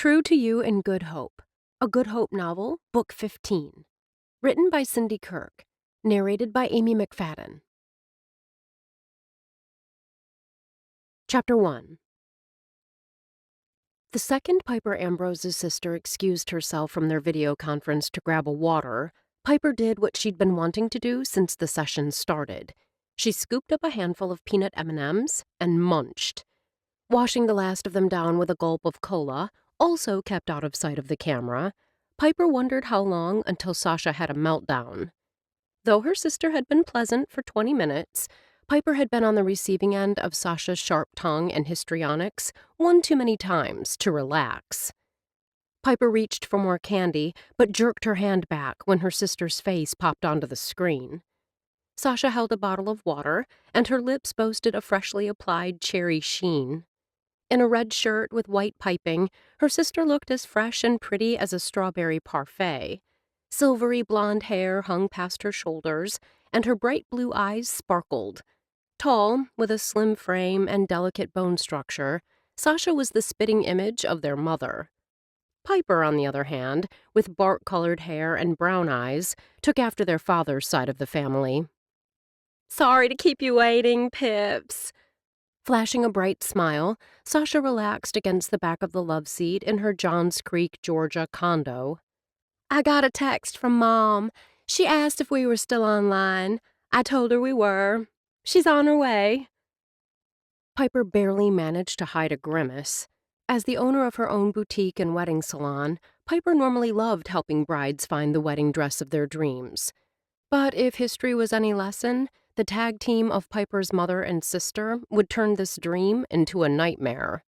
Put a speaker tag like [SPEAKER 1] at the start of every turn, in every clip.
[SPEAKER 1] True to You in Good Hope, a Good Hope novel, Book 15. Written by Cindy Kirk. Narrated by Amy McFadden. Chapter 1. The second Piper Ambrose's sister excused herself from their video conference to grab a water, Piper did what she'd been wanting to do since the session started. She scooped up a handful of peanut M&Ms and munched. Washing the last of them down with a gulp of cola, also kept out of sight of the camera, Piper wondered how long until Sasha had a meltdown. Though her sister had been pleasant for 20 minutes, Piper had been on the receiving end of Sasha's sharp tongue and histrionics one too many times to relax. Piper reached for more candy, but jerked her hand back when her sister's face popped onto the screen. Sasha held a bottle of water, and her lips boasted a freshly applied cherry sheen. In a red shirt with white piping, her sister looked as fresh and pretty as a strawberry parfait. Silvery blonde hair hung past her shoulders, and her bright blue eyes sparkled. Tall, with a slim frame and delicate bone structure, Sasha was the spitting image of their mother. Piper, on the other hand, with bark-colored hair and brown eyes, took after their father's side of the family. "Sorry to keep you waiting, Pips." Flashing a bright smile, Sasha relaxed against the back of the love seat in her Johns Creek, Georgia condo. "I got a text from Mom. She asked if we were still online. I told her we were. She's on her way." Piper barely managed to hide a grimace. As the owner of her own boutique and wedding salon, Piper normally loved helping brides find the wedding dress of their dreams. But if history was any lesson, the tag team of Piper's mother and sister would turn this dream into a nightmare.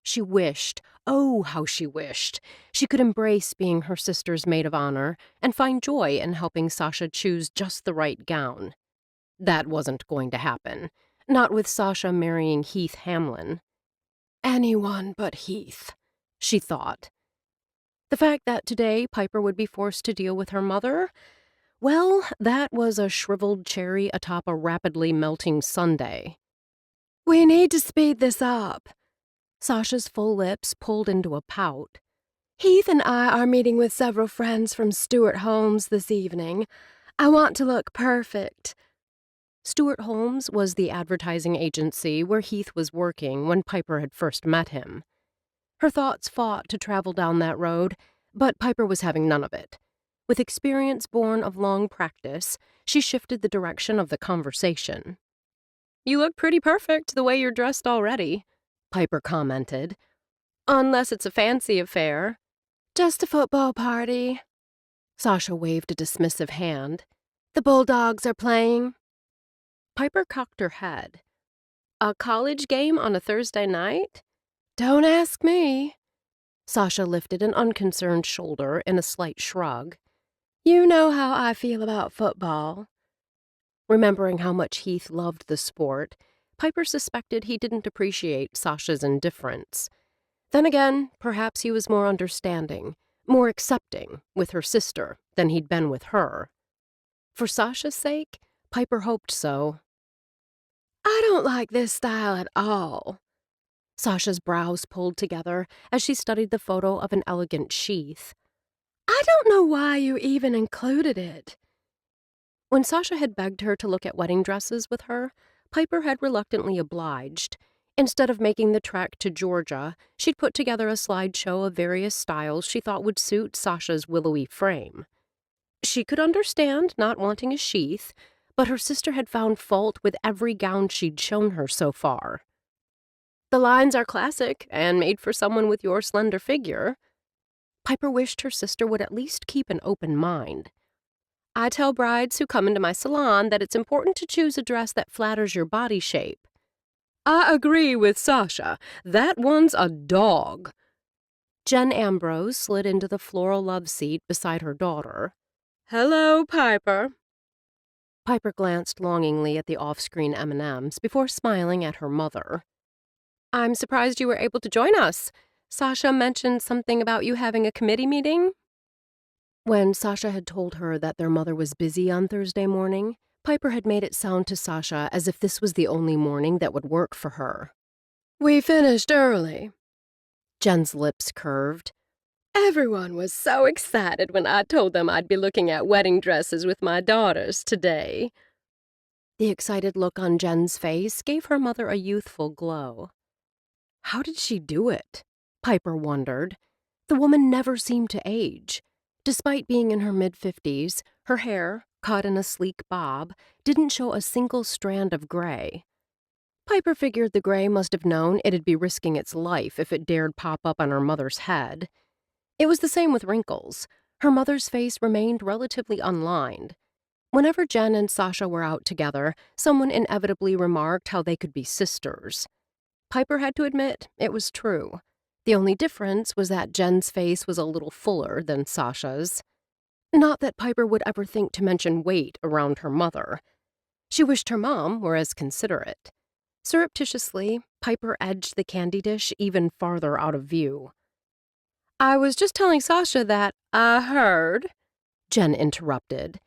[SPEAKER 1] She wished, oh how she wished, she could embrace being her sister's maid of honor and find joy in helping Sasha choose just the right gown. That wasn't going to happen, not with Sasha marrying Heath Hamlin. Anyone but Heath, she thought. The fact that today Piper would be forced to deal with her mother, well, that was a shriveled cherry atop a rapidly melting sundae. "We need to speed this up." Sasha's full lips pulled into a pout. "Heath and I are meeting with several friends from Stewart Holmes this evening. I want to look perfect." Stewart Holmes was the advertising agency where Heath was working when Piper had first met him. Her thoughts fought to travel down that road, but Piper was having none of it. With experience born of long practice, she shifted the direction of the conversation. "You look pretty perfect the way you're dressed already," Piper commented. "Unless it's a fancy affair." "Just a football party." Sasha waved a dismissive hand. "The Bulldogs are playing." Piper cocked her head. "A college game on a Thursday night?" "Don't ask me." Sasha lifted an unconcerned shoulder in a slight shrug. "You know how I feel about football." Remembering how much Heath loved the sport, Piper suspected he didn't appreciate Sasha's indifference. Then again, perhaps he was more understanding, more accepting with her sister than he'd been with her. For Sasha's sake, Piper hoped so. "I don't like this style at all." Sasha's brows pulled together as she studied the photo of an elegant sheath. "I don't know why you even included it." When Sasha had begged her to look at wedding dresses with her, Piper had reluctantly obliged. Instead of making the trek to Georgia, she'd put together a slideshow of various styles she thought would suit Sasha's willowy frame. She could understand not wanting a sheath, but her sister had found fault with every gown she'd shown her so far. "The lines are classic and made for someone with your slender figure." Piper wished her sister would at least keep an open mind. "I tell brides who come into my salon that it's important to choose a dress that flatters your body shape." "I agree with Sasha. That one's a dog." Jen Ambrose slid into the floral love seat beside her daughter. "Hello, Piper." Piper glanced longingly at the off-screen M&Ms before smiling at her mother. "I'm surprised you were able to join us. Sasha mentioned something about you having a committee meeting?" When Sasha had told her that their mother was busy on Thursday morning, Piper had made it sound to Sasha as if this was the only morning that would work for her. "We finished early." Jen's lips curved. Everyone was so excited when I told them I'd be looking at wedding dresses with my daughters today. The excited look on Jen's face gave her mother a youthful glow. How did she do it? Piper wondered. The woman never seemed to age. Despite being in her mid-50s, her hair, cut in a sleek bob, didn't show a single strand of gray. Piper figured the gray must have known it'd be risking its life if it dared pop up on her mother's head. It was the same with wrinkles. Her mother's face remained relatively unlined. Whenever Jen and Sasha were out together, someone inevitably remarked how they could be sisters. Piper had to admit it was true. The only difference was that Jen's face was a little fuller than Sasha's. Not that Piper would ever think to mention weight around her mother. She wished her mom were as considerate. Surreptitiously, Piper edged the candy dish even farther out of view. I was just telling Sasha that I heard, Jen interrupted.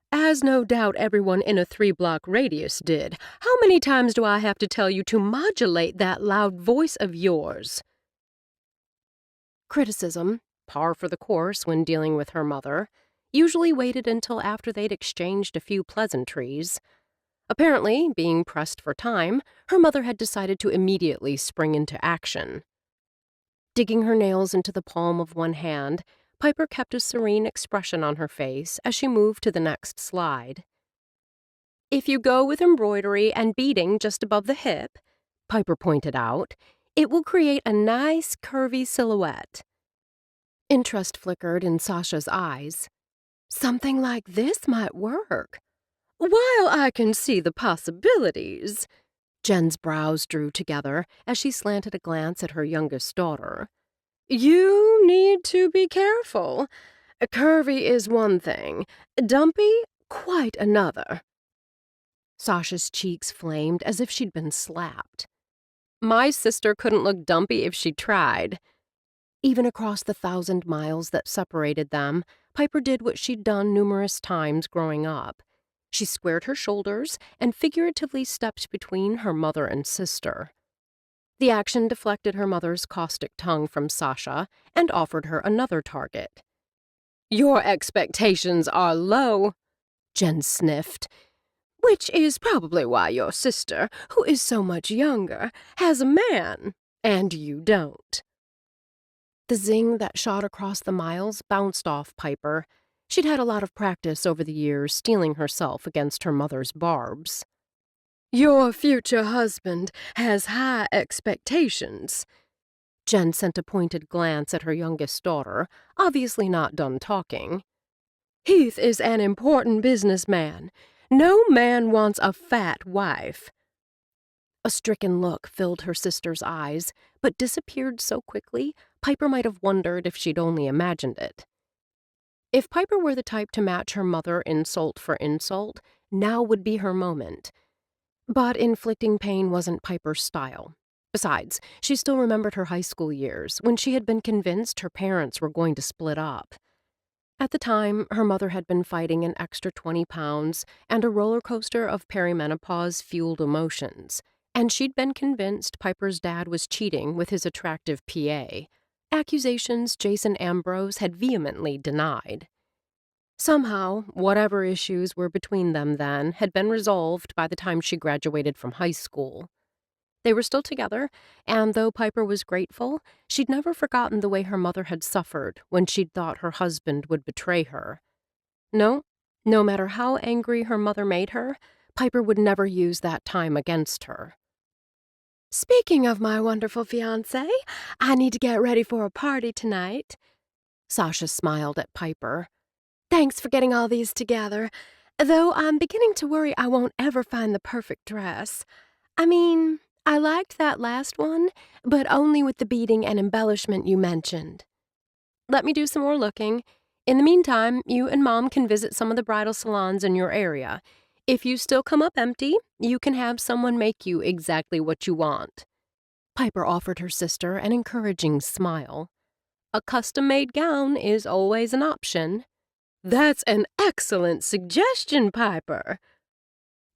[SPEAKER 1] As no doubt everyone in a 3-block radius did. How many times do I have to tell you to modulate that loud voice of yours? Criticism, par for the course when dealing with her mother, usually waited until after they'd exchanged a few pleasantries. Apparently, being pressed for time, her mother had decided to immediately spring into action. Digging her nails into the palm of one hand, Piper kept a serene expression on her face as she moved to the next slide. If you go with embroidery and beading just above the hip, Piper pointed out, it will create a nice, curvy silhouette. Interest flickered in Sasha's eyes. Something like this might work. While I can see the possibilities, Jen's brows drew together as she slanted a glance at her youngest daughter. You need to be careful. Curvy is one thing, dumpy quite another. Sasha's cheeks flamed as if she'd been slapped. My sister couldn't look dumpy if she tried. Even across the 1,000 miles that separated them, Piper did what she'd done numerous times growing up. She squared her shoulders and figuratively stepped between her mother and sister. The action deflected her mother's caustic tongue from Sasha and offered her another target. Your expectations are low, Jen sniffed, which is probably why your sister, who is so much younger, has a man, and you don't. The zing that shot across the miles bounced off Piper. She'd had a lot of practice over the years steeling herself against her mother's barbs. Your future husband has high expectations. Jen sent a pointed glance at her youngest daughter, obviously not done talking. Heath is an important businessman. No man wants a fat wife. A stricken look filled her sister's eyes, but disappeared so quickly, Piper might have wondered if she'd only imagined it. If Piper were the type to match her mother insult for insult, now would be her moment. But inflicting pain wasn't Piper's style. Besides, she still remembered her high school years, when she had been convinced her parents were going to split up. At the time, her mother had been fighting an extra 20 pounds and a roller coaster of perimenopause-fueled emotions, and she'd been convinced Piper's dad was cheating with his attractive PA, accusations Jason Ambrose had vehemently denied. Somehow, whatever issues were between them then had been resolved by the time she graduated from high school. They were still together, and though Piper was grateful, she'd never forgotten the way her mother had suffered when she'd thought her husband would betray her. No matter how angry her mother made her, Piper would never use that time against her. Speaking of my wonderful fiancé, I need to get ready for a party tonight. Sasha smiled at Piper. Thanks for getting all these together, though I'm beginning to worry I won't ever find the perfect dress. I mean, I liked that last one, but only with the beading and embellishment you mentioned. Let me do some more looking. In the meantime, you and Mom can visit some of the bridal salons in your area. If you still come up empty, you can have someone make you exactly what you want. Piper offered her sister an encouraging smile. A custom-made gown is always an option. That's an excellent suggestion, Piper.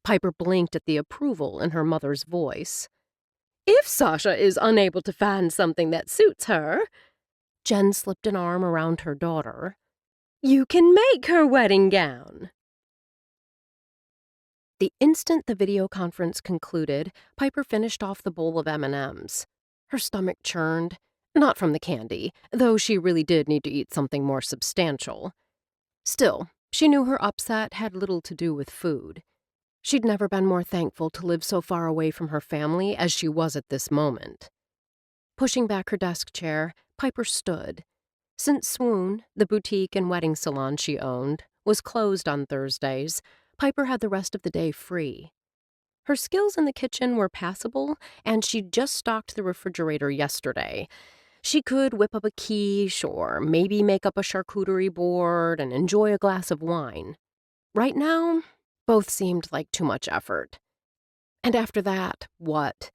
[SPEAKER 1] Piper blinked at the approval in her mother's voice. If Sasha is unable to find something that suits her, Jen slipped an arm around her daughter, you can make her wedding gown. The instant the video conference concluded, Piper finished off the bowl of M&Ms. Her stomach churned, not from the candy, though she really did need to eat something more substantial. Still, she knew her upset had little to do with food. She'd never been more thankful to live so far away from her family as she was at this moment. Pushing back her desk chair, Piper stood. Since Swoon, the boutique and wedding salon she owned, was closed on Thursdays, Piper had the rest of the day free. Her skills in the kitchen were passable, and she'd just stocked the refrigerator yesterday. She could whip up a quiche or maybe make up a charcuterie board and enjoy a glass of wine. Right now, both seemed like too much effort. And after that, what?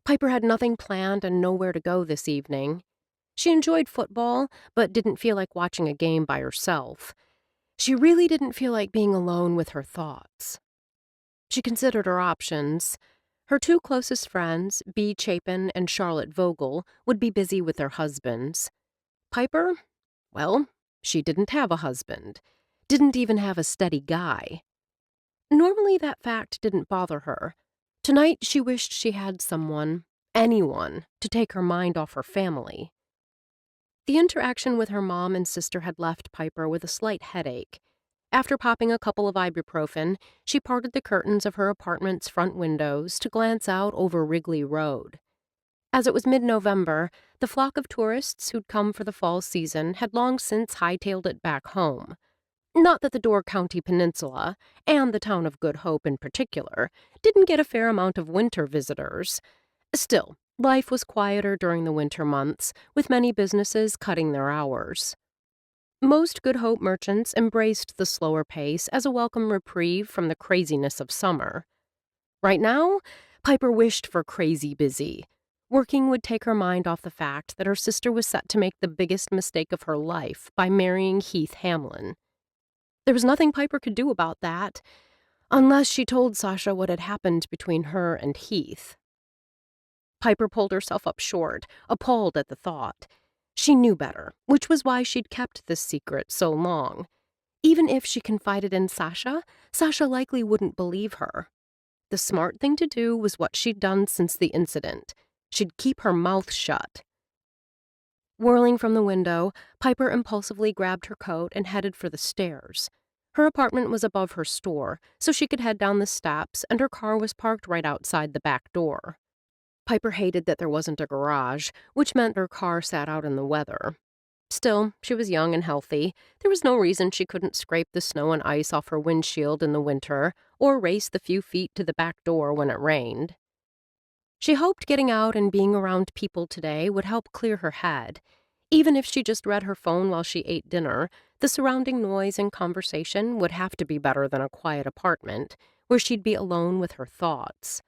[SPEAKER 1] Piper had nothing planned and nowhere to go this evening. She enjoyed football, but didn't feel like watching a game by herself. She really didn't feel like being alone with her thoughts. She considered her options. Her two closest friends, Bea Chapin and Charlotte Vogel, would be busy with their husbands. Piper? Well, she didn't have a husband. Didn't even have a steady guy. Normally that fact didn't bother her. Tonight she wished she had someone, anyone, to take her mind off her family. The interaction with her mom and sister had left Piper with a slight headache. After popping a couple of ibuprofen, she parted the curtains of her apartment's front windows to glance out over Wrigley Road. As it was mid-November, the flock of tourists who'd come for the fall season had long since hightailed it back home. Not that the Door County Peninsula, and the town of Good Hope in particular, didn't get a fair amount of winter visitors. Still, life was quieter during the winter months, with many businesses cutting their hours. Most Good Hope merchants embraced the slower pace as a welcome reprieve from the craziness of summer. Right now, Piper wished for crazy busy. Working would take her mind off the fact that her sister was set to make the biggest mistake of her life by marrying Heath Hamlin. There was nothing Piper could do about that, unless she told Sasha what had happened between her and Heath. Piper pulled herself up short, appalled at the thought. She knew better, which was why she'd kept this secret so long. Even if she confided in Sasha, Sasha likely wouldn't believe her. The smart thing to do was what she'd done since the incident. She'd keep her mouth shut. Whirling from the window, Piper impulsively grabbed her coat and headed for the stairs. Her apartment was above her store, so she could head down the steps, and her car was parked right outside the back door. Piper hated that there wasn't a garage, which meant her car sat out in the weather. Still, she was young and healthy. There was no reason she couldn't scrape the snow and ice off her windshield in the winter, or race the few feet to the back door when it rained. She hoped getting out and being around people today would help clear her head. Even if she just read her phone while she ate dinner, the surrounding noise and conversation would have to be better than a quiet apartment, where she'd be alone with her thoughts.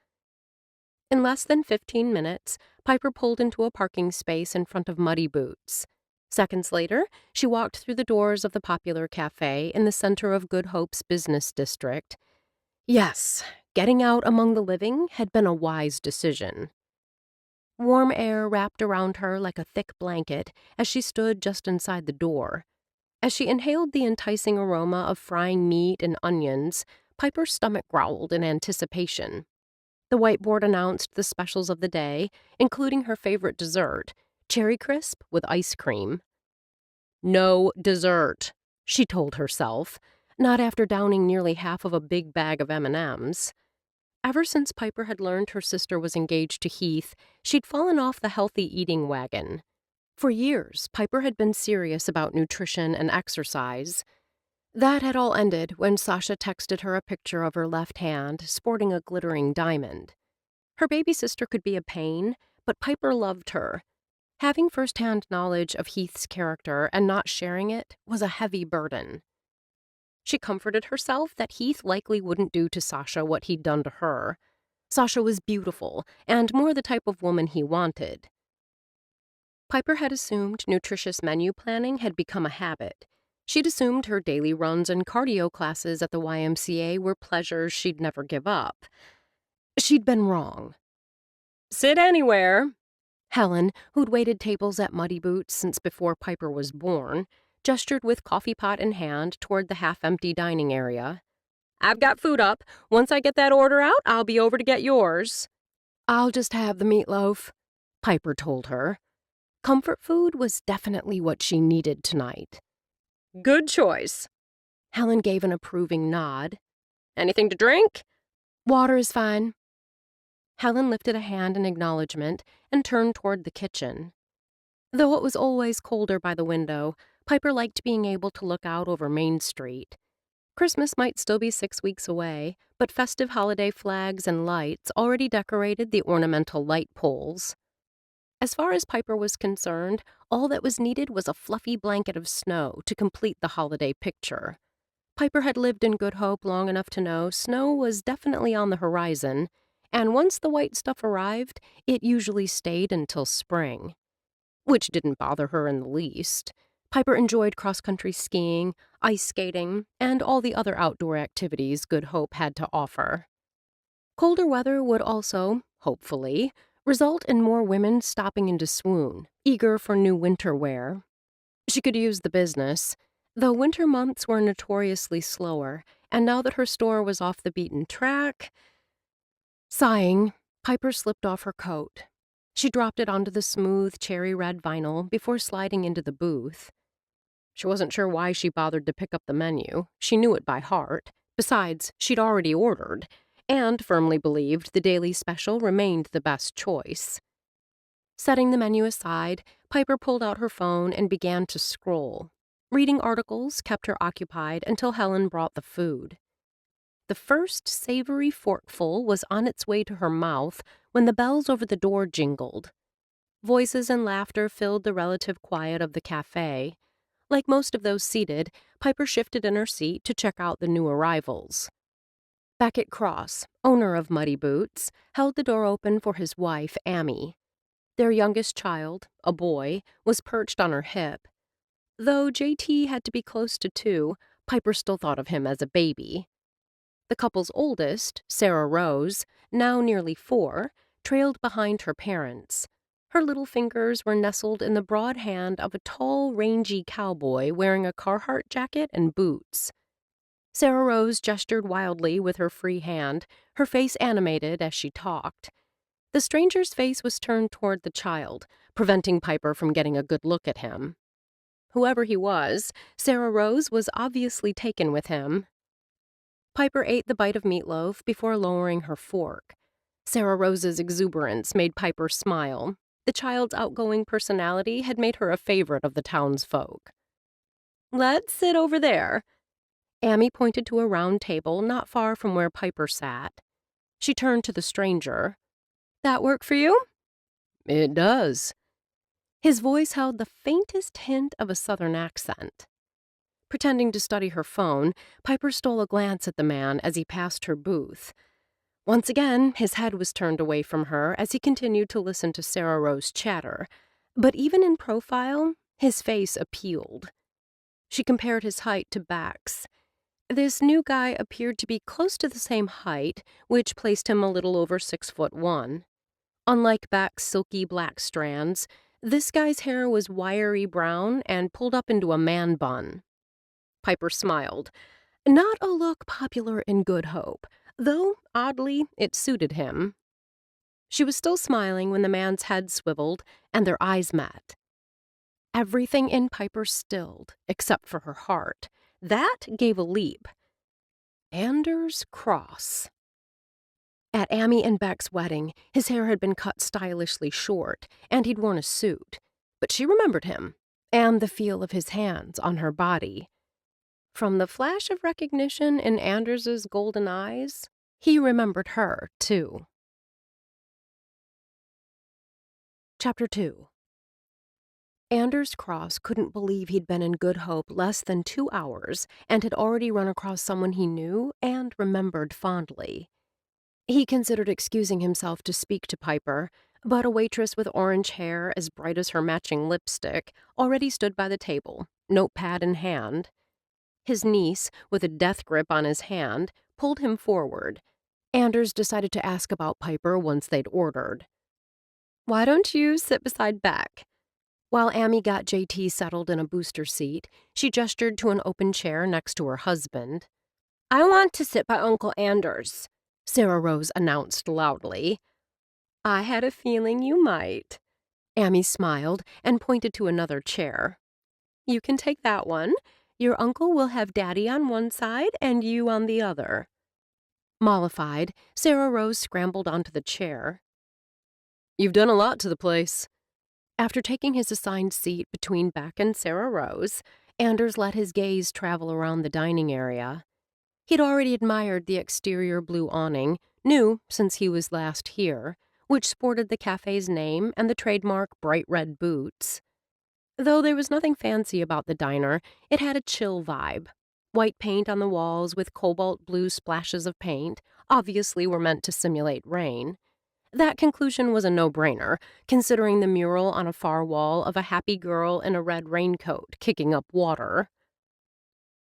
[SPEAKER 1] In less than 15 minutes, Piper pulled into a parking space in front of Muddy Boots. Seconds later, she walked through the doors of the popular cafe in the center of Good Hope's business district. Yes, getting out among the living had been a wise decision. Warm air wrapped around her like a thick blanket as she stood just inside the door. As she inhaled the enticing aroma of frying meat and onions, Piper's stomach growled in anticipation. The whiteboard announced the specials of the day, including her favorite dessert, cherry crisp with ice cream. No dessert, she told herself, not after downing nearly half of a big bag of M&Ms. Ever since Piper had learned her sister was engaged to Heath, she'd fallen off the healthy eating wagon. For years, Piper had been serious about nutrition and exercise. That had all ended when Sasha texted her a picture of her left hand sporting a glittering diamond. Her baby sister could be a pain, but Piper loved her. Having first-hand knowledge of Heath's character and not sharing it was a heavy burden. She comforted herself that Heath likely wouldn't do to Sasha what he'd done to her. Sasha was beautiful and more the type of woman he wanted. Piper had assumed nutritious menu planning had become a habit. She'd assumed her daily runs and cardio classes at the YMCA were pleasures she'd never give up. She'd been wrong. Sit anywhere. Helen, who'd waited tables at Muddy Boots since before Piper was born, gestured with coffee pot in hand toward the half-empty dining area. I've got food up. Once I get that order out, I'll be over to get yours. I'll just have the meatloaf, Piper told her. Comfort food was definitely what she needed tonight. Good choice. Helen gave an approving nod. Anything to drink? Water is fine. Helen lifted a hand in acknowledgement and turned toward the kitchen. Though it was always colder by the window, Piper liked being able to look out over Main Street. Christmas might still be 6 weeks away, but festive holiday flags and lights already decorated the ornamental light poles. As far as Piper was concerned, all that was needed was a fluffy blanket of snow to complete the holiday picture. Piper had lived in Good Hope long enough to know snow was definitely on the horizon, and once the white stuff arrived, it usually stayed until spring. Which didn't bother her in the least. Piper enjoyed cross-country skiing, ice skating, and all the other outdoor activities Good Hope had to offer. Colder weather would also, hopefully, result in more women stopping into swoon, eager for new winter wear. She could use the business, though winter months were notoriously slower, and now that her store was off the beaten track... Sighing, Piper slipped off her coat. She dropped it onto the smooth cherry-red vinyl before sliding into the booth. She wasn't sure why she bothered to pick up the menu. She knew it by heart. Besides, she'd already ordered, and firmly believed the daily special remained the best choice. Setting the menu aside, Piper pulled out her phone and began to scroll. Reading articles kept her occupied until Helen brought the food. The first savory forkful was on its way to her mouth when the bells over the door jingled. Voices and laughter filled the relative quiet of the cafe. Like most of those seated, Piper shifted in her seat to check out the new arrivals. Beckett Cross, owner of Muddy Boots, held the door open for his wife, Amy. Their youngest child, a boy, was perched on her hip. Though JT had to be close to 2, Piper still thought of him as a baby. The couple's oldest, Sarah Rose, now nearly 4, trailed behind her parents. Her little fingers were nestled in the broad hand of a tall, rangy cowboy wearing a Carhartt jacket and boots. Sarah Rose gestured wildly with her free hand, her face animated as she talked. The stranger's face was turned toward the child, preventing Piper from getting a good look at him. Whoever he was, Sarah Rose was obviously taken with him. Piper ate the bite of meatloaf before lowering her fork. Sarah Rose's exuberance made Piper smile. The child's outgoing personality had made her a favorite of the townsfolk. "Let's sit over there." Amy pointed to a round table not far from where Piper sat. She turned to the stranger. "That work for you?" "It does." His voice held the faintest hint of a southern accent. Pretending to study her phone, Piper stole a glance at the man as he passed her booth. Once again, his head was turned away from her as he continued to listen to Sarah Rose chatter. But even in profile, his face appealed. She compared his height to Beck's. This new guy appeared to be close to the same height, which placed him a little over 6'1". Unlike Beck's silky black strands, this guy's hair was wiry brown and pulled up into a man bun. Piper smiled. Not a look popular in Good Hope, though, oddly, it suited him. She was still smiling when the man's head swiveled and their eyes met. Everything in Piper stilled, except for her heart. That gave a leap. Anders Cross. At Amy and Beck's wedding, his hair had been cut stylishly short, and he'd worn a suit. But she remembered him, and the feel of his hands on her body. From the flash of recognition in Anders's golden eyes, he remembered her, too. Chapter 2. Anders Cross couldn't believe he'd been in Good Hope less than 2 hours and had already run across someone he knew and remembered fondly. He considered excusing himself to speak to Piper, but a waitress with orange hair as bright as her matching lipstick already stood by the table, notepad in hand. His niece, with a death grip on his hand, pulled him forward. Anders decided to ask about Piper once they'd ordered. Why don't you sit beside Beck? While Amy got JT settled in a booster seat, she gestured to an open chair next to her husband. I want to sit by Uncle Anders, Sarah Rose announced loudly. I had a feeling you might. Amy smiled and pointed to another chair. You can take that one. Your uncle will have Daddy on one side and you on the other. Mollified, Sarah Rose scrambled onto the chair. You've done a lot to the place. After taking his assigned seat between Beck and Sarah Rose, Anders let his gaze travel around the dining area. He'd already admired the exterior blue awning, new since he was last here, which sported the cafe's name and the trademark bright red boots. Though there was nothing fancy about the diner, it had a chill vibe. White paint on the walls with cobalt blue splashes of paint obviously were meant to simulate rain. That conclusion was a no-brainer, considering the mural on a far wall of a happy girl in a red raincoat kicking up water.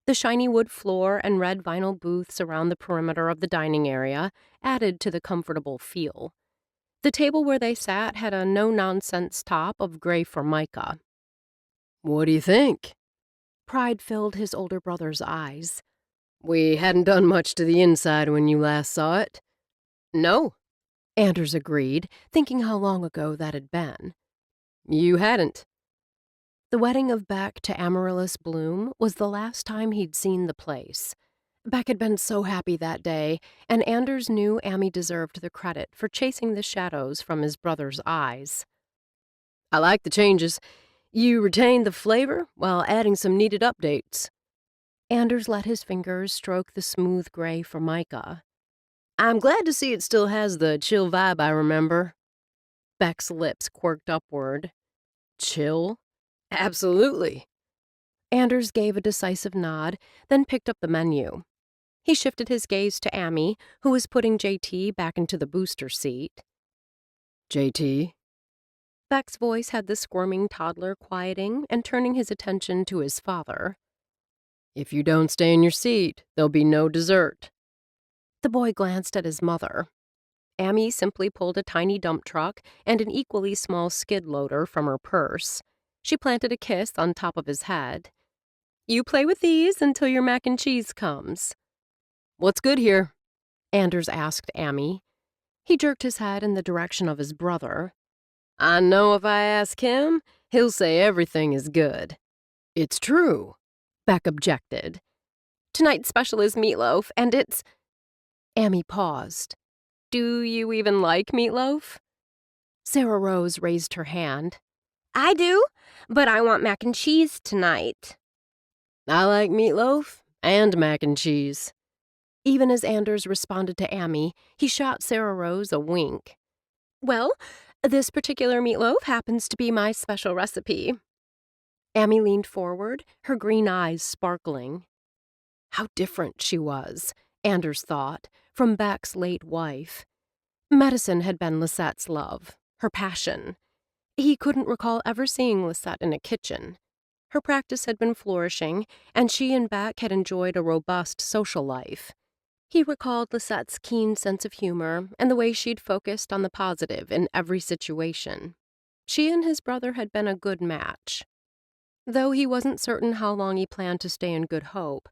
[SPEAKER 1] The shiny wood floor and red vinyl booths around the perimeter of the dining area added to the comfortable feel. The table where they sat had a no-nonsense top of gray formica. What do you think? Pride filled his older brother's eyes. We hadn't done much to the inside when you last saw it. No, Anders agreed, thinking how long ago that had been. You hadn't. The wedding of Beck to Amaryllis Bloom was the last time he'd seen the place. Beck had been so happy that day, and Anders knew Amy deserved the credit for chasing the shadows from his brother's eyes. I like the changes. You retained the flavor while adding some needed updates. Anders let his fingers stroke the smooth gray formica. I'm glad to see it still has the chill vibe I remember. Beck's lips quirked upward. Chill? Absolutely. Anders gave a decisive nod, then picked up the menu. He shifted his gaze to Amy, who was putting JT back into the booster seat. JT? Beck's voice had the squirming toddler quieting and turning his attention to his father. If you don't stay in your seat, there'll be no dessert. The boy glanced at his mother. Amy simply pulled a tiny dump truck and an equally small skid loader from her purse. She planted a kiss on top of his head. You play with these until your mac and cheese comes. What's good here? Anders asked Amy. He jerked his head in the direction of his brother. I know if I ask him, he'll say everything is good. It's true, Beck objected. Tonight's special is meatloaf, and it's... Amy paused. Do you even like meatloaf? Sarah Rose raised her hand. I do, but I want mac and cheese tonight. I like meatloaf and mac and cheese. Even as Anders responded to Amy, he shot Sarah Rose a wink. Well, this particular meatloaf happens to be my special recipe. Amy leaned forward, her green eyes sparkling. How different she was, Anders thought, from Beck's late wife. Medicine had been Lisette's love, her passion. He couldn't recall ever seeing Lisette in a kitchen. Her practice had been flourishing, and she and Beck had enjoyed a robust social life. He recalled Lisette's keen sense of humor and the way she'd focused on the positive in every situation. She and his brother had been a good match. Though he wasn't certain how long he planned to stay in Good Hope,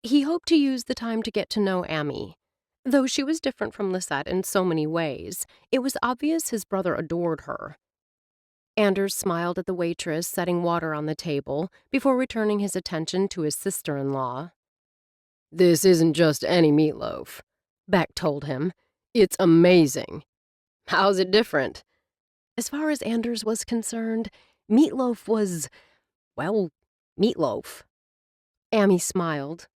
[SPEAKER 1] he hoped to use the time to get to know Amy. Though she was different from Lisette in so many ways, it was obvious his brother adored her. Anders smiled at the waitress setting water on the table before returning his attention to his sister-in-law. This isn't just any meatloaf, Beck told him. It's amazing. How's it different? As far as Anders was concerned, meatloaf was, well, meatloaf. Amy smiled.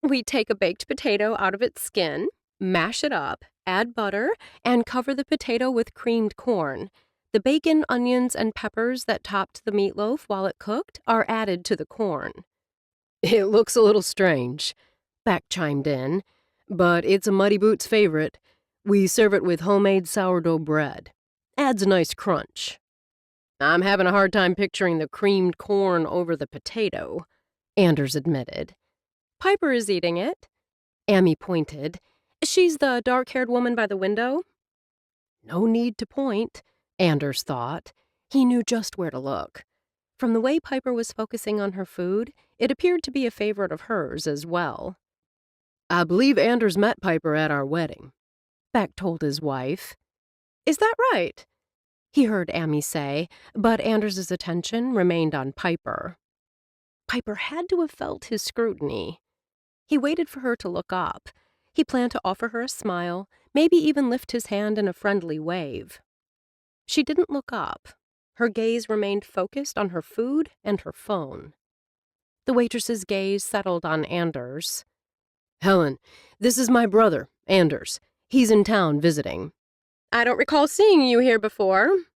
[SPEAKER 1] We take a baked potato out of its skin, mash it up, add butter, and cover the potato with creamed corn. The bacon, onions, and peppers that topped the meatloaf while it cooked are added to the corn. It looks a little strange, Beck chimed in, but it's a Muddy Boots favorite. We serve it with homemade sourdough bread. Adds a nice crunch. I'm having a hard time picturing the creamed corn over the potato, Anders admitted. Piper is eating it. Amy pointed. She's the dark-haired woman by the window. No need to point, Anders thought. He knew just where to look. From the way Piper was focusing on her food, it appeared to be a favorite of hers as well. "I believe Anders met Piper at our wedding," Beck told his wife. "Is that right?" he heard Amy say, but Anders's attention remained on Piper. Piper had to have felt his scrutiny. He waited for her to look up. He planned to offer her a smile, maybe even lift his hand in a friendly wave. She didn't look up. Her gaze remained focused on her food and her phone. The waitress's gaze settled on Anders. "Helen, this is my brother, Anders. He's in town visiting." "I don't recall seeing you here before."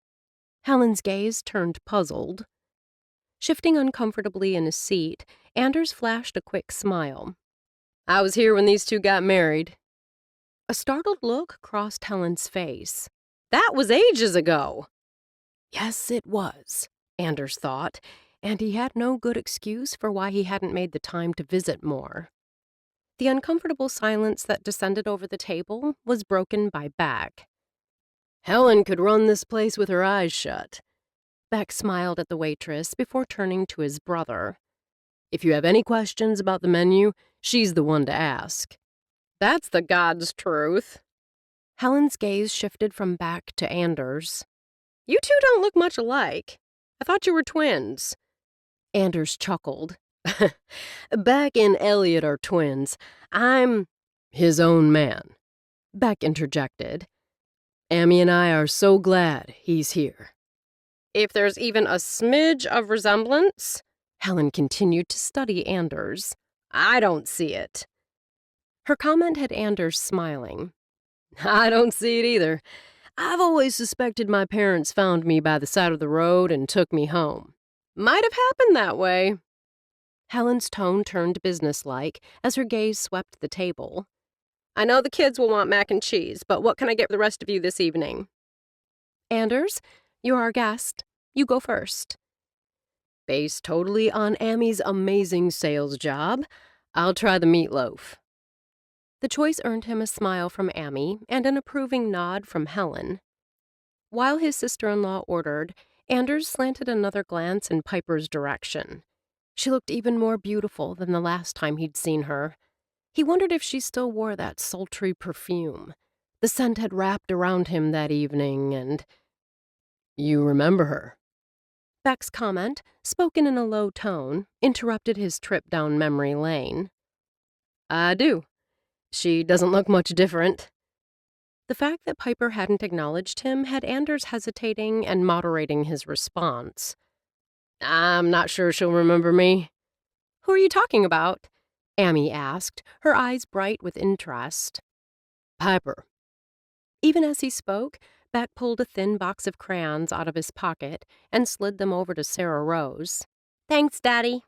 [SPEAKER 1] Helen's gaze turned puzzled. Shifting uncomfortably in his seat, Anders flashed a quick smile. "I was here when these two got married." A startled look crossed Helen's face. "That was ages ago." Yes, it was, Anders thought, and he had no good excuse for why he hadn't made the time to visit more. The uncomfortable silence that descended over the table was broken by Beck. "Helen could run this place with her eyes shut." Beck smiled at the waitress before turning to his brother. "If you have any questions about the menu, she's the one to ask." "That's the God's truth." Helen's gaze shifted from Beck to Anders. "You two don't look much alike. I thought you were twins." Anders chuckled. "Beck and Elliot are twins. I'm his own man," Beck interjected. "Amy and I are so glad he's here." "If there's even a smidge of resemblance," Helen continued to study Anders, "I don't see it." Her comment had Anders smiling. "I don't see it either. I've always suspected my parents found me by the side of the road and took me home. Might have happened that way." Helen's tone turned businesslike as her gaze swept the table. "I know the kids will want mac and cheese, but what can I get for the rest of you this evening?" "Anders, you're our guest. You go first." "Based totally on Amy's amazing sales job, I'll try the meatloaf." The choice earned him a smile from Amy and an approving nod from Helen. While his sister-in-law ordered, Anders slanted another glance in Piper's direction. She looked even more beautiful than the last time he'd seen her. He wondered if she still wore that sultry perfume. The scent had wrapped around him that evening, and... "You remember her?" Beck's comment, spoken in a low tone, interrupted his trip down memory lane. "I do. She doesn't look much different." The fact that Piper hadn't acknowledged him had Anders hesitating and moderating his response. "I'm not sure she'll remember me." "Who are you talking about?" Amy asked, her eyes bright with interest.
[SPEAKER 2] "Piper."
[SPEAKER 1] Even as he spoke, Beck pulled a thin box of crayons out of his pocket and slid them over to Sarah Rose. "Thanks, Daddy."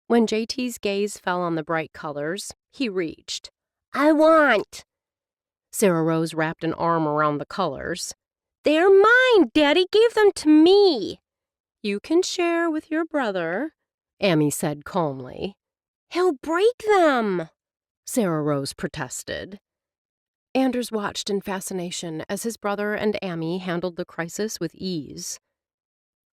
[SPEAKER 1] When JT's gaze fell on the bright colors, he reached. "I want." Sarah Rose wrapped an arm around the colors. "They're mine! Daddy gave them to me." "You can share with your brother," Amy said calmly. "He'll break them," Sarah Rose protested. Anders watched in fascination as his brother and Amy handled the crisis with ease.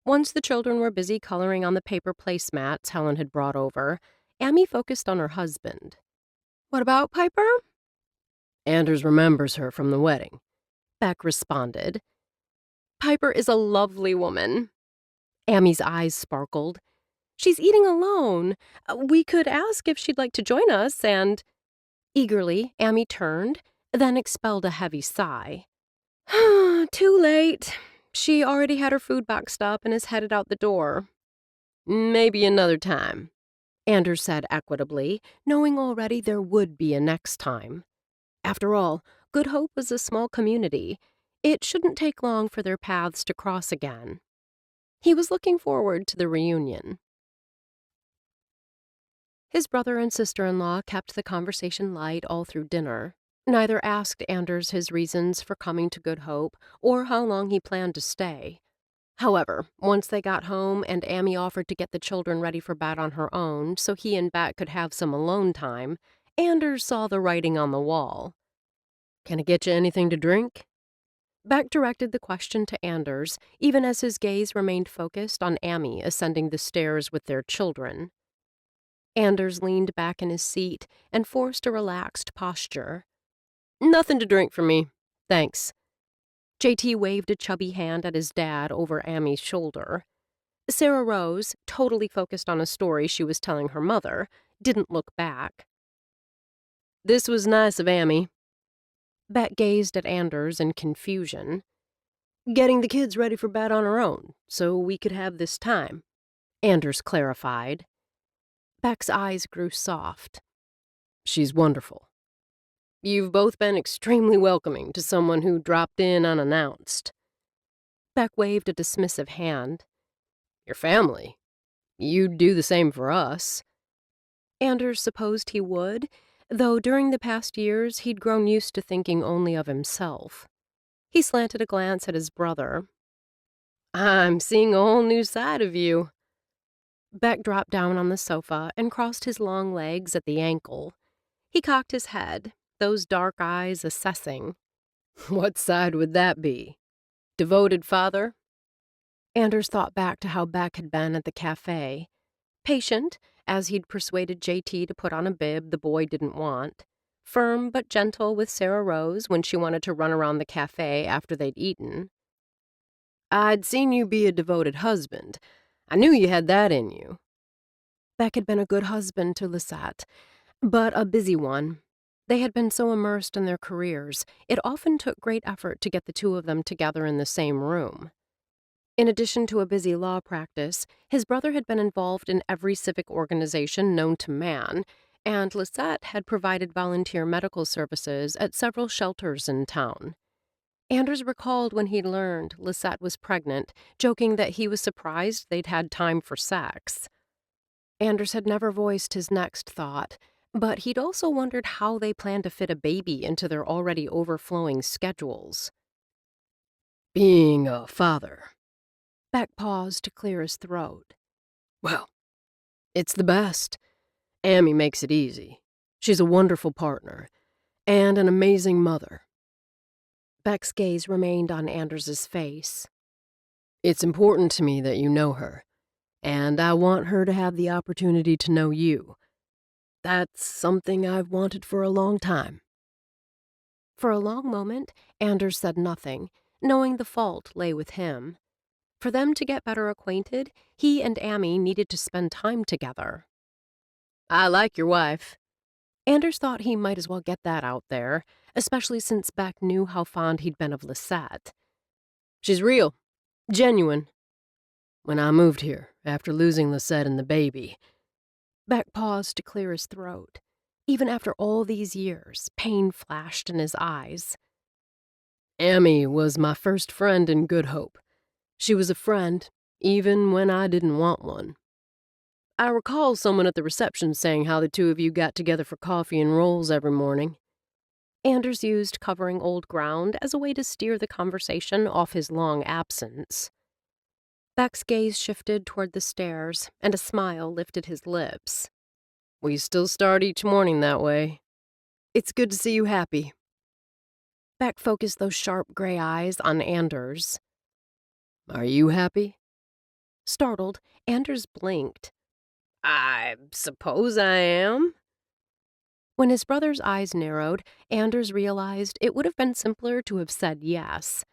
[SPEAKER 1] Once the children were busy coloring on the paper placemats Helen had brought over, Amy focused on her husband. "What about Piper?"
[SPEAKER 2] "Anders remembers her from the wedding,"
[SPEAKER 1] Beck responded. "Piper is a lovely woman." Amy's eyes sparkled. "She's eating alone. We could ask if she'd like to join us and—" Eagerly, Amy turned, then expelled a heavy sigh. "Too late. She already had her food boxed up and is headed out the door."
[SPEAKER 2] "Maybe another time,"
[SPEAKER 1] Anders said equitably, knowing already there would be a next time. After all, Good Hope was a small community. It shouldn't take long for their paths to cross again. He was looking forward to the reunion. His brother and sister-in-law kept the conversation light all through dinner. Neither asked Anders his reasons for coming to Good Hope or how long he planned to stay. However, once they got home and Amy offered to get the children ready for bed on her own so he and Beck could have some alone time, Anders saw the writing on the wall.
[SPEAKER 2] "Can I get you anything to drink?"
[SPEAKER 1] Beck directed the question to Anders, even as his gaze remained focused on Amy ascending the stairs with their children. Anders leaned back in his seat and forced a relaxed posture.
[SPEAKER 2] Nothing to drink for me. Thanks.
[SPEAKER 1] JT waved a chubby hand at his dad over Amy's shoulder. Sarah Rose, totally focused on a story she was telling her mother, didn't look back.
[SPEAKER 2] This was nice of Amy.
[SPEAKER 1] Beck gazed at Anders in confusion.
[SPEAKER 2] Getting the kids ready for bed on her own, so we could have this time,
[SPEAKER 1] Anders clarified. Beck's eyes grew soft.
[SPEAKER 2] She's wonderful. You've both been extremely welcoming to someone who dropped in unannounced.
[SPEAKER 1] Beck waved a dismissive hand.
[SPEAKER 2] Your family. You'd do the same for us.
[SPEAKER 1] Anders supposed he would, though during the past years he'd grown used to thinking only of himself. He slanted a glance at his brother.
[SPEAKER 2] I'm seeing a whole new side of you.
[SPEAKER 1] Beck dropped down on the sofa and crossed his long legs at the ankle. He cocked his head, those dark eyes assessing.
[SPEAKER 2] What side would that be? Devoted father?
[SPEAKER 1] Anders thought back to how Beck had been at the cafe. Patient, as he'd persuaded JT to put on a bib the boy didn't want. Firm but gentle with Sarah Rose when she wanted to run around the cafe after they'd eaten.
[SPEAKER 2] I'd seen you be a devoted husband. I knew you had that in you.
[SPEAKER 1] Beck had been a good husband to Lisette, but a busy one. They had been so immersed in their careers, it often took great effort to get the two of them together in the same room. In addition to a busy law practice, his brother had been involved in every civic organization known to man, and Lisette had provided volunteer medical services at several shelters in town. Anders recalled when he'd learned Lisette was pregnant, joking that he was surprised they'd had time for sex. Anders had never voiced his next thought, but he'd also wondered how they planned to fit a baby into their already overflowing schedules.
[SPEAKER 2] Being a father.
[SPEAKER 1] Beck paused to clear his throat.
[SPEAKER 2] Well, it's the best. Amy makes it easy. She's a wonderful partner, and an amazing mother.
[SPEAKER 1] Beck's gaze remained on Anders's face.
[SPEAKER 2] It's important to me that you know her, and I want her to have the opportunity to know you. That's something I've wanted for a long time.
[SPEAKER 1] For a long moment, Anders said nothing, knowing the fault lay with him. For them to get better acquainted, he and Amy needed to spend time together.
[SPEAKER 2] I like your wife.
[SPEAKER 1] Anders thought he might as well get that out there, especially since Beck knew how fond he'd been of Lisette.
[SPEAKER 2] She's real, genuine. When I moved here, after losing Lisette and the baby...
[SPEAKER 1] Beck paused to clear his throat. Even after all these years, pain flashed in his eyes.
[SPEAKER 2] Amy was my first friend in Good Hope. She was a friend, even when I didn't want one. I recall someone at the reception saying how the two of you got together for coffee and rolls every morning.
[SPEAKER 1] Anders used covering old ground as a way to steer the conversation off his long absence. Beck's gaze shifted toward the stairs, and a smile lifted his lips.
[SPEAKER 2] We still start each morning that way. It's good to see you happy.
[SPEAKER 1] Beck focused those sharp gray eyes on Anders.
[SPEAKER 2] Are you happy?
[SPEAKER 1] Startled, Anders blinked.
[SPEAKER 2] I suppose I am.
[SPEAKER 1] When his brother's eyes narrowed, Anders realized it would have been simpler to have said yes.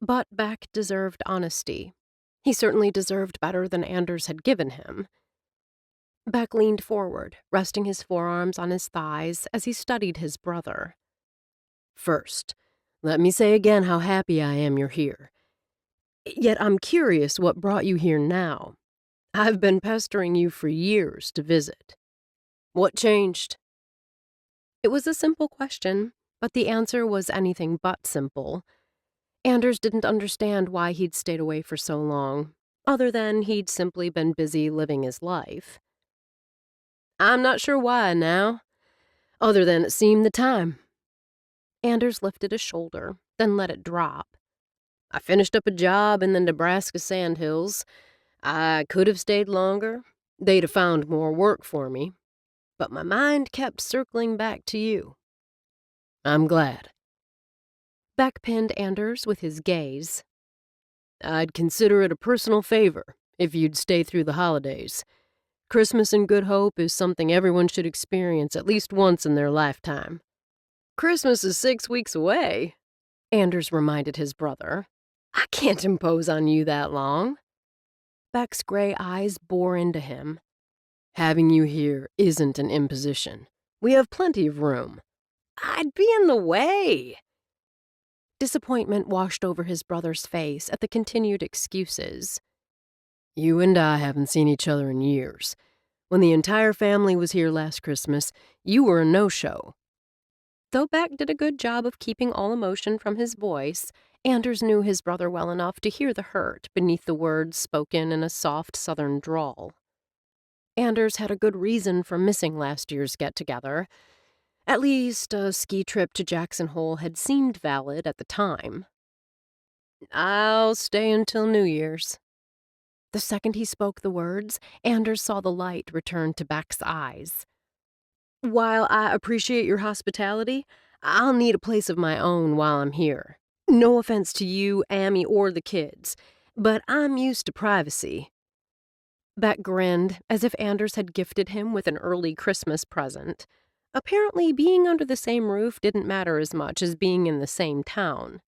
[SPEAKER 1] But Beck deserved honesty. He certainly deserved better than Anders had given him. Beck leaned forward, resting his forearms on his thighs as he studied his brother.
[SPEAKER 2] First, let me say again how happy I am you're here. Yet I'm curious what brought you here now. I've been pestering you for years to visit. What changed?
[SPEAKER 1] It was a simple question, but the answer was anything but simple. Anders didn't understand why he'd stayed away for so long, other than he'd simply been busy living his life.
[SPEAKER 2] I'm not sure why now, other than it seemed the time.
[SPEAKER 1] Anders lifted a shoulder, then let it drop.
[SPEAKER 2] I finished up a job in the Nebraska Sandhills. I could have stayed longer. They'd have found more work for me. But my mind kept circling back to you. I'm glad.
[SPEAKER 1] Beck pinned Anders with his gaze.
[SPEAKER 2] I'd consider it a personal favor if you'd stay through the holidays. Christmas in Good Hope is something everyone should experience at least once in their lifetime. Christmas is 6 weeks away, Anders reminded his brother. I can't impose on you that long.
[SPEAKER 1] Beck's gray eyes bore into him.
[SPEAKER 2] Having you here isn't an imposition. We have plenty of room. I'd be in the way.
[SPEAKER 1] Disappointment washed over his brother's face at the continued excuses.
[SPEAKER 2] You and I haven't seen each other in years. When the entire family was here last Christmas, you were a no-show.
[SPEAKER 1] Though Beck did a good job of keeping all emotion from his voice, Anders knew his brother well enough to hear the hurt beneath the words spoken in a soft southern drawl. Anders had a good reason for missing last year's get-together. At least a ski trip to Jackson Hole had seemed valid at the time.
[SPEAKER 2] I'll stay until New Year's.
[SPEAKER 1] The second he spoke the words, Anders saw the light return to Beck's eyes.
[SPEAKER 2] While I appreciate your hospitality, I'll need a place of my own while I'm here. No offense to you, Amy, or the kids, but I'm used to privacy.
[SPEAKER 1] Beck grinned, as if Anders had gifted him with an early Christmas present. Apparently, being under the same roof didn't matter as much as being in the same town.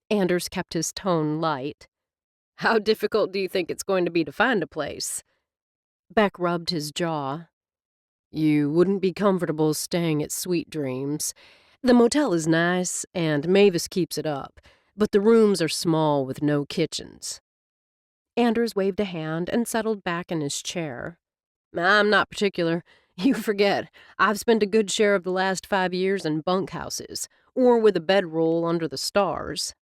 [SPEAKER 1] Anders kept his tone light.
[SPEAKER 2] How difficult do you think it's going to be to find a place?
[SPEAKER 1] Beck rubbed his jaw.
[SPEAKER 2] You wouldn't be comfortable staying at Sweet Dreams. The motel is nice, and Mavis keeps it up, but the rooms are small with no kitchens.
[SPEAKER 1] Anders waved a hand and settled back in his chair.
[SPEAKER 2] I'm not particular. You forget, I've spent a good share of the last 5 years in bunkhouses, or with a bedroll under the stars.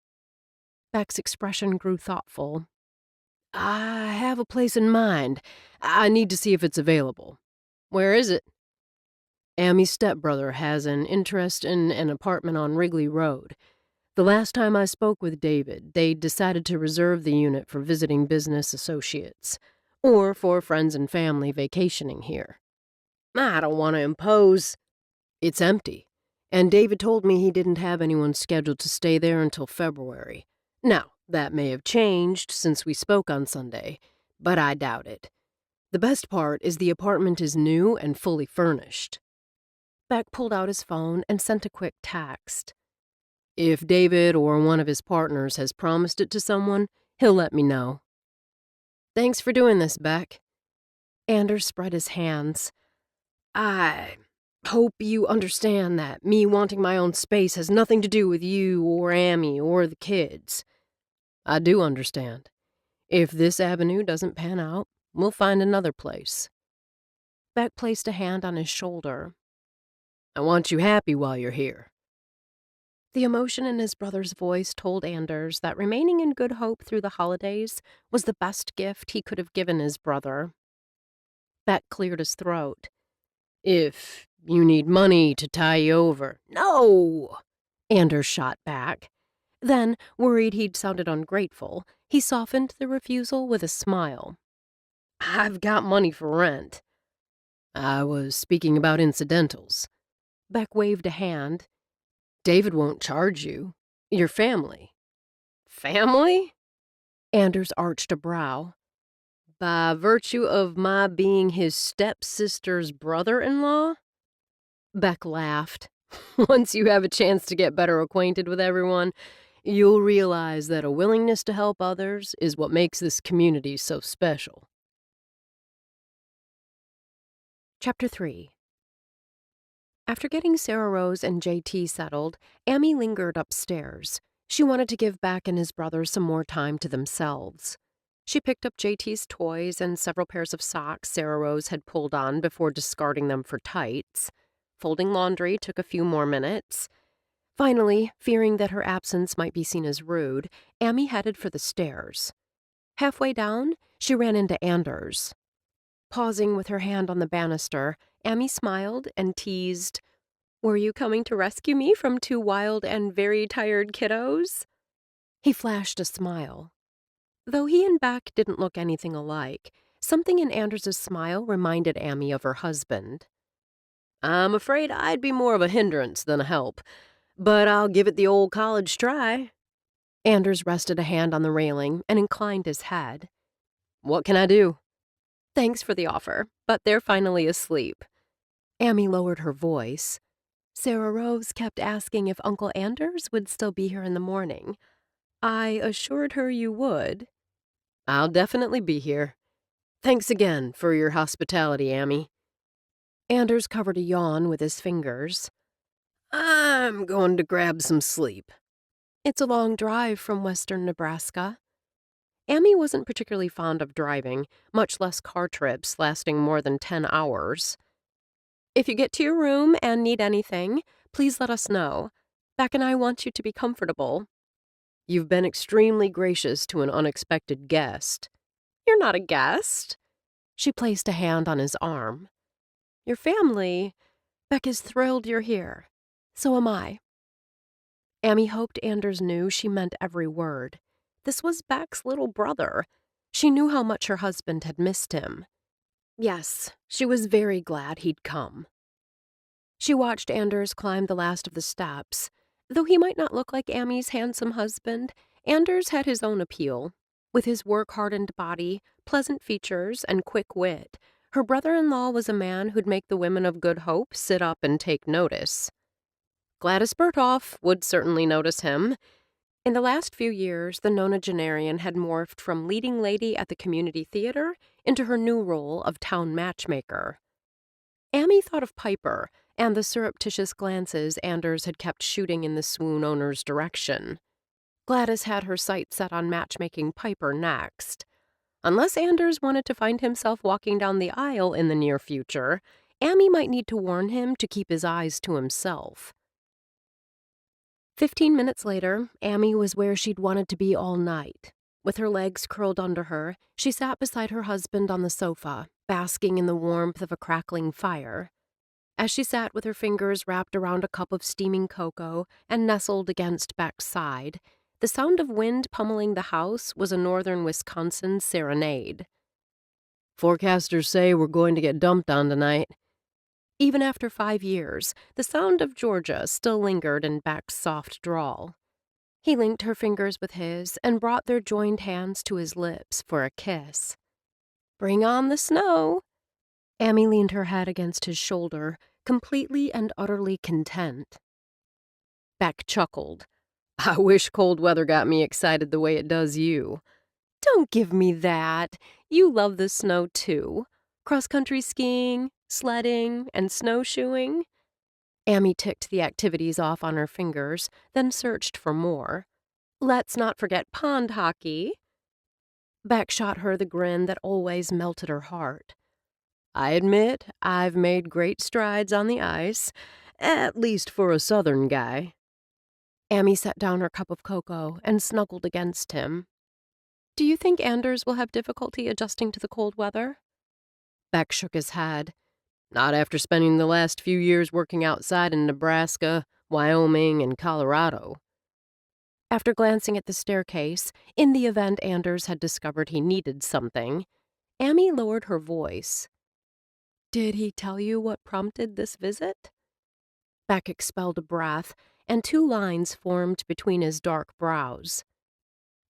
[SPEAKER 1] Beck's expression grew thoughtful.
[SPEAKER 2] I have a place in mind. I need to see if it's available. Where is it? Amy's stepbrother has an interest in an apartment on Wrigley Road. The last time I spoke with David, they decided to reserve the unit for visiting business associates, or for friends and family vacationing here. I don't want to impose. It's empty, and David told me he didn't have anyone scheduled to stay there until February. Now, that may have changed since we spoke on Sunday, but I doubt it. The best part is the apartment is new and fully furnished.
[SPEAKER 1] Beck pulled out his phone and sent a quick text.
[SPEAKER 2] If David or one of his partners has promised it to someone, he'll let me know. Thanks for doing this, Beck.
[SPEAKER 1] Anders spread his hands.
[SPEAKER 2] I hope you understand that me wanting my own space has nothing to do with you or Amy or the kids. I do understand. If this avenue doesn't pan out, we'll find another place.
[SPEAKER 1] Beck placed a hand on his shoulder.
[SPEAKER 2] I want you happy while you're here.
[SPEAKER 1] The emotion in his brother's voice told Anders that remaining in Good Hope through the holidays was the best gift he could have given his brother. Beck cleared his throat.
[SPEAKER 2] If you need money to tie you over.
[SPEAKER 1] No! Anders shot back. Then, worried he'd sounded ungrateful, he softened the refusal with a smile.
[SPEAKER 2] I've got money for rent. I was speaking about incidentals.
[SPEAKER 1] Beck waved a hand.
[SPEAKER 2] David won't charge you. Your family. Family?
[SPEAKER 1] Anders arched a brow.
[SPEAKER 2] By virtue of my being his stepsister's brother-in-law?
[SPEAKER 1] Beck laughed.
[SPEAKER 2] Once you have a chance to get better acquainted with everyone, you'll realize that a willingness to help others is what makes this community so special.
[SPEAKER 1] Chapter 3. After getting Sarah Rose and JT settled, Amy lingered upstairs. She wanted to give Beck and his brother some more time to themselves. She picked up JT's toys and several pairs of socks Sarah Rose had pulled on before discarding them for tights. Folding laundry took a few more minutes. Finally, fearing that her absence might be seen as rude, Amy headed for the stairs. Halfway down, she ran into Anders. Pausing with her hand on the banister, Amy smiled and teased, "Were you coming to rescue me from 2 wild and very tired kiddos?" He flashed a smile. Though he and Beck didn't look anything alike, something in Anders' smile reminded Amy of her husband.
[SPEAKER 2] I'm afraid I'd be more of a hindrance than a help, but I'll give it the old college try. Anders rested a hand on the railing and inclined his head. What can I do? Thanks for the offer, but they're finally asleep. Amy lowered her voice. Sarah Rose kept asking if Uncle Anders would still be here in the morning. I assured her you would. I'll definitely be here. Thanks again for your hospitality, Amy. Anders covered a yawn with his fingers. I'm going to grab some sleep. It's a long drive from western Nebraska. Amy wasn't particularly fond of driving, much less car trips lasting more than 10 hours. If you get to your room and need anything, please let us know. Beck and I want you to be comfortable. You've been extremely gracious to an unexpected guest. You're not a guest. She placed a hand on his arm. Your family. Beck is thrilled you're here. So am I. Amy hoped Anders knew she meant every word. This was Beck's little brother. She knew how much her husband had missed him. Yes, she was very glad he'd come. She watched Anders climb the last of the steps. Though he might not look like Amy's handsome husband, Anders had his own appeal. With his work-hardened body, pleasant features, and quick wit, her brother-in-law was a man who'd make the women of Good Hope sit up and take notice. Gladys Berthoff would certainly notice him. In the last few years, the nonagenarian had morphed from leading lady at the community theater into her new role of town matchmaker. Amy thought of Piper and the surreptitious glances Anders had kept shooting in the swoon owner's direction. Gladys had her sights set on matchmaking Piper next. Unless Anders wanted to find himself walking down the aisle in the near future, Amy might need to warn him to keep his eyes to himself. 15 minutes later, Amy was where she'd wanted to be all night. With her legs curled under her, she sat beside her husband on the sofa, basking in the warmth of a crackling fire. As she sat with her fingers wrapped around a cup of steaming cocoa and nestled against Beck's side, the sound of wind pummeling the house was a northern Wisconsin serenade. Forecasters say we're going to get dumped on tonight. Even after 5 years, the sound of Georgia still lingered in Beck's soft drawl. He linked her fingers with his and brought their joined hands to his lips for a kiss. Bring on the snow. Amy leaned her head against his shoulder, completely and utterly content. Beck chuckled. I wish cold weather got me excited the way it does you. Don't give me that. You love the snow, too. Cross-country skiing, sledding, and snowshoeing. Amy ticked the activities off on her fingers, then searched for more. Let's not forget pond hockey. Beck shot her the grin that always melted her heart. I admit I've made great strides on the ice, at least for a southern guy. Amy set down her cup of cocoa and snuggled against him. Do you think Anders will have difficulty adjusting to the cold weather? Beck shook his head. Not after spending the last few years working outside in Nebraska, Wyoming, and Colorado. After glancing at the staircase, in the event Anders had discovered he needed something, Amy lowered her voice. Did he tell you what prompted this visit? Beck expelled a breath, and 2 lines formed between his dark brows.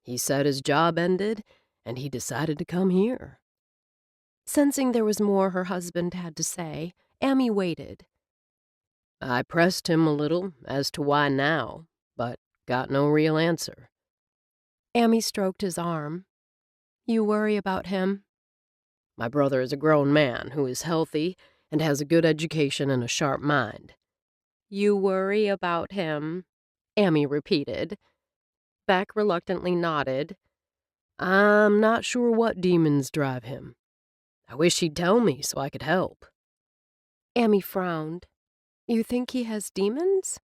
[SPEAKER 2] He said his job ended, and he decided to come here. Sensing there was more her husband had to say, Amy waited. I pressed him a little as to why now, but got no real answer. Amy stroked his arm. You worry about him? My brother is a grown man who is healthy and has a good education and a sharp mind. You worry about him, Amy repeated. Beck reluctantly nodded. I'm not sure what demons drive him. I wish he'd tell me so I could help. Amy frowned. You think he has demons?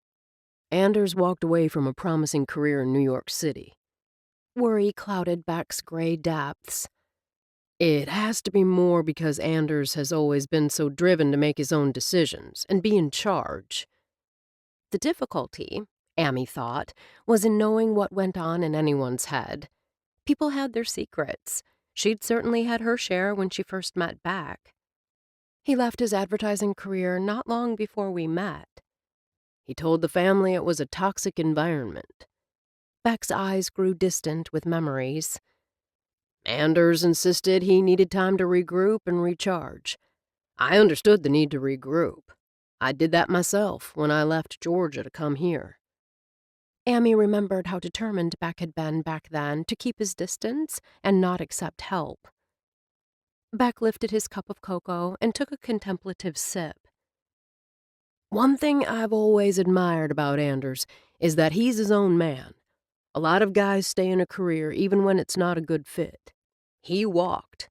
[SPEAKER 2] Anders walked away from a promising career in New York City. Worry clouded Beck's gray depths. It has to be more because Anders has always been so driven to make his own decisions and be in charge. The difficulty, Amy thought, was in knowing what went on in anyone's head. People had their secrets. She'd certainly had her share when she first met Beck. He left his advertising career not long before we met. He told the family it was a toxic environment.
[SPEAKER 1] Beck's eyes grew distant with memories.
[SPEAKER 2] Anders insisted he needed time to regroup and recharge. I understood the need to regroup. I did that myself when I left Georgia to come here.
[SPEAKER 1] Amy remembered how determined Beck had been back then to keep his distance and not accept help. Beck lifted his cup of cocoa and took a contemplative sip.
[SPEAKER 2] One thing I've always admired about Anders is that he's his own man. A lot of guys stay in a career even when it's not a good fit. He walked.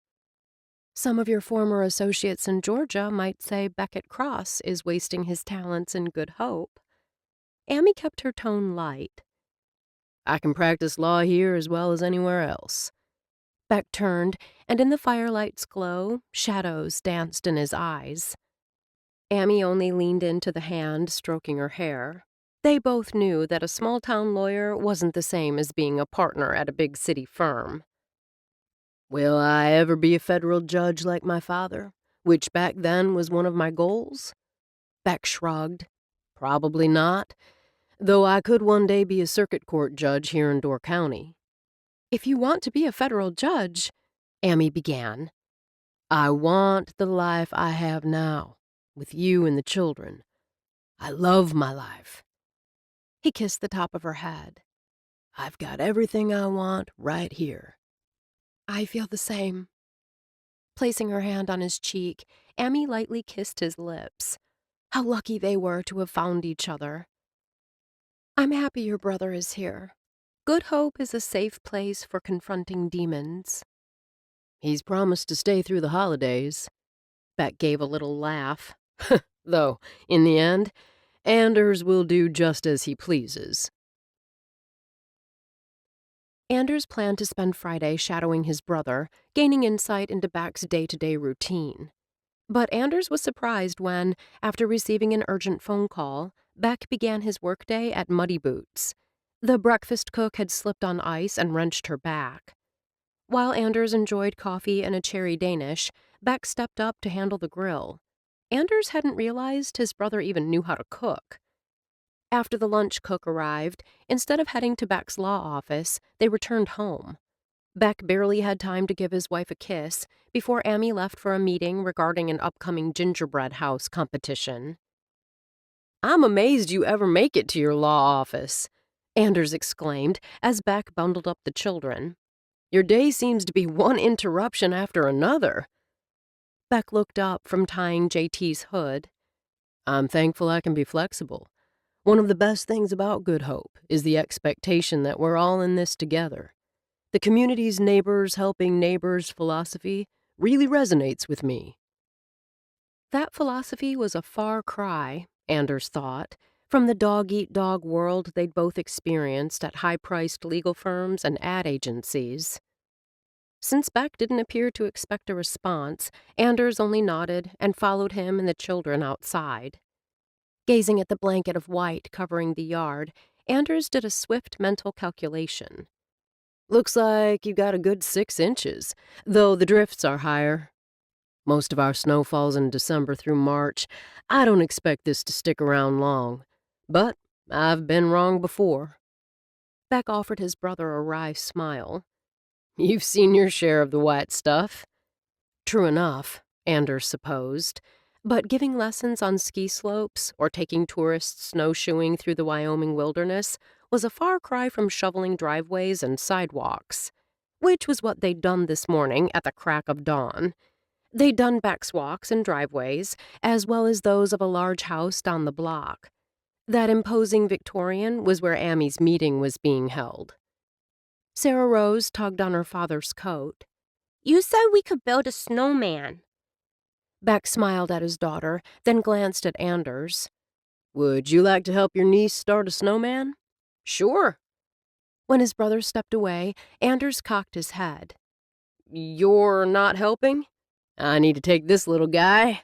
[SPEAKER 1] Some of your former associates in Georgia might say Beckett Cross is wasting his talents in Good Hope. Amy kept her tone light.
[SPEAKER 2] I can practice law here as well as anywhere else.
[SPEAKER 1] Beck turned, and in the firelight's glow, shadows danced in his eyes. Amy only leaned into the hand stroking her hair. They both knew that a small-town lawyer wasn't the same as being a partner at a big city firm.
[SPEAKER 2] Will I ever be a federal judge like my father, which back then was one of my goals?
[SPEAKER 1] Beck shrugged.
[SPEAKER 2] Probably not, though I could one day be a circuit court judge here in Door County.
[SPEAKER 1] If you want to be a federal judge, Amy began.
[SPEAKER 2] I want the life I have now, with you and the children. I love my life.
[SPEAKER 1] He kissed the top of her head.
[SPEAKER 2] I've got everything I want right here.
[SPEAKER 1] I feel the same. Placing her hand on his cheek, Amy lightly kissed his lips. How lucky they were to have found each other. I'm happy your brother is here. Good Hope is a safe place for confronting demons.
[SPEAKER 2] He's promised to stay through the holidays.
[SPEAKER 1] Beck gave a little laugh.
[SPEAKER 2] Though, in the end, Anders will do just as he pleases.
[SPEAKER 1] Anders planned to spend Friday shadowing his brother, gaining insight into Beck's day-to-day routine. But Anders was surprised when, after receiving an urgent phone call, Beck began his workday at Muddy Boots. The breakfast cook had slipped on ice and wrenched her back. While Anders enjoyed coffee and a cherry Danish, Beck stepped up to handle the grill. Anders hadn't realized his brother even knew how to cook. After the lunch cook arrived, instead of heading to Beck's law office, they returned home. Beck barely had time to give his wife a kiss before Amy left for a meeting regarding an upcoming gingerbread house competition.
[SPEAKER 2] I'm amazed you ever make it to your law office,
[SPEAKER 1] Anders exclaimed as Beck bundled up the children.
[SPEAKER 2] Your day seems to be one interruption after another.
[SPEAKER 1] Beck looked up from tying JT's hood.
[SPEAKER 2] I'm thankful I can be flexible. One of the best things about Good Hope is the expectation that we're all in this together. The community's neighbors helping neighbors philosophy really resonates with me.
[SPEAKER 1] That philosophy was a far cry, Anders thought, from the dog-eat-dog world they'd both experienced at high-priced legal firms and ad agencies. Since Beck didn't appear to expect a response, Anders only nodded and followed him and the children outside. Gazing at the blanket of white covering the yard, Anders did a swift mental calculation.
[SPEAKER 2] Looks like you got a good 6 inches, though the drifts are higher. Most of our snow falls in December through March. I don't expect this to stick around long, but I've been wrong before.
[SPEAKER 1] Beck offered his brother a wry smile.
[SPEAKER 2] You've seen your share of the white stuff.
[SPEAKER 1] True enough, Anders supposed, but giving lessons on ski slopes or taking tourists snowshoeing through the Wyoming wilderness was a far cry from shoveling driveways and sidewalks, which was what they'd done this morning at the crack of dawn. They'd done Beck's walks and driveways, as well as those of a large house down the block. That imposing Victorian was where Amy's meeting was being held. Sarah Rose tugged on her father's coat.
[SPEAKER 3] You said we could build a snowman.
[SPEAKER 1] Beck smiled at his daughter, then glanced at Anders.
[SPEAKER 2] Would you like to help your niece start a snowman?
[SPEAKER 1] Sure. When his brother stepped away, Anders cocked his head.
[SPEAKER 2] You're not helping? I need to take this little guy.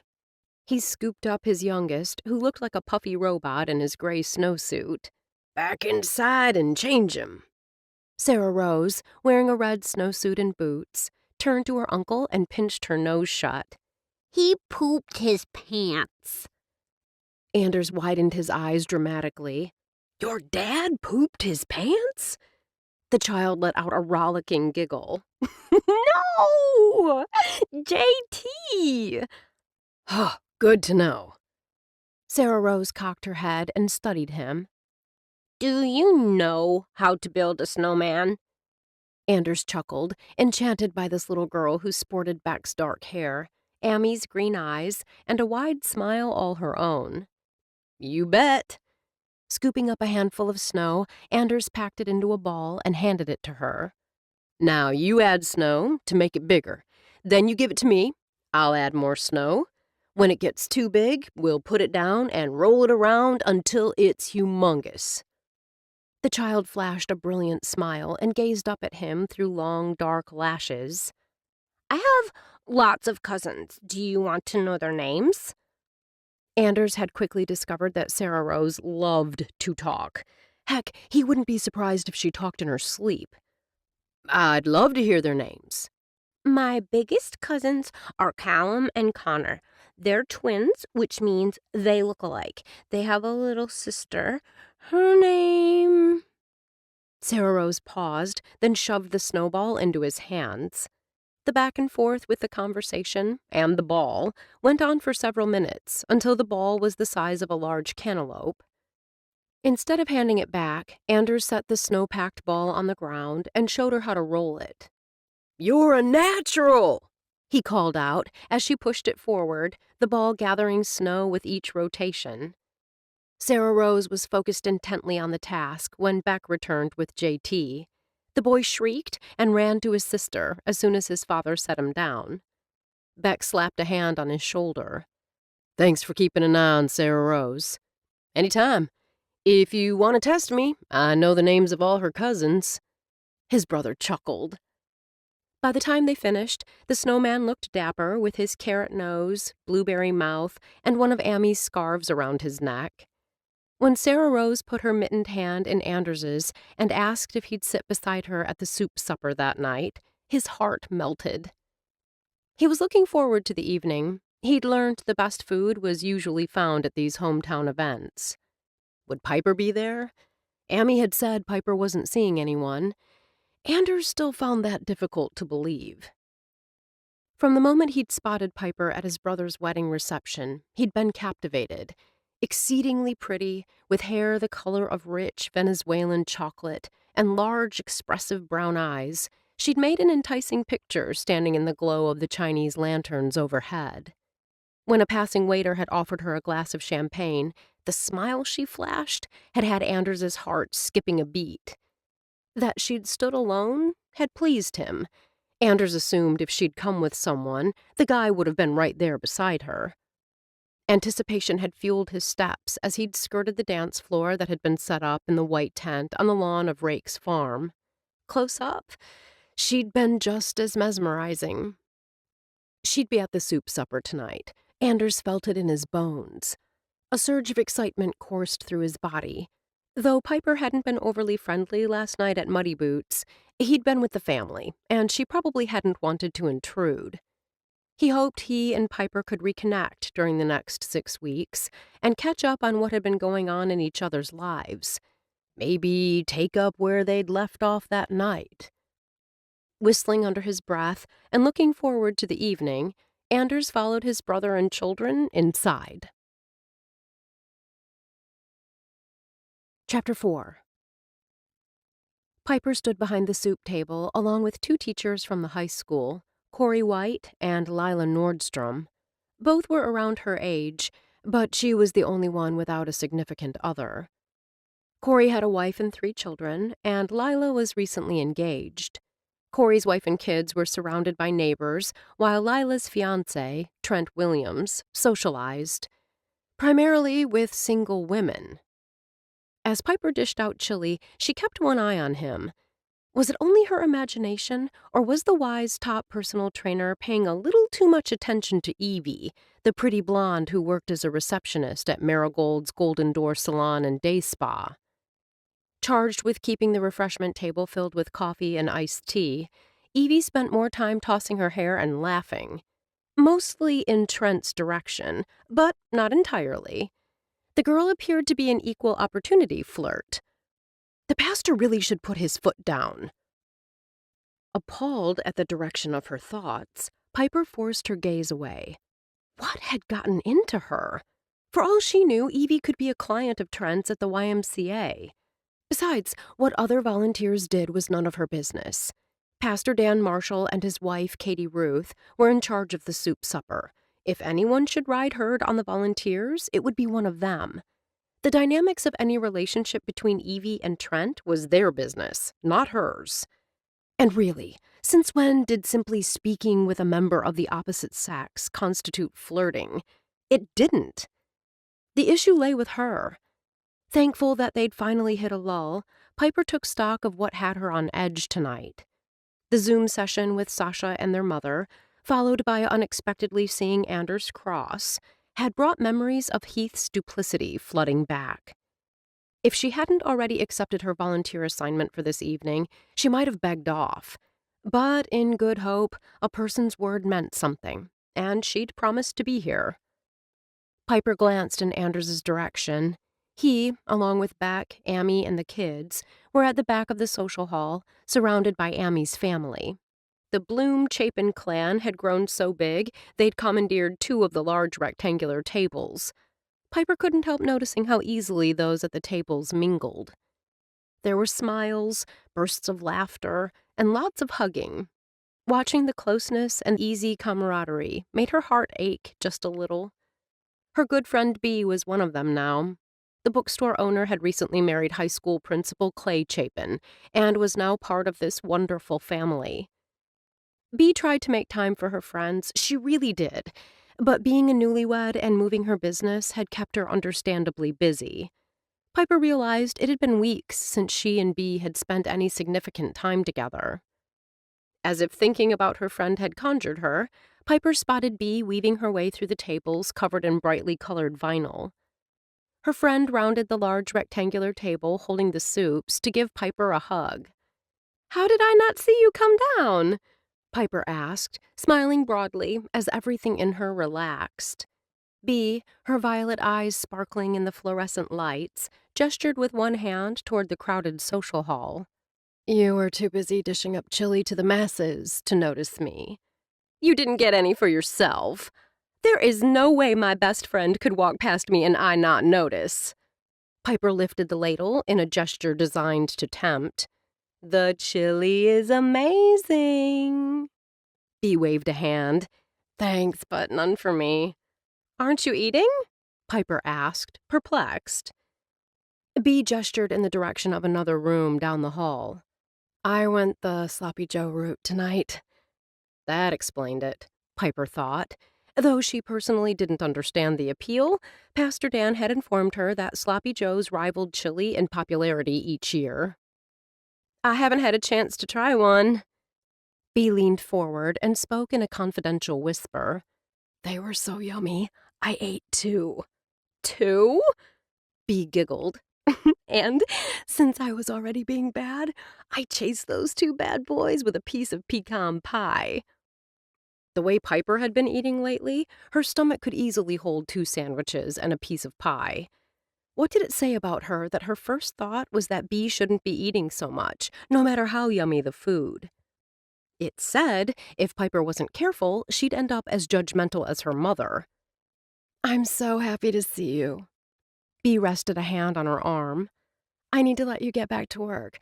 [SPEAKER 1] He scooped up his youngest, who looked like a puffy robot in his gray snowsuit.
[SPEAKER 2] Back inside and change him.
[SPEAKER 1] Sarah Rose, wearing a red snowsuit and boots, turned to her uncle and pinched her nose shut.
[SPEAKER 3] He pooped his pants.
[SPEAKER 1] Anders widened his eyes dramatically. Your dad pooped his pants? The child let out a rollicking giggle.
[SPEAKER 3] No! JT!
[SPEAKER 2] Good to know.
[SPEAKER 1] Sarah Rose cocked her head and studied him.
[SPEAKER 3] Do you know how to build a snowman?
[SPEAKER 1] Anders chuckled, enchanted by this little girl who sported Beck's dark hair, Amy's green eyes, and a wide smile all her own.
[SPEAKER 2] You bet.
[SPEAKER 1] Scooping up a handful of snow, Anders packed it into a ball and handed it to her.
[SPEAKER 2] Now you add snow to make it bigger. Then you give it to me. I'll add more snow. When it gets too big, we'll put it down and roll it around until it's humongous.
[SPEAKER 1] The child flashed a brilliant smile and gazed up at him through long, dark lashes.
[SPEAKER 3] I have lots of cousins. Do you want to know their names?
[SPEAKER 1] Anders had quickly discovered that Sarah Rose loved to talk. Heck, he wouldn't be surprised if she talked in her sleep.
[SPEAKER 2] I'd love to hear their names.
[SPEAKER 3] My biggest cousins are Callum and Connor. They're twins, which means they look alike. They have a little sister. Her name...
[SPEAKER 1] Sarah Rose paused, then shoved the snowball into his hands. The back and forth with the conversation, and the ball, went on for several minutes, until the ball was the size of a large cantaloupe. Instead of handing it back, Anders set the snow-packed ball on the ground and showed her how to roll it.
[SPEAKER 2] You're a natural,
[SPEAKER 1] he called out as she pushed it forward, the ball gathering snow with each rotation. Sarah Rose was focused intently on the task when Beck returned with JT. The boy shrieked and ran to his sister as soon as his father set him down. Beck slapped a hand on his shoulder.
[SPEAKER 2] Thanks for keeping an eye on Sarah Rose. Anytime. If you want to test me, I know the names of all her cousins.
[SPEAKER 1] His brother chuckled. By the time they finished, the snowman looked dapper with his carrot nose, blueberry mouth, and one of Amy's scarves around his neck. When Sarah Rose put her mittened hand in Anders's and asked if he'd sit beside her at the soup supper that night, his heart melted. He was looking forward to the evening. He'd learned the best food was usually found at these hometown events. Would Piper be there? Amy had said Piper wasn't seeing anyone. Anders still found that difficult to believe. From the moment he'd spotted Piper at his brother's wedding reception, he'd been captivated. Exceedingly pretty, with hair the color of rich Venezuelan chocolate and large, expressive brown eyes, she'd made an enticing picture standing in the glow of the Chinese lanterns overhead. When a passing waiter had offered her a glass of champagne, the smile she flashed had had Anders's heart skipping a beat. That she'd stood alone had pleased him. Anders assumed if she'd come with someone, the guy would have been right there beside her. Anticipation had fueled his steps as he'd skirted the dance floor that had been set up in the white tent on the lawn of Rake's farm. Close up, she'd been just as mesmerizing. She'd be at the soup supper tonight. Anders felt it in his bones. A surge of excitement coursed through his body. Though Piper hadn't been overly friendly last night at Muddy Boots, he'd been with the family, and she probably hadn't wanted to intrude. He hoped he and Piper could reconnect during the next 6 weeks and catch up on what had been going on in each other's lives. Maybe take up where they'd left off that night. Whistling under his breath and looking forward to the evening, Anders followed his brother and children inside. Chapter 4. Piper stood behind the soup table along with 2 teachers from the high school, Corey White and Lila Nordstrom. Both were around her age, but she was the only one without a significant other. Corey had a wife and 3 children, and Lila was recently engaged. Corey's wife and kids were surrounded by neighbors, while Lila's fiancé, Trent Williams, socialized, primarily with single women. As Piper dished out chili, she kept one eye on him. Was it only her imagination, or was the wise top personal trainer paying a little too much attention to Evie, the pretty blonde who worked as a receptionist at Marigold's Golden Door Salon and Day Spa? Charged with keeping the refreshment table filled with coffee and iced tea, Evie spent more time tossing her hair and laughing. Mostly in Trent's direction, but not entirely. The girl appeared to be an equal opportunity flirt. The pastor really should put his foot down. Appalled at the direction of her thoughts, Piper forced her gaze away. What had gotten into her? For all she knew, Evie could be a client of Trent's at the YMCA. Besides, what other volunteers did was none of her business. Pastor Dan Marshall and his wife, Katie Ruth, were in charge of the soup supper. If anyone should ride herd on the volunteers, it would be one of them. The dynamics of any relationship between Evie and Trent was their business, not hers. And really, since when did simply speaking with a member of the opposite sex constitute flirting? It didn't. The issue lay with her. Thankful that they'd finally hit a lull, Piper took stock of what had her on edge tonight. The Zoom session with Sasha and their mother, followed by unexpectedly seeing Anders cross, had brought memories of Heath's duplicity flooding back. If she hadn't already accepted her volunteer assignment for this evening, she might have begged off. But in good hope, a person's word meant something, and she'd promised to be here. Piper glanced in Anders's direction. He, along with Beck, Amy, and the kids, were at the back of the social hall, surrounded by Amy's family. The Bloom-Chapin clan had grown so big they'd commandeered 2 of the large rectangular tables. Piper couldn't help noticing how easily those at the tables mingled. There were smiles, bursts of laughter, and lots of hugging. Watching the closeness and easy camaraderie made her heart ache just a little. Her good friend Bea was one of them now. The bookstore owner had recently married high school principal Clay Chapin and was now part of this wonderful family. Bea tried to make time for her friends, she really did, but being a newlywed and moving her business had kept her understandably busy. Piper realized it had been weeks since she and Bea had spent any significant time together. As if thinking about her friend had conjured her, Piper spotted Bea weaving her way through the tables covered in brightly colored vinyl. Her friend rounded the large rectangular table holding the soups to give Piper a hug. "How did I not see you come down?" Piper asked, smiling broadly as everything in her relaxed. Bea, her violet eyes sparkling in the fluorescent lights, gestured with one hand toward the crowded social hall. "You were too busy dishing up chili to the masses to notice me." "You didn't get any for yourself. There is no way my best friend could walk past me and I not notice." Piper lifted the ladle in a gesture designed to tempt. "The chili is amazing." Bea waved a hand. "Thanks, but none for me." "Aren't you eating?" Piper asked, perplexed. Bea gestured in the direction of another room down the hall. "I went the Sloppy Joe route tonight." That explained it, Piper thought. Though she personally didn't understand the appeal, Pastor Dan had informed her that Sloppy Joe's rivaled chili in popularity each year. "I haven't had a chance to try one." Bea leaned forward and spoke in a confidential whisper. "They were so yummy. I ate 2. "2?" Bea giggled. "And since I was already being bad, I chased those 2 bad boys with a piece of pecan pie." The way Piper had been eating lately, her stomach could easily hold 2 sandwiches and a piece of pie. What did it say about her that her first thought was that Bea shouldn't be eating so much, no matter how yummy the food? It said if Piper wasn't careful, she'd end up as judgmental as her mother. "I'm so happy to see you." Bea rested a hand on her arm. "I need to let you get back to work,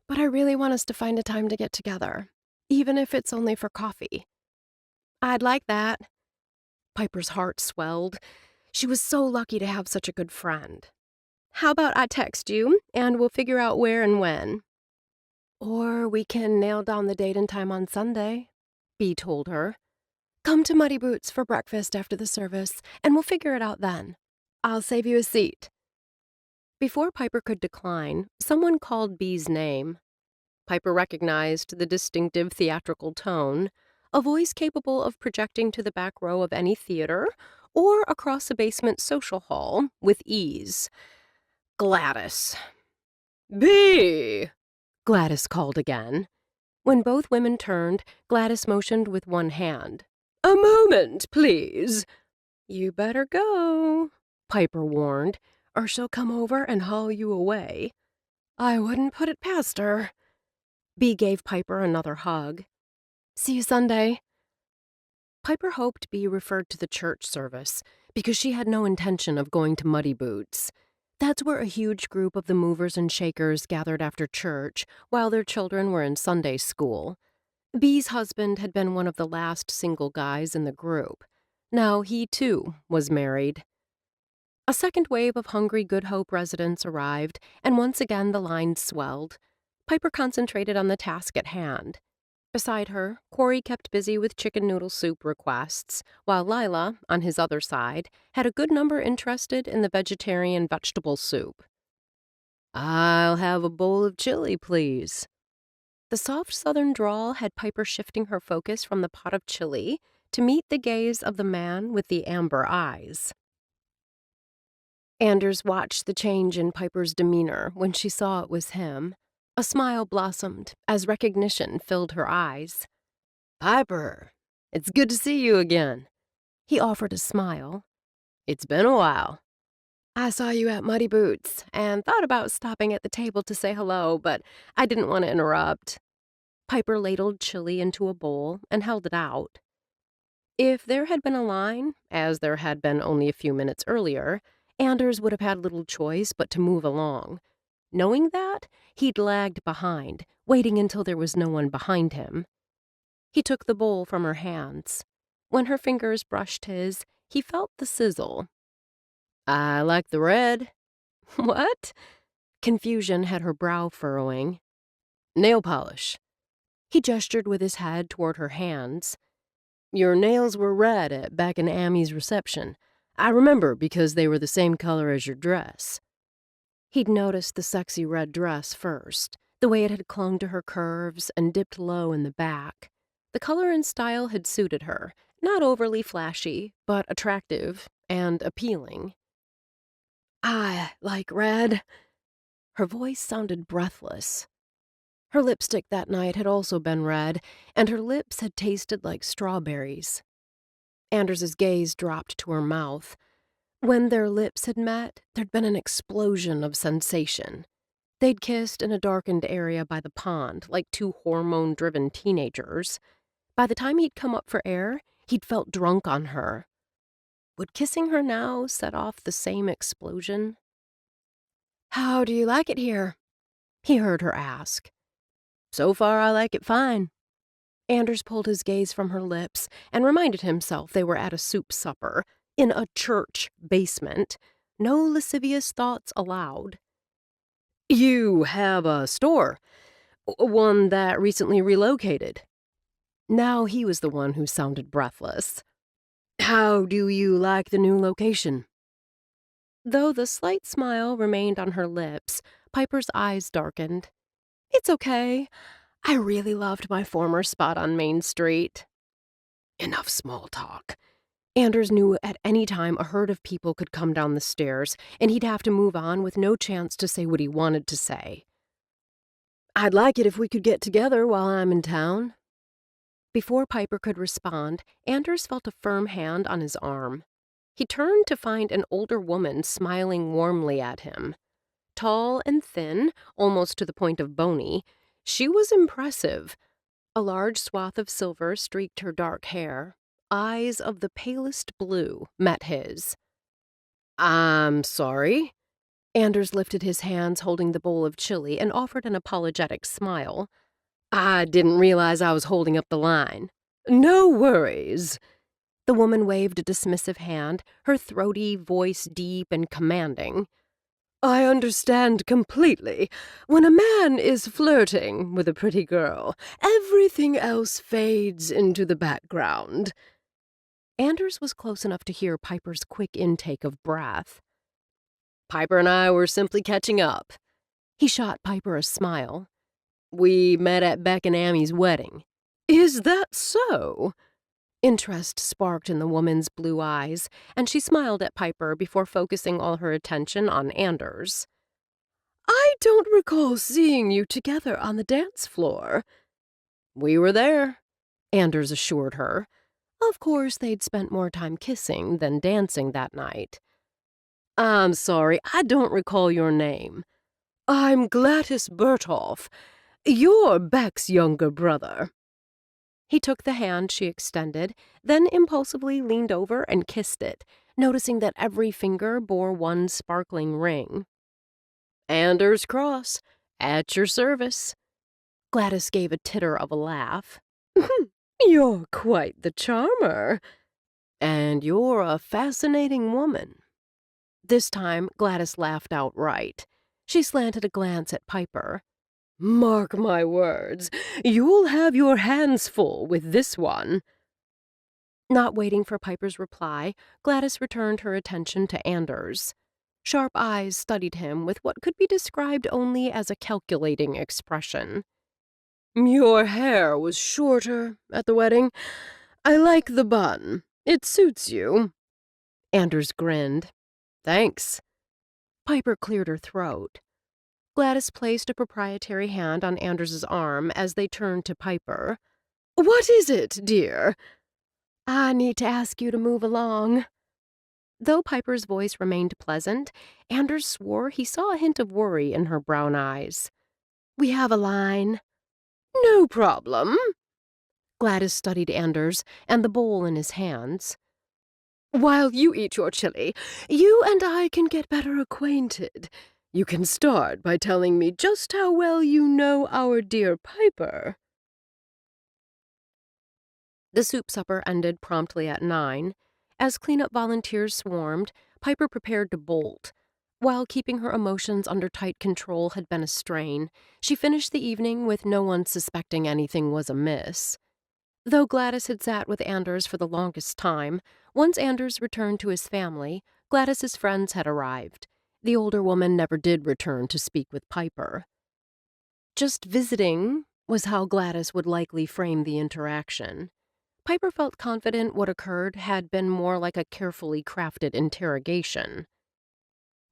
[SPEAKER 1] but I really want us to find a time to get together, even if it's only for coffee." "I'd like that." Piper's heart swelled. She was so lucky to have such a good friend. "How about I text you, and we'll figure out where and when?" "Or we can nail down the date and time on Sunday," Bea told her. "Come to Muddy Boots for breakfast after the service, and we'll figure it out then. I'll save you a seat." Before Piper could decline, someone called Bea's name. Piper recognized the distinctive theatrical tone, a voice capable of projecting to the back row of any theater or across a basement social hall with ease. "Gladys." "Bea!" Gladys called again. When both women turned, Gladys motioned with one hand. "A moment, please." "You better go," Piper warned.
[SPEAKER 2] or she'll come over and haul you away. I wouldn't put it past her."
[SPEAKER 1] Bea gave Piper another hug.
[SPEAKER 2] "See you Sunday."
[SPEAKER 1] Piper hoped Bea referred to the church service because she had no intention of going to Muddy Boots. That's where a huge group of the movers and shakers gathered after church while their children were in Sunday school. Bea's husband had been one of the last single guys in the group. Now he, too, was married. A second wave of hungry Good Hope residents arrived, and once again the line swelled. Piper concentrated on the task at hand. Beside her, Corey kept busy with chicken noodle soup requests, while Lila, on his other side, had a good number interested in the vegetarian vegetable soup.
[SPEAKER 2] "I'll have a bowl of chili, please."
[SPEAKER 1] The soft southern drawl had Piper shifting her focus from the pot of chili to meet the gaze of the man with the amber eyes. Anders watched the change in Piper's demeanor when she saw it was him. A smile blossomed as recognition filled her eyes.
[SPEAKER 2] "Piper, it's good to see you again."
[SPEAKER 1] He offered a smile.
[SPEAKER 2] "It's been a while."
[SPEAKER 1] "I saw you at Muddy Boots and thought about stopping at the table to say hello, but I didn't want to interrupt." Piper ladled chili into a bowl and held it out. If there had been a line, as there had been only a few minutes earlier, Anders would have had little choice but to move along. Knowing that, he'd lagged behind, waiting until there was no one behind him. He took the bowl from her hands. When her fingers brushed his, he felt the sizzle.
[SPEAKER 2] "I like the red."
[SPEAKER 1] "What?" Confusion had her brow furrowing.
[SPEAKER 2] "Nail polish."
[SPEAKER 1] He gestured with his head toward her hands.
[SPEAKER 2] "Your nails were red at back in Amy's reception. I remember because they were the same color as your dress."
[SPEAKER 1] He'd noticed the sexy red dress first, the way it had clung to her curves and dipped low in the back. The color and style had suited her, not overly flashy, but attractive and appealing.
[SPEAKER 2] "I like red."
[SPEAKER 1] Her voice sounded breathless. Her lipstick that night had also been red, and her lips had tasted like strawberries. Anders's gaze dropped to her mouth. When their lips had met, there'd been an explosion of sensation. They'd kissed in a darkened area by the pond, like two hormone-driven teenagers. By the time he'd come up for air, he'd felt drunk on her. Would kissing her now set off the same explosion?
[SPEAKER 2] "How do you like it here?"
[SPEAKER 1] He heard her ask.
[SPEAKER 2] "So far, I like it fine."
[SPEAKER 1] Anders pulled his gaze from her lips and reminded himself they were at a soup supper, in a church basement. No lascivious thoughts allowed.
[SPEAKER 2] "You have a store, one that recently relocated."
[SPEAKER 1] Now he was the one who sounded breathless.
[SPEAKER 2] "How do you like the new location?"
[SPEAKER 1] Though the slight smile remained on her lips, Piper's eyes darkened. "It's okay. I really loved my former spot on Main Street."
[SPEAKER 2] Enough small talk.
[SPEAKER 1] Anders knew at any time a herd of people could come down the stairs, and he'd have to move on with no chance to say what he wanted to say.
[SPEAKER 2] "I'd like it if we could get together while I'm in town."
[SPEAKER 1] Before Piper could respond, Anders felt a firm hand on his arm. He turned to find an older woman smiling warmly at him. Tall and thin, almost to the point of bony, she was impressive. A large swath of silver streaked her dark hair. Eyes of the palest blue met his.
[SPEAKER 2] "I'm sorry."
[SPEAKER 1] Anders lifted his hands holding the bowl of chili and offered an apologetic smile.
[SPEAKER 2] "I didn't realize I was holding up the line."
[SPEAKER 1] "No worries." The woman waved a dismissive hand, her throaty voice deep and commanding.
[SPEAKER 2] "I understand completely. When a man is flirting with a pretty girl, everything else fades into the background."
[SPEAKER 1] Anders was close enough to hear Piper's quick intake of breath.
[SPEAKER 2] "Piper and I were simply catching up."
[SPEAKER 1] He shot Piper a smile.
[SPEAKER 2] "We met at Beck and Amy's wedding."
[SPEAKER 1] "Is that so?" Interest sparked in the woman's blue eyes, and she smiled at Piper before focusing all her attention on Anders.
[SPEAKER 2] "I don't recall seeing you together on the dance floor."
[SPEAKER 1] "We were there," Anders assured her. Of course, they'd spent more time kissing than dancing that night.
[SPEAKER 2] I'm sorry, I don't recall your name. I'm Gladys Bertolf. You're Beck's younger brother.
[SPEAKER 1] He took the hand she extended, then impulsively leaned over and kissed it, noticing that every finger bore one sparkling ring.
[SPEAKER 2] Anders Cross, at your service.
[SPEAKER 1] Gladys gave a titter of a laugh.
[SPEAKER 2] You're quite the charmer. And you're a fascinating woman.
[SPEAKER 1] This time, Gladys laughed outright. She slanted a glance at Piper.
[SPEAKER 2] Mark my words, you'll have your hands full with this one.
[SPEAKER 1] Not waiting for Piper's reply, Gladys returned her attention to Anders. Sharp eyes studied him with what could be described only as a calculating expression.
[SPEAKER 2] Your hair was shorter at the wedding. I like the bun. It suits you.
[SPEAKER 1] Anders grinned.
[SPEAKER 2] Thanks.
[SPEAKER 1] Piper cleared her throat. Gladys placed a proprietary hand on Anders's arm as they turned to Piper.
[SPEAKER 2] What is it, dear?
[SPEAKER 1] I need to ask you to move along. Though Piper's voice remained pleasant, Anders swore he saw a hint of worry in her brown eyes. We have a line.
[SPEAKER 2] No problem.
[SPEAKER 1] Gladys studied Anders and the bowl in his hands.
[SPEAKER 2] While you eat your chili, you and I can get better acquainted. You can start by telling me just how well you know our dear Piper.
[SPEAKER 1] The soup supper ended promptly at 9. As cleanup volunteers swarmed, Piper prepared to bolt. While keeping her emotions under tight control had been a strain, she finished the evening with no one suspecting anything was amiss. Though Gladys had sat with Anders for the longest time, once Anders returned to his family, Gladys's friends had arrived. The older woman never did return to speak with Piper. Just visiting was how Gladys would likely frame the interaction. Piper felt confident what occurred had been more like a carefully crafted interrogation.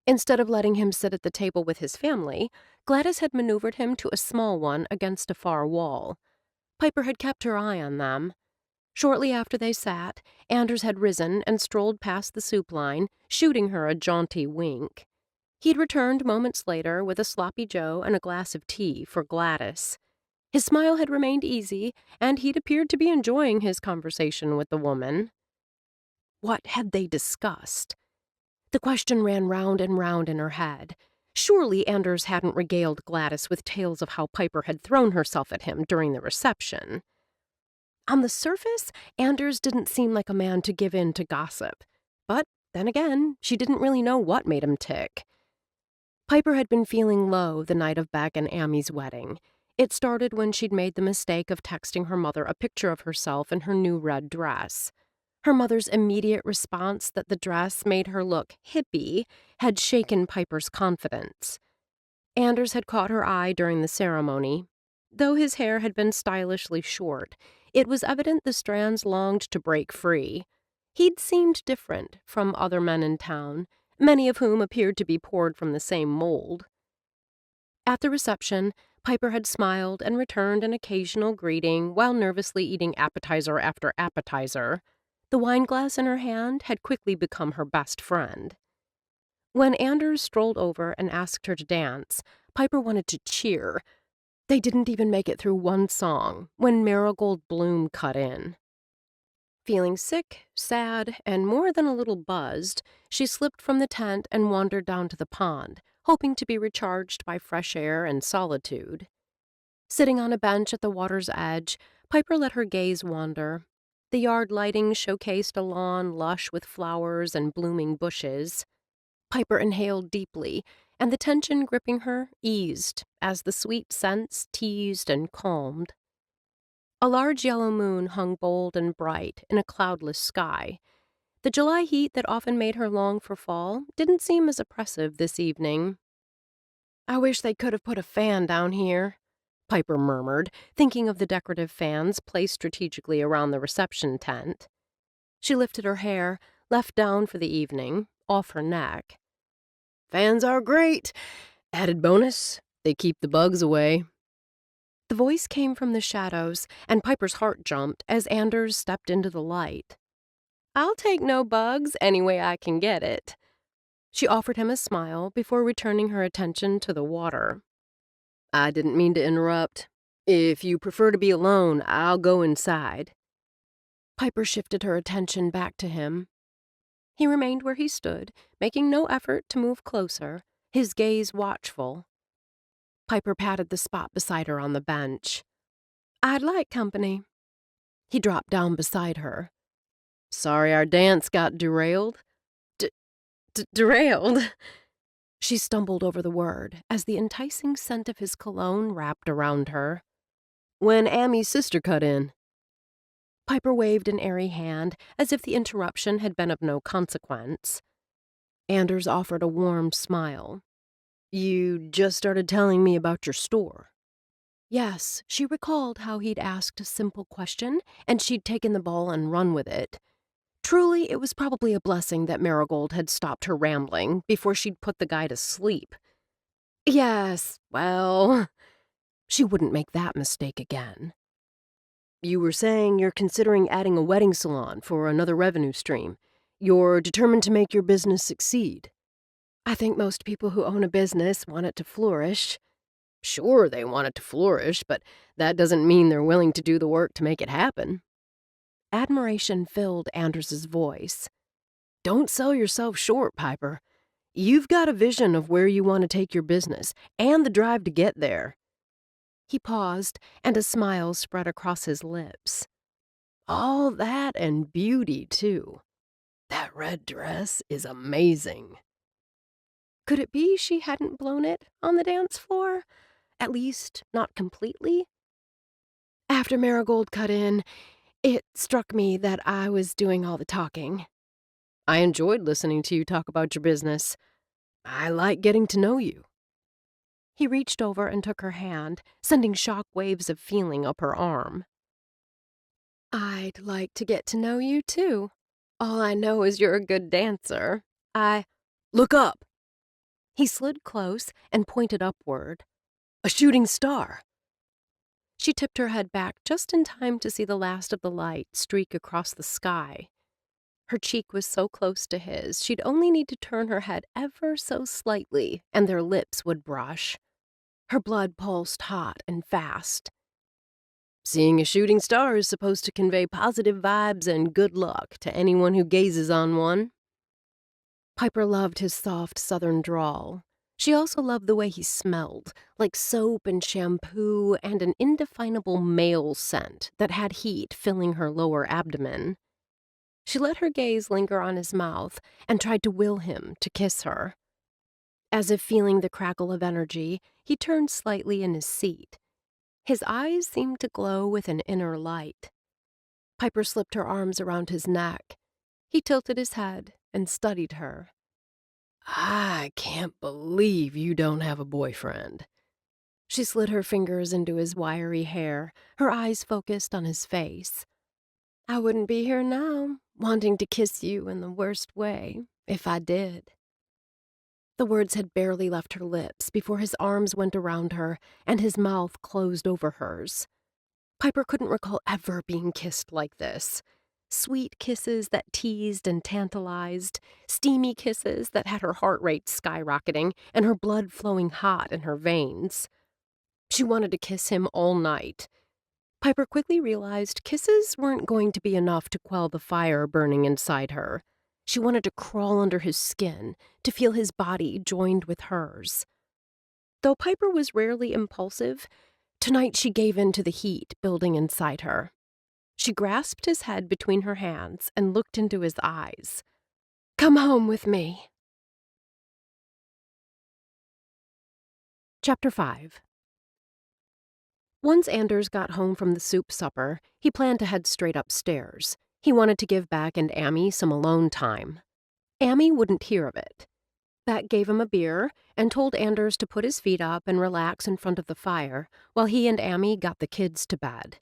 [SPEAKER 1] Instead of letting him sit at the table with his family, Gladys had maneuvered him to a small one against a far wall. Piper had kept her eye on them. Shortly after they sat, Anders had risen and strolled past the soup line, shooting her a jaunty wink. He'd returned moments later with a sloppy joe and a glass of tea for Gladys. His smile had remained easy, and he'd appeared to be enjoying his conversation with the woman. What had they discussed? The question ran round and round in her head. Surely Anders hadn't regaled Gladys with tales of how Piper had thrown herself at him during the reception. On the surface, Anders didn't seem like a man to give in to gossip. But then again, she didn't really know what made him tick. Piper had been feeling low the night of Beck and Amy's wedding. It started when she'd made the mistake of texting her mother a picture of herself in her new red dress. Her mother's immediate response that the dress made her look hippie had shaken Piper's confidence. Anders had caught her eye during the ceremony. Though his hair had been stylishly short, it was evident the strands longed to break free. He'd seemed different from other men in town, many of whom appeared to be poured from the same mold. At the reception, Piper had smiled and returned an occasional greeting while nervously eating appetizer after appetizer. The wineglass in her hand had quickly become her best friend. When Anders strolled over and asked her to dance, Piper wanted to cheer. They didn't even make it through one song when Marigold Bloom cut in. Feeling sick, sad, and more than a little buzzed, she slipped from the tent and wandered down to the pond, hoping to be recharged by fresh air and solitude. Sitting on a bench at the water's edge, Piper let her gaze wander. The yard lighting showcased a lawn lush with flowers and blooming bushes. Piper inhaled deeply, and the tension gripping her eased as the sweet scents teased and calmed. A large yellow moon hung bold and bright in a cloudless sky. The July heat that often made her long for fall didn't seem as oppressive this evening. I wish they could have put a fan down here, Piper murmured, thinking of the decorative fans placed strategically around the reception tent. She lifted her hair, left down for the evening, off her neck.
[SPEAKER 2] Fans are great. Added bonus, they keep the bugs away.
[SPEAKER 1] The voice came from the shadows, and Piper's heart jumped as Anders stepped into the light. I'll take no bugs any way I can get it. She offered him a smile before returning her attention to the water. I didn't mean to interrupt. If you prefer to be alone, I'll go inside. Piper shifted her attention back to him. He remained where he stood, making no effort to move closer, his gaze watchful. Piper patted the spot beside her on the bench. I'd like company. He dropped down beside her. Sorry our dance got derailed. Derailed? She stumbled over the word as the enticing scent of his cologne wrapped around her. When Amy's sister cut in. Piper waved an airy hand as if the interruption had been of no consequence. Anders offered a warm smile. You just started telling me about your store. Yes, she recalled how he'd asked a simple question, and she'd taken the ball and run with it. Truly, it was probably a blessing that Marigold had stopped her rambling before she'd put the guy to sleep. Yes, well, she wouldn't make that mistake again. You were saying you're considering adding a wedding salon for another revenue stream. You're determined to make your business succeed. I think most people who own a business want it to flourish. Sure, they want it to flourish, but that doesn't mean they're willing to do the work to make it happen. Admiration filled Anders's voice. Don't sell yourself short, Piper. You've got a vision of where you want to take your business, and the drive to get there. He paused, and a smile spread across his lips. All that and beauty, too. That red dress is amazing. Could it be she hadn't blown it on the dance floor? At least, not completely? After Marigold cut in, it struck me that I was doing all the talking. I enjoyed listening to you talk about your business. I like getting to know you. He reached over and took her hand, sending shock waves of feeling up her arm. I'd like to get to know you, too. All I know is you're a good dancer. Look up! He slid close and pointed upward. A shooting star! She tipped her head back just in time to see the last of the light streak across the sky. Her cheek was so close to his, she'd only need to turn her head ever so slightly, and their lips would brush. Her blood pulsed hot and fast. Seeing a shooting star is supposed to convey positive vibes and good luck to anyone who gazes on one. Piper loved his soft southern drawl. She also loved the way he smelled, like soap and shampoo and an indefinable male scent that had heat filling her lower abdomen. She let her gaze linger on his mouth and tried to will him to kiss her. As if feeling the crackle of energy, he turned slightly in his seat. His eyes seemed to glow with an inner light. Piper slipped her arms around his neck. He tilted his head and studied her. I can't believe you don't have a boyfriend. She slid her fingers into his wiry hair, her eyes focused on his face. I wouldn't be here now, wanting to kiss you in the worst way, if I did. The words had barely left her lips before his arms went around her and his mouth closed over hers. Piper couldn't recall ever being kissed like this. Sweet kisses that teased and tantalized, steamy kisses that had her heart rate skyrocketing and her blood flowing hot in her veins. She wanted to kiss him all night. Piper quickly realized kisses weren't going to be enough to quell the fire burning inside her. She wanted to crawl under his skin, to feel his body joined with hers. Though Piper was rarely impulsive, tonight she gave in to the heat building inside her. She grasped his head between her hands and looked into his eyes. Come home with me. Chapter 5. Once Anders got home from the soup supper, he planned to head straight upstairs. He wanted to give Beck and Amy some alone time. Amy wouldn't hear of it. Beck gave him a beer and told Anders to put his feet up and relax in front of the fire while he and Amy got the kids to bed.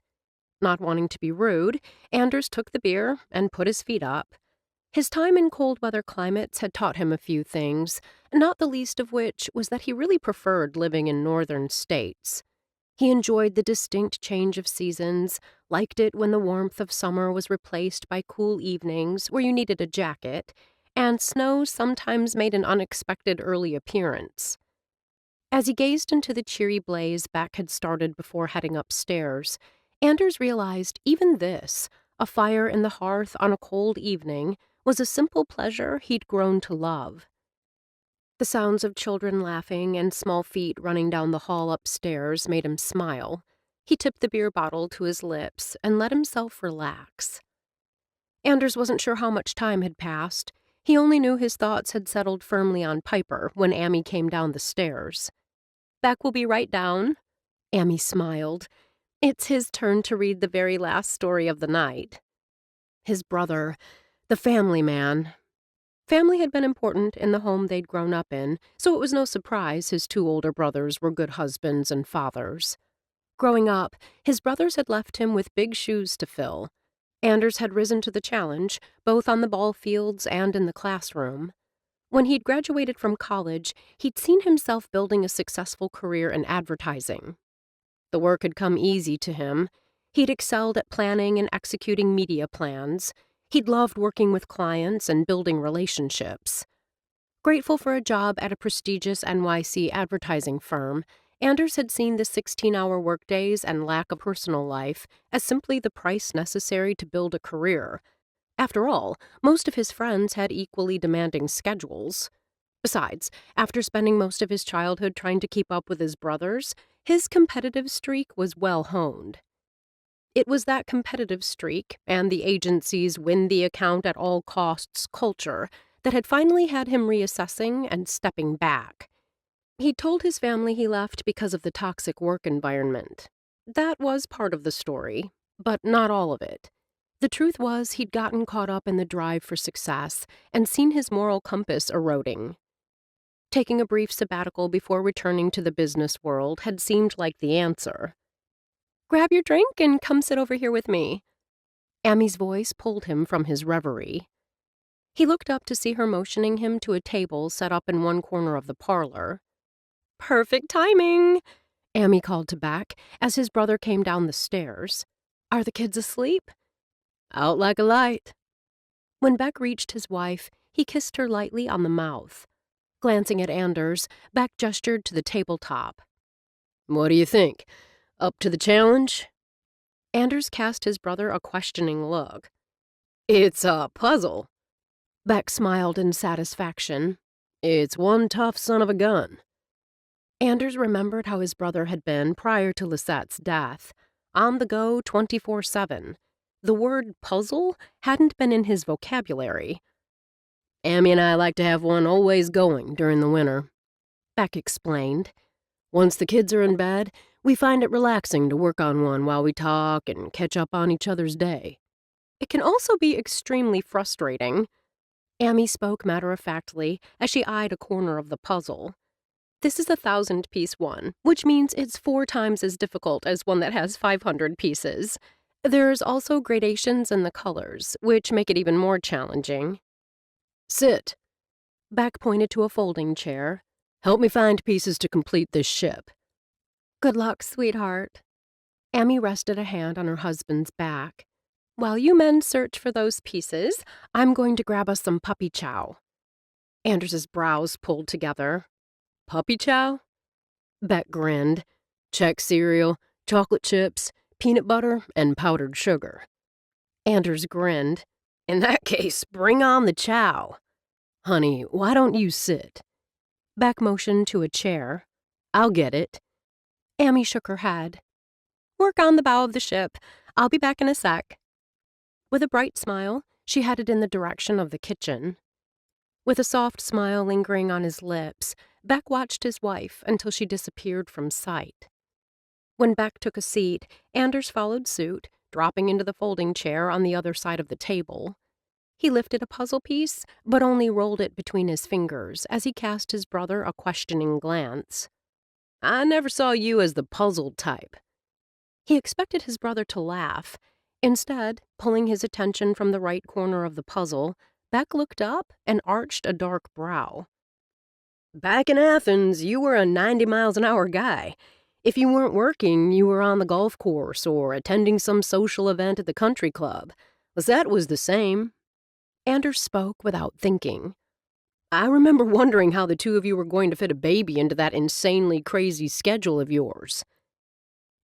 [SPEAKER 1] Not wanting to be rude, Anders took the beer and put his feet up. His time in cold weather climates had taught him a few things, not the least of which was that he really preferred living in northern states. He enjoyed the distinct change of seasons, liked it when the warmth of summer was replaced by cool evenings where you needed a jacket, and snow sometimes made an unexpected early appearance. As he gazed into the cheery blaze Beck had started before heading upstairs, Anders realized even this, a fire in the hearth on a cold evening, was a simple pleasure he'd grown to love. The sounds of children laughing and small feet running down the hall upstairs made him smile. He tipped the beer bottle to his lips and let himself relax. Anders wasn't sure how much time had passed. He only knew his thoughts had settled firmly on Piper when Amy came down the stairs. "Beck will be right down." Amy smiled. It's his turn to read the very last story of the night. His brother, the family man. Family had been important in the home they'd grown up in, so it was no surprise his two older brothers were good husbands and fathers. Growing up, his brothers had left him with big shoes to fill. Anders had risen to the challenge, both on the ball fields and in the classroom. When he'd graduated from college, he'd seen himself building a successful career in advertising. The work had come easy to him. He'd excelled at planning and executing media plans. He'd loved working with clients and building relationships. Grateful for a job at a prestigious NYC advertising firm, Anders had seen the 16-hour workdays and lack of personal life as simply the price necessary to build a career. After all, most of his friends had equally demanding schedules. Besides, after spending most of his childhood trying to keep up with his brothers, his competitive streak was well honed. It was that competitive streak and the agency's win-the-account-at-all-costs culture that had finally had him reassessing and stepping back. He told his family he left because of the toxic work environment. That was part of the story, but not all of it. The truth was he'd gotten caught up in the drive for success and seen his moral compass eroding. Taking a brief sabbatical before returning to the business world had seemed like the answer. "Grab your drink and come sit over here with me." Amy's voice pulled him from his reverie. He looked up to see her motioning him to a table set up in one corner of the parlor. "Perfect timing," Amy called to Beck as his brother came down the stairs. "Are the kids asleep?" "Out like a light." When Beck reached his wife, he kissed her lightly on the mouth. Glancing at Anders, Beck gestured to the tabletop. "What do you think? Up to the challenge?" Anders cast his brother a questioning look. "It's a puzzle." Beck smiled in satisfaction. "It's one tough son of a gun." Anders remembered how his brother had been prior to Lisette's death, on the go 24/7. The word puzzle hadn't been in his vocabulary. "Amy and I like to have one always going during the winter," Beck explained. "Once the kids are in bed, we find it relaxing to work on one while we talk and catch up on each other's day. It can also be extremely frustrating." Amy spoke matter-of-factly as she eyed a corner of the puzzle. "This is a 1,000-piece one, which means it's 4 times as difficult as one that has 500 pieces. There's also gradations in the colors, which make it even more challenging." "Sit." Beck pointed to a folding chair. "Help me find pieces to complete this ship." "Good luck, sweetheart." Amy rested a hand on her husband's back. "While you men search for those pieces, I'm going to grab us some puppy chow." Anders's brows pulled together. "Puppy chow?" Beck grinned. "Check cereal, chocolate chips, peanut butter, and powdered sugar." Anders grinned. "In that case, bring on the chow." "Honey, why don't you sit?" Beck motioned to a chair. "I'll get it." Amy shook her head. "Work on the bow of the ship. I'll be back in a sec." With a bright smile, she headed in the direction of the kitchen. With a soft smile lingering on his lips, Beck watched his wife until she disappeared from sight. When Beck took a seat, Anders followed suit, dropping into the folding chair on the other side of the table. He lifted a puzzle piece, but only rolled it between his fingers as he cast his brother a questioning glance. "I never saw you as the puzzled type." He expected his brother to laugh. Instead, pulling his attention from the right corner of the puzzle, Beck looked up and arched a dark brow. "Back in Athens, you were a 90-miles-an-hour guy. If you weren't working, you were on the golf course or attending some social event at the country club. Lisette was the same." Anders spoke without thinking. I remember wondering how the two of you were going to fit a baby into that insanely crazy schedule of yours.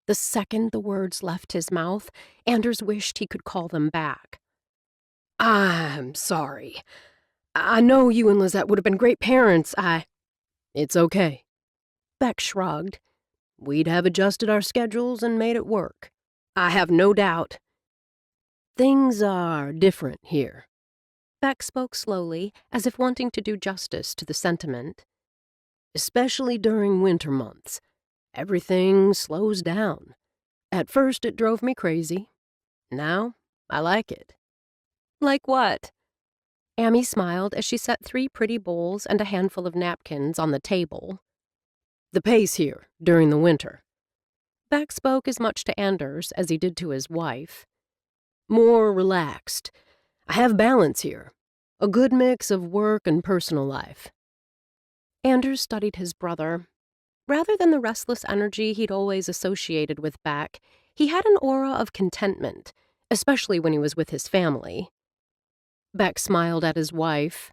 [SPEAKER 1] The second the words left his mouth, Anders wished he could call them back. I'm sorry. I know you and Lizette would have been great parents. It's okay. Beck shrugged. We'd have adjusted our schedules and made it work. I have no doubt. Things are different here. Beck spoke slowly, as if wanting to do justice to the sentiment. Especially during winter months. Everything slows down. At first it drove me crazy. Now, I like it. Like what? Amy smiled as she set 3 pretty bowls and a handful of napkins on the table. The pace here, during the winter. Beck spoke as much to Anders as he did to his wife. More relaxed. I have balance here. A good mix of work and personal life. Anders studied his brother. Rather than the restless energy he'd always associated with Beck, he had an aura of contentment, especially when he was with his family. Beck smiled at his wife,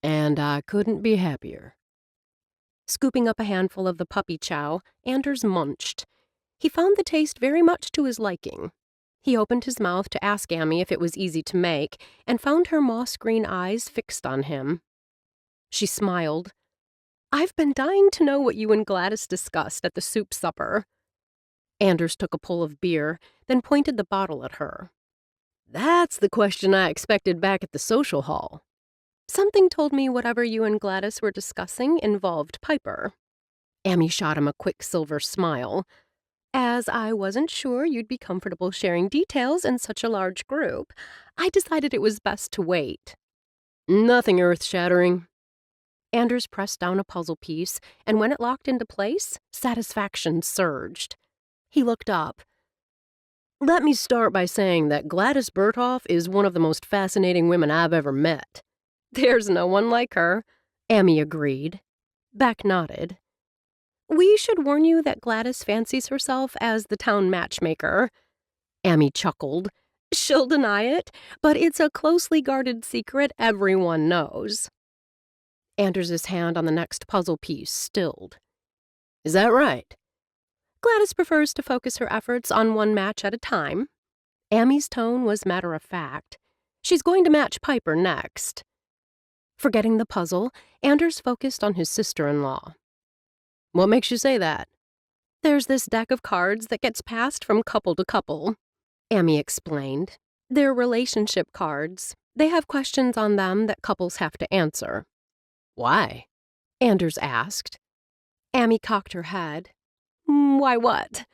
[SPEAKER 1] and I couldn't be happier. Scooping up a handful of the puppy chow, Anders munched. He found the taste very much to his liking. He opened his mouth to ask Amy if it was easy to make, and found her moss-green eyes fixed on him. She smiled. I've been dying to know what you and Gladys discussed at the soup supper. Anders took a pull of beer, then pointed the bottle at her. That's the question I expected back at the social hall. Something told me whatever you and Gladys were discussing involved Piper. Amy shot him a quick silver smile. As I wasn't sure you'd be comfortable sharing details in such a large group, I decided it was best to wait. Nothing earth-shattering. Anders pressed down a puzzle piece, and when it locked into place, satisfaction surged. He looked up. Let me start by saying that Gladys Berthoff is one of the most fascinating women I've ever met. There's no one like her, Amy agreed. Beck nodded. We should warn you that Gladys fancies herself as the town matchmaker. Amy chuckled. She'll deny it, but it's a closely guarded secret everyone knows. Anders's hand on the next puzzle piece stilled. Is that right? Gladys prefers to focus her efforts on one match at a time. Amy's tone was matter-of-fact. She's going to match Piper next. Forgetting the puzzle, Anders focused on his sister-in-law. What makes you say that? There's this deck of cards that gets passed from couple to couple, Amy explained. They're relationship cards. They have questions on them that couples have to answer. Why? Anders asked. Amy cocked her head. Why what?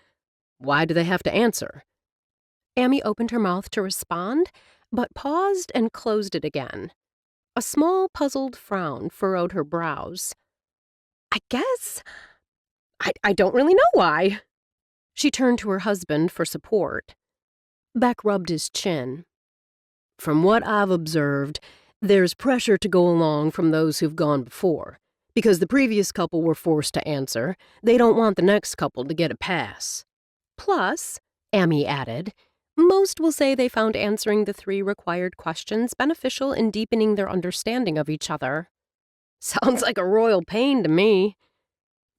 [SPEAKER 1] Why do they have to answer? Amy opened her mouth to respond, but paused and closed it again. A small, puzzled frown furrowed her brows. I guess I don't really know why. She turned to her husband for support. Beck rubbed his chin. From what I've observed, there's pressure to go along from those who've gone before. Because the previous couple were forced to answer, they don't want the next couple to get a pass. Plus, Amy added, most will say they found answering the 3 required questions beneficial in deepening their understanding of each other. Sounds like a royal pain to me.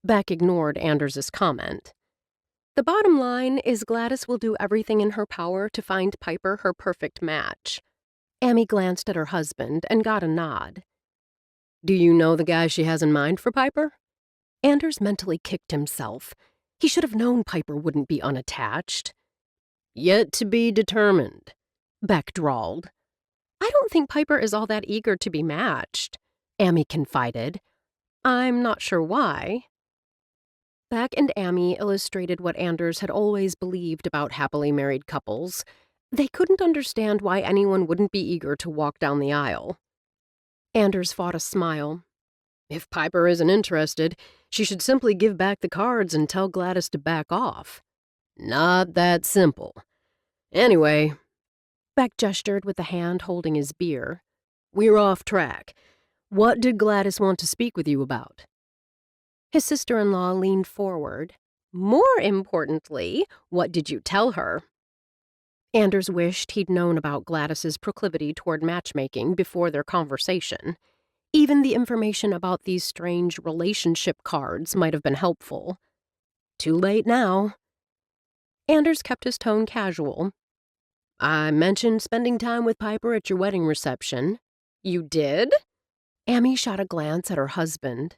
[SPEAKER 1] Beck ignored Anders's comment. The bottom line is Gladys will do everything in her power to find Piper her perfect match. Amy glanced at her husband and got a nod. Do you know the guy she has in mind for Piper? Anders mentally kicked himself. He should have known Piper wouldn't be unattached. Yet to be determined, Beck drawled. I don't think Piper is all that eager to be matched, Amy confided. I'm not sure why. Beck and Amy illustrated what Anders had always believed about happily married couples. They couldn't understand why anyone wouldn't be eager to walk down the aisle. Anders fought a smile. If Piper isn't interested, she should simply give back the cards and tell Gladys to back off. Not that simple. Anyway, Beck gestured with the hand holding his beer. We're off track. What did Gladys want to speak with you about? His sister-in-law leaned forward. More importantly, what did you tell her? Anders wished he'd known about Gladys's proclivity toward matchmaking before their conversation. Even the information about these strange relationship cards might have been helpful. Too late now. Anders kept his tone casual. I mentioned spending time with Piper at your wedding reception. You did? Amy shot a glance at her husband.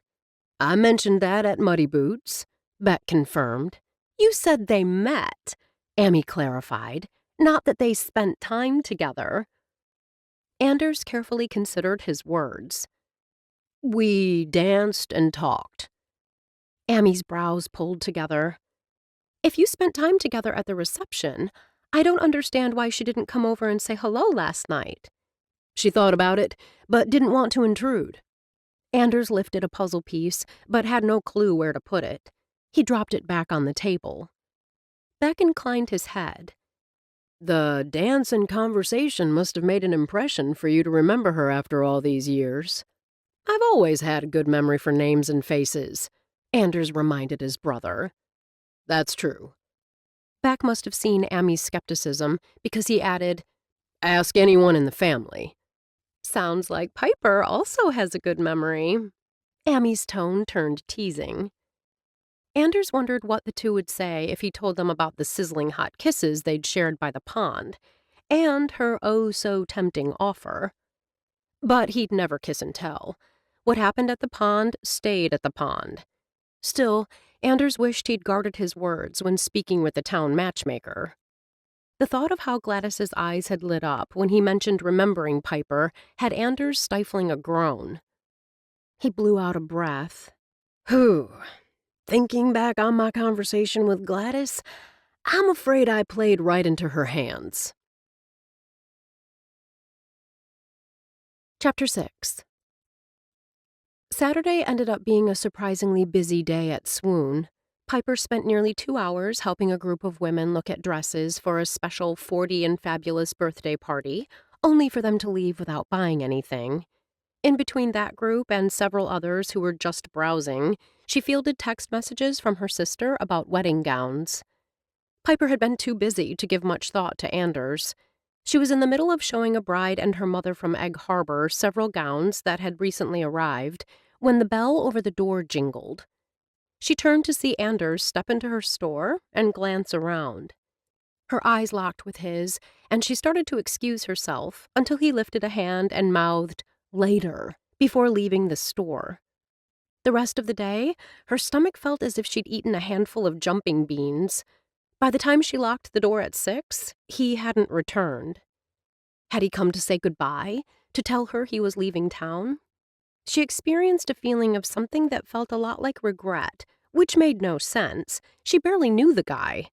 [SPEAKER 1] I mentioned that at Muddy Boots, Beck confirmed. You said they met, Amy clarified, not that they spent time together. Anders carefully considered his words. We danced and talked. Amy's brows pulled together. If you spent time together at the reception, I don't understand why she didn't come over and say hello last night. She thought about it, but didn't want to intrude. Anders lifted a puzzle piece, but had no clue where to put it. He dropped it back on the table. Beck inclined his head. The dance and conversation must have made an impression for you to remember her after all these years. I've always had a good memory for names and faces, Anders reminded his brother. That's true. Beck must have seen Amy's skepticism because he added, Ask anyone in the family. Sounds like Piper also has a good memory. Amy's tone turned teasing. Anders wondered what the two would say if he told them about the sizzling hot kisses they'd shared by the pond, and her oh-so-tempting offer. But he'd never kiss and tell. What happened at the pond stayed at the pond. Still, Anders wished he'd guarded his words when speaking with the town matchmaker. The thought of how Gladys's eyes had lit up when he mentioned remembering Piper had Anders stifling a groan. He blew out a breath. Whew. Thinking back on my conversation with Gladys, I'm afraid I played right into her hands. Chapter 6. Saturday ended up being a surprisingly busy day at Swoon. Piper spent nearly 2 hours helping a group of women look at dresses for a special 40 and fabulous birthday party, only for them to leave without buying anything. In between that group and several others who were just browsing, she fielded text messages from her sister about wedding gowns. Piper had been too busy to give much thought to Anders. She was in the middle of showing a bride and her mother from Egg Harbor several gowns that had recently arrived when the bell over the door jingled. She turned to see Anders step into her store and glance around. Her eyes locked with his, and she started to excuse herself until he lifted a hand and mouthed, Later, before leaving the store. The rest of the day, her stomach felt as if she'd eaten a handful of jumping beans. By the time she locked the door at 6, he hadn't returned. Had he come to say goodbye, to tell her he was leaving town? She experienced a feeling of something that felt a lot like regret, which made no sense. She barely knew the guy.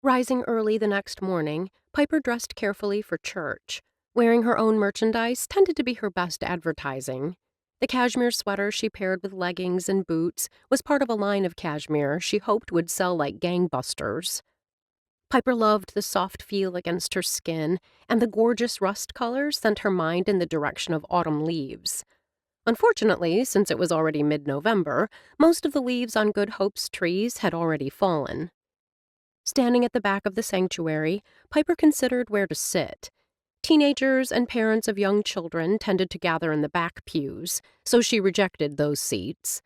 [SPEAKER 1] Rising early the next morning, Piper dressed carefully for church. Wearing her own merchandise tended to be her best advertising. The cashmere sweater she paired with leggings and boots was part of a line of cashmere she hoped would sell like gangbusters. Piper loved the soft feel against her skin, and the gorgeous rust color sent her mind in the direction of autumn leaves. Unfortunately, since it was already mid-November, most of the leaves on Good Hope's trees had already fallen. Standing at the back of the sanctuary, Piper considered where to sit. Teenagers and parents of young children tended to gather in the back pews, so she rejected those seats.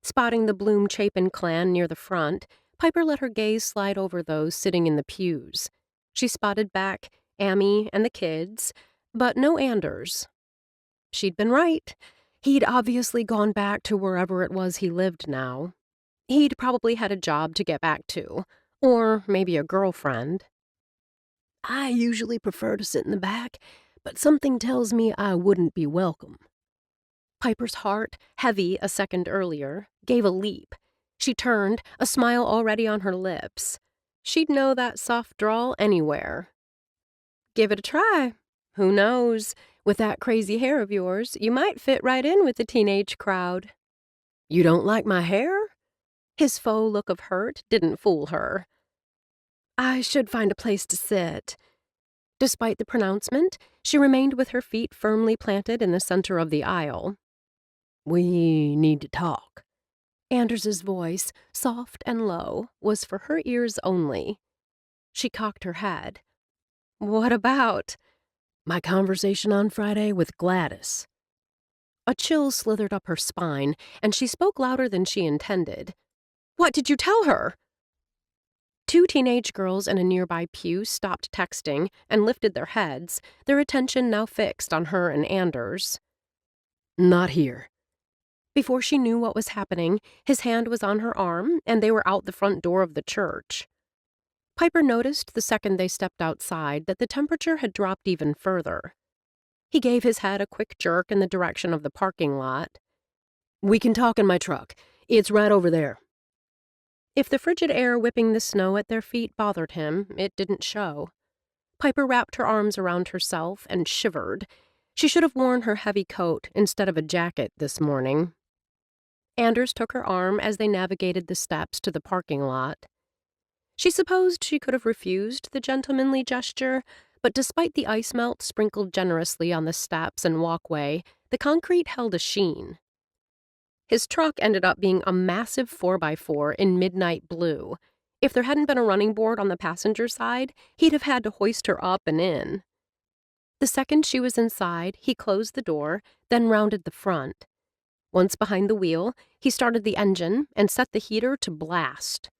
[SPEAKER 1] Spotting the Bloom Chapin clan near the front, Piper let her gaze slide over those sitting in the pews. She spotted back Amy and the kids, but no Anders. She'd been right. He'd obviously gone back to wherever it was he lived now. He'd probably had a job to get back to, or maybe a girlfriend. I usually prefer to sit in the back, but something tells me I wouldn't be welcome. Piper's heart, heavy a second earlier, gave a leap. She turned, a smile already on her lips. She'd know that soft drawl anywhere. Give it a try. Who knows? With that crazy hair of yours, you might fit right in with the teenage crowd. You don't like my hair? His faux look of hurt didn't fool her. I should find a place to sit. Despite the pronouncement, she remained with her feet firmly planted in the center of the aisle. We need to talk. Anders's voice, soft and low, was for her ears only. She cocked her head. What about?
[SPEAKER 2] My conversation on Friday with Gladys.
[SPEAKER 1] A chill slithered up her spine, and she spoke louder than she intended. What did you tell her? Two teenage girls in a nearby pew stopped texting and lifted their heads, their attention now fixed on her and Anders.
[SPEAKER 2] Not here.
[SPEAKER 1] Before she knew what was happening, his hand was on her arm, and they were out the front door of the church. Piper noticed the second they stepped outside that the temperature had dropped even further. He gave his head a quick jerk in the direction of the parking lot.
[SPEAKER 2] We can talk in my truck. It's right over there.
[SPEAKER 1] If the frigid air whipping the snow at their feet bothered him, it didn't show. Piper wrapped her arms around herself and shivered. She should have worn her heavy coat instead of a jacket this morning. Anders took her arm as they navigated the steps to the parking lot. She supposed she could have refused the gentlemanly gesture, but despite the ice melt sprinkled generously on the steps and walkway, the concrete held a sheen. His truck ended up being a massive 4x4 in midnight blue. If there hadn't been a running board on the passenger side, he'd have had to hoist her up and in. The second she was inside, he closed the door, then rounded the front. Once behind the wheel, he started the engine and set the heater to blast.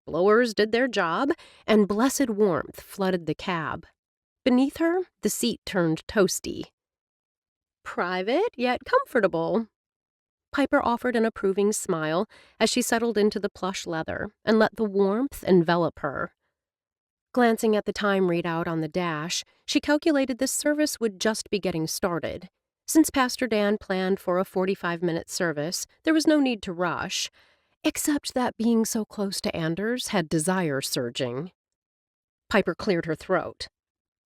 [SPEAKER 1] Blowers did their job, and blessed warmth flooded the cab. Beneath her, the seat turned toasty. Private, yet comfortable. Piper offered an approving smile as she settled into the plush leather and let the warmth envelop her. Glancing at the time readout on the dash, she calculated this service would just be getting started. Since Pastor Dan planned for a 45-minute service, there was no need to rush, except that being so close to Anders had desire surging. Piper cleared her throat.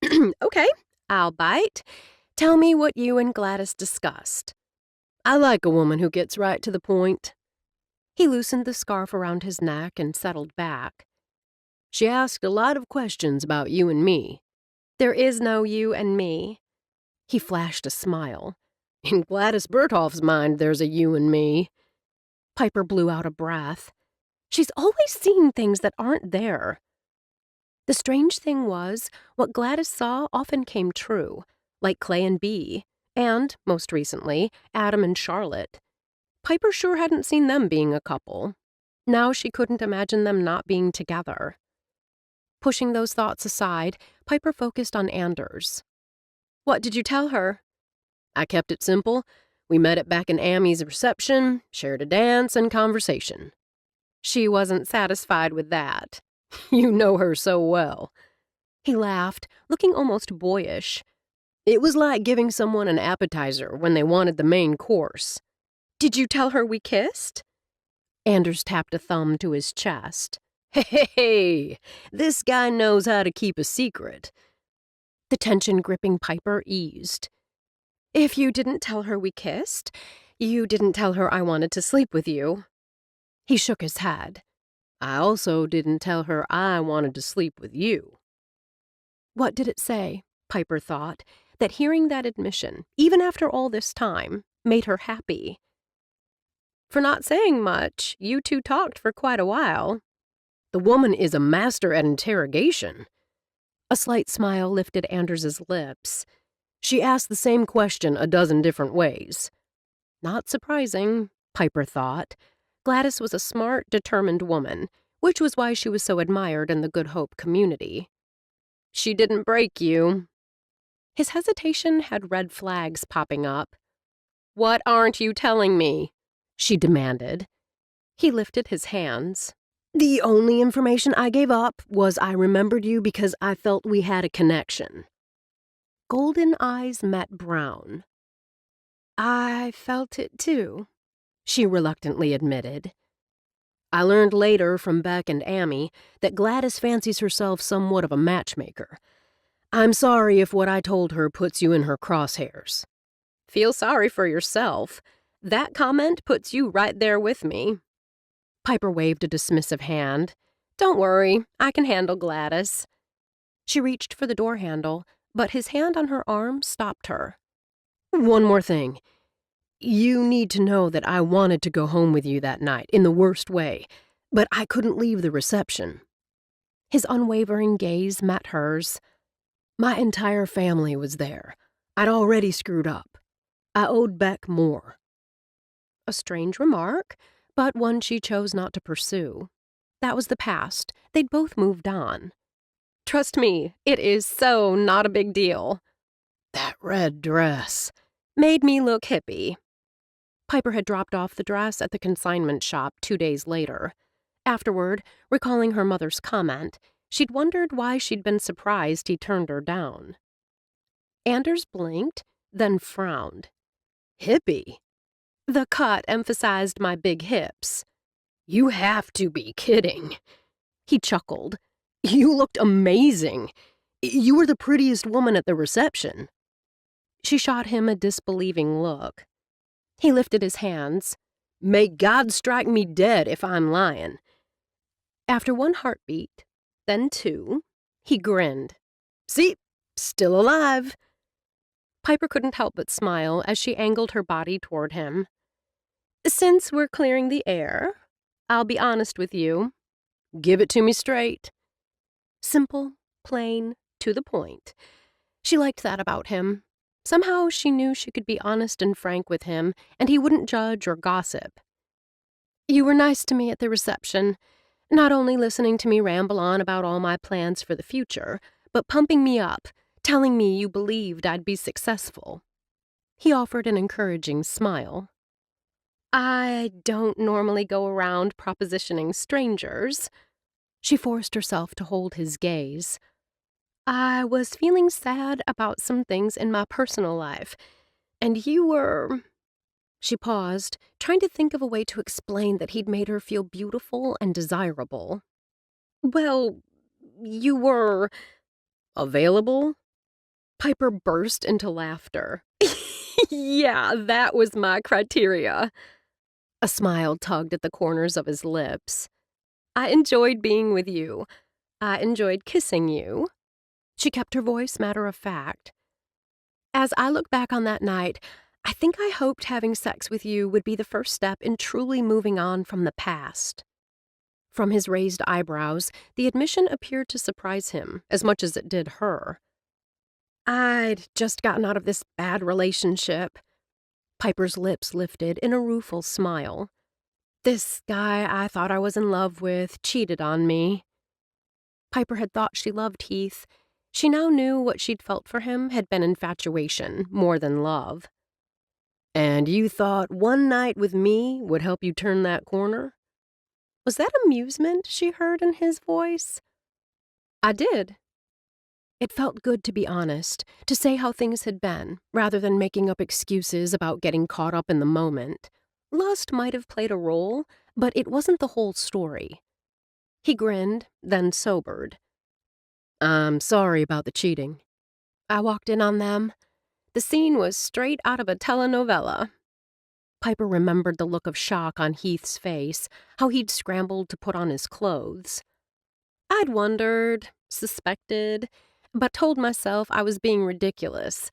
[SPEAKER 1] Okay, I'll bite. Tell me what you and Gladys discussed.
[SPEAKER 2] I like a woman who gets right to the point.
[SPEAKER 1] He loosened the scarf around his neck and settled back.
[SPEAKER 2] She asked a lot of questions about you and me.
[SPEAKER 1] There is no you and me. He flashed a smile.
[SPEAKER 2] In Gladys Berthoff's mind, there's a you and me.
[SPEAKER 1] Piper blew out a breath. She's always seen things that aren't there. The strange thing was, what Gladys saw often came true, like Clay and Bee, and, most recently, Adam and Charlotte. Piper sure hadn't seen them being a couple. Now she couldn't imagine them not being together. Pushing those thoughts aside, Piper focused on Anders. What did you tell her?
[SPEAKER 2] I kept it simple. We met it back in Amy's reception, shared a dance and conversation.
[SPEAKER 1] She wasn't satisfied with that.
[SPEAKER 2] You know her so well.
[SPEAKER 1] He laughed, looking almost boyish.
[SPEAKER 2] It was like giving someone an appetizer when they wanted the main course.
[SPEAKER 1] Did you tell her we kissed? Anders tapped a thumb to his chest.
[SPEAKER 2] Hey, this guy knows how to keep a secret.
[SPEAKER 1] The tension gripping Piper eased. If you didn't tell her we kissed, you didn't tell her I wanted to sleep with you. He shook his head.
[SPEAKER 2] I also didn't tell her I wanted to sleep with you.
[SPEAKER 1] What did it say, Piper thought, that hearing that admission, even after all this time, made her happy? For not saying much, you two talked for quite a while.
[SPEAKER 2] The woman is a master at interrogation.
[SPEAKER 1] A slight smile lifted Anders's lips.
[SPEAKER 2] She asked the same question a dozen different ways.
[SPEAKER 1] Not surprising, Piper thought. Gladys was a smart, determined woman, which was why she was so admired in the Good Hope community. She didn't break you. His hesitation had red flags popping up. What aren't you telling me? She demanded. He lifted his hands.
[SPEAKER 2] The only information I gave up was I remembered you because I felt we had a connection.
[SPEAKER 1] Golden eyes met brown. I felt it too, she reluctantly admitted.
[SPEAKER 2] I learned later from Beck and Amy that Gladys fancies herself somewhat of a matchmaker. I'm sorry if what I told her puts you in her crosshairs.
[SPEAKER 1] Feel sorry for yourself. That comment puts you right there with me. Piper waved a dismissive hand. Don't worry, I can handle Gladys. She reached for the door handle, but his hand on her arm stopped her.
[SPEAKER 2] One more thing. You need to know that I wanted to go home with you that night in the worst way, but I couldn't leave the reception.
[SPEAKER 1] His unwavering gaze met hers.
[SPEAKER 2] My entire family was there. I'd already screwed up. I owed Beck more.
[SPEAKER 1] A strange remark, but one she chose not to pursue. That was the past. They'd both moved on. Trust me, it is so not a big deal.
[SPEAKER 2] That red dress
[SPEAKER 1] made me look hippie. Piper had dropped off the dress at the consignment shop 2 days later. Afterward, recalling her mother's comment, she'd wondered why she'd been surprised he turned her down. Anders blinked, then frowned.
[SPEAKER 2] Hippie?
[SPEAKER 1] The cut emphasized my big hips.
[SPEAKER 2] You have to be kidding.
[SPEAKER 1] He chuckled.
[SPEAKER 2] You looked amazing. You were the prettiest woman at the reception.
[SPEAKER 1] She shot him a disbelieving look. He lifted his hands.
[SPEAKER 2] May God strike me dead if I'm lying.
[SPEAKER 1] After one heartbeat, then two, he grinned.
[SPEAKER 2] See? Still alive.
[SPEAKER 1] Piper couldn't help but smile as she angled her body toward him. Since we're clearing the air, I'll be honest with you.
[SPEAKER 2] Give it to me straight.
[SPEAKER 1] Simple, plain, to the point. She liked that about him. Somehow she knew she could be honest and frank with him, and he wouldn't judge or gossip. You were nice to me at the reception, not only listening to me ramble on about all my plans for the future, but pumping me up, telling me you believed I'd be successful. He offered an encouraging smile. I don't normally go around propositioning strangers. She forced herself to hold his gaze. I was feeling sad about some things in my personal life, and you were... She paused, trying to think of a way to explain that he'd made her feel beautiful and desirable. Well, you were...
[SPEAKER 2] Available?
[SPEAKER 1] Piper burst into laughter. Yeah, that was my criteria. A smile tugged at the corners of his lips. I enjoyed being with you. I enjoyed kissing you. She kept her voice matter-of-fact. As I look back on that night, I think I hoped having sex with you would be the first step in truly moving on from the past. From his raised eyebrows, the admission appeared to surprise him as much as it did her. I'd just gotten out of this bad relationship. Piper's lips lifted in a rueful smile. This guy I thought I was in love with cheated on me. Piper had thought she loved Heath. She now knew what she'd felt for him had been infatuation more than love.
[SPEAKER 2] And you thought one night with me would help you turn that corner?
[SPEAKER 1] Was that amusement she heard in his voice? I did. It felt good to be honest, to say how things had been, rather than making up excuses about getting caught up in the moment. Lust might have played a role, but it wasn't the whole story. He grinned, then sobered.
[SPEAKER 2] I'm sorry about the cheating.
[SPEAKER 1] I walked in on them. The scene was straight out of a telenovela. Piper remembered the look of shock on Heath's face, how he'd scrambled to put on his clothes. I'd wondered, suspected, but told myself I was being ridiculous.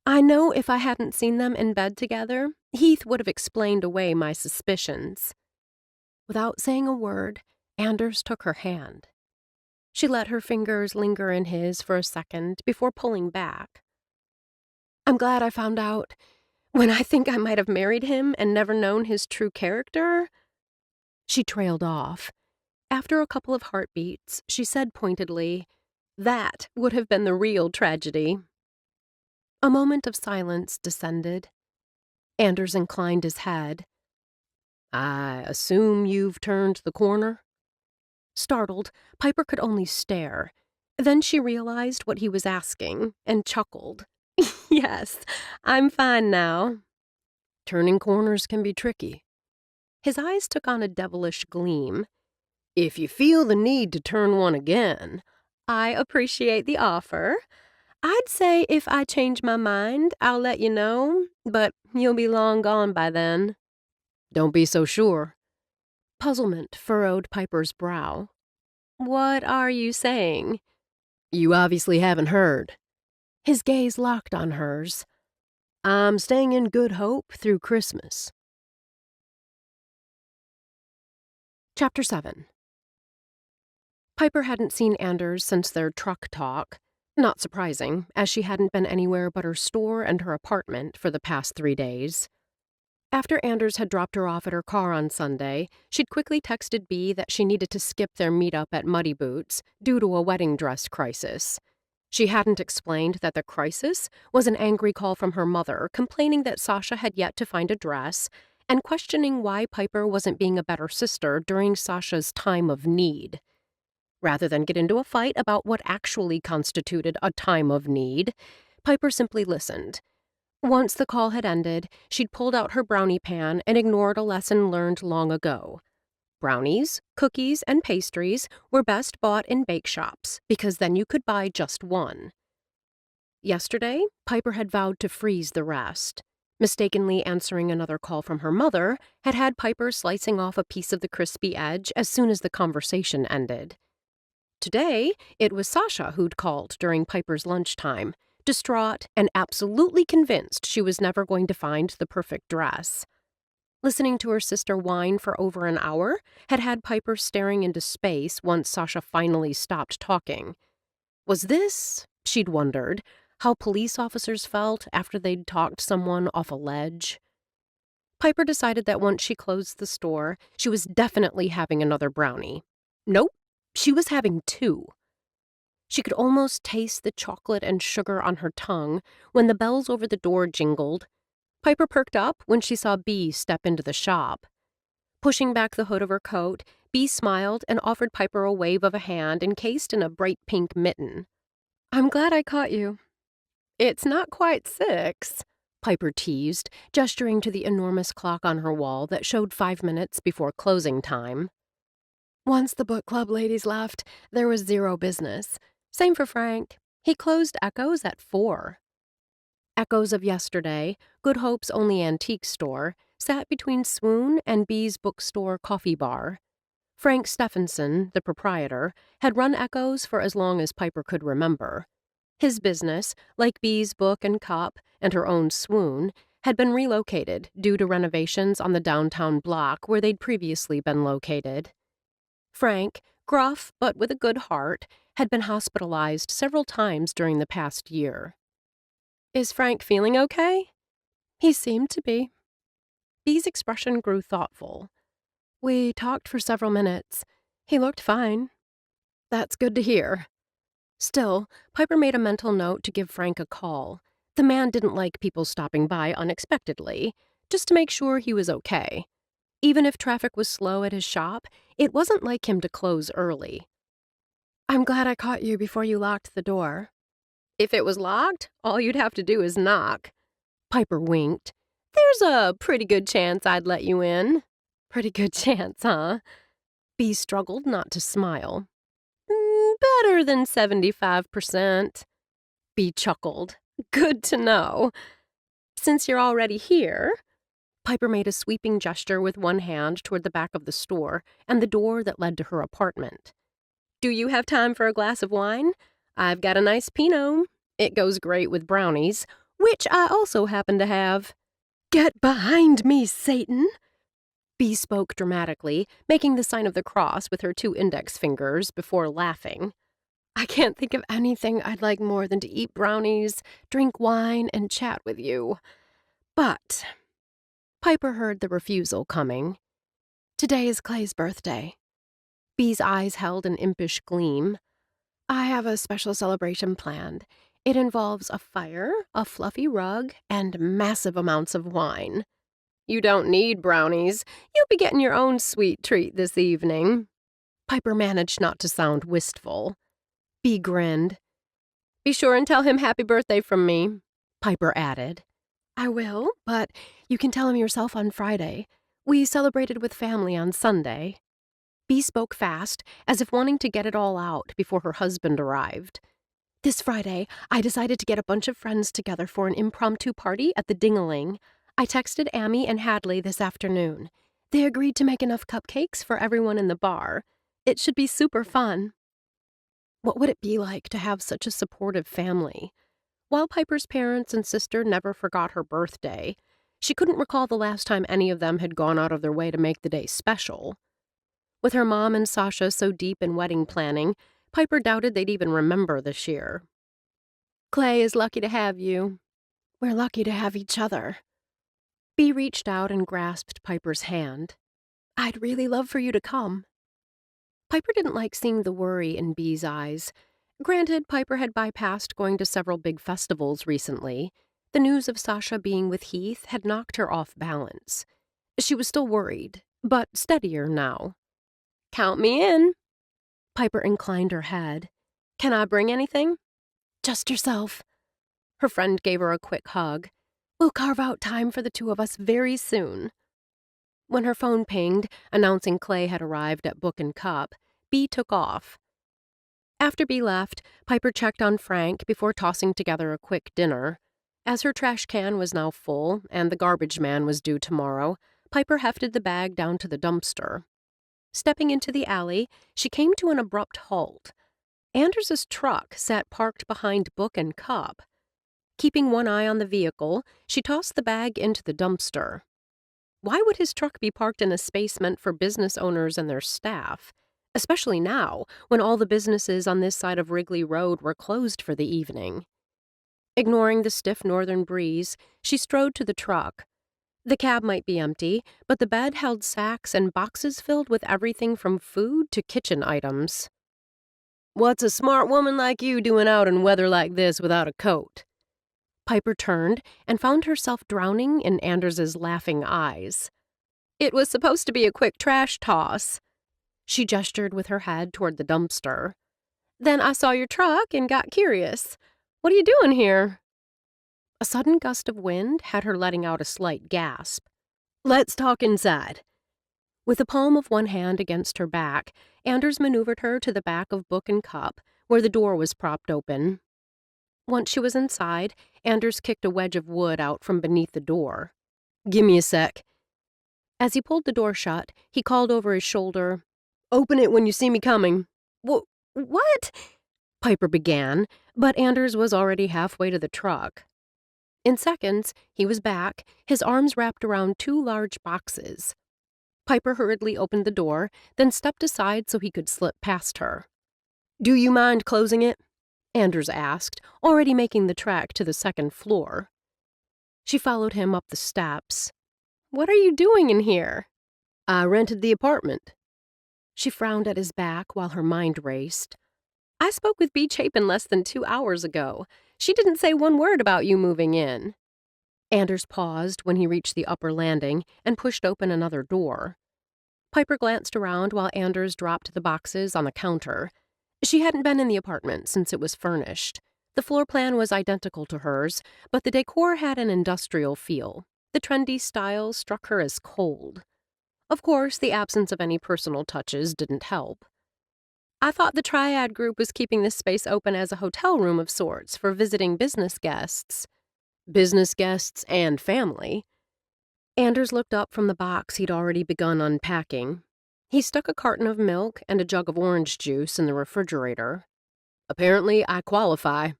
[SPEAKER 1] I know if I hadn't seen them in bed together, Heath would have explained away my suspicions. Without saying a word, Anders took her hand. She let her fingers linger in his for a second before pulling back. I'm glad I found out. When I think I might have married him and never known his true character... She trailed off. After a couple of heartbeats, she said pointedly, that would have been the real tragedy. A moment of silence descended. Anders inclined his head.
[SPEAKER 2] I assume you've turned the corner?
[SPEAKER 1] Startled, Piper could only stare. Then she realized what he was asking and chuckled. Yes, I'm fine now.
[SPEAKER 2] Turning corners can be tricky.
[SPEAKER 1] His eyes took on a devilish gleam.
[SPEAKER 2] If you feel the need to turn one again...
[SPEAKER 1] I appreciate the offer. I'd say if I change my mind, I'll let you know, but you'll be long gone by then.
[SPEAKER 2] Don't be so sure.
[SPEAKER 1] Puzzlement furrowed Piper's brow. What are you saying?
[SPEAKER 2] You obviously haven't heard.
[SPEAKER 1] His gaze locked on hers.
[SPEAKER 2] I'm staying in Good Hope through Christmas.
[SPEAKER 1] Chapter 7. Piper hadn't seen Anders since their truck talk. Not surprising, as she hadn't been anywhere but her store and her apartment for the past 3 days. After Anders had dropped her off at her car on Sunday, she'd quickly texted Bea that she needed to skip their meetup at Muddy Boots due to a wedding dress crisis. She hadn't explained that the crisis was an angry call from her mother complaining that Sasha had yet to find a dress and questioning why Piper wasn't being a better sister during Sasha's time of need. Rather than get into a fight about what actually constituted a time of need, Piper simply listened. Once the call had ended, she'd pulled out her brownie pan and ignored a lesson learned long ago. Brownies, cookies, and pastries were best bought in bake shops because then you could buy just one. Yesterday, Piper had vowed to freeze the rest. Mistakenly answering another call from her mother had had Piper slicing off a piece of the crispy edge as soon as the conversation ended. Today, it was Sasha who'd called during Piper's lunchtime, distraught and absolutely convinced she was never going to find the perfect dress. Listening to her sister whine for over an hour had had Piper staring into space once Sasha finally stopped talking. Was this, she'd wondered, how police officers felt after they'd talked someone off a ledge? Piper decided that once she closed the store, she was definitely having another brownie. Nope, she was having 2. She could almost taste the chocolate and sugar on her tongue when the bells over the door jingled. Piper perked up when she saw Bea step into the shop. Pushing back the hood of her coat, Bea smiled and offered Piper a wave of a hand encased in a bright pink mitten. "I'm glad I caught you." "It's not quite 6, Piper teased, gesturing to the enormous clock on her wall that showed 5 minutes before closing time. Once the book club ladies left, there was zero business. Same for Frank. He closed Echoes at 4. Echoes of yesterday, Good Hope's only antique store, sat between Swoon and Bea's bookstore coffee bar. Frank Stephenson, the proprietor, had run Echoes for as long as Piper could remember. His business, like Bea's book and cup and her own Swoon, had been relocated due to renovations on the downtown block where they'd previously been located. Frank, gruff but with a good heart, had been hospitalized several times during the past year. "Is Frank feeling okay?" "He seemed to be." Bea's expression grew thoughtful. "We talked for several minutes. He looked fine." "That's good to hear." Still, Piper made a mental note to give Frank a call. The man didn't like people stopping by unexpectedly, just to make sure he was okay. Even if traffic was slow at his shop, it wasn't like him to close early. "I'm glad I caught you before you locked the door." "If it was locked, all you'd have to do is knock." Piper winked. "There's a pretty good chance I'd let you in." "Pretty good chance, huh?" Bea struggled not to smile. Better than 75%. Bea chuckled. "Good to know. Since you're already here." Piper made a sweeping gesture with one hand toward the back of the store and the door that led to her apartment. "Do you have time for a glass of wine? I've got a nice Pinot. It goes great with brownies, which I also happen to have." "Get behind me, Satan!" Bea spoke dramatically, making the sign of the cross with her 2 index fingers before laughing. "I can't think of anything I'd like more than to eat brownies, drink wine, and chat with you. But—" Piper heard the refusal coming. "Today is Clay's birthday." Bea's eyes held an impish gleam. "I have a special celebration planned. It involves a fire, a fluffy rug, and massive amounts of wine." "You don't need brownies. You'll be getting your own sweet treat this evening." Piper managed not to sound wistful. Bea grinned. "Be sure and tell him happy birthday from me," Piper added. "I will, but you can tell him yourself on Friday. We celebrated with family on Sunday." Bea spoke fast, as if wanting to get it all out before her husband arrived. "This Friday, I decided to get a bunch of friends together for an impromptu party at the Ding-a-ling. I texted Amy and Hadley this afternoon. They agreed to make enough cupcakes for everyone in the bar. It should be super fun." What would it be like to have such a supportive family? While Piper's parents and sister never forgot her birthday, she couldn't recall the last time any of them had gone out of their way to make the day special. With her mom and Sasha so deep in wedding planning, Piper doubted they'd even remember this year. Clay is lucky to have you. We're lucky to have each other. Bee reached out and grasped Piper's hand. I'd really love for you to come. Piper didn't like seeing the worry in Bee's eyes. Granted, Piper had bypassed going to several big festivals recently. The news of Sasha being with Heath had knocked her off balance. She was still worried, but steadier now. Count me in. Piper inclined her head. Can I bring anything? Just yourself. Her friend gave her a quick hug. We'll carve out time for the two of us very soon. When her phone pinged, announcing Clay had arrived at Book and Cup, Bee took off. After Bee left, Piper checked on Frank before tossing together a quick dinner. As her trash can was now full and the garbage man was due tomorrow, Piper hefted the bag down to the dumpster. Stepping into the alley, she came to an abrupt halt. Anders's truck sat parked behind Book and Cup. Keeping one eye on the vehicle, she tossed the bag into the dumpster. Why would his truck be parked in a space meant for business owners and their staff? Especially now, when all the businesses on this side of Wrigley Road were closed for the evening. Ignoring the stiff northern breeze, she strode to the truck. The cab might be empty, but the bed held sacks and boxes filled with everything from food to kitchen items. What's a smart woman like you doing out in weather like this without a coat? Piper turned and found herself drowning in Anders's laughing eyes. It was supposed to be a quick trash toss. She gestured with her head toward the dumpster. Then I saw your truck and got curious. What are you doing here? A sudden gust of wind had her letting out a slight gasp. Let's talk inside. With the palm of one hand against her back, Anders maneuvered her to the back of Book and Cup, where the door was propped open. Once she was inside, Anders kicked a wedge of wood out from beneath the door. Give me a sec. As he pulled the door shut, he called over his shoulder, Open it when you see me coming.
[SPEAKER 3] What?
[SPEAKER 1] Piper began, but Anders was already halfway to the truck. In seconds, he was back, his arms wrapped around two large boxes. Piper hurriedly opened the door, then stepped aside so he could slip past her. Do you mind closing it? Anders asked, already making the trek to the second floor. She followed him up the steps. What are you doing in here? I rented the apartment. She frowned at his back while her mind raced. I spoke with Bee Chapin less than 2 hours ago. She didn't say one word about you moving in. Anders paused when he reached the upper landing and pushed open another door. Piper glanced around while Anders dropped the boxes on the counter. She hadn't been in the apartment since it was furnished. The floor plan was identical to hers, but the decor had an industrial feel. The trendy style struck her as cold. Of course, the absence of any personal touches didn't help. I thought the Triad group was keeping this space open as a hotel room of sorts for visiting business guests. Business guests and family. Anders looked up from the box he'd already begun unpacking. He stuck a carton of milk and a jug of orange juice in the refrigerator. Apparently, I qualify.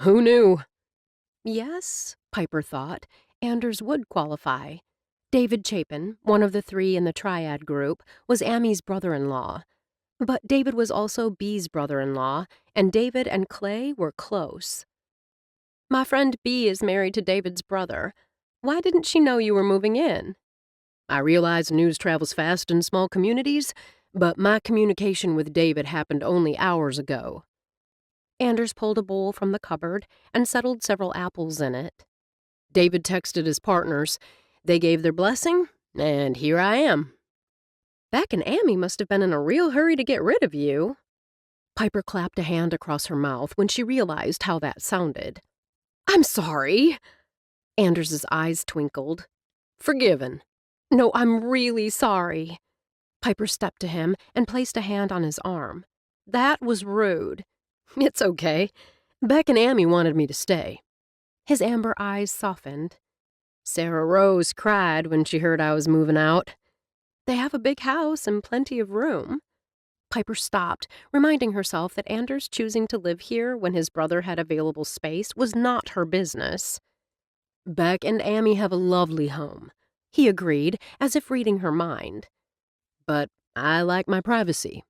[SPEAKER 1] Who knew? Yes, Piper thought, Anders would qualify. David Chapin, one of the three in the Triad group, was Amy's brother-in-law. But David was also Bee's brother-in-law, and David and Clay were close. My friend Bee is married to David's brother. Why didn't she know you were moving in? I realize news travels fast in small communities, but my communication with David happened only hours ago. Anders pulled a bowl from the cupboard and settled several apples in it. David texted his partners. They gave their blessing, and here I am. Beck and Amy must have been in a real hurry to get rid of you. Piper clapped a hand across her mouth when she realized how that sounded. I'm sorry. Anders's eyes twinkled. Forgiven. No, I'm really sorry. Piper stepped to him and placed a hand on his arm. That was rude. It's okay. Beck and Amy wanted me to stay. His amber eyes softened. Sarah Rose cried when she heard I was moving out. They have a big house and plenty of room. Piper stopped, reminding herself that Anders choosing to live here when his brother had available space was not her business. Beck and Amy have a lovely home, he agreed, as if reading her mind. But I like my privacy.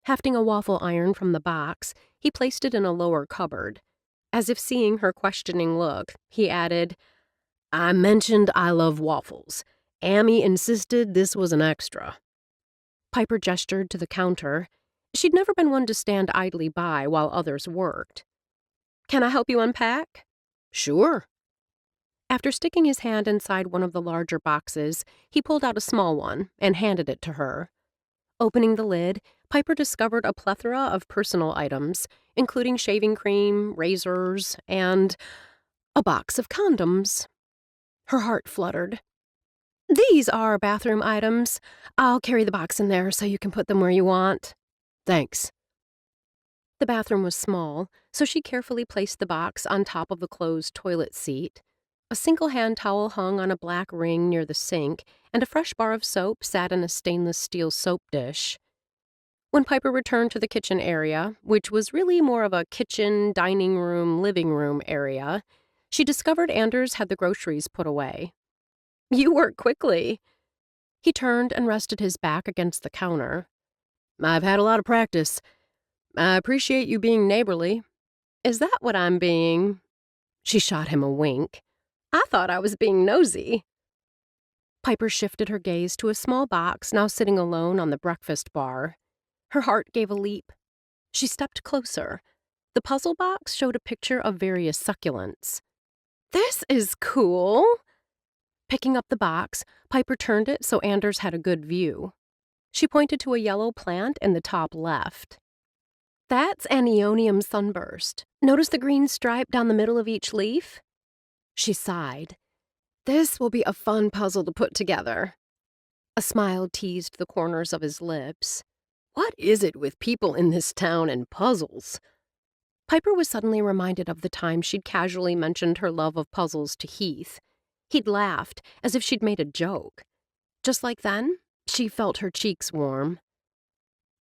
[SPEAKER 1] Hefting a waffle iron from the box, he placed it in a lower cupboard. As if seeing her questioning look, he added, I mentioned I love waffles. Amy insisted this was an extra. Piper gestured to the counter. She'd never been one to stand idly by while others worked. Can I help you unpack? Sure. After sticking his hand inside one of the larger boxes, he pulled out a small one and handed it to her. Opening the lid, Piper discovered a plethora of personal items, including shaving cream, razors, and a box of condoms. Her heart fluttered. These are bathroom items. I'll carry the box in there so you can put them where you want. Thanks. The bathroom was small, so she carefully placed the box on top of the closed toilet seat. A single hand towel hung on a black ring near the sink, and a fresh bar of soap sat in a stainless steel soap dish. When Piper returned to the kitchen area, which was really more of a kitchen, dining room, living room area, she discovered Anders had the groceries put away. You work quickly. He turned and rested his back against the counter. I've had a lot of practice. I appreciate you being neighborly. Is that what I'm being? She shot him a wink. I thought I was being nosy. Piper shifted her gaze to a small box now sitting alone on the breakfast bar. Her heart gave a leap. She stepped closer. The puzzle box showed a picture of various succulents. This is cool. Picking up the box, Piper turned it so Anders had a good view. She pointed to a yellow plant in the top left. That's an Aeonium sunburst. Notice the green stripe down the middle of each leaf? She sighed. This will be a fun puzzle to put together. A smile teased the corners of his lips. What is it with people in this town and puzzles? Piper was suddenly reminded of the time she'd casually mentioned her love of puzzles to Heath. He'd laughed, as if she'd made a joke. Just like then, she felt her cheeks warm.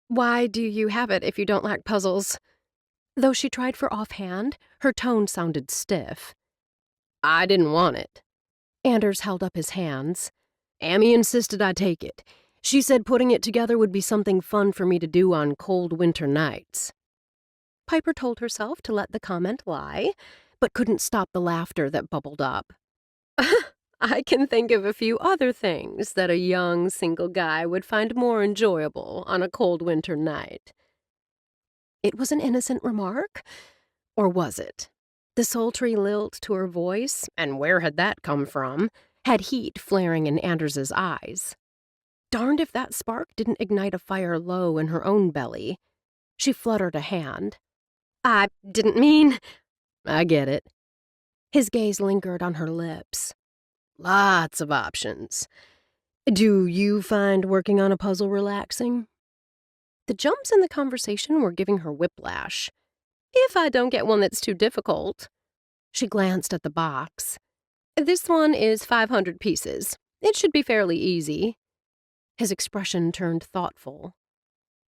[SPEAKER 1] Why do you have it if you don't like puzzles? Though she tried for offhand, her tone sounded stiff. I didn't want it. Anders held up his hands. Amy insisted I take it. She said putting it together would be something fun for me to do on cold winter nights. Piper told herself to let the comment lie, but couldn't stop the laughter that bubbled up. I can think of a few other things that a young, single guy would find more enjoyable on a cold winter night. It was an innocent remark, or was it? The sultry lilt to her voice, and where had that come from, had heat flaring in Anders's eyes. Darned if that spark didn't ignite a fire low in her own belly. She fluttered a hand. I didn't mean... I get it. His gaze lingered on her lips. Lots of options. Do you find working on a puzzle relaxing? The jumps in the conversation were giving her whiplash. If I don't get one that's too difficult. She glanced at the box. This one is 500 pieces. It should be fairly easy. His expression turned thoughtful.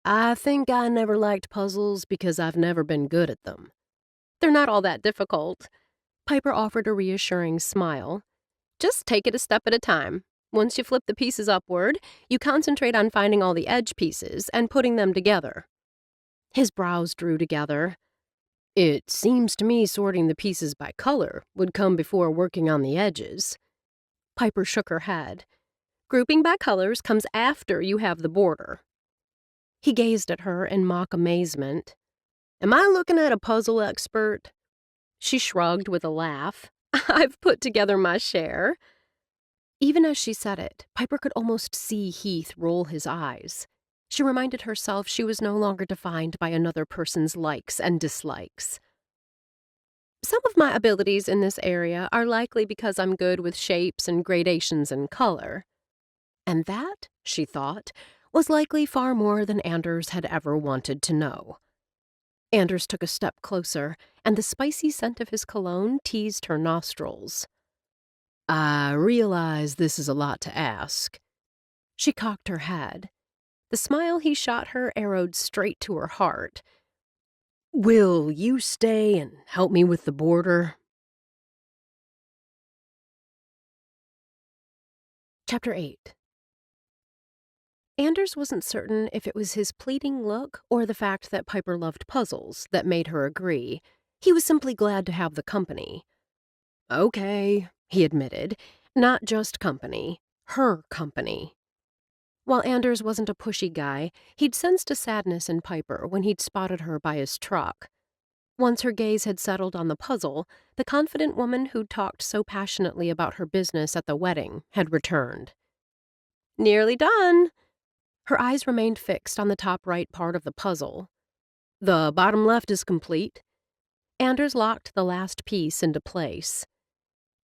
[SPEAKER 1] I think I never liked puzzles because I've never been good at them. They're not all that difficult. Piper offered a reassuring smile. Just take it a step at a time. Once you flip the pieces upward, you concentrate on finding all the edge pieces and putting them together. His brows drew together. It seems to me sorting the pieces by color would come before working on the edges. Piper shook her head. Grouping by colors comes after you have the border. He gazed at her in mock amazement. Am I looking at a puzzle expert? She shrugged with a laugh. I've put together my share. Even as she said it, Piper could almost see Heath roll his eyes. She reminded herself she was no longer defined by another person's likes and dislikes. Some of my abilities in this area are likely because I'm good with shapes and gradations and color. And that, she thought, was likely far more than Anders had ever wanted to know. Anders took a step closer, and the spicy scent of his cologne teased her nostrils. I realize this is a lot to ask. She cocked her head. The smile he shot her arrowed straight to her heart. Will you stay and help me with the border? Chapter 8. Anders wasn't certain if it was his pleading look or the fact that Piper loved puzzles that made her agree. He was simply glad to have the company. Okay, he admitted, not just company, her company. While Anders wasn't a pushy guy, he'd sensed a sadness in Piper when he'd spotted her by his truck. Once her gaze had settled on the puzzle, the confident woman who'd talked so passionately about her business at the wedding had returned. Nearly done. Her eyes remained fixed on the top right part of the puzzle. The bottom left is complete. Anders locked the last piece into place.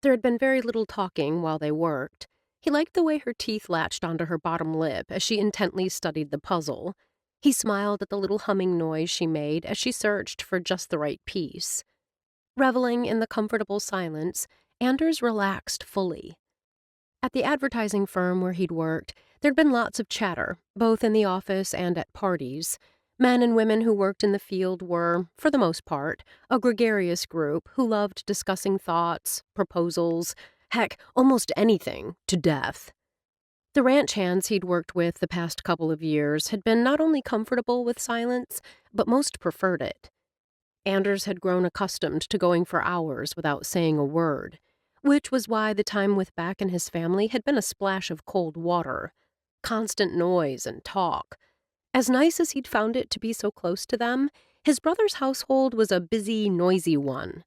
[SPEAKER 1] There had been very little talking while they worked. He liked the way her teeth latched onto her bottom lip as she intently studied the puzzle. He smiled at the little humming noise she made as she searched for just the right piece. Reveling in the comfortable silence, Anders relaxed fully. At the advertising firm where he'd worked, there'd been lots of chatter, both in the office and at parties. Men and women who worked in the field were, for the most part, a gregarious group who loved discussing thoughts, proposals, heck, almost anything, to death. The ranch hands he'd worked with the past couple of years had been not only comfortable with silence, but most preferred it. Anders had grown accustomed to going for hours without saying a word, which was why the time with Beck and his family had been a splash of cold water. Constant noise and talk. As nice as he'd found it to be so close to them, his brother's household was a busy, noisy one.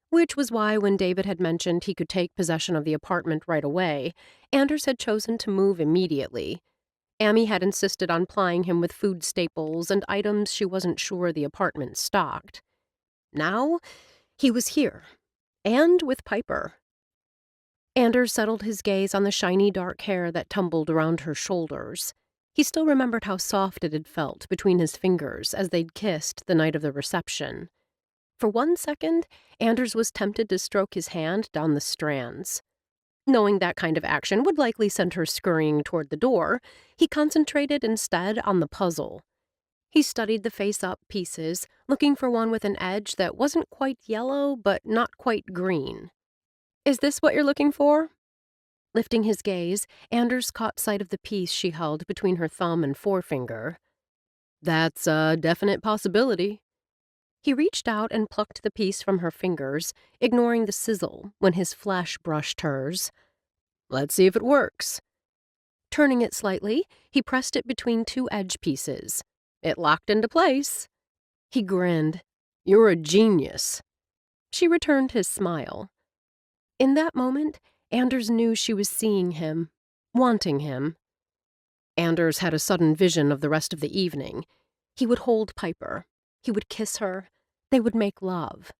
[SPEAKER 1] Which was why when David had mentioned he could take possession of the apartment right away, Anders had chosen to move immediately. Amy had insisted on plying him with food staples and items she wasn't sure the apartment stocked. Now, he was here, and with Piper. Anders settled his gaze on the shiny dark hair that tumbled around her shoulders. He still remembered how soft it had felt between his fingers as they'd kissed the night of the reception. For 1 second, Anders was tempted to stroke his hand down the strands. Knowing that kind of action would likely send her scurrying toward the door, he concentrated instead on the puzzle. He studied the face-up pieces, looking for one with an edge that wasn't quite yellow but not quite green. Is this what you're looking for? Lifting his gaze, Anders caught sight of the piece she held between her thumb and forefinger. That's a definite possibility. He reached out and plucked the piece from her fingers, ignoring the sizzle when his flesh brushed hers. Let's see if it works. Turning it slightly, he pressed it between 2 edge pieces. It locked into place. He grinned. You're a genius. She returned his smile. In that moment, Anders knew she was seeing him, wanting him. Anders had a sudden vision of the rest of the evening. He would hold Piper. He would kiss her. They would make love.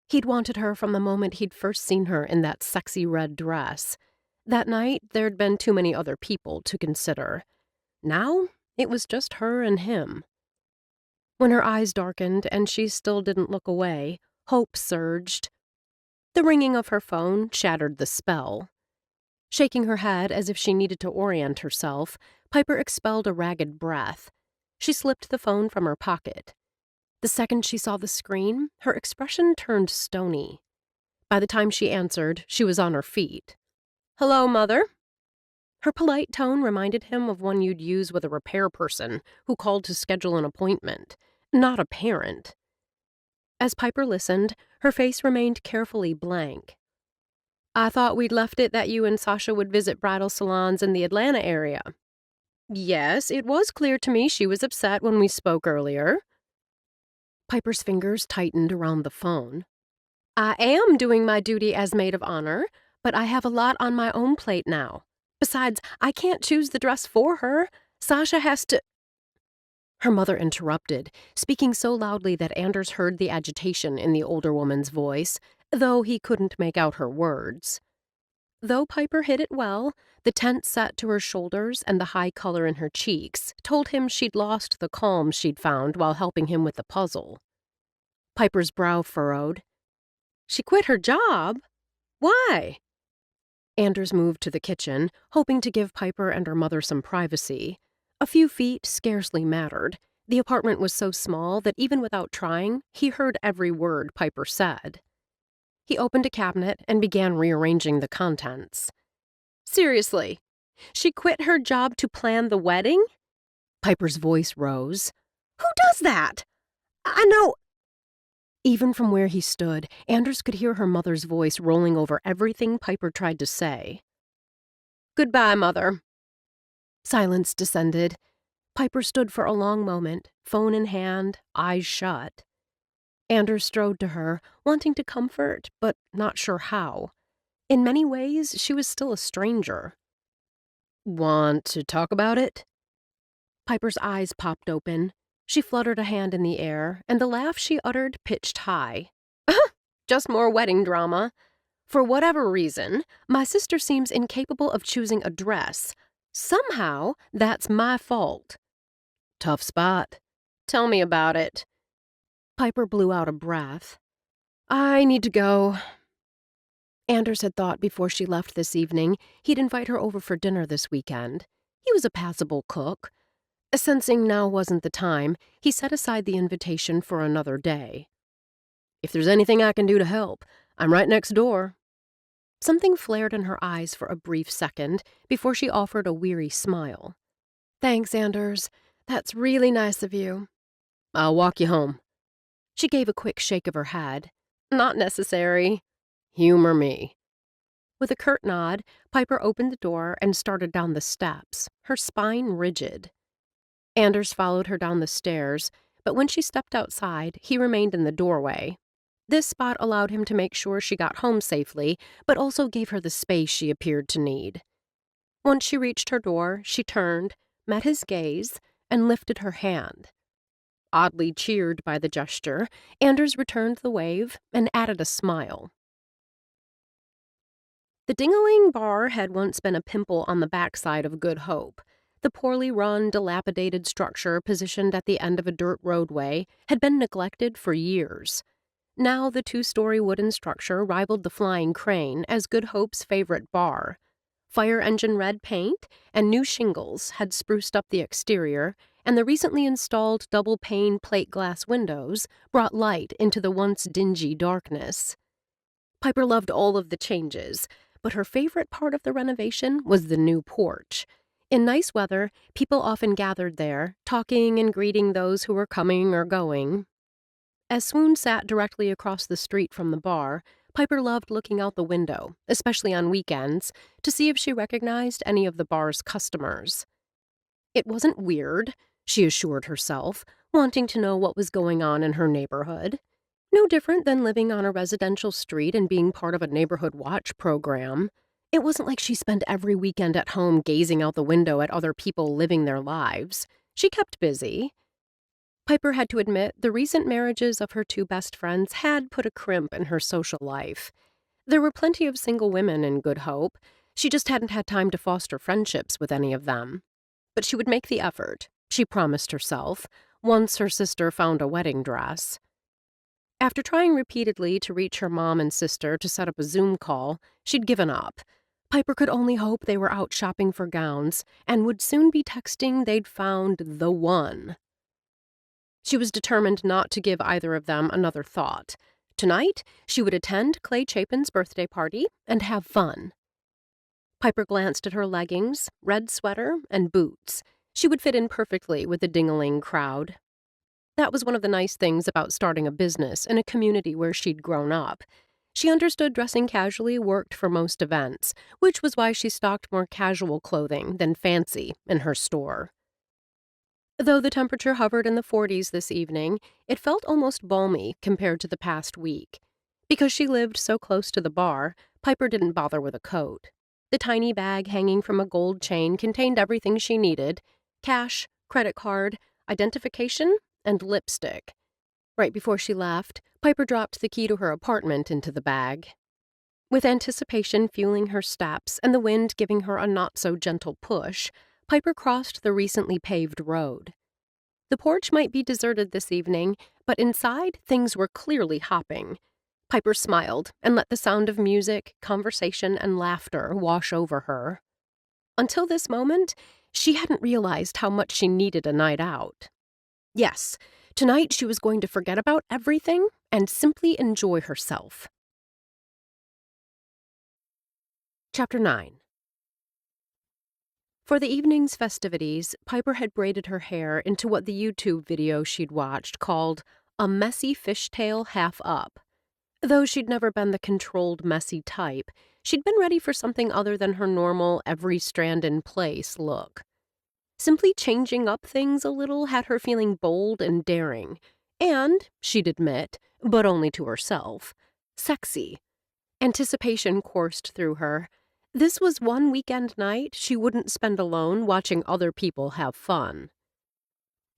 [SPEAKER 1] He'd wanted her from the moment he'd first seen her in that sexy red dress. That night, there'd been too many other people to consider. Now, it was just her and him. When her eyes darkened and she still didn't look away, hope surged. The ringing of her phone shattered the spell. Shaking her head as if she needed to orient herself, Piper expelled a ragged breath. She slipped the phone from her pocket. The second she saw the screen, her expression turned stony. By the time she answered, she was on her feet. Hello, Mother. Her polite tone reminded him of one you'd use with a repair person who called to schedule an appointment, not a parent. As Piper listened, her face remained carefully blank. I thought we'd left it that you and Sasha would visit bridal salons in the Atlanta area. Yes, it was clear to me she was upset when we spoke earlier. Piper's fingers tightened around the phone. I am doing my duty as maid of honor, but I have a lot on my own plate now. Besides, I can't choose the dress for her. Sasha has to— Her mother interrupted, speaking so loudly that Anders heard the agitation in the older woman's voice, though he couldn't make out her words. Though Piper hid it well, the tense set to her shoulders and the high color in her cheeks told him she'd lost the calm she'd found while helping him with the puzzle. Piper's brow furrowed. She quit her job? Why? Anders moved to the kitchen, hoping to give Piper and her mother some privacy. A few feet scarcely mattered. The apartment was so small that even without trying, he heard every word Piper said. He opened a cabinet and began rearranging the contents. Seriously, she quit her job to plan the wedding? Piper's voice rose. Who does that? I know. Even from where he stood, Anders could hear her mother's voice rolling over everything Piper tried to say.
[SPEAKER 2] "Goodbye, Mother."
[SPEAKER 1] Silence descended. Piper stood for a long moment, phone in hand, eyes shut. Anders strode to her, wanting to comfort, but not sure how. In many ways, she was still a stranger.
[SPEAKER 2] "Want to talk about it?"
[SPEAKER 1] Piper's eyes popped open. She fluttered a hand in the air, and the laugh she uttered pitched high.
[SPEAKER 2] "Just more wedding drama.
[SPEAKER 1] For whatever reason, my sister seems incapable of choosing a dress. Somehow, that's my fault."
[SPEAKER 2] Tough spot. Tell me about it."
[SPEAKER 1] Piper blew out a breath. "I need to go." Anders had thought before she left this evening he'd invite her over for dinner this weekend. He was a passable cook. Sensing now wasn't the time, he set aside the invitation for another day.
[SPEAKER 2] "If there's anything I can do to help, I'm right next door."
[SPEAKER 1] Something flared in her eyes for a brief second before she offered a weary smile. "Thanks, Anders. That's really nice of you."
[SPEAKER 2] "I'll walk you home."
[SPEAKER 1] She gave a quick shake of her head.
[SPEAKER 2] "Not necessary." "Humor me."
[SPEAKER 1] With a curt nod, Piper opened the door and started down the steps, her spine rigid. Anders followed her down the stairs, but when she stepped outside, he remained in the doorway. This spot allowed him to make sure she got home safely, but also gave her the space she appeared to need. Once she reached her door, she turned, met his gaze, and lifted her hand. Oddly cheered by the gesture, Anders returned the wave and added a smile. The Ding-a-Ling Bar had once been a pimple on the backside of Good Hope. The poorly run, dilapidated structure positioned at the end of a dirt roadway had been neglected for years. Now the two-story wooden structure rivaled the Flying Crane as Good Hope's favorite bar. Fire engine red paint and new shingles had spruced up the exterior, and the recently installed double-pane plate glass windows brought light into the once dingy darkness. Piper loved all of the changes, but her favorite part of the renovation was the new porch. In nice weather, people often gathered there, talking and greeting those who were coming or going. As Swoon sat directly across the street from the bar, Piper loved looking out the window, especially on weekends, to see if she recognized any of the bar's customers. It wasn't weird, she assured herself, wanting to know what was going on in her neighborhood. No different than living on a residential street and being part of a neighborhood watch program. It wasn't like she spent every weekend at home gazing out the window at other people living their lives. She kept busy. Piper had to admit the recent marriages of her two best friends had put a crimp in her social life. There were plenty of single women in Good Hope. She just hadn't had time to foster friendships with any of them. But she would make the effort, she promised herself, once her sister found a wedding dress. After trying repeatedly to reach her mom and sister to set up a Zoom call, she'd given up. Piper could only hope they were out shopping for gowns and would soon be texting they'd found the one. She was determined not to give either of them another thought. Tonight, she would attend Clay Chapin's birthday party and have fun. Piper glanced at her leggings, red sweater, and boots. She would fit in perfectly with the Ding-a-Ling crowd. That was one of the nice things about starting a business in a community where she'd grown up. She understood dressing casually worked for most events, which was why she stocked more casual clothing than fancy in her store. Though the temperature hovered in the 40s this evening, it felt almost balmy compared to the past week. Because she lived so close to the bar, Piper didn't bother with a coat. The tiny bag hanging from a gold chain contained everything she needed: cash, credit card, identification, and lipstick. Right before she left, Piper dropped the key to her apartment into the bag. With anticipation fueling her steps and the wind giving her a not-so-gentle push, Piper crossed the recently paved road. The porch might be deserted this evening, but inside things were clearly hopping. Piper smiled and let the sound of music, conversation, and laughter wash over her. Until this moment, she hadn't realized how much she needed a night out. Yes, tonight she was going to forget about everything and simply enjoy herself. Chapter 9. For the evening's festivities, Piper had braided her hair into what the YouTube video she'd watched called a messy fishtail half up. Though she'd never been the controlled, messy type, she'd been ready for something other than her normal, every strand in place look. Simply changing up things a little had her feeling bold and daring, and, she'd admit, but only to herself, sexy. Anticipation coursed through her. This was one weekend night she wouldn't spend alone watching other people have fun.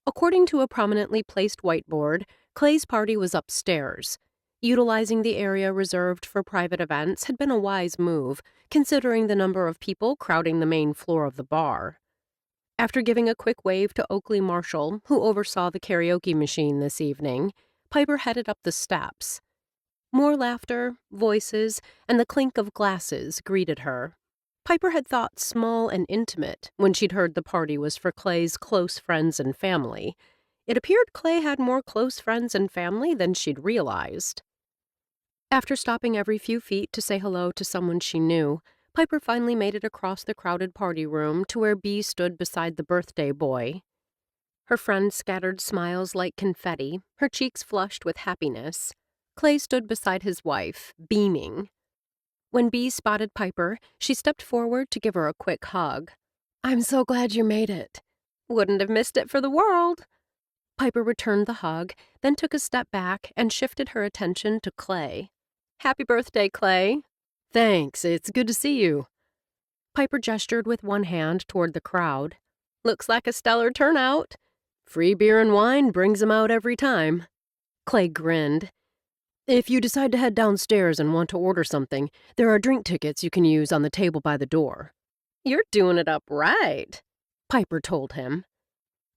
[SPEAKER 1] According to a prominently placed whiteboard, Clay's party was upstairs. Utilizing the area reserved for private events had been a wise move, considering the number of people crowding the main floor of the bar. After giving a quick wave to Oakley Marshall, who oversaw the karaoke machine this evening, Piper headed up the steps. More laughter, voices, and the clink of glasses greeted her. Piper had thought small and intimate when she'd heard the party was for Clay's close friends and family. It appeared Clay had more close friends and family than she'd realized. After stopping every few feet to say hello to someone she knew, Piper finally made it across the crowded party room to where Bee stood beside the birthday boy. Her friend scattered smiles like confetti, her cheeks flushed with happiness. Clay stood beside his wife, beaming. When Bee spotted Piper, she stepped forward to give her a quick hug. "I'm so glad you made it." "Wouldn't have missed it for the world." Piper returned the hug, then took a step back and shifted her attention to Clay. "Happy birthday, Clay."
[SPEAKER 2] "Thanks, it's good to see you."
[SPEAKER 1] Piper gestured with one hand toward the crowd. "Looks like a stellar turnout."
[SPEAKER 2] "Free beer and wine brings 'em out every time."
[SPEAKER 1] Clay grinned.
[SPEAKER 2] "If you decide to head downstairs and want to order something, there are drink tickets you can use on the table by the door."
[SPEAKER 1] "You're doing it up right," Piper told him.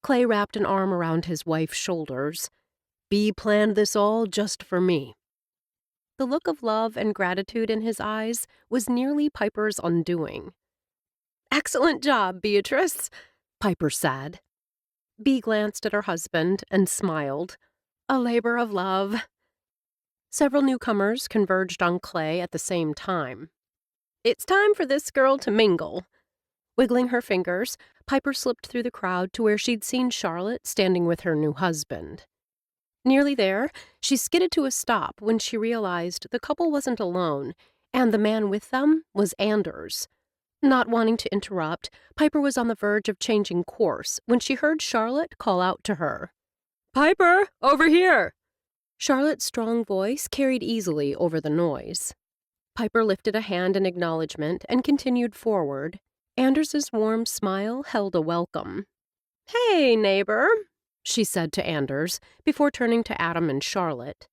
[SPEAKER 1] Clay wrapped an arm around his wife's shoulders.
[SPEAKER 2] "Bee planned this all just for me."
[SPEAKER 1] The look of love and gratitude in his eyes was nearly Piper's undoing. "Excellent job, Beatrice," Piper said. Bee glanced at her husband and smiled. "A labor of love." Several newcomers converged on Clay at the same time. "It's time for this girl to mingle." Wiggling her fingers, Piper slipped through the crowd to where she'd seen Charlotte standing with her new husband. Nearly there, she skidded to a stop when she realized the couple wasn't alone, and the man with them was Anders. Not wanting to interrupt, Piper was on the verge of changing course when she heard Charlotte call out to her.
[SPEAKER 2] "Piper, over here!"
[SPEAKER 1] Charlotte's strong voice carried easily over the noise. Piper lifted a hand in acknowledgement and continued forward. Anders's warm smile held a welcome. "Hey, neighbor," she said to Anders, before turning to Adam and Charlotte.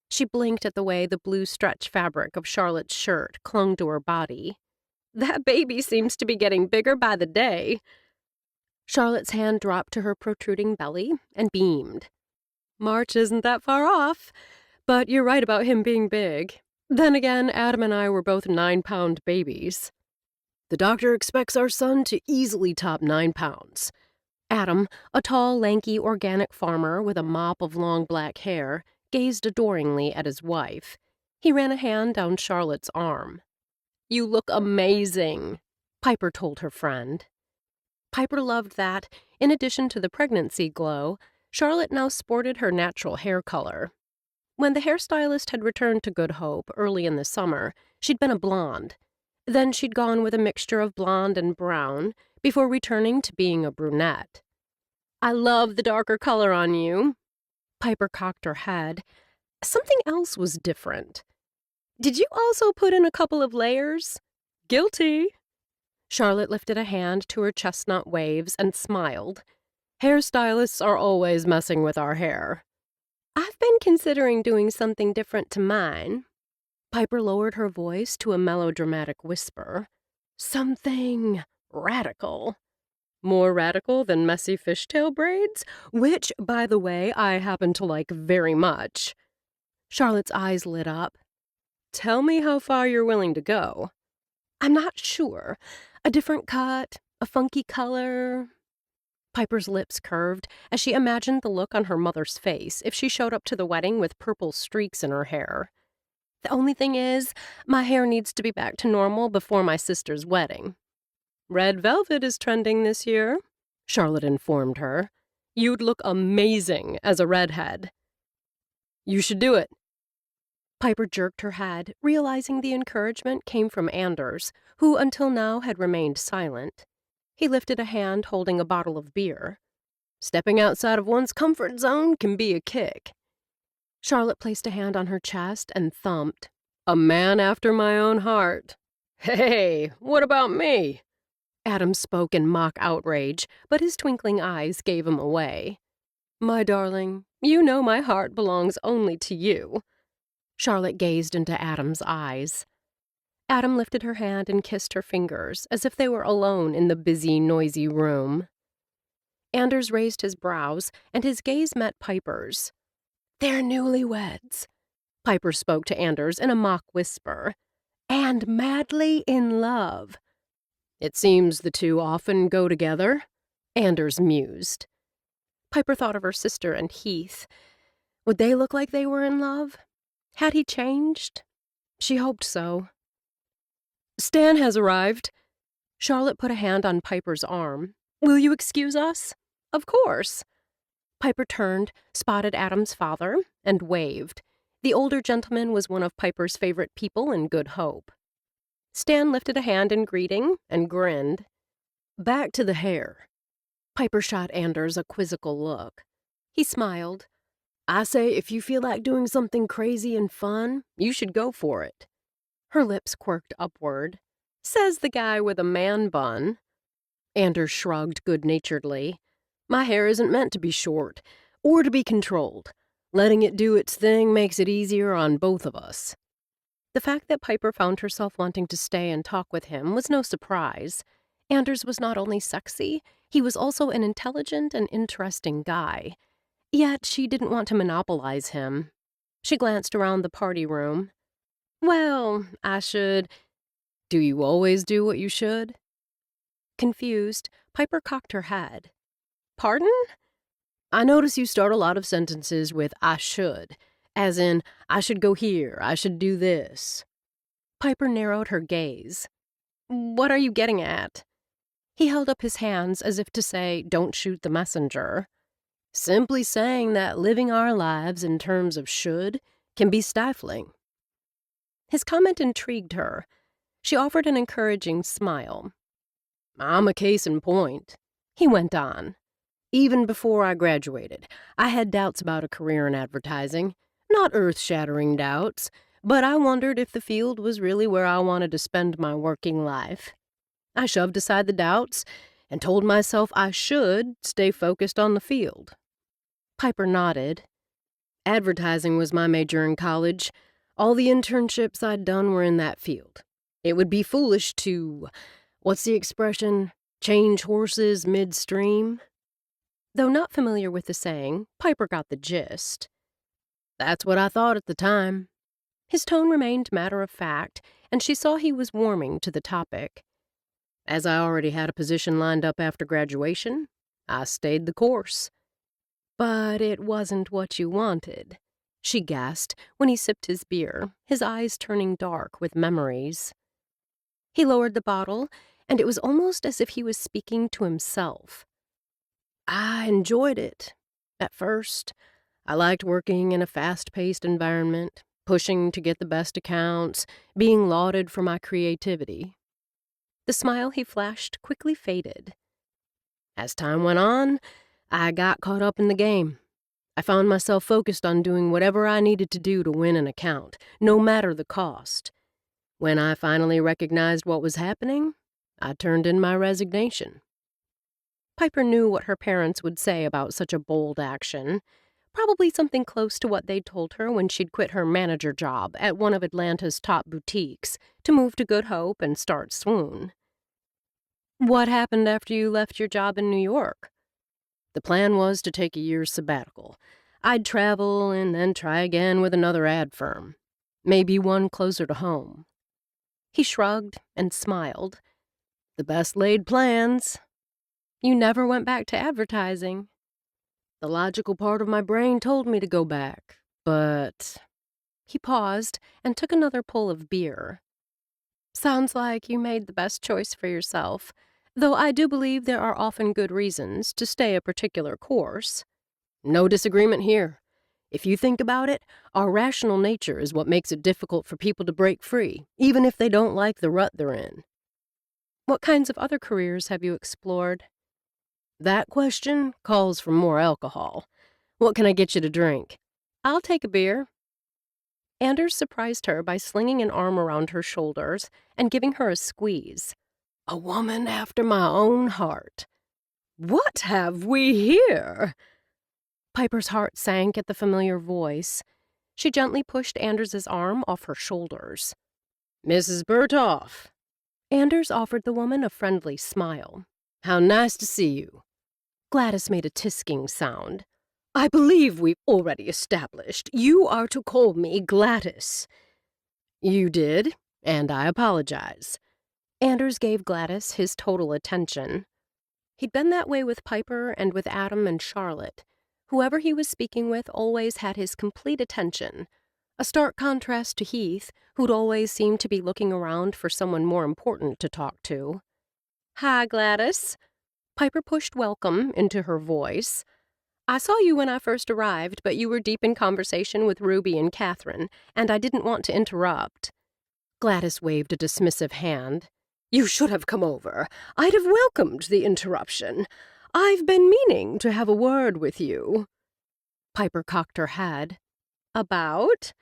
[SPEAKER 1] She blinked at the way the blue stretch fabric of Charlotte's shirt clung to her body. "That baby seems to be getting bigger by the day." Charlotte's hand dropped to her protruding belly and beamed.
[SPEAKER 2] "March isn't that far off, but you're right about him being big. Then again, Adam and I were both 9-pound babies. The doctor expects our son to easily top 9 pounds.
[SPEAKER 1] Adam, a tall, lanky, organic farmer with a mop of long black hair, gazed adoringly at his wife. He ran a hand down Charlotte's arm. "You look amazing," Piper told her friend. Piper loved that, in addition to the pregnancy glow, Charlotte now sported her natural hair color. When the hairstylist had returned to Good Hope early in the summer, she'd been a blonde. Then she'd gone with a mixture of blonde and brown, before returning to being a brunette. "I love the darker color on you." Piper cocked her head. Something else was different. "Did you also put in a couple of layers?"
[SPEAKER 2] "Guilty."
[SPEAKER 1] Charlotte lifted a hand to her chestnut waves and smiled.
[SPEAKER 2] "Hairstylists are always messing with our hair."
[SPEAKER 1] "I've been considering doing something different to mine." Piper lowered her voice to a melodramatic whisper. "Something radical."
[SPEAKER 2] "More radical than messy fishtail braids? Which, by the way, I happen to like very much."
[SPEAKER 1] Charlotte's eyes lit up.
[SPEAKER 2] "Tell me how far you're willing to go."
[SPEAKER 1] "I'm not sure. A different cut, a funky color." Piper's lips curved as she imagined the look on her mother's face if she showed up to the wedding with purple streaks in her hair. "The only thing is, my hair needs to be back to normal before my sister's wedding."
[SPEAKER 2] "Red velvet is trending this year," Charlotte informed her. "You'd look amazing as a redhead." You should do it.
[SPEAKER 1] Piper jerked her head, realizing the encouragement came from Anders, who until now had remained silent. He lifted a hand holding a bottle of beer.
[SPEAKER 2] Stepping outside of one's comfort zone can be a kick.
[SPEAKER 1] Charlotte placed a hand on her chest and thumped.
[SPEAKER 2] A man after my own heart. Hey, what about me?
[SPEAKER 1] Adam spoke in mock outrage, but his twinkling eyes gave him away.
[SPEAKER 2] My darling, you know my heart belongs only to you.
[SPEAKER 1] Charlotte gazed into Adam's eyes. Adam lifted her hand and kissed her fingers, as if they were alone in the busy, noisy room. Anders raised his brows, and his gaze met Piper's.
[SPEAKER 2] They're newlyweds,
[SPEAKER 1] Piper spoke to Anders in a mock whisper.
[SPEAKER 2] And madly in love. It seems the two often go together,
[SPEAKER 1] Anders mused. Piper thought of her sister and Heath. Would they look like they were in love? Had he changed? She hoped so.
[SPEAKER 2] Stan has arrived.
[SPEAKER 1] Charlotte put a hand on Piper's arm. Will you excuse us?
[SPEAKER 2] Of course.
[SPEAKER 1] Piper turned, spotted Adam's father, and waved. The older gentleman was one of Piper's favorite people in Good Hope. Stan lifted a hand in greeting and grinned.
[SPEAKER 2] Back to the hair.
[SPEAKER 1] Piper shot Anders a quizzical look. He smiled.
[SPEAKER 2] I say if you feel like doing something crazy and fun, you should go for it.
[SPEAKER 1] Her lips quirked upward.
[SPEAKER 2] Says the guy with a man bun.
[SPEAKER 1] Anders shrugged good-naturedly.
[SPEAKER 2] My hair isn't meant to be short, or to be controlled. Letting it do its thing makes it easier on both of us.
[SPEAKER 1] The fact that Piper found herself wanting to stay and talk with him was no surprise. Anders was not only sexy, he was also an intelligent and interesting guy. Yet she didn't want to monopolize him. She glanced around the party room.
[SPEAKER 2] Well, I should. Do you always do what you should?
[SPEAKER 1] Confused, Piper cocked her head. Pardon?
[SPEAKER 2] I notice you start a lot of sentences with I should, as in, I should go here, I should do this.
[SPEAKER 1] Piper narrowed her gaze.
[SPEAKER 2] What are you getting at?
[SPEAKER 1] He held up his hands as if to say, don't shoot the messenger.
[SPEAKER 2] Simply saying that living our lives in terms of should can be stifling.
[SPEAKER 1] His comment intrigued her. She offered an encouraging smile.
[SPEAKER 2] I'm a case in point,
[SPEAKER 1] he went on.
[SPEAKER 2] Even before I graduated, I had doubts about a career in advertising. Not earth-shattering doubts, but I wondered if the field was really where I wanted to spend my working life. I shoved aside the doubts and told myself I should stay focused on the field.
[SPEAKER 1] Piper nodded.
[SPEAKER 2] Advertising was my major in college. All the internships I'd done were in that field. It would be foolish to, what's the expression, change horses midstream?
[SPEAKER 1] Though not familiar with the saying, Piper got the gist.
[SPEAKER 2] That's what I thought at the time.
[SPEAKER 1] His tone remained matter-of-fact, and she saw he was warming to the topic.
[SPEAKER 2] As I already had a position lined up after graduation, I stayed the course.
[SPEAKER 1] But it wasn't what you wanted, she gasped when he sipped his beer, his eyes turning dark with memories. He lowered the bottle, and it was almost as if he was speaking to himself.
[SPEAKER 2] I enjoyed it. At first, I liked working in a fast-paced environment, pushing to get the best accounts, being lauded for my creativity.
[SPEAKER 1] The smile he flashed quickly faded.
[SPEAKER 2] As time went on, I got caught up in the game. I found myself focused on doing whatever I needed to do to win an account, no matter the cost. When I finally recognized what was happening, I turned in my resignation.
[SPEAKER 1] Piper knew what her parents would say about such a bold action. Probably something close to what they'd told her when she'd quit her manager job at one of Atlanta's top boutiques to move to Good Hope and start Swoon.
[SPEAKER 2] What happened after you left your job in New York? The plan was to take a year's sabbatical. I'd travel and then try again with another ad firm. Maybe one closer to home.
[SPEAKER 1] He shrugged and smiled.
[SPEAKER 2] The best laid plans.
[SPEAKER 1] You never went back to advertising.
[SPEAKER 2] The logical part of my brain told me to go back, but...
[SPEAKER 1] He paused and took another pull of beer. Sounds like you made the best choice for yourself, though I do believe there are often good reasons to stay a particular course.
[SPEAKER 2] No disagreement here. If you think about it, our rational nature is what makes it difficult for people to break free, even if they don't like the rut they're in.
[SPEAKER 1] What kinds of other careers have you explored?
[SPEAKER 2] That question calls for more alcohol. What can I get you to drink?
[SPEAKER 1] I'll take a beer. Anders surprised her by slinging an arm around her shoulders and giving her a squeeze.
[SPEAKER 2] A woman after my own heart. What have we here?
[SPEAKER 1] Piper's heart sank at the familiar voice. She gently pushed Anders's arm off her shoulders.
[SPEAKER 2] Mrs. Berthoff.
[SPEAKER 1] Anders offered the woman a friendly smile.
[SPEAKER 2] How nice to see you.
[SPEAKER 1] Gladys made a tisking sound.
[SPEAKER 2] I believe we've already established you are to call me Gladys. You did, and I apologize.
[SPEAKER 1] Anders gave Gladys his total attention. He'd been that way with Piper and with Adam and Charlotte. Whoever he was speaking with always had his complete attention. A stark contrast to Heath, who'd always seemed to be looking around for someone more important to talk to.
[SPEAKER 3] Hi, Gladys.
[SPEAKER 1] Piper pushed welcome into her voice. I saw you when I first arrived, but you were deep in conversation with Ruby and Catherine, and I didn't want to interrupt.
[SPEAKER 2] Gladys waved a dismissive hand. You should have come over. I'd have welcomed the interruption. I've been meaning to have a word with you.
[SPEAKER 1] Piper cocked her head. About?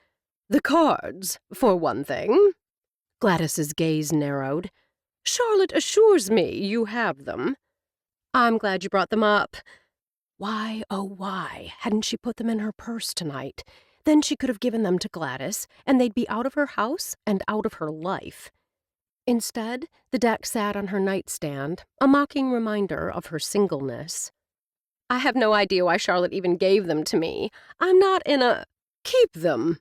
[SPEAKER 2] The cards, for one thing.
[SPEAKER 1] Gladys's gaze narrowed.
[SPEAKER 2] Charlotte assures me you have them.
[SPEAKER 1] I'm glad you brought them up.
[SPEAKER 2] Why, oh why, hadn't she put them in her purse tonight? Then she could have given them to Gladys, and they'd be out of her house and out of her life.
[SPEAKER 1] Instead, the deck sat on her nightstand, a mocking reminder of her singleness. I have no idea why Charlotte even gave them to me. I'm not in a—
[SPEAKER 2] Keep them.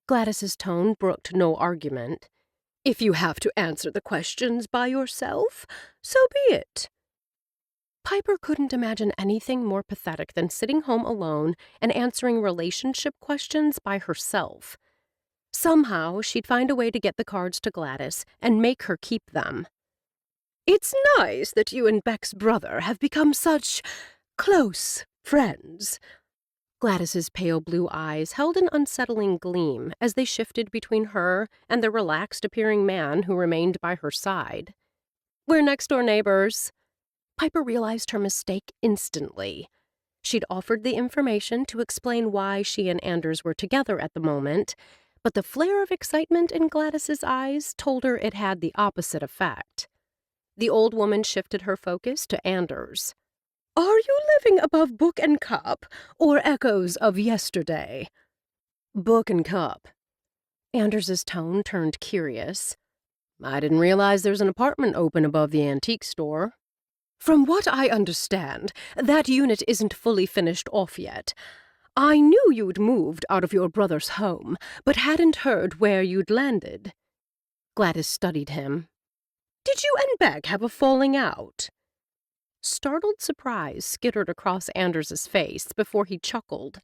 [SPEAKER 1] Gladys's tone brooked no argument.
[SPEAKER 2] If you have to answer the questions by yourself, so be it.
[SPEAKER 1] Piper couldn't imagine anything more pathetic than sitting home alone and answering relationship questions by herself. Somehow, she'd find a way to get the cards to Gladys and make her keep them.
[SPEAKER 2] It's nice that you and Beck's brother have become such close friends.
[SPEAKER 1] Gladys's pale blue eyes held an unsettling gleam as they shifted between her and the relaxed-appearing man who remained by her side. We're next-door neighbors. Piper realized her mistake instantly. She'd offered the information to explain why she and Anders were together at the moment, but the flare of excitement in Gladys's eyes told her it had the opposite effect. The old woman shifted her focus to Anders.
[SPEAKER 2] Are you living above Book and Cup, or echoes of yesterday?
[SPEAKER 1] Book and Cup. Anders's tone turned curious.
[SPEAKER 2] I didn't realize there's an apartment open above the antique store. From what I understand, that unit isn't fully finished off yet. I knew you'd moved out of your brother's home, but hadn't heard where you'd landed.
[SPEAKER 1] Gladys studied him.
[SPEAKER 2] Did you and Beck have a falling out?
[SPEAKER 1] Startled surprise skittered across Anders's face before he chuckled.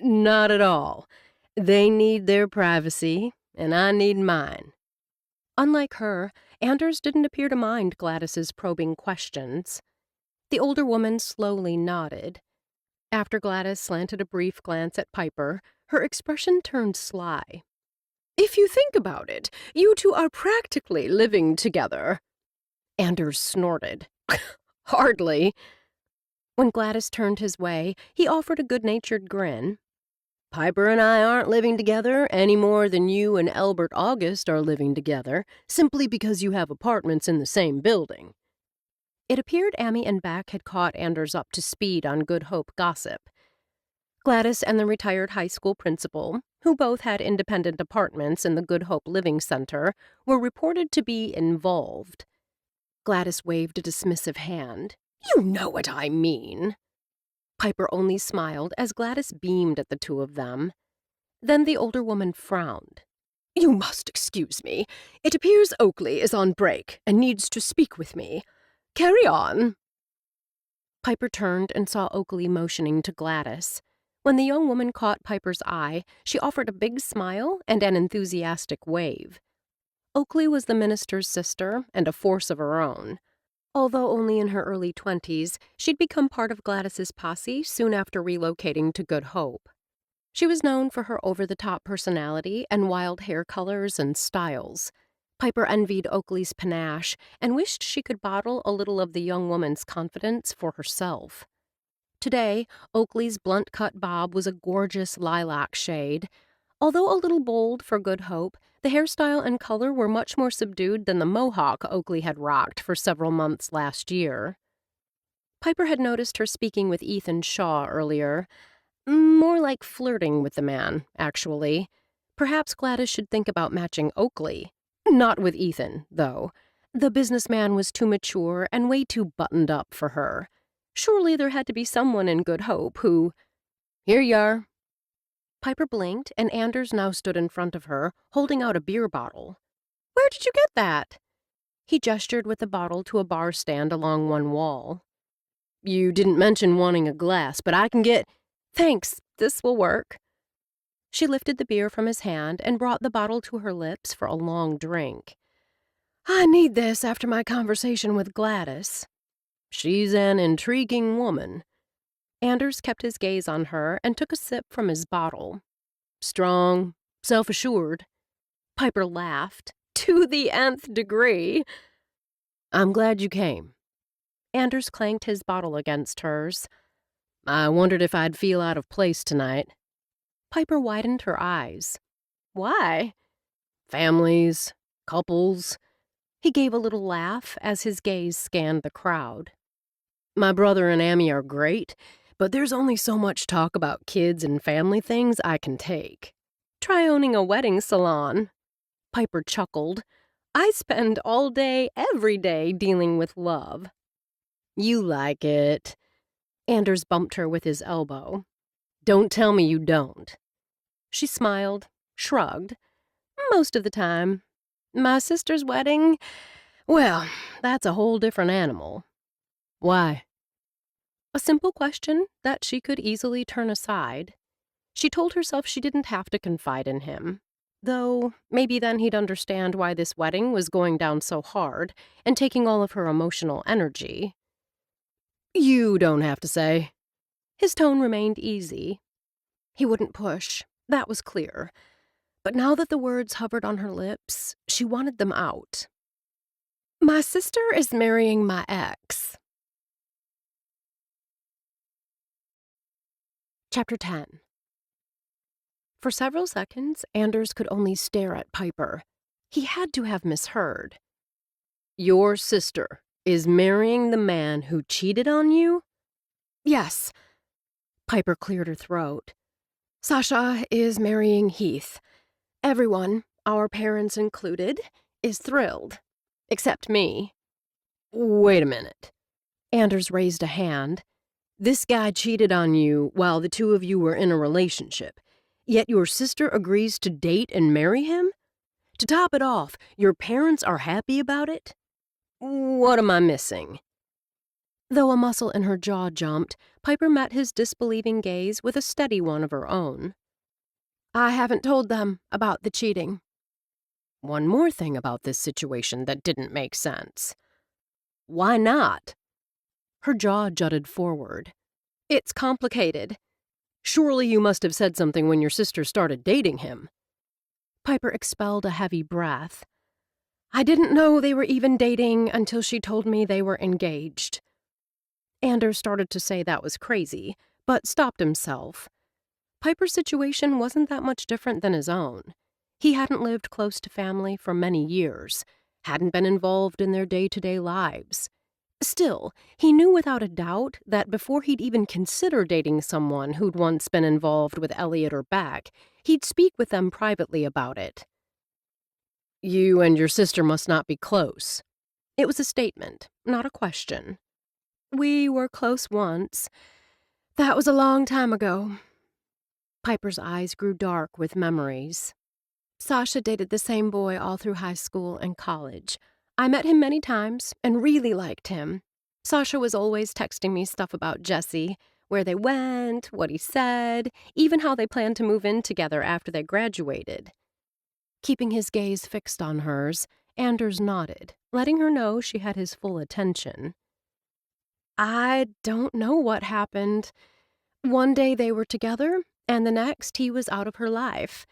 [SPEAKER 2] Not at all. They need their privacy, and I need mine.
[SPEAKER 1] Unlike her, Anders didn't appear to mind Gladys's probing questions. The older woman slowly nodded. After Gladys slanted a brief glance at Piper, her expression turned sly.
[SPEAKER 2] If you think about it, you two are practically living together.
[SPEAKER 1] Anders snorted.
[SPEAKER 2] Hardly.
[SPEAKER 1] When Gladys turned his way, he offered a good-natured grin.
[SPEAKER 2] Piper and I aren't living together any more than you and Albert August are living together, simply because you have apartments in the same building.
[SPEAKER 1] It appeared Amy and Beck had caught Anders up to speed on Good Hope gossip. Gladys and the retired high school principal, who both had independent apartments in the Good Hope Living Center, were reported to be involved. Gladys waved a dismissive hand.
[SPEAKER 2] You know what I mean.
[SPEAKER 1] Piper only smiled as Gladys beamed at the two of them. Then the older woman frowned.
[SPEAKER 2] You must excuse me. It appears Oakley is on break and needs to speak with me. Carry on.
[SPEAKER 1] Piper turned and saw Oakley motioning to Gladys. When the young woman caught Piper's eye, she offered a big smile and an enthusiastic wave. Oakley was the minister's sister and a force of her own. Although only in her early 20s, she'd become part of Gladys's posse soon after relocating to Good Hope. She was known for her over-the-top personality and wild hair colors and styles. Piper envied Oakley's panache and wished she could bottle a little of the young woman's confidence for herself. Today, Oakley's blunt-cut bob was a gorgeous lilac shade. Although a little bold for Good Hope, the hairstyle and color were much more subdued than the mohawk Oakley had rocked for several months last year. Piper had noticed her speaking with Ethan Shaw earlier. More like flirting with the man, actually. Perhaps Gladys should think about matching Oakley. Not with Ethan, though. The businessman was too mature and way too buttoned up for her. Surely there had to be someone in Good Hope who— "Here you are." Piper blinked, and Anders now stood in front of her, holding out a beer bottle. "Where did you get that?" He gestured with the bottle to a bar stand along one wall. "You didn't mention wanting a glass, but I can get—" "Thanks, this will work." She lifted the beer from his hand and brought the bottle to her lips for a long drink. "I need this after my conversation with Gladys. She's an intriguing woman." Anders kept his gaze on her and took a sip from his bottle. "Strong, self-assured." Piper laughed. "To the nth degree." "I'm glad you came." Anders clanked his bottle against hers. "I wondered if I'd feel out of place tonight." Piper widened her eyes. "Why?" "Families, couples." He gave a little laugh as his gaze scanned the crowd. "My brother and Amy are great, but there's only so much talk about kids and family things I can take." "Try owning a wedding salon." Piper chuckled. "I spend all day, every day, dealing with love." "You like it." Anders bumped her with his elbow. "Don't tell me you don't." She smiled, shrugged. "Most of the time. My sister's wedding, well, that's a whole different animal." "Why?" A simple question that she could easily turn aside. She told herself she didn't have to confide in him. Though, maybe then he'd understand why this wedding was going down so hard and taking all of her emotional energy. "You don't have to say." His tone remained easy. He wouldn't push, that was clear. But now that the words hovered on her lips, she wanted them out. "My sister is marrying my ex." Chapter 10. For several seconds, Anders could only stare at Piper. He had to have misheard. "Your sister is marrying the man who cheated on you?" "Yes." Piper cleared her throat. "Sasha is marrying Heath. Everyone, our parents included, is thrilled. Except me." "Wait a minute." Anders raised a hand. "This guy cheated on you while the two of you were in a relationship, yet your sister agrees to date and marry him? To top it off, your parents are happy about it? What am I missing?" Though a muscle in her jaw jumped, Piper met his disbelieving gaze with a steady one of her own. "I haven't told them about the cheating." One more thing about this situation that didn't make sense. "Why not?" Her jaw jutted forward. "It's complicated." "Surely you must have said something when your sister started dating him." Piper expelled a heavy breath. "I didn't know they were even dating until she told me they were engaged." Anders started to say that was crazy, but stopped himself. Piper's situation wasn't that much different than his own. He hadn't lived close to family for many years, hadn't been involved in their day-to-day lives. Still, he knew without a doubt that before he'd even consider dating someone who'd once been involved with Elliot or Beck, he'd speak with them privately about it. "You and your sister must not be close." It was a statement, not a question. "We were close once. That was a long time ago." Piper's eyes grew dark with memories. "Sasha dated the same boy all through high school and college. I met him many times and really liked him. Sasha was always texting me stuff about Jesse, where they went, what he said, even how they planned to move in together after they graduated." Keeping his gaze fixed on hers, Anders nodded, letting her know she had his full attention. I don't know what happened. One day they were together, and the next he was out of her life.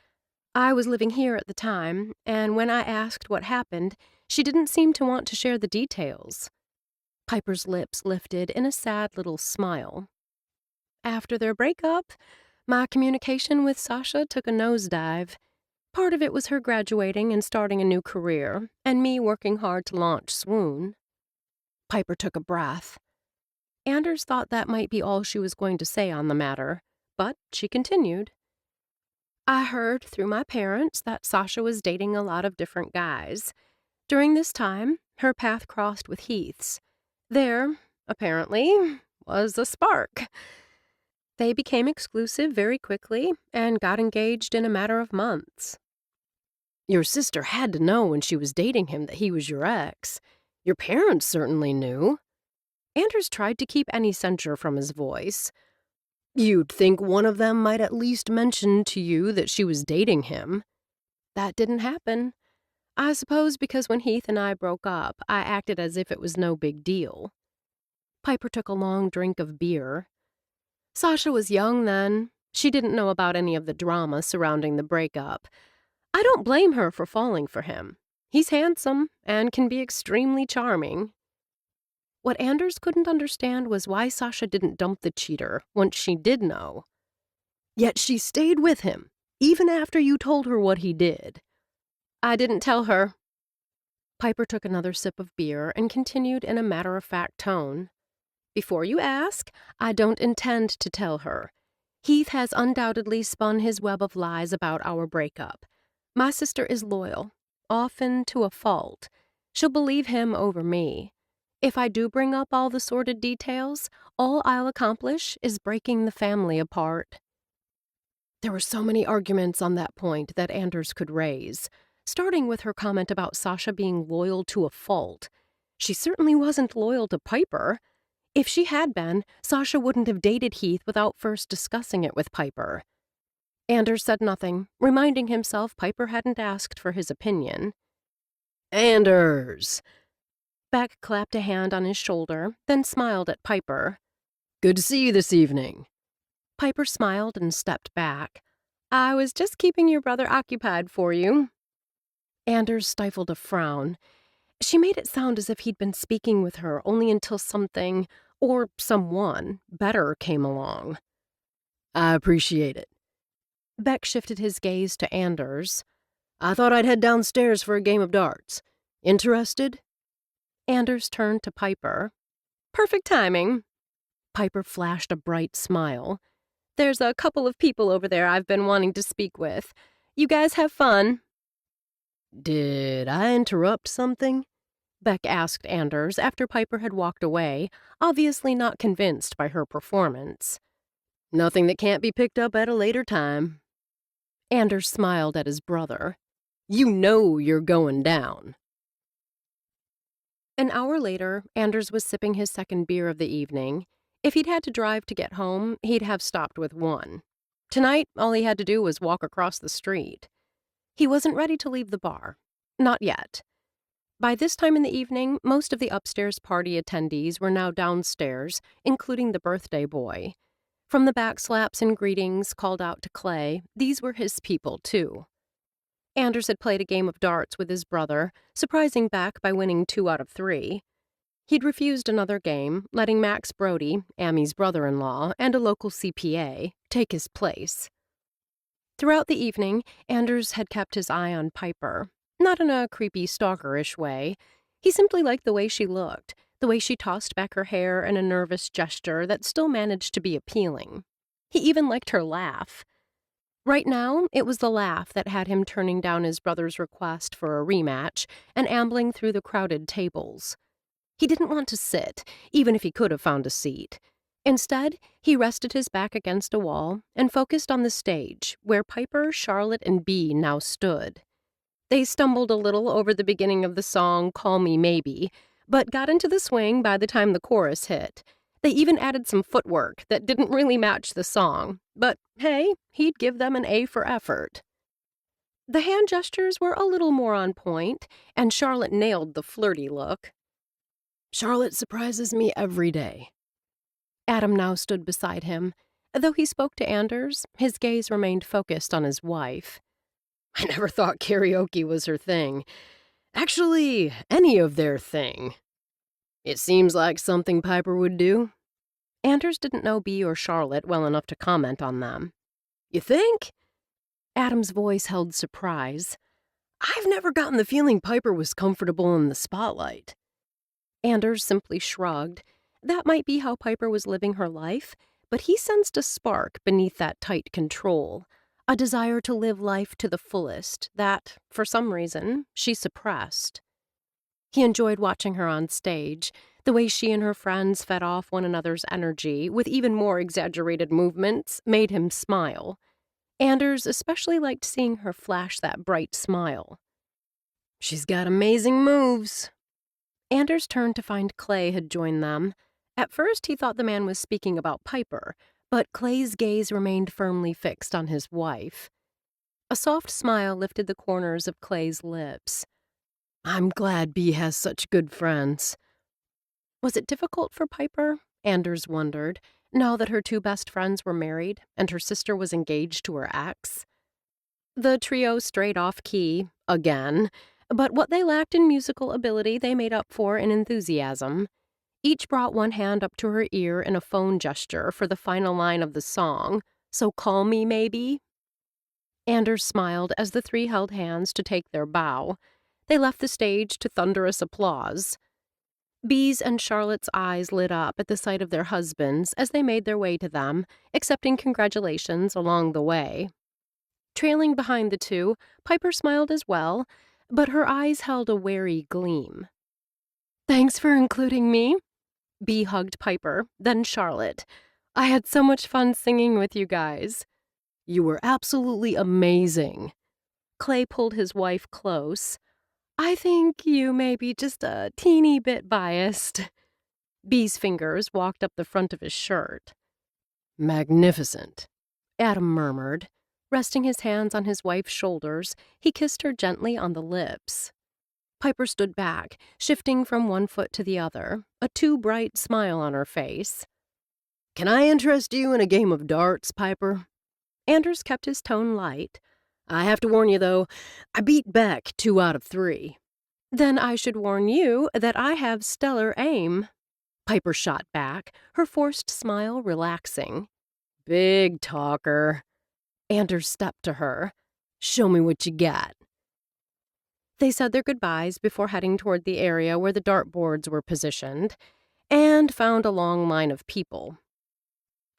[SPEAKER 1] I was living here at the time, and when I asked what happened, she didn't seem to want to share the details. Piper's lips lifted in a sad little smile. After their breakup, my communication with Sasha took a nosedive. Part of it was her graduating and starting a new career, and me working hard to launch Swoon. Piper took a breath. Anders thought that might be all she was going to say on the matter, but she continued. I heard through my parents that Sasha was dating a lot of different guys. During this time, her path crossed with Heath's. There, apparently, was a spark. They became exclusive very quickly and got engaged in a matter of months. Your sister had to know when she was dating him that he was your ex. Your parents certainly knew. Anders tried to keep any censure from his voice. You'd think one of them might at least mention to you that she was dating him. That didn't happen. I suppose because when Heath and I broke up, I acted as if it was no big deal. Piper took a long drink of beer. Sasha was young then. She didn't know about any of the drama surrounding the breakup. I don't blame her for falling for him. He's handsome and can be extremely charming. What Anders couldn't understand was why Sasha didn't dump the cheater once she did know. Yet she stayed with him, even after you told her what he did. I didn't tell her. Piper took another sip of beer and continued in a matter-of-fact tone. Before you ask, I don't intend to tell her. Heath has undoubtedly spun his web of lies about our breakup. My sister is loyal, often to a fault. She'll believe him over me. If I do bring up all the sordid details, all I'll accomplish is breaking the family apart. There were so many arguments on that point that Anders could raise, starting with her comment about Sasha being loyal to a fault. She certainly wasn't loyal to Piper. If she had been, Sasha wouldn't have dated Heath without first discussing it with Piper. Anders said nothing, reminding himself Piper hadn't asked for his opinion. Anders! Beck clapped a hand on his shoulder, then smiled at Piper. Good to see you this evening. Piper smiled and stepped back. I was just keeping your brother occupied for you. Anders stifled a frown. She made it sound as if he'd been speaking with her only until something, or someone, better came along. I appreciate it. Beck shifted his gaze to Anders. I thought I'd head downstairs for a game of darts. Interested? Anders turned to Piper. Perfect timing. Piper flashed a bright smile. There's a couple of people over there I've been wanting to speak with. You guys have fun. Did I interrupt something? Beck asked Anders after Piper had walked away, obviously not convinced by her performance. Nothing that can't be picked up at a later time. Anders smiled at his brother. You know you're going down. An hour later, Anders was sipping his second beer of the evening. If he'd had to drive to get home, he'd have stopped with one. Tonight, all he had to do was walk across the street. He wasn't ready to leave the bar. Not yet. By this time in the evening, most of the upstairs party attendees were now downstairs, including the birthday boy. From the backslaps and greetings called out to Clay, these were his people, too. Anders had played a game of darts with his brother, surprising Beck by winning 2 out of 3. He'd refused another game, letting Max Brody, Amy's brother-in-law, and a local CPA, take his place. Throughout the evening, Anders had kept his eye on Piper, not in a creepy stalkerish way. He simply liked the way she looked, the way she tossed back her hair in a nervous gesture that still managed to be appealing. He even liked her laugh. Right now, it was the laugh that had him turning down his brother's request for a rematch and ambling through the crowded tables. He didn't want to sit, even if he could have found a seat. Instead, he rested his back against a wall and focused on the stage, where Piper, Charlotte, and Bea now stood. They stumbled a little over the beginning of the song Call Me Maybe, but got into the swing by the time the chorus hit. They even added some footwork that didn't really match the song, but hey, he'd give them an A for effort. The hand gestures were a little more on point, and Charlotte nailed the flirty look.
[SPEAKER 2] Charlotte surprises me every day.
[SPEAKER 1] Adam now stood beside him. Though he spoke to Anders, his gaze remained focused on his wife.
[SPEAKER 2] I never thought karaoke was her thing. Actually, any of their thing. It seems like something Piper would do.
[SPEAKER 1] Anders didn't know Bea or Charlotte well enough to comment on them.
[SPEAKER 2] You think?
[SPEAKER 1] Adam's voice held surprise.
[SPEAKER 2] I've never gotten the feeling Piper was comfortable in the spotlight.
[SPEAKER 1] Anders simply shrugged. That might be how Piper was living her life, but he sensed a spark beneath that tight control, a desire to live life to the fullest that, for some reason, she suppressed. He enjoyed watching her on stage, the way she and her friends fed off one another's energy with even more exaggerated movements made him smile. Anders especially liked seeing her flash that bright smile.
[SPEAKER 2] She's got amazing moves.
[SPEAKER 1] Anders turned to find Clay had joined them. At first, he thought the man was speaking about Piper, but Clay's gaze remained firmly fixed on his wife. A soft smile lifted the corners of Clay's lips.
[SPEAKER 2] I'm glad Bea has such good friends.
[SPEAKER 1] Was it difficult for Piper? Anders wondered, now that her two best friends were married and her sister was engaged to her ex. The trio strayed off key, again, but what they lacked in musical ability they made up for in enthusiasm. Each brought one hand up to her ear in a phone gesture for the final line of the song, "So call me, maybe?" Anders smiled as the three held hands to take their bow. They left the stage to thunderous applause. Bea's and Charlotte's eyes lit up at the sight of their husbands as they made their way to them, accepting congratulations along the way. Trailing behind the two, Piper smiled as well, but her eyes held a wary gleam. "Thanks for including me." Bea hugged Piper, then Charlotte. "I had so much fun singing with you guys."
[SPEAKER 2] You were absolutely amazing.
[SPEAKER 1] Clay pulled his wife close. "I think you may be just a teeny bit biased." Bea's fingers walked up the front of his shirt.
[SPEAKER 2] Magnificent,
[SPEAKER 1] Adam murmured. Resting his hands on his wife's shoulders, he kissed her gently on the lips. Piper stood back, shifting from one foot to the other, a too bright smile on her face.
[SPEAKER 2] Can I interest you in a game of darts, Piper?
[SPEAKER 1] Anders kept his tone light.
[SPEAKER 2] I have to warn you, though, I beat Beck 2 out of 3.
[SPEAKER 1] Then I should warn you that I have stellar aim. Piper shot back, her forced smile relaxing.
[SPEAKER 2] Big talker.
[SPEAKER 1] Anders stepped to her.
[SPEAKER 2] Show me what you got.
[SPEAKER 1] They said their goodbyes before heading toward the area where the dartboards were positioned, and found a long line of people.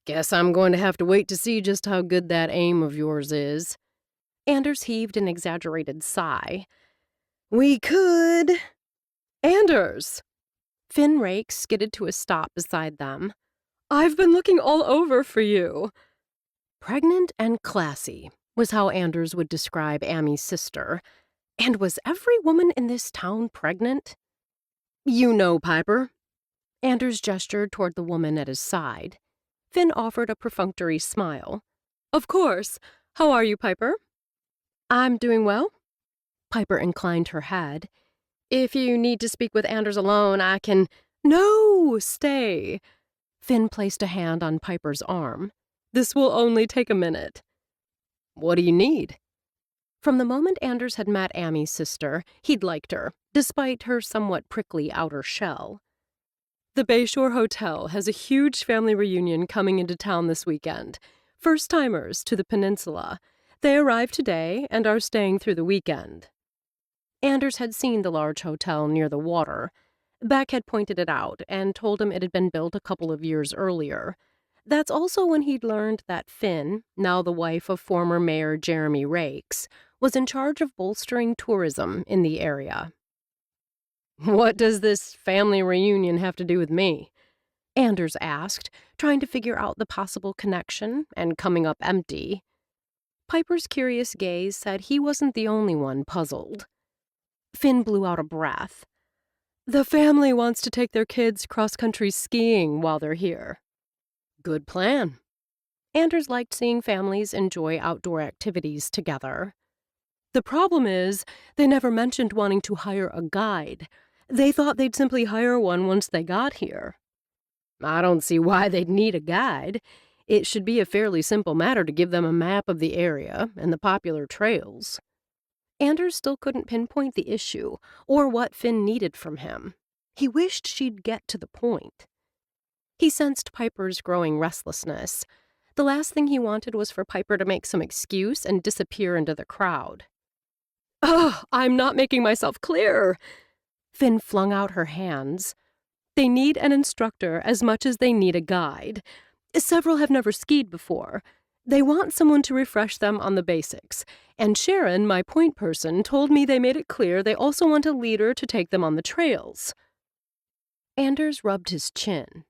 [SPEAKER 2] Guess I'm going to have to wait to see just how good that aim of yours is.
[SPEAKER 1] Anders heaved an exaggerated sigh.
[SPEAKER 2] We could.
[SPEAKER 1] Anders! Finn Rake skidded to a stop beside them. I've been looking all over for you. Pregnant and classy was how Anders would describe Amy's sister. And was every woman in this town pregnant?
[SPEAKER 2] You know, Piper.
[SPEAKER 1] Anders gestured toward the woman at his side. Finn offered a perfunctory smile. Of course. How are you, Piper? I'm doing well. Piper inclined her head. If you need to speak with Anders alone, I can... No, stay. Finn placed a hand on Piper's arm. This will only take a minute.
[SPEAKER 2] What do you need?
[SPEAKER 1] From the moment Anders had met Amy's sister, he'd liked her, despite her somewhat prickly outer shell. The Bayshore Hotel has a huge family reunion coming into town this weekend. First-timers to the peninsula. They arrived today and are staying through the weekend. Anders had seen the large hotel near the water. Beck had pointed it out and told him it had been built a couple of years earlier. That's also when he'd learned that Finn, now the wife of former Mayor Jeremy Rakes, was in charge of bolstering tourism in the area.
[SPEAKER 2] What does this family reunion have to do with me?
[SPEAKER 1] Anders asked, trying to figure out the possible connection and coming up empty. Piper's curious gaze said he wasn't the only one puzzled. Finn blew out a breath. The family wants to take their kids cross-country skiing while they're here.
[SPEAKER 2] Good plan.
[SPEAKER 1] Anders liked seeing families enjoy outdoor activities together.
[SPEAKER 2] The problem is, they never mentioned wanting to hire a guide. They thought they'd simply hire one once they got here. I don't see why they'd need a guide. It should be a fairly simple matter to give them a map of the area and the popular trails. Anders still couldn't pinpoint the issue or what Finn needed from him. He wished she'd get to the point. He sensed Piper's growing restlessness. The last thing he wanted was for Piper to make some excuse and disappear into the crowd. "Ugh, I'm not making myself clear." Finn flung out her hands. "They need an instructor as much as they need a guide. Several have never skied before. They want someone to refresh them on the basics. And Sharon, my point person, told me they made it clear they also want a leader to take them on the trails." Anders rubbed his chin.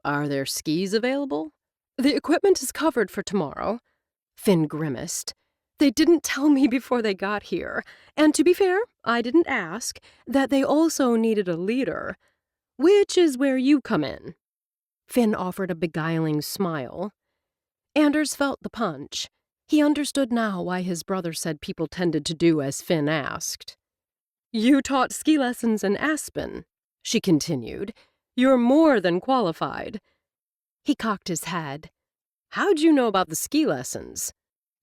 [SPEAKER 2] "Are there skis available?" "The equipment is covered for tomorrow." Finn grimaced. "They didn't tell me before they got here. And to be fair, I didn't ask, that they also needed a leader. Which is where you come in." Finn offered a beguiling smile. Anders felt the punch. He understood now why his brother said people tended to do as Finn asked. "You taught ski lessons in Aspen," she continued. "You're more than qualified." He cocked his head. "How'd you know about the ski lessons?"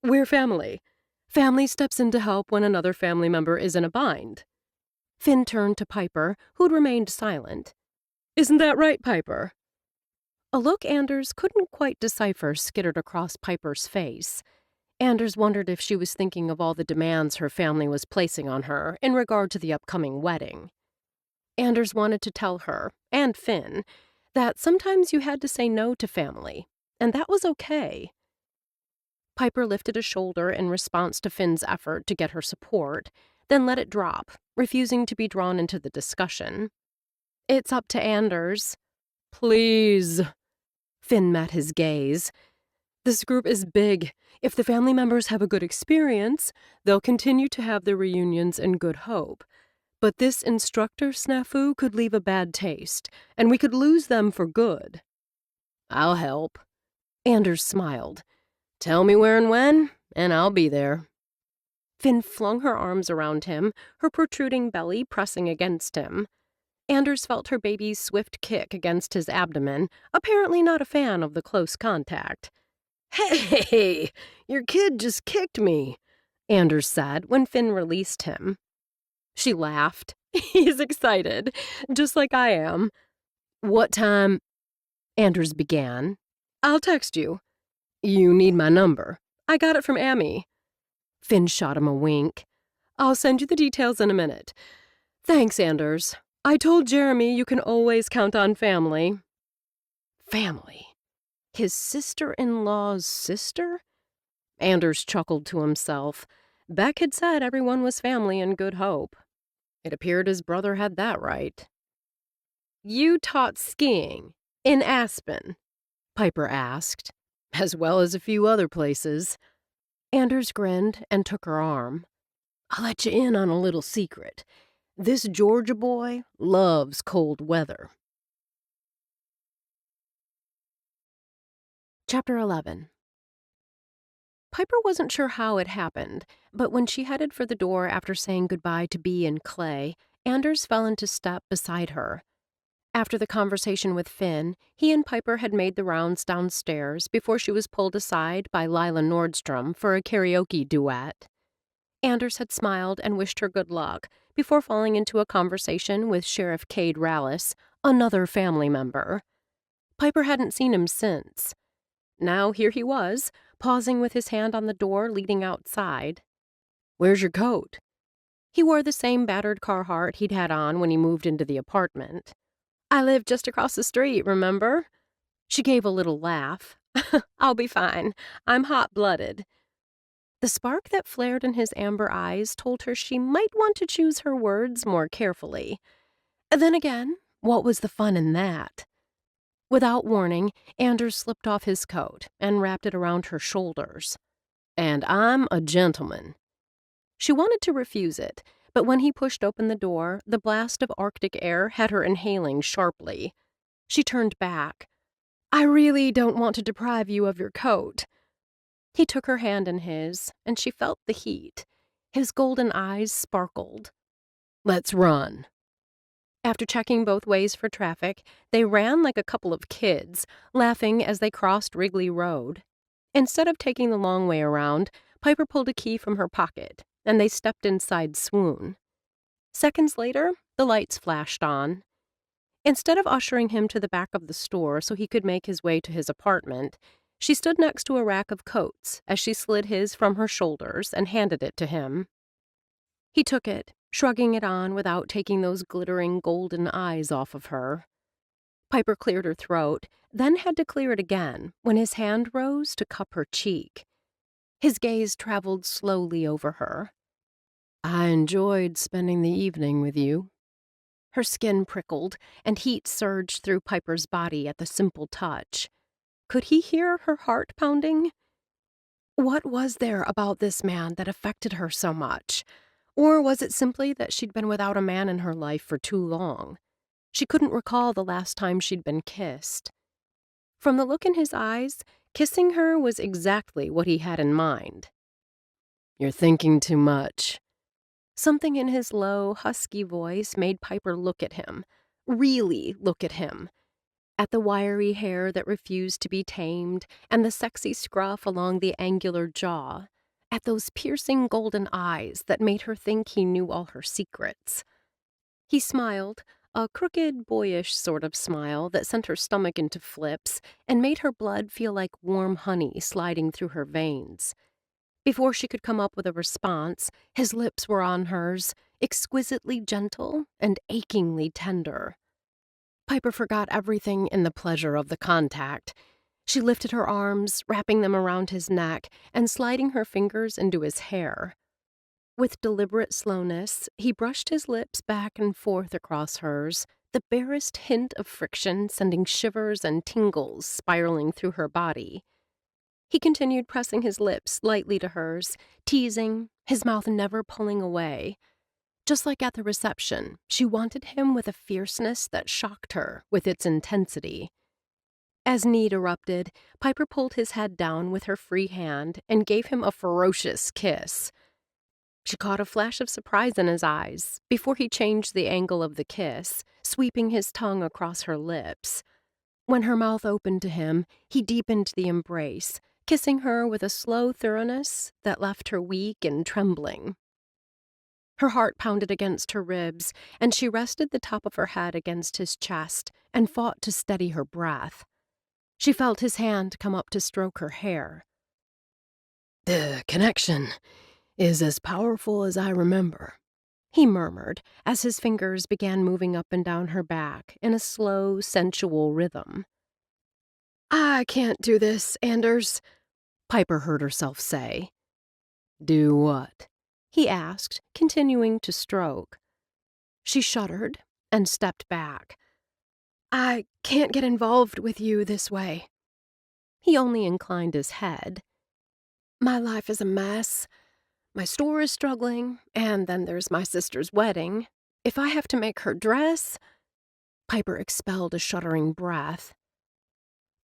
[SPEAKER 2] "We're family. Family steps in to help when another family member is in a bind." Finn turned to Piper, who'd remained silent. "Isn't that right, Piper?" A look Anders couldn't quite decipher skittered across Piper's face. Anders wondered if she was thinking of all the demands her family was placing on her in regard to the upcoming wedding. Anders wanted to tell her, and Finn, that sometimes you had to say no to family, and that was okay. Piper lifted a shoulder in response to Finn's effort to get her support, then let it drop, refusing to be drawn into the discussion. "It's up to Anders." "Please." Finn met his gaze. "This group is big. If the family members have a good experience, they'll continue to have their reunions in good hope. But this instructor snafu could leave a bad taste, and we could lose them for good." "I'll help." Anders smiled. "Tell me where and when, and I'll be there." Finn flung her arms around him, her protruding belly pressing against him. Anders felt her baby's swift kick against his abdomen, apparently not a fan of the close contact. "Hey, your kid just kicked me," Anders said when Finn released him. She laughed. "He's excited, just like I am." "What time?" Anders began. "I'll text you." "You need my number." "I got it from Amy." Finn shot him a wink. "I'll send you the details in a minute." "Thanks, Anders. I told Jeremy you can always count on family." Family? His sister-in-law's sister? Anders chuckled to himself. Beck had said everyone was family in Good Hope. It appeared his brother had that right. "You taught skiing in Aspen?" Piper asked. "As well as a few other places." Anders grinned and took her arm. "I'll let you in on a little secret. This Georgia boy loves cold weather." Chapter 11. Piper wasn't sure how it happened, but when she headed for the door after saying goodbye to Bee and Clay, Anders fell into step beside her. After the conversation with Finn, he and Piper had made the rounds downstairs before she was pulled aside by Lila Nordstrom for a karaoke duet. Anders had smiled and wished her good luck before falling into a conversation with Sheriff Cade Rallis, another family member. Piper hadn't seen him since. Now here he was, pausing with his hand on the door leading outside. "Where's your coat?" He wore the same battered Carhartt he'd had on when he moved into the apartment. "I live just across the street, remember?" She gave a little laugh. "I'll be fine. I'm hot-blooded." The spark that flared in his amber eyes told her she might want to choose her words more carefully. Then again, what was the fun in that? Without warning, Anders slipped off his coat and wrapped it around her shoulders. "And I'm a gentleman." She wanted to refuse it, but when he pushed open the door, the blast of Arctic air had her inhaling sharply. She turned back. "I really don't want to deprive you of your coat." He took her hand in his, and she felt the heat.
[SPEAKER 1] His golden eyes sparkled.
[SPEAKER 2] Let's run.
[SPEAKER 1] After checking both ways for traffic, they ran like a couple of kids, laughing as they crossed Wrigley Road. Instead of taking the long way around, Piper pulled a key from her pocket, and they stepped inside Swoon. Seconds later, the lights flashed on. Instead of ushering him to the back of the store so he could make his way to his apartment, she stood next to a rack of coats as she slid his from her shoulders and handed it to him. He took it, shrugging it on without taking those glittering golden eyes off of her. Piper cleared her throat, then had to clear it again when his hand rose to cup her cheek. His gaze traveled slowly over her.
[SPEAKER 2] I enjoyed spending the evening with you.
[SPEAKER 1] Her skin prickled, and heat surged through Piper's body at the simple touch. Could he hear her heart pounding? What was there about this man that affected her so much? Or was it simply that she'd been without a man in her life for too long? She couldn't recall the last time she'd been kissed. From the look in his eyes, kissing her was exactly what he had in mind.
[SPEAKER 2] You're thinking too much.
[SPEAKER 1] Something in his low, husky voice made Piper look at him, really look at him. At the wiry hair that refused to be tamed and the sexy scruff along the angular jaw. At those piercing golden eyes that made her think he knew all her secrets. He smiled, a crooked, boyish sort of smile that sent her stomach into flips and made her blood feel like warm honey sliding through her veins. Before she could come up with a response, his lips were on hers, exquisitely gentle and achingly tender. Piper forgot everything in the pleasure of the contact. She lifted her arms, wrapping them around his neck and sliding her fingers into his hair. With deliberate slowness, he brushed his lips back and forth across hers, the barest hint of friction sending shivers and tingles spiraling through her body. He continued pressing his lips lightly to hers, teasing, his mouth never pulling away. Just like at the reception, she wanted him with a fierceness that shocked her with its intensity. As need erupted, Piper pulled his head down with her free hand and gave him a ferocious kiss. She caught a flash of surprise in his eyes before he changed the angle of the kiss, sweeping his tongue across her lips. When her mouth opened to him, he deepened the embrace, kissing her with a slow thoroughness that left her weak and trembling. Her heart pounded against her ribs, and she rested the top of her head against his chest and fought to steady her breath. She felt his hand come up to stroke her hair.
[SPEAKER 2] The connection is as powerful as I remember,
[SPEAKER 1] he murmured as his fingers began moving up and down her back in a slow, sensual rhythm.
[SPEAKER 2] I can't do this, Anders,
[SPEAKER 1] Piper heard herself say.
[SPEAKER 2] Do what?
[SPEAKER 1] He asked, continuing to stroke. She shuddered and stepped back. I can't get involved with you this way. He only inclined his head. My life is a mess. My store is struggling, and then there's my sister's wedding. If I have to make her dress... Piper expelled a shuddering breath.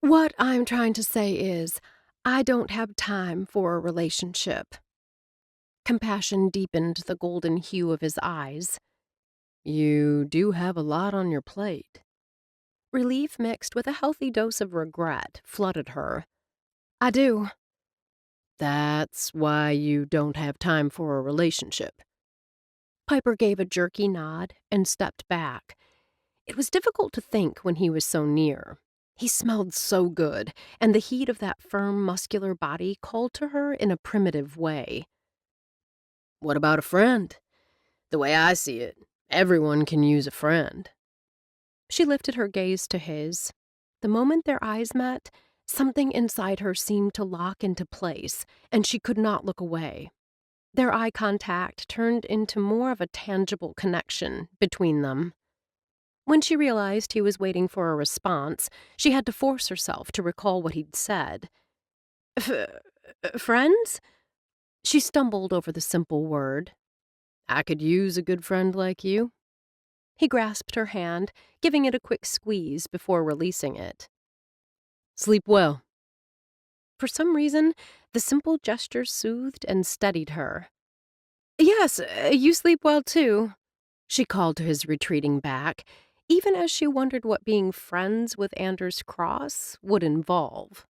[SPEAKER 1] What I'm trying to say is, I don't have time for a relationship. Compassion deepened the golden hue of his eyes.
[SPEAKER 2] You do have a lot on your plate.
[SPEAKER 1] Relief mixed with a healthy dose of regret flooded her. I do.
[SPEAKER 2] That's why you don't have time for a relationship.
[SPEAKER 1] Piper gave a jerky nod and stepped back. It was difficult to think when he was so near. He smelled so good, and the heat of that firm, muscular body called to her in a primitive way.
[SPEAKER 2] What about a friend? The way I see it, everyone can use a friend.
[SPEAKER 1] She lifted her gaze to his. The moment their eyes met, something inside her seemed to lock into place, and she could not look away. Their eye contact turned into more of a tangible connection between them. When she realized he was waiting for a response, she had to force herself to recall what he'd said. Friends? She stumbled over the simple word.
[SPEAKER 2] I could use a good friend like you.
[SPEAKER 1] He grasped her hand, giving it a quick squeeze before releasing it.
[SPEAKER 2] Sleep well.
[SPEAKER 1] For some reason, the simple gesture soothed and steadied her.
[SPEAKER 2] Yes, you sleep well, too, she called to his retreating back, even as she wondered what being friends with Anders Cross would involve.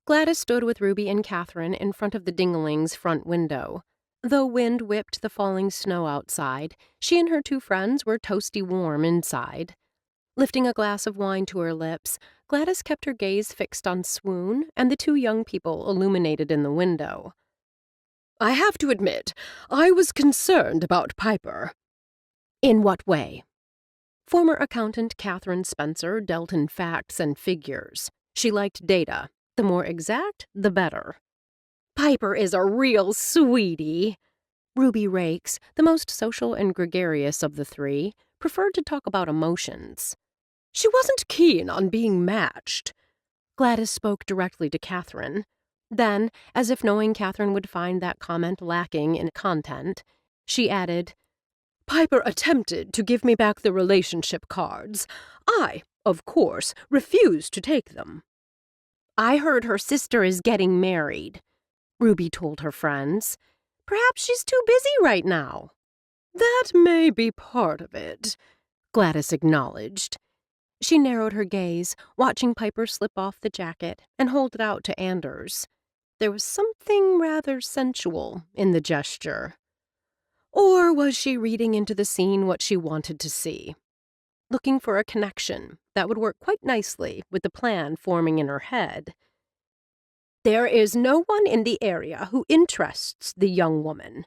[SPEAKER 2] Gladys stood with Ruby and Catherine in front of the Dingling's front window. Though wind whipped the falling snow outside, she and her two friends were toasty warm inside. Lifting a glass of wine to her lips, Gladys kept her gaze fixed on Swoon and the two young people illuminated in the window. I have to admit, I was concerned about Piper. In what way? Former accountant Catherine Spencer dealt in facts and figures. She liked data. The more exact, the better. Piper is a real sweetie. Ruby Rakes, the most social and gregarious of the three, preferred to talk about emotions. She wasn't keen on being matched. Gladys spoke directly to Catherine. Then, as if knowing Catherine would find that comment lacking in content, she added, Piper attempted to give me back the relationship cards. I, of course, refused to take them. I heard her sister is getting married, Ruby told her friends. Perhaps she's too busy right now. That may be part of it, Gladys acknowledged. She narrowed her gaze, watching Piper slip off the jacket and hold it out to Anders. There was something rather sensual in the gesture. Or was she reading into the scene what she wanted to see? Looking for a connection that would work quite nicely with the plan forming in her head. There is no one in the area who interests the young woman.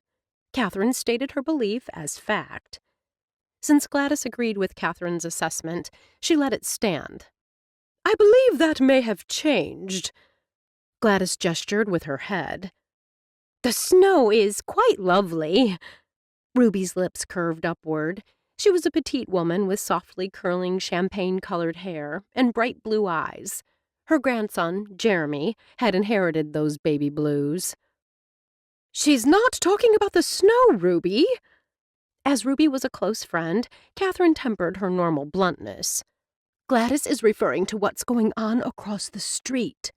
[SPEAKER 2] Catherine stated her belief as fact. Since Gladys agreed with Catherine's assessment, she let it stand. I believe that may have changed. Gladys gestured with her head. The snow is quite lovely. Ruby's lips curved upward. She was a petite woman with softly curling champagne-colored hair and bright blue eyes. Her grandson, Jeremy, had inherited those baby blues. She's not talking about the snow, Ruby. As Ruby was a close friend, Catherine tempered her normal bluntness. Gladys is referring to what's going on across the street.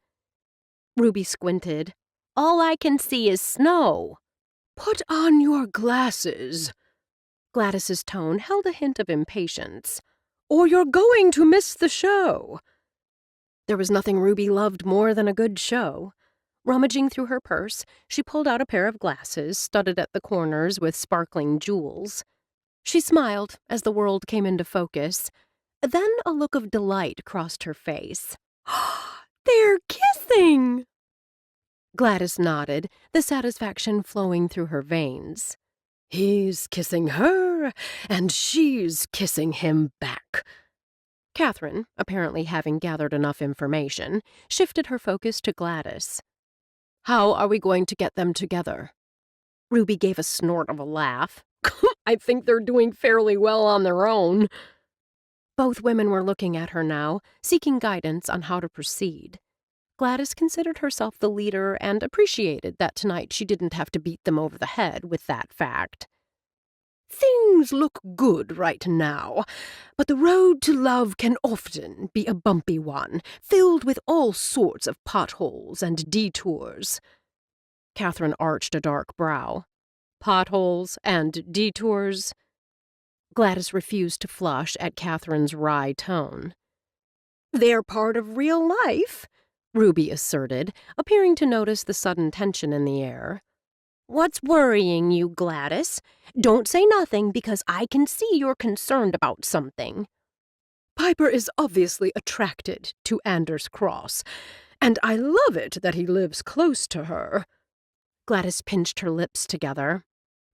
[SPEAKER 2] Ruby squinted. All I can see is snow. Put on your glasses. Gladys's tone held a hint of impatience. Or you're going to miss the show. There was nothing Ruby loved more than a good show. Rummaging through her purse, she pulled out a pair of glasses studded at the corners with sparkling jewels. She smiled as the world came into focus. Then a look of delight crossed her face. They're kissing! Gladys nodded, the satisfaction flowing through her veins. He's kissing her, and she's kissing him back. Catherine, apparently having gathered enough information, shifted her focus to Gladys. How are we going to get them together? Ruby gave a snort of a laugh. I think they're doing fairly well on their own. Both women were looking at her now, seeking guidance on how to proceed. Gladys considered herself the leader and appreciated that tonight she didn't have to beat them over the head with that fact. Things look good right now, but the road to love can often be a bumpy one, filled with all sorts of potholes and detours. Catherine arched a dark brow. Potholes and detours? Gladys refused to flush at Catherine's wry tone. They're part of real life, Ruby asserted, appearing to notice the sudden tension in the air. What's worrying you, Gladys? Don't say nothing because I can see you're concerned about something. Piper is obviously attracted to Anders Cross, and I love it that he lives close to her. Gladys pinched her lips together.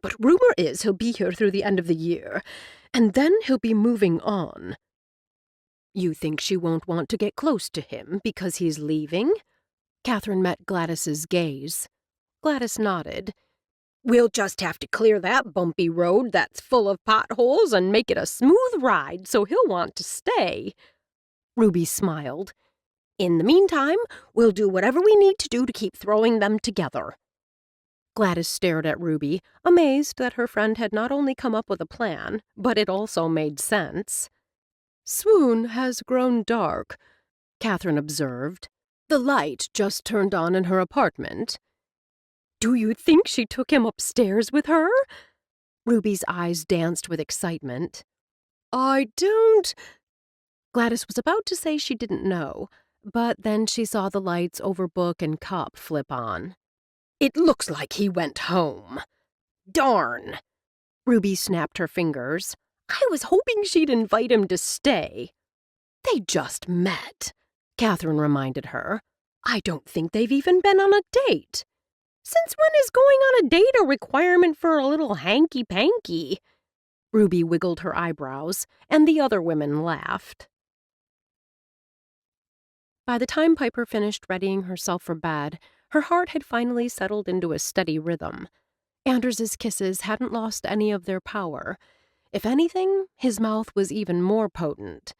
[SPEAKER 2] But rumor is he'll be here through the end of the year, and then he'll be moving on. You think she won't want to get close to him because he's leaving? Catherine met Gladys's gaze. Gladys nodded. We'll just have to clear that bumpy road that's full of potholes and make it a smooth ride so he'll want to stay. Ruby smiled. In the meantime, we'll do whatever we need to do to keep throwing them together. Gladys stared at Ruby, amazed that her friend had not only come up with a plan, but it also made sense. Swoon has grown dark, Catherine observed. The light just turned on in her apartment.
[SPEAKER 1] Do you think she took him upstairs with her? Ruby's eyes danced with excitement. I don't... Gladys was about to say she didn't know, but then she saw the lights over book and cup flip on. It looks like he went home. Darn! Ruby snapped her fingers. I was hoping she'd invite him to stay. They just met, Catherine reminded her. I don't think they've even been on a date. Since when is going on a date a requirement for a little hanky-panky? Ruby wiggled her eyebrows, and the other women laughed. By the time Piper finished readying herself for bed, her heart had finally settled into a steady rhythm. Anders's kisses hadn't lost any of their power. If anything, his mouth was even more potent.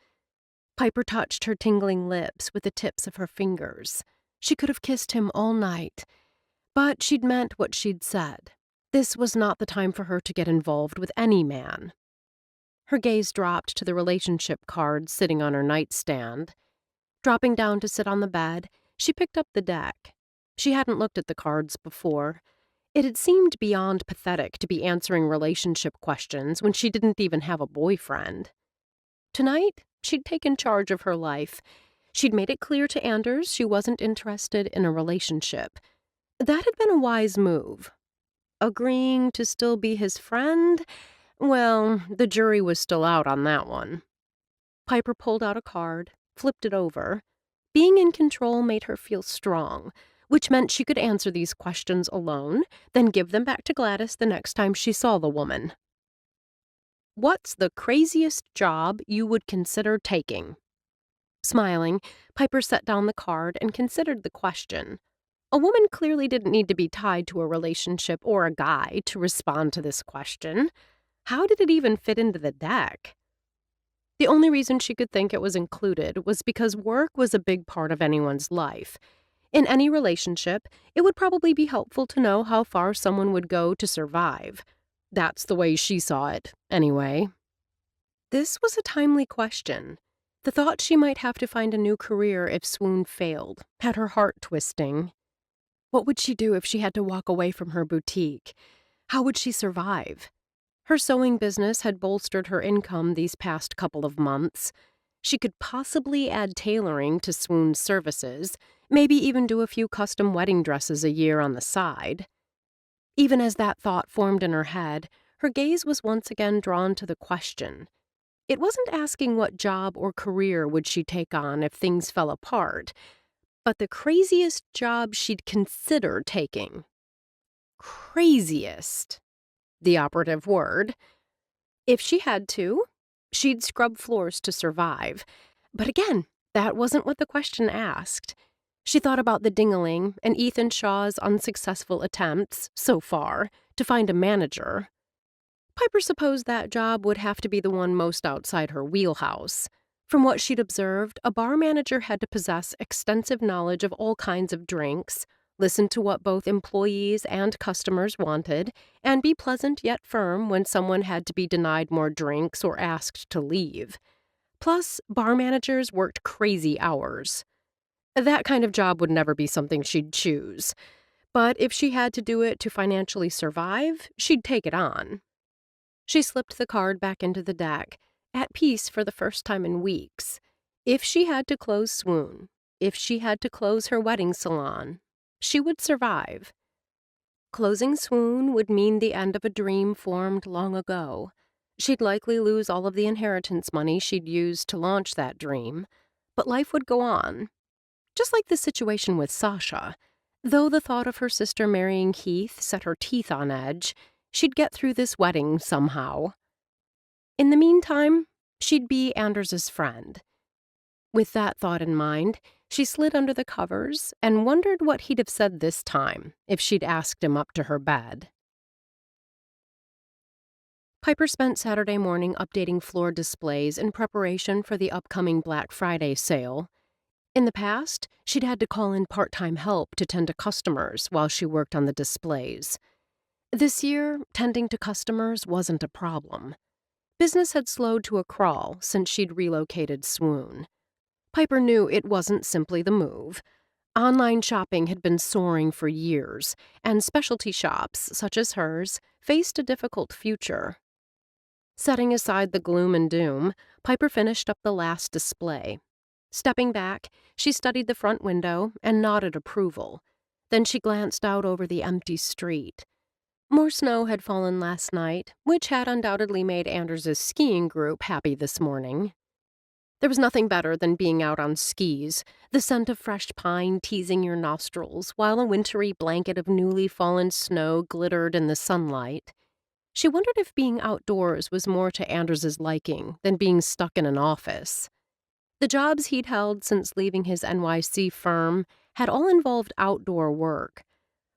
[SPEAKER 1] Piper touched her tingling lips with the tips of her fingers. She could have kissed him all night. But she'd meant what she'd said. This was not the time for her to get involved with any man. Her gaze dropped to the relationship card sitting on her nightstand. Dropping down to sit on the bed, she picked up the deck. She hadn't looked at the cards before. It had seemed beyond pathetic to be answering relationship questions when she didn't even have a boyfriend. Tonight, she'd taken charge of her life. She'd made it clear to Anders she wasn't interested in a relationship. That had been a wise move. Agreeing to still be his friend? Well, the jury was still out on that one. Piper pulled out a card, flipped it over. Being in control made her feel strong, which meant she could answer these questions alone, then give them back to Gladys the next time she saw the woman. What's the craziest job you would consider taking? Smiling, Piper set down the card and considered the question. A woman clearly didn't need to be tied to a relationship or a guy to respond to this question. How did it even fit into the deck? The only reason she could think it was included was because work was a big part of anyone's life. In any relationship, it would probably be helpful to know how far someone would go to survive. That's the way she saw it, anyway. This was a timely question. The thought she might have to find a new career if Swoon failed had her heart twisting. What would she do if she had to walk away from her boutique? How would she survive? Her sewing business had bolstered her income these past couple of months. She could possibly add tailoring to Swoon's services, maybe even do a few custom wedding dresses a year on the side. Even as that thought formed in her head, her gaze was once again drawn to the question. It wasn't asking what job or career would she take on if things fell apart, but the craziest job she'd consider taking. Craziest. The operative word. If she had to, she'd scrub floors to survive. But again, that wasn't what the question asked. She thought about the ding-a-ling and Ethan Shaw's unsuccessful attempts, so far, to find a manager. Piper supposed that job would have to be the one most outside her wheelhouse. From what she'd observed, a bar manager had to possess extensive knowledge of all kinds of drinks, listen to what both employees and customers wanted, and be pleasant yet firm when someone had to be denied more drinks or asked to leave. Plus, bar managers worked crazy hours. That kind of job would never be something she'd choose. But if she had to do it to financially survive, she'd take it on. She slipped the card back into the deck, at peace for the first time in weeks. If she had to close Swoon, if she had to close her wedding salon, she would survive. Closing Swoon would mean the end of a dream formed long ago. She'd likely lose all of the inheritance money she'd used to launch that dream, but life would go on. Just like the situation with Sasha. Though the thought of her sister marrying Keith set her teeth on edge, she'd get through this wedding somehow. In the meantime, she'd be Anders's friend. With that thought in mind, she slid under the covers and wondered what he'd have said this time if she'd asked him up to her bed. Piper spent Saturday morning updating floor displays in preparation for the upcoming Black Friday sale. In the past, she'd had to call in part-time help to tend to customers while she worked on the displays. This year, tending to customers wasn't a problem. Business had slowed to a crawl since she'd relocated Swoon. Piper knew it wasn't simply the move. Online shopping had been soaring for years, and specialty shops, such as hers, faced a difficult future. Setting aside the gloom and doom, Piper finished up the last display. Stepping back, she studied the front window and nodded approval. Then she glanced out over the empty street. More snow had fallen last night, which had undoubtedly made Anders's skiing group happy this morning. There was nothing better than being out on skis, the scent of fresh pine teasing your nostrils while a wintry blanket of newly fallen snow glittered in the sunlight. She wondered if being outdoors was more to Anders's liking than being stuck in an office. The jobs he'd held since leaving his NYC firm had all involved outdoor work.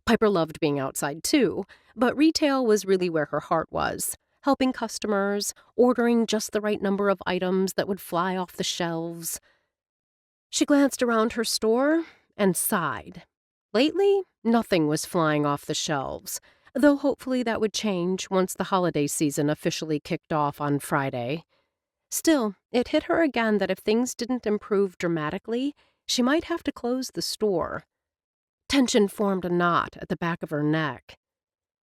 [SPEAKER 1] Piper loved being outside too, but retail was really where her heart was, helping customers, ordering just the right number of items that would fly off the shelves. She glanced around her store and sighed. Lately, nothing was flying off the shelves, though hopefully that would change once the holiday season officially kicked off on Friday. Still, it hit her again that if things didn't improve dramatically, she might have to close the store. Tension formed a knot at the back of her neck.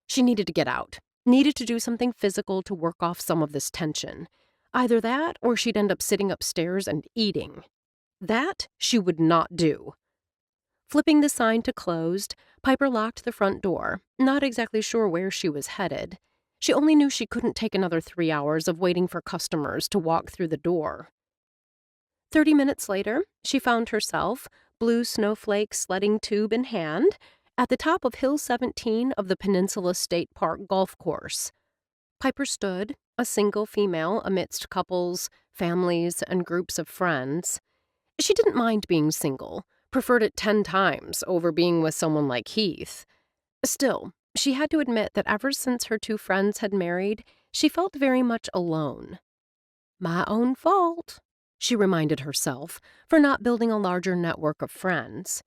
[SPEAKER 1] She needed to get out, needed to do something physical to work off some of this tension. Either that or she'd end up sitting upstairs and eating. That she would not do. Flipping the sign to closed, Piper locked the front door, not exactly sure where she was headed. She only knew she couldn't take another 3 hours of waiting for customers to walk through the door. 30 minutes later, she found herself, blue snowflake sledding tube in hand, at the top of Hill 17 of the Peninsula State Park golf course. Piper stood, a single female amidst couples, families, and groups of friends. She didn't mind being single, preferred it 10 times over being with someone like Heath. Still, she had to admit that ever since her 2 friends had married, she felt very much alone. My own fault, she reminded herself, for not building a larger network of friends.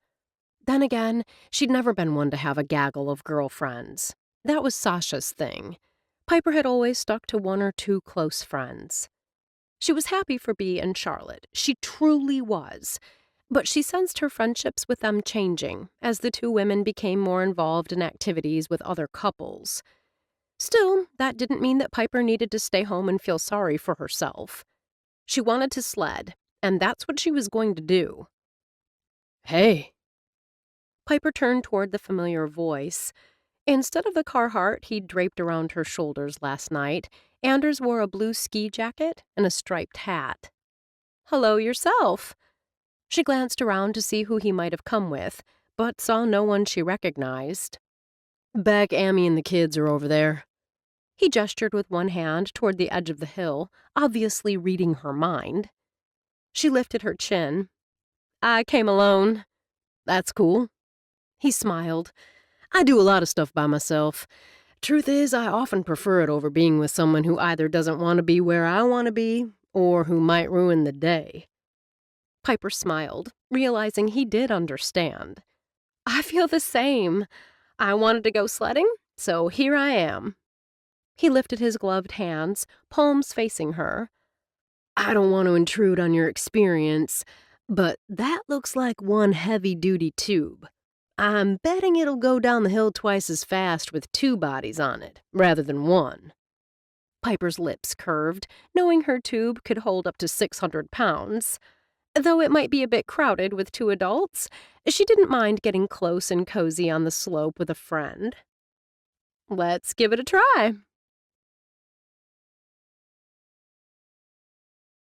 [SPEAKER 1] Then again, she'd never been one to have a gaggle of girlfriends. That was Sasha's thing. Piper had always stuck to 1 or 2 close friends. She was happy for Bea and Charlotte. She truly was. But she sensed her friendships with them changing as the 2 women became more involved in activities with other couples. Still, that didn't mean that Piper needed to stay home and feel sorry for herself. She wanted to sled, and that's what she was going to do. Hey. Piper turned toward the familiar voice. Instead of the Carhartt he'd draped around her shoulders last night, Anders wore a blue ski jacket and a striped hat. Hello yourself. She glanced around to see who he might have come with, but saw no one she recognized. Beck, Amy, and the kids are over there. He gestured with one hand toward the edge of the hill, obviously reading her mind. She lifted her chin. I came alone. That's cool. He smiled. I do a lot of stuff by myself. Truth is, I often prefer it over being with someone who either doesn't want to be where I want to be, or who might ruin the day. Piper smiled, realizing he did understand. I feel the same. I wanted to go sledding, so here I am. He lifted his gloved hands, palms facing her. I don't want to intrude on your experience, but that looks like one heavy-duty tube. I'm betting it'll go down the hill twice as fast with 2 bodies on it, rather than 1. Piper's lips curved, knowing her tube could hold up to 600 pounds. Though it might be a bit crowded with 2 adults, she didn't mind getting close and cozy on the slope with a friend. Let's give it a try.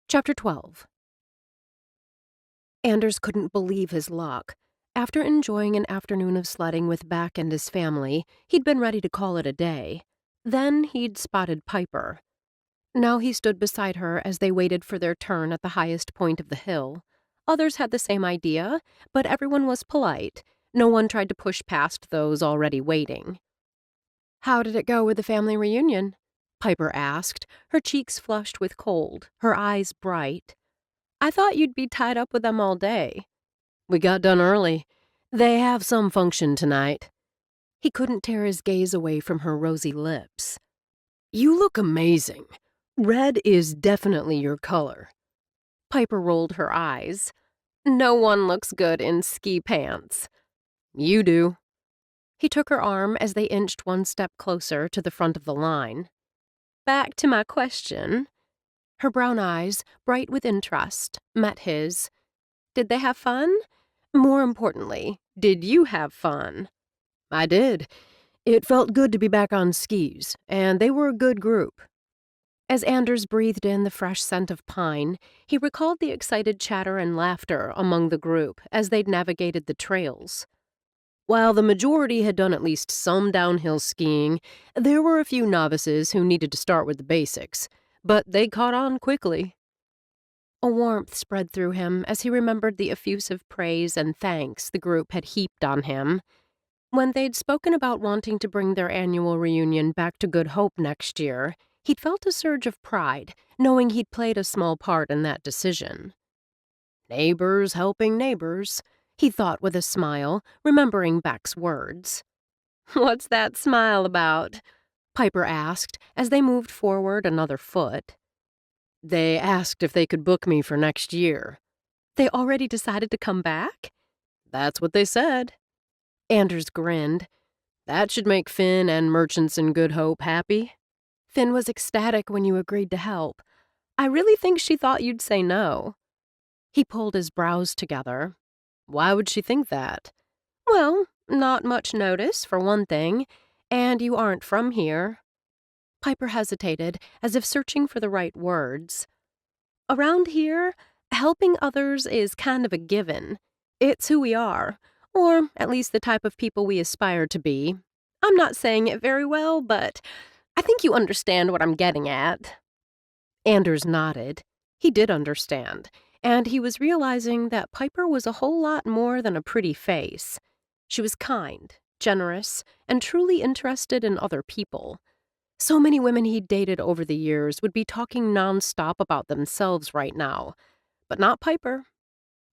[SPEAKER 1] Chapter 12. Anders couldn't believe his luck. After enjoying an afternoon of sledding with Beck and his family, he'd been ready to call it a day. Then he'd spotted Piper. Now he stood beside her as they waited for their turn at the highest point of the hill. Others had the same idea, but everyone was polite. No one tried to push past those already waiting. How did it go with the family reunion? Piper asked, her cheeks flushed with cold, her eyes bright. I thought you'd be tied up with them all day. We got done early. They have some function tonight. He couldn't tear his gaze away from her rosy lips. You look amazing. Red is definitely your color. Piper rolled her eyes. No one looks good in ski pants.
[SPEAKER 2] You do.
[SPEAKER 1] He took her arm as they inched one step closer to the front of the line. Back to my question. Her brown eyes, bright with interest, met his. Did they have fun? More importantly, did you have fun?
[SPEAKER 2] I did. It felt good to be back on skis, and they were a good group.
[SPEAKER 1] As Anders breathed in the fresh scent of pine, he recalled the excited chatter and laughter among the group as they'd navigated the trails.
[SPEAKER 2] While the majority had done at least some downhill skiing, there were a few novices who needed to start with the basics, but they caught on quickly.
[SPEAKER 1] A warmth spread through him as he remembered the effusive praise and thanks the group had heaped on him. When they'd spoken about wanting to bring their annual reunion back to Good Hope next year, he'd felt a surge of pride, knowing he'd played a small part in that decision.
[SPEAKER 2] Neighbors helping neighbors,
[SPEAKER 1] he thought with a smile, remembering Beck's words. What's that smile about? Piper asked as they moved forward another foot.
[SPEAKER 2] They asked if they could book me for next year.
[SPEAKER 1] They already decided to come back?
[SPEAKER 2] That's what they said.
[SPEAKER 1] Anders grinned.
[SPEAKER 2] That should make Finn and merchants in Good Hope happy.
[SPEAKER 1] Finn was ecstatic when you agreed to help. I really think she thought you'd say no. He pulled his brows together.
[SPEAKER 2] Why would she think that?
[SPEAKER 1] Well, not much notice, for one thing, and you aren't from here. Piper hesitated, as if searching for the right words. Around here, helping others is kind of a given. It's who we are, or at least the type of people we aspire to be. I'm not saying it very well, but I think you understand what I'm getting at. Anders nodded. He did understand, and he was realizing that Piper was a whole lot more than a pretty face. She was kind, generous, and truly interested in other people. So many women he'd dated over the years would be talking nonstop about themselves right now, but not Piper.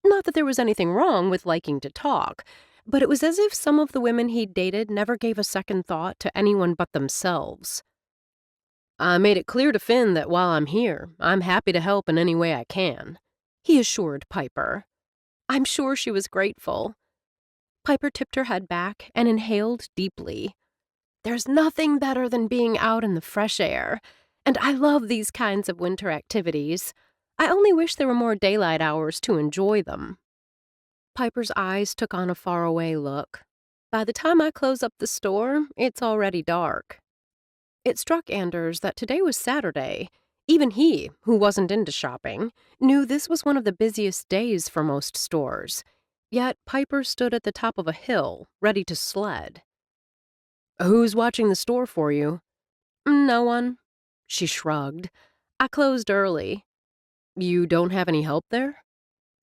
[SPEAKER 1] Not that there was anything wrong with liking to talk, but it was as if some of the women he'd dated never gave a second thought to anyone but themselves.
[SPEAKER 2] I made it clear to Finn that while I'm here, I'm happy to help in any way I can,
[SPEAKER 1] he assured Piper. I'm sure she was grateful. Piper tipped her head back and inhaled deeply. There's nothing better than being out in the fresh air, and I love these kinds of winter activities. I only wish there were more daylight hours to enjoy them. Piper's eyes took on a faraway look. By the time I close up the store, it's already dark. It struck Anders that today was Saturday. Even he, who wasn't into shopping, knew this was one of the busiest days for most stores. Yet Piper stood at the top of a hill, ready to sled.
[SPEAKER 2] Who's watching the store for you?
[SPEAKER 1] No one. She shrugged. I closed early.
[SPEAKER 2] You don't have any help there?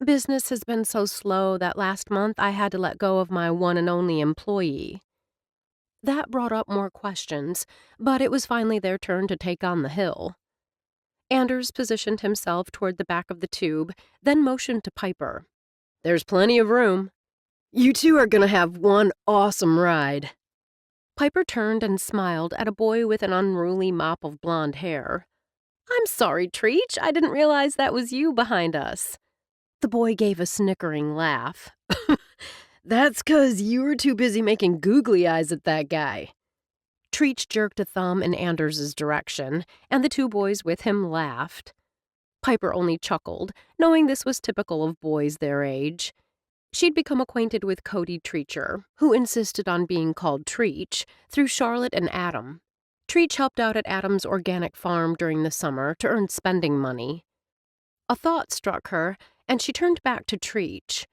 [SPEAKER 1] Business has been so slow that last month I had to let go of my one and only employee. That brought up more questions, but it was finally their turn to take on the hill. Anders positioned himself toward the back of the tube, then motioned to Piper.
[SPEAKER 2] There's plenty of room. You two are going to have one awesome ride.
[SPEAKER 1] Piper turned and smiled at a boy with an unruly mop of blonde hair. I'm sorry, Treach. I didn't realize that was you behind us. The boy gave a snickering laugh.
[SPEAKER 2] That's 'cause you were too busy making googly eyes at that guy.
[SPEAKER 1] Treach jerked a thumb in Anders's direction, and the two boys with him laughed. Piper only chuckled, knowing this was typical of boys their age. She'd become acquainted with Cody Treacher, who insisted on being called Treach, through Charlotte and Adam. Treach helped out at Adam's organic farm during the summer to earn spending money. A thought struck her, and she turned back to Treach.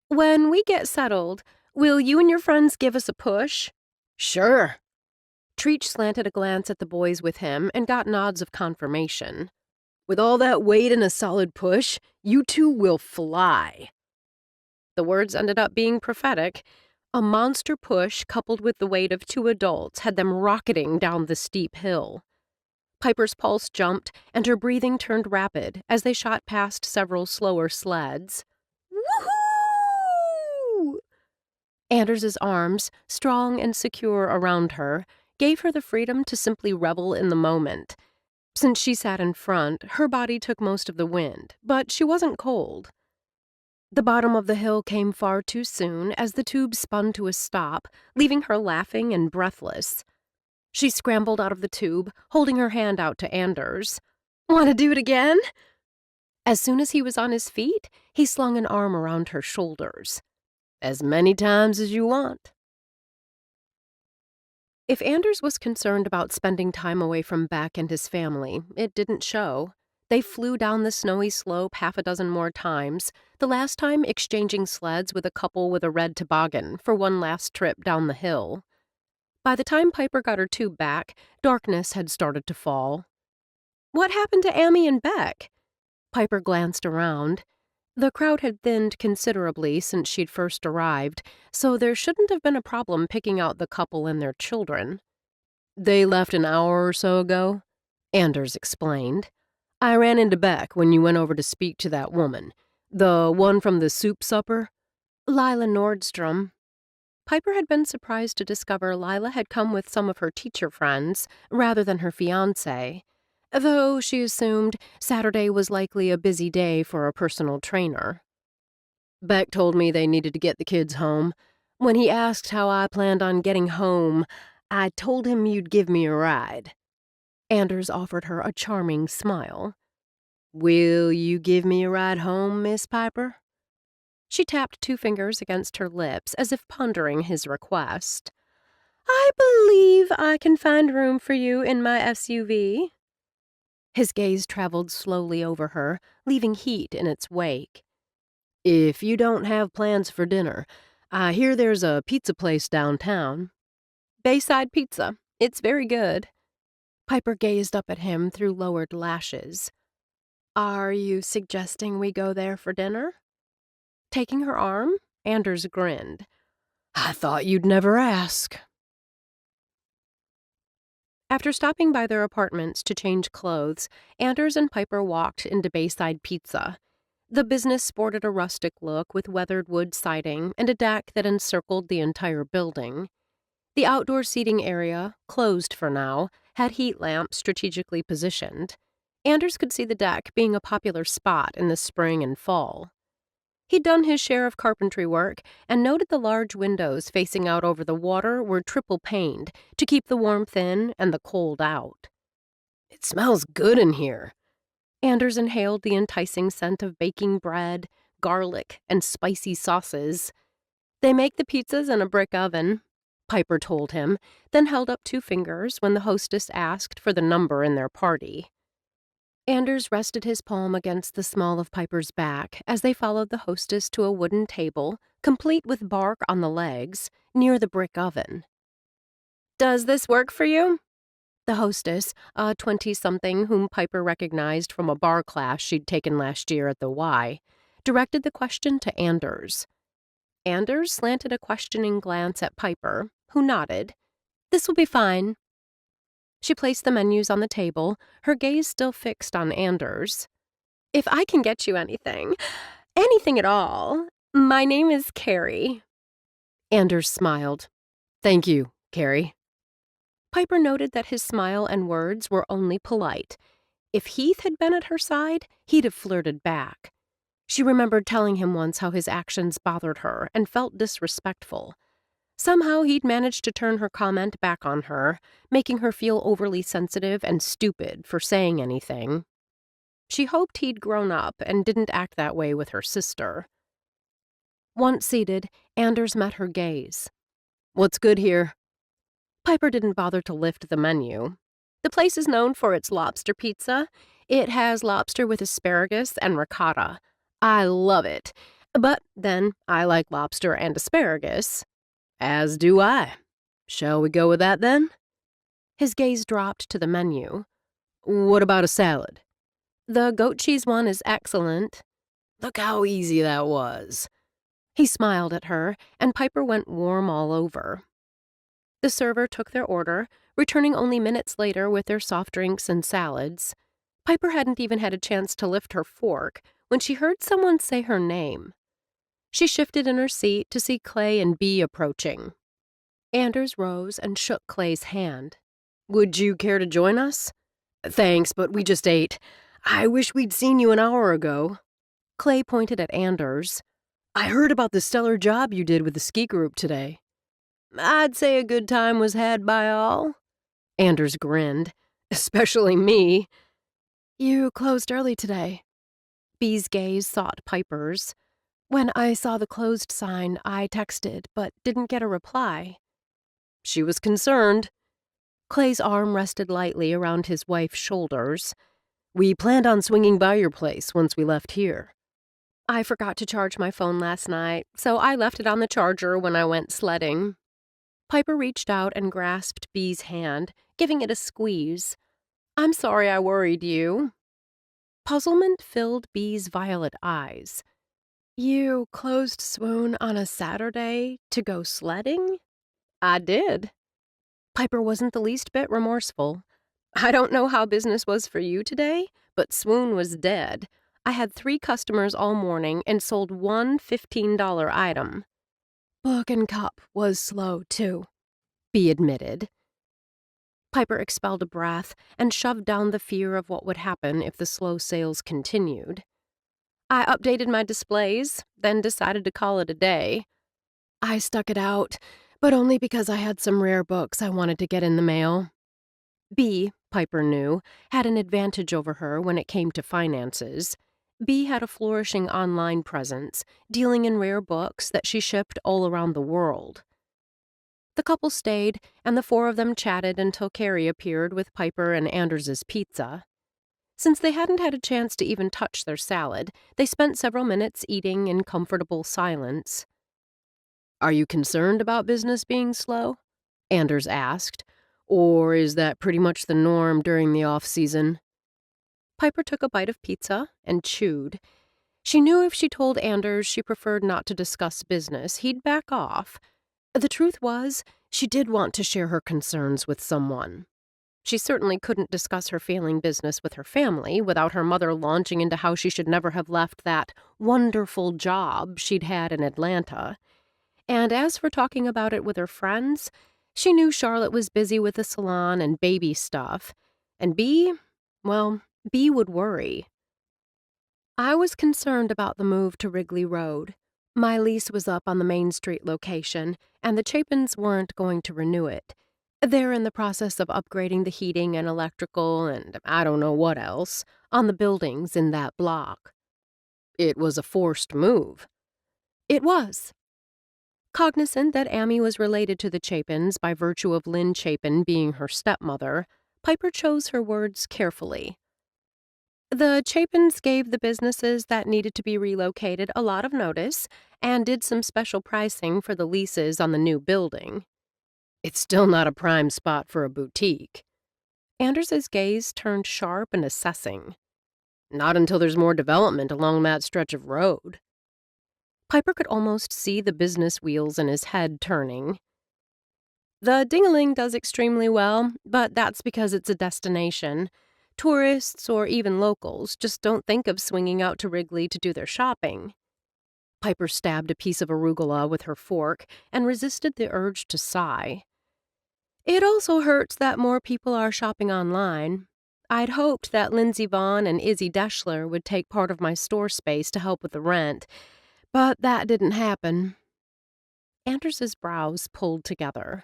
[SPEAKER 1] When we get settled, will you and your friends give us a push?
[SPEAKER 2] Sure.
[SPEAKER 1] Treach slanted a glance at the boys with him and got nods of confirmation.
[SPEAKER 2] With all that weight and a solid push, you two will fly.
[SPEAKER 1] The words ended up being prophetic. A monster push coupled with the weight of two adults had them rocketing down the steep hill. Piper's pulse jumped, and her breathing turned rapid as they shot past several slower sleds. Woohoo! Anders's arms, strong and secure around her, gave her the freedom to simply revel in the moment. Since she sat in front, her body took most of the wind, but she wasn't cold. The bottom of the hill came far too soon as the tube spun to a stop, leaving her laughing and breathless. She scrambled out of the tube, holding her hand out to Anders. "Want to do it again?" As soon as he was on his feet, he slung an arm around her shoulders. "As many times as you want." If Anders was concerned about spending time away from Beck and his family, it didn't show. They flew down the snowy slope half a dozen more times, the last time exchanging sleds with a couple with a red toboggan for one last trip down the hill. By the time Piper got her tube back, darkness had started to fall. What happened to Amy and Beck? Piper glanced around. The crowd had thinned considerably since she'd first arrived, so there shouldn't have been a problem picking out the couple and their children. "They left an hour or so ago," Anders explained. "I ran into Beck when you went over to speak to that woman. The one from the soup supper?"
[SPEAKER 3] Lila Nordstrom.
[SPEAKER 1] Piper had been surprised to discover Lila had come with some of her teacher friends, rather than her fiancé, though she assumed Saturday was likely a busy day for a personal trainer. "Beck told me they needed to get the kids home. When he asked how I planned on getting home, I told him you'd give me a ride." Anders offered her a charming smile. "Will you give me a ride home, Miss Piper?" She tapped 2 fingers against her lips as if pondering his request.
[SPEAKER 3] "I believe I can find room for you in my SUV.
[SPEAKER 1] His gaze traveled slowly over her, leaving heat in its wake. "If you don't have plans for dinner, I hear there's a pizza place downtown." "Bayside Pizza. It's very good." Piper gazed up at him through lowered lashes. "Are you suggesting we go there for dinner?" Taking her arm, Anders grinned. "I thought you'd never ask." After stopping by their apartments to change clothes, Anders and Piper walked into Bayside Pizza. The business sported a rustic look with weathered wood siding and a deck that encircled the entire building. The outdoor seating area, closed for now, had heat lamps strategically positioned. Anders could see the deck being a popular spot in the spring and fall. He'd done his share of carpentry work and noted the large windows facing out over the water were triple-paned to keep the warmth in and the cold out. "It smells good in here." Anders inhaled the enticing scent of baking bread, garlic, and spicy sauces. "They make the pizzas in a brick oven," Piper told him, then held up 2 fingers when the hostess asked for the number in their party. Anders rested his palm against the small of Piper's back as they followed the hostess to a wooden table, complete with bark on the legs, near the brick oven. "Does this work for you?" The hostess, a 20-something whom Piper recognized from a bar class she'd taken last year at the Y, directed the question to Anders. Anders slanted a questioning glance at Piper, who nodded. "This will be fine." She placed the menus on the table, her gaze still fixed on Anders. "If I can get you anything at all, my name is Carrie." Anders smiled. "Thank you, Carrie." Piper noted that his smile and words were only polite. If Heath had been at her side, he'd have flirted back. She remembered telling him once how his actions bothered her and felt disrespectful. Somehow he'd managed to turn her comment back on her, making her feel overly sensitive and stupid for saying anything. She hoped he'd grown up and didn't act that way with her sister. Once seated, Anders met her gaze. "What's good here?" Piper didn't bother to lift the menu. "The place is known for its lobster pizza. It has lobster with asparagus and ricotta. I love it. But then I like lobster and asparagus." "As do I. Shall we go with that, then?" His gaze dropped to the menu. "What about a salad?" "The goat cheese one is excellent." "Look how easy that was." He smiled at her, and Piper went warm all over. The server took their order, returning only minutes later with their soft drinks and salads. Piper hadn't even had a chance to lift her fork when she heard someone say her name. She shifted in her seat to see Clay and Bee approaching. Anders rose and shook Clay's hand. "Would you care to join us?" "Thanks, but we just ate. I wish we'd seen you an hour ago." Clay pointed at Anders.
[SPEAKER 2] I heard about the stellar job you did with the ski group today. I'd say a good time was had by all. Anders grinned. Especially me. You closed early today. Bee's gaze sought Piper's. When I saw the closed sign, I texted, but didn't get a reply. She was concerned. Clay's arm rested lightly around his wife's shoulders. We planned on swinging by your place once we left here. I forgot to charge my phone last night, so I left it on the charger when I went sledding. Piper reached out and grasped Bee's hand, giving it a squeeze. I'm sorry I worried you. Puzzlement filled Bee's violet eyes. You closed Swoon on a Saturday to go sledding? I did. Piper wasn't the least bit remorseful. I don't know how business was for you today, but Swoon was dead. I had 3 customers all morning and sold one $15 item. Book and Cup was slow, too, Bee admitted. Piper expelled a breath and shoved down the fear of what would happen if the slow sales continued. I updated my displays, then decided to call it a day. I stuck it out, but only because I had some rare books I wanted to get in the mail. Bee, Piper knew, had an advantage over her when it came to finances. Bee had a flourishing online presence, dealing in rare books that she shipped all around the world. The couple stayed, and the 4 of them chatted until Carrie appeared with Piper and Anders's pizza. Since they hadn't had a chance to even touch their salad, they spent several minutes eating in comfortable silence. Are you concerned about business being slow? Anders asked. Or is that pretty much the norm during the off-season? Piper took a bite of pizza and chewed. She knew if she told Anders she preferred not to discuss business, he'd back off. The truth was, she did want to share her concerns with someone. She certainly couldn't discuss her failing business with her family without her mother launching into how she should never have left that wonderful job she'd had in Atlanta. And as for talking about it with her friends, she knew Charlotte was busy with the salon and baby stuff. And Bee would worry. I was concerned about the move to Wrigley Road. My lease was up on the Main Street location, and the Chapins weren't going to renew it. They're in the process of upgrading the heating and electrical and I don't know what else on the buildings in that block. It was a forced move. It was. Cognizant that Amy was related to the Chapins by virtue of Lynn Chapin being her stepmother, Piper chose her words carefully. The Chapins gave the businesses that needed to be relocated a lot of notice and did some special pricing for the leases on the new building. It's still not a prime spot for a boutique. Anders's gaze turned sharp and assessing. Not until there's more development along that stretch of road. Piper could almost see the business wheels in his head turning. The Ding-a-ling does extremely well, but that's because it's a destination. Tourists, or even locals, just don't think of swinging out to Wrigley to do their shopping. Piper stabbed a piece of arugula with her fork and resisted the urge to sigh. It also hurts that more people are shopping online. I'd hoped that Lindsay Vaughn and Izzy Deschler would take part of my store space to help with the rent, but that didn't happen. Anders's brows pulled together.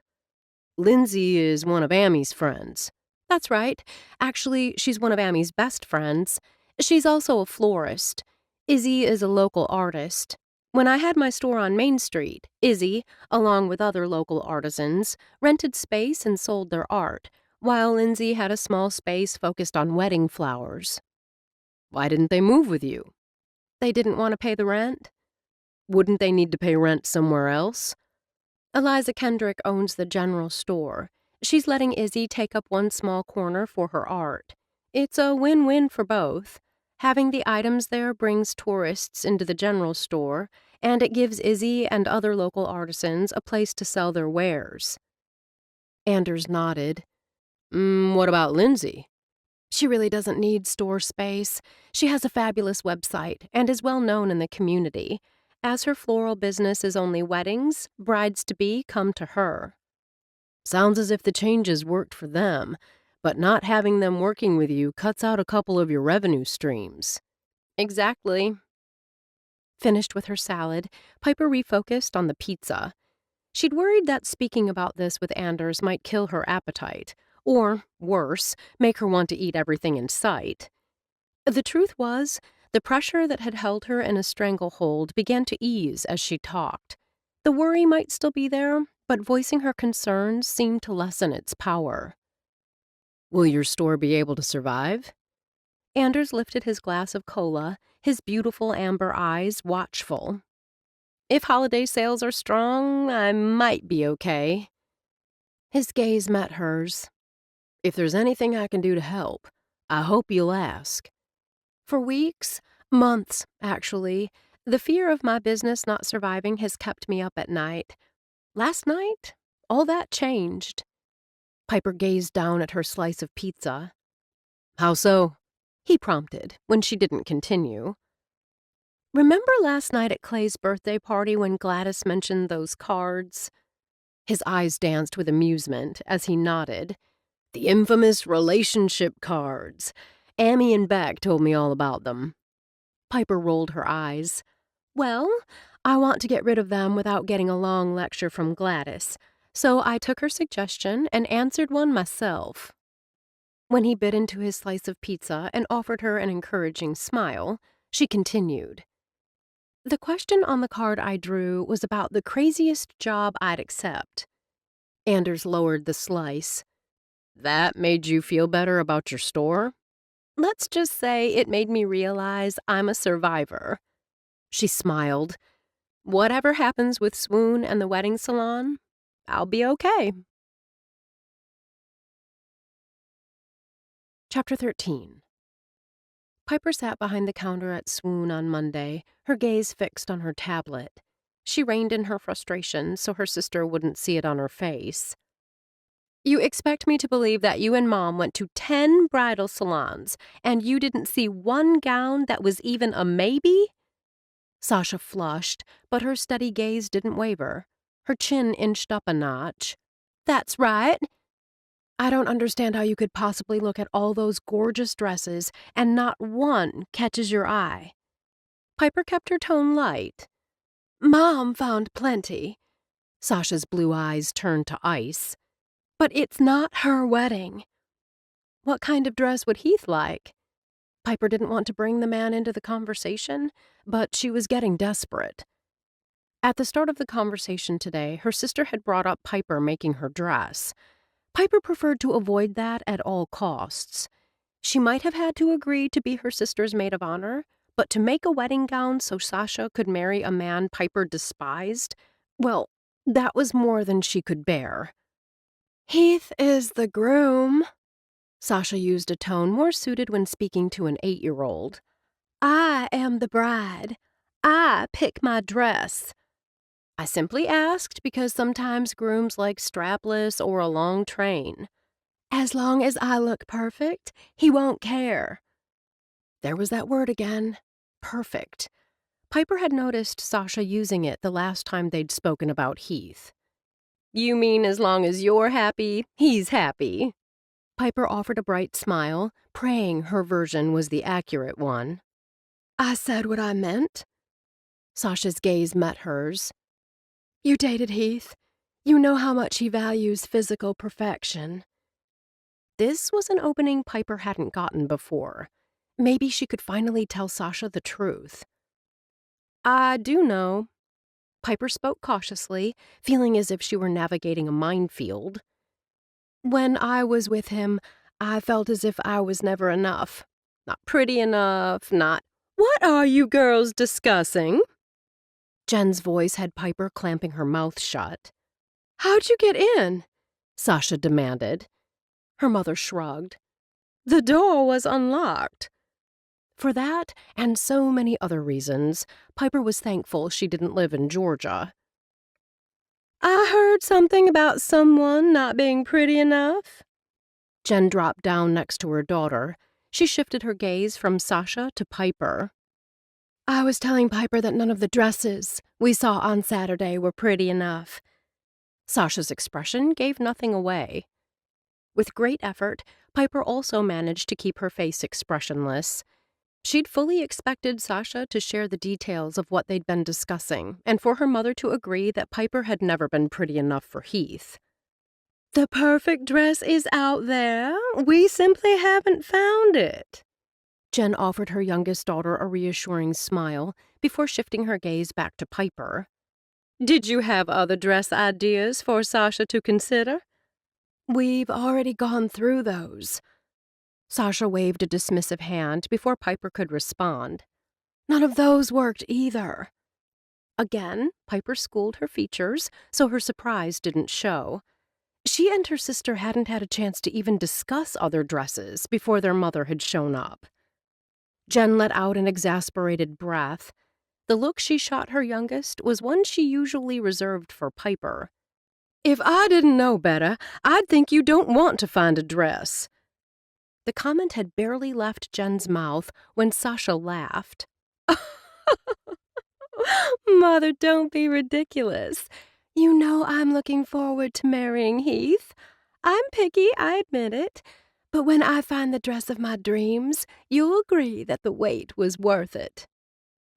[SPEAKER 2] Lindsay is one of Amy's friends. That's right. Actually, she's one of Amy's best friends. She's also a florist. Izzy is a local artist. When I had my store on Main Street, Izzy, along with other local artisans, rented space and sold their art, while Lindsay had a small space focused on wedding flowers. Why didn't they move with you? They didn't want to pay the rent? Wouldn't they need to pay rent somewhere else? Eliza Kendrick owns the general store. She's letting Izzy take up one small corner for her art. It's a win-win for both. Having the items there brings tourists into the general store, and it gives Izzy and other local artisans a place to sell their wares. Anders nodded. What about Lindsay? She really doesn't need store space. She has a fabulous website and is well known in the community. As her floral business is only weddings, brides-to-be come to her. Sounds as if the changes worked for them, but not having them working with you cuts out a couple of your revenue streams. Exactly.
[SPEAKER 1] Finished with her salad, Piper refocused on the pizza. She'd worried that speaking about this with Anders might kill her appetite, or, worse, make her want to eat everything in sight. The truth was, the pressure that had held her in a stranglehold began to ease as she talked. The worry might still be there, but voicing her concerns seemed to lessen its power.
[SPEAKER 2] Will your store be able to survive?
[SPEAKER 1] Anders lifted his glass of cola, his beautiful amber eyes watchful. If holiday sales are strong, I might be okay.
[SPEAKER 2] His gaze met hers. If there's anything I can do to help, I hope you'll ask.
[SPEAKER 1] For weeks, months, actually, the fear of my business not surviving has kept me up at night. Last night, all that changed.
[SPEAKER 2] Piper gazed down at her slice of pizza. How so?
[SPEAKER 1] He prompted, when she didn't continue. Remember last night at Clay's birthday party when Gladys mentioned those cards?
[SPEAKER 2] His eyes danced with amusement as he nodded. The infamous relationship cards. Amy and Beck told me all about them.
[SPEAKER 1] Piper rolled her eyes. Well, I want to get rid of them without getting a long lecture from Gladys, so I took her suggestion and answered one myself. When he bit into his slice of pizza and offered her an encouraging smile, she continued. The question on the card I drew was about the craziest job I'd accept.
[SPEAKER 2] Anders lowered the slice. That made you feel better about your store?
[SPEAKER 1] Let's just say it made me realize I'm a survivor. She smiled. Whatever happens with Swoon and the wedding salon, I'll be okay.
[SPEAKER 2] Chapter 13. Piper sat behind the counter at Swoon on Monday, her gaze fixed on her tablet. She reined in her frustration so her sister wouldn't see it on her face.
[SPEAKER 1] You expect me to believe that you and Mom went to 10 bridal salons and you didn't see one gown that was even a maybe?
[SPEAKER 2] Sasha flushed, but her steady gaze didn't waver. Her chin inched up a notch.
[SPEAKER 1] That's right.
[SPEAKER 2] I don't understand how you could possibly look at all those gorgeous dresses and not one catches your eye.
[SPEAKER 1] Piper kept her tone light.
[SPEAKER 2] Mom found plenty. Sasha's blue eyes turned to ice.
[SPEAKER 1] But it's not her wedding. What kind of dress would Heath like?
[SPEAKER 2] Piper didn't want to bring the man into the conversation, but she was getting desperate. At the start of the conversation today, her sister had brought up Piper making her dress. Piper preferred to avoid that at all costs. She might have had to agree to be her sister's maid of honor, but to make a wedding gown so Sasha could marry a man Piper despised, well, that was more than she could bear.
[SPEAKER 1] Heath is the groom.
[SPEAKER 2] Sasha used a tone more suited when speaking to an 8-year-old.
[SPEAKER 1] I am the bride. I pick my dress. I simply asked because sometimes grooms like strapless or a long train. As long as I look perfect, he won't care.
[SPEAKER 2] There was that word again. Perfect. Piper had noticed Sasha using it the last time they'd spoken about Heath.
[SPEAKER 1] You mean as long as you're happy, he's happy?
[SPEAKER 2] Piper offered a bright smile, praying her version was the accurate one.
[SPEAKER 1] I said what I meant.
[SPEAKER 2] Sasha's gaze met hers.
[SPEAKER 1] You dated Heath. You know how much he values physical perfection.
[SPEAKER 2] This was an opening Piper hadn't gotten before. Maybe she could finally tell Sasha the truth.
[SPEAKER 1] I do know.
[SPEAKER 2] Piper spoke cautiously, feeling as if she were navigating a minefield.
[SPEAKER 1] When I was with him, I felt as if I was never enough. Not pretty enough, not... What are you girls discussing?
[SPEAKER 2] Jen's voice had Piper clamping her mouth shut.
[SPEAKER 1] How'd you get in?
[SPEAKER 2] Sasha demanded.
[SPEAKER 1] Her mother shrugged. The door was unlocked.
[SPEAKER 2] For that, and so many other reasons, Piper was thankful she didn't live in Georgia.
[SPEAKER 1] I heard something about someone not being pretty enough.
[SPEAKER 2] Jen dropped down next to her daughter. She shifted her gaze from Sasha to Piper.
[SPEAKER 1] I was telling Piper that none of the dresses we saw on Saturday were pretty enough.
[SPEAKER 2] Sasha's expression gave nothing away. With great effort, Piper also managed to keep her face expressionless.
[SPEAKER 1] She'd fully expected Sasha to share the details of what they'd been discussing, and for her mother to agree that Piper had never been pretty enough for Heath.
[SPEAKER 2] The perfect dress is out there. We simply haven't found it.
[SPEAKER 1] Jen offered her youngest daughter a reassuring smile before shifting her gaze back to Piper.
[SPEAKER 2] Did you have other dress ideas for Sasha to consider?
[SPEAKER 1] We've already gone through those. Sasha waved a dismissive hand before Piper could respond. None of those worked either. Again, Piper schooled her features, so her surprise didn't show. She and her sister hadn't had a chance to even discuss other dresses before their mother had shown up. Jen let out an exasperated breath. The look she shot her youngest was one she usually reserved for Piper.
[SPEAKER 2] If I didn't know better, I'd think you don't want to find a dress.
[SPEAKER 1] The comment had barely left Jen's mouth when Sasha laughed.
[SPEAKER 2] Mother, don't be ridiculous. You know I'm looking forward to marrying Heath. I'm picky, I admit it. But when I find the dress of my dreams, you'll agree that the wait was worth it.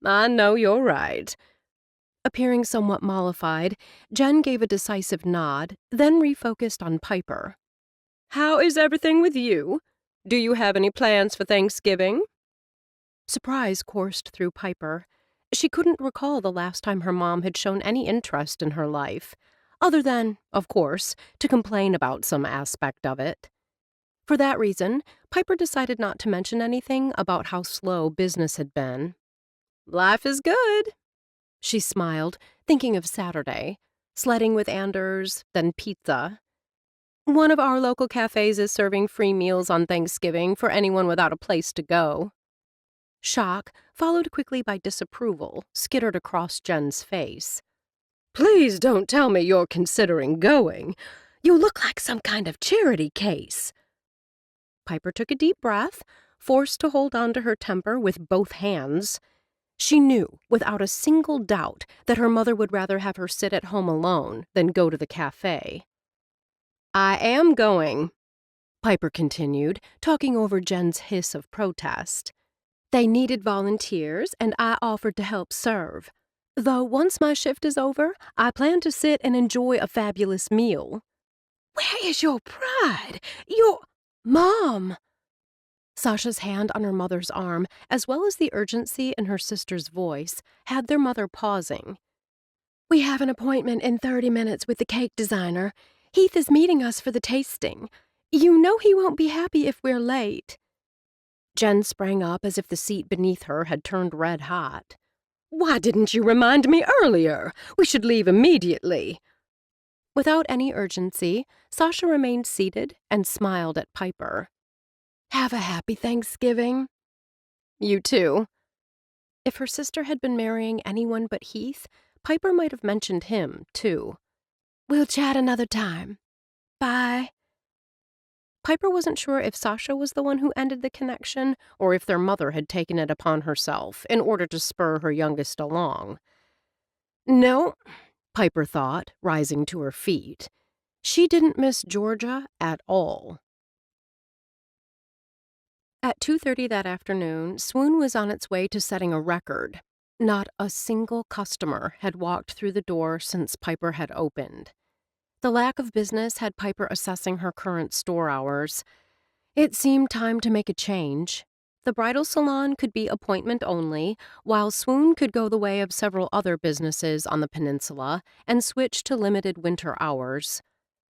[SPEAKER 2] I know you're right.
[SPEAKER 1] Appearing somewhat mollified, Jen gave a decisive nod, then refocused on Piper.
[SPEAKER 2] How is everything with you? Do you have any plans for Thanksgiving?
[SPEAKER 1] Surprise coursed through Piper. She couldn't recall the last time her mom had shown any interest in her life, other than, of course, to complain about some aspect of it. For that reason, Piper decided not to mention anything about how slow business had been.
[SPEAKER 2] Life is good.
[SPEAKER 1] She smiled, thinking of Saturday, sledding with Anders, then pizza.
[SPEAKER 2] One of our local cafes is serving free meals on Thanksgiving for anyone without a place to go.
[SPEAKER 1] Shock, followed quickly by disapproval, skittered across Jen's face.
[SPEAKER 2] Please don't tell me you're considering going. You look like some kind of charity case.
[SPEAKER 1] Piper took a deep breath, forced to hold on to her temper with both hands. She knew, without a single doubt, that her mother would rather have her sit at home alone than go to the cafe.
[SPEAKER 2] I am going,
[SPEAKER 1] Piper continued, talking over Jen's hiss of protest. They needed volunteers, and I offered to help serve. Though once my shift is over, I plan to sit and enjoy a fabulous meal.
[SPEAKER 2] Where is your pride? Your...
[SPEAKER 1] Mom! Sasha's hand on her mother's arm, as well as the urgency in her sister's voice, had their mother pausing. We have an appointment in 30 minutes with the cake designer. Heath is meeting us for the tasting. You know he won't be happy if we're late. Jen sprang up as if the seat beneath her had turned red hot.
[SPEAKER 2] Why didn't you remind me earlier? We should leave immediately.
[SPEAKER 1] Without any urgency, Sasha remained seated and smiled at Piper. Have a happy Thanksgiving.
[SPEAKER 2] You too.
[SPEAKER 1] If her sister had been marrying anyone but Heath, Piper might have mentioned him, too. We'll chat another time. Bye. Piper wasn't sure if Sasha was the one who ended the connection or if their mother had taken it upon herself in order to spur her youngest along. No, Piper thought, rising to her feet. She didn't miss Georgia at all. At 2:30 that afternoon, Swoon was on its way to setting a record. Not a single customer had walked through the door since Piper had opened. The lack of business had Piper assessing her current store hours. It seemed time to make a change. The bridal salon could be appointment only, while Swoon could go the way of several other businesses on the peninsula and switch to limited winter hours.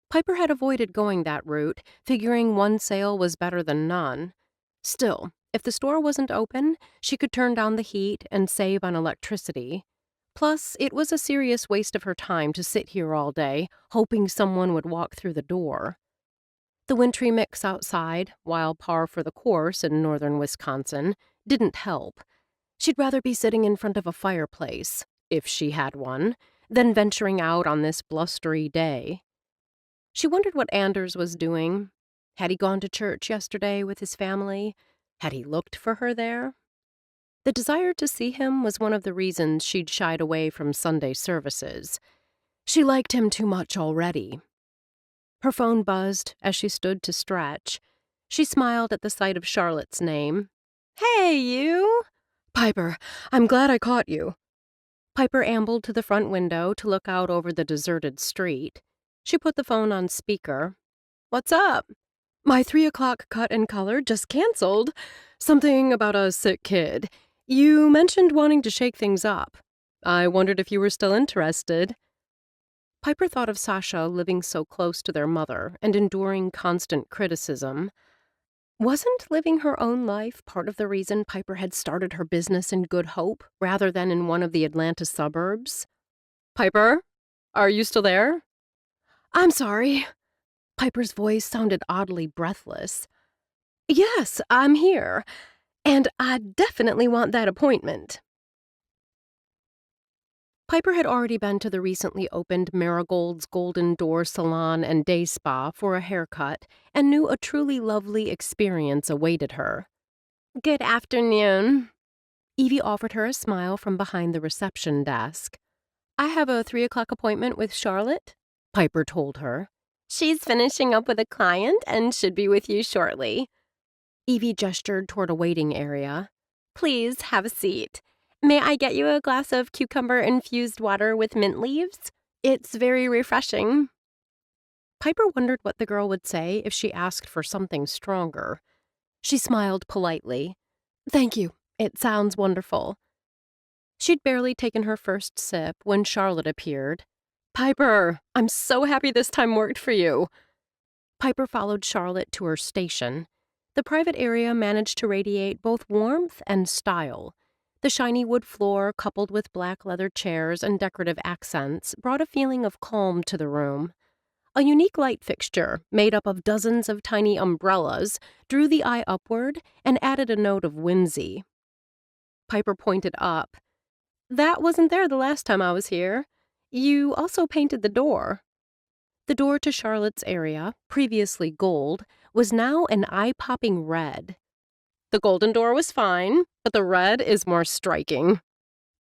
[SPEAKER 1] Piper had avoided going that route, figuring one sale was better than none. Still, if the store wasn't open, she could turn down the heat and save on electricity. Plus, it was a serious waste of her time to sit here all day, hoping someone would walk through the door. The wintry mix outside, while par for the course in northern Wisconsin, didn't help. She'd rather be sitting in front of a fireplace, if she had one, than venturing out on this blustery day. She wondered what Anders was doing. Had he gone to church yesterday with his family? Had he looked for her there? The desire to see him was one of the reasons she'd shied away from Sunday services. She liked him too much already. Her phone buzzed as she stood to stretch. She smiled at the sight of Charlotte's name.
[SPEAKER 3] Hey, you!
[SPEAKER 2] Piper, I'm glad I caught you. Piper ambled to the front window to look out over the deserted street. She put the phone on speaker.
[SPEAKER 3] What's up?
[SPEAKER 2] My 3 o'clock cut and color just canceled. Something about a sick kid. You mentioned wanting to shake things up. I wondered if you were still interested. Piper thought of Sasha living so close to their mother and enduring constant criticism. Wasn't living her own life part of the reason Piper had started her business in Good Hope rather than in one of the Atlanta suburbs? Piper, are you still there? I'm sorry. Piper's voice sounded oddly breathless. Yes, I'm here, and I definitely want that appointment. Piper had already been to the recently opened Marigold's Golden Door Salon and Day Spa for a haircut and knew a truly lovely experience awaited her.
[SPEAKER 3] Good afternoon.
[SPEAKER 2] Evie offered her a smile from behind the reception desk. I have a 3 o'clock appointment with Charlotte, Piper told her.
[SPEAKER 3] She's finishing up with a client and should be with you shortly.
[SPEAKER 2] Evie gestured toward a waiting area.
[SPEAKER 3] Please have a seat. May I get you a glass of cucumber-infused water with mint leaves? It's very refreshing.
[SPEAKER 2] Piper wondered what the girl would say if she asked for something stronger. She smiled politely. Thank you. It sounds wonderful. She'd barely taken her first sip when Charlotte appeared. Piper, I'm so happy this time worked for you. Piper followed Charlotte to her station. The private area managed to radiate both warmth and style. The shiny wood floor, coupled with black leather chairs and decorative accents, brought a feeling of calm to the room. A unique light fixture, made up of dozens of tiny umbrellas, drew the eye upward and added a note of whimsy. Piper pointed up. That wasn't there the last time I was here. You also painted the door. The door to Charlotte's area, previously gold, was now an eye-popping red. The golden door was fine, but the red is more striking.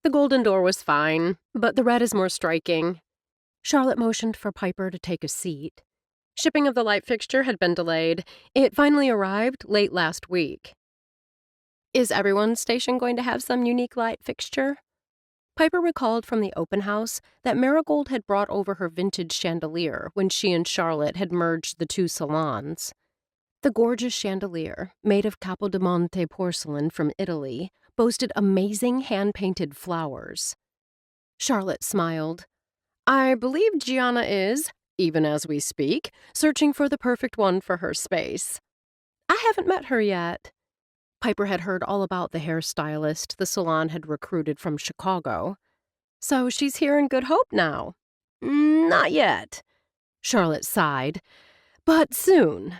[SPEAKER 2] The golden door was fine, but the red is more striking. Charlotte motioned for Piper to take a seat. Shipping of the light fixture had been delayed. It finally arrived late last week. Is everyone's station going to have some unique light fixture? Piper recalled from the open house that Marigold had brought over her vintage chandelier when she and Charlotte had merged the two salons. The gorgeous chandelier, made of Capodimonte porcelain from Italy, boasted amazing hand-painted flowers. Charlotte smiled. I believe Gianna is, even as we speak, searching for the perfect one for her space. I haven't met her yet. Piper had heard all about the hairstylist the salon had recruited from Chicago. So she's here in Good Hope now. Not yet. Charlotte sighed. But soon.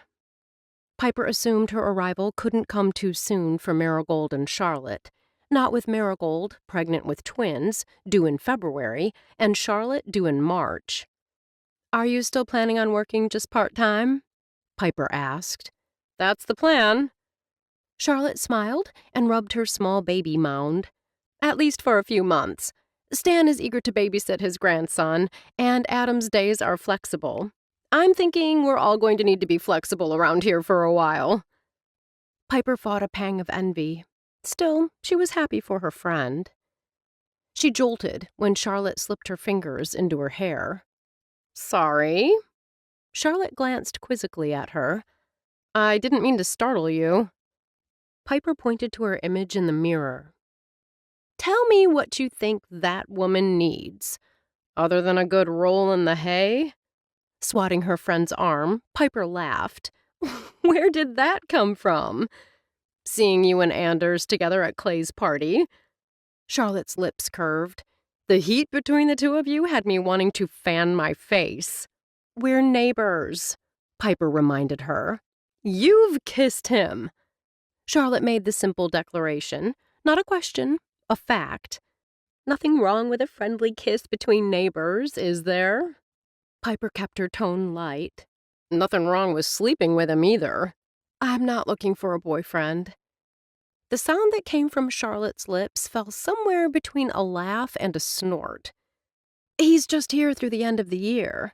[SPEAKER 2] Piper assumed her arrival couldn't come too soon for Marigold and Charlotte. Not with Marigold, pregnant with twins, due in February, and Charlotte due in March. Are you still planning on working just part-time? Piper asked. That's the plan. Charlotte smiled and rubbed her small baby mound. At least for a few months. Stan is eager to babysit his grandson, and Adam's days are flexible. I'm thinking we're all going to need to be flexible around here for a while. Piper fought a pang of envy. Still, she was happy for her friend. She jolted when Charlotte slipped her fingers into her hair. Sorry. Charlotte glanced quizzically at her. I didn't mean to startle you. Piper pointed to her image in the mirror. Tell me what you think that woman needs. Other than a good roll in the hay? Swatting her friend's arm, Piper laughed. Where did that come from? Seeing you and Anders together at Clay's party. Charlotte's lips curved. The heat between the two of you had me wanting to fan my face. We're neighbors, Piper reminded her. You've kissed him. Charlotte made the simple declaration, not a question, a fact. Nothing wrong with a friendly kiss between neighbors, is there? Piper kept her tone light. Nothing wrong with sleeping with him either. I'm not looking for a boyfriend. The sound that came from Charlotte's lips fell somewhere between a laugh and a snort. He's just here through the end of the year.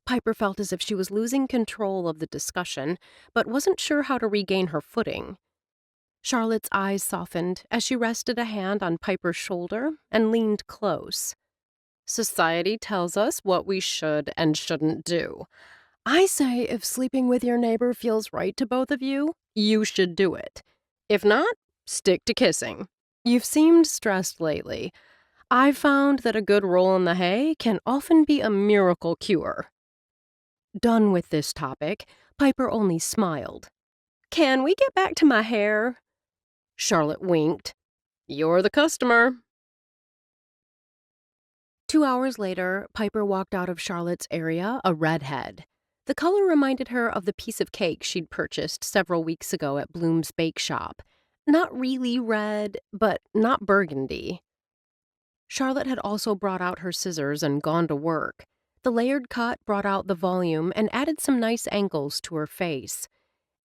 [SPEAKER 2] Piper felt as if she was losing control of the discussion, but wasn't sure how to regain her footing.
[SPEAKER 1] Charlotte's eyes softened as she rested a hand on Piper's shoulder and leaned close. Society tells us what we should and shouldn't do. I say if sleeping with your neighbor feels right to both of you, you should do it. If not, stick to kissing. You've seemed stressed lately. I've found that a good roll in the hay can often be a miracle cure. Done with this topic, Piper only smiled.
[SPEAKER 3] Can we get back to my hair?
[SPEAKER 1] Charlotte winked. You're the customer. 2 hours later, Piper walked out of Charlotte's area a redhead. The color reminded her of the piece of cake she'd purchased several weeks ago at Bloom's Bake Shop. Not really red, but not burgundy. Charlotte had also brought out her scissors and gone to work. The layered cut brought out the volume and added some nice angles to her face.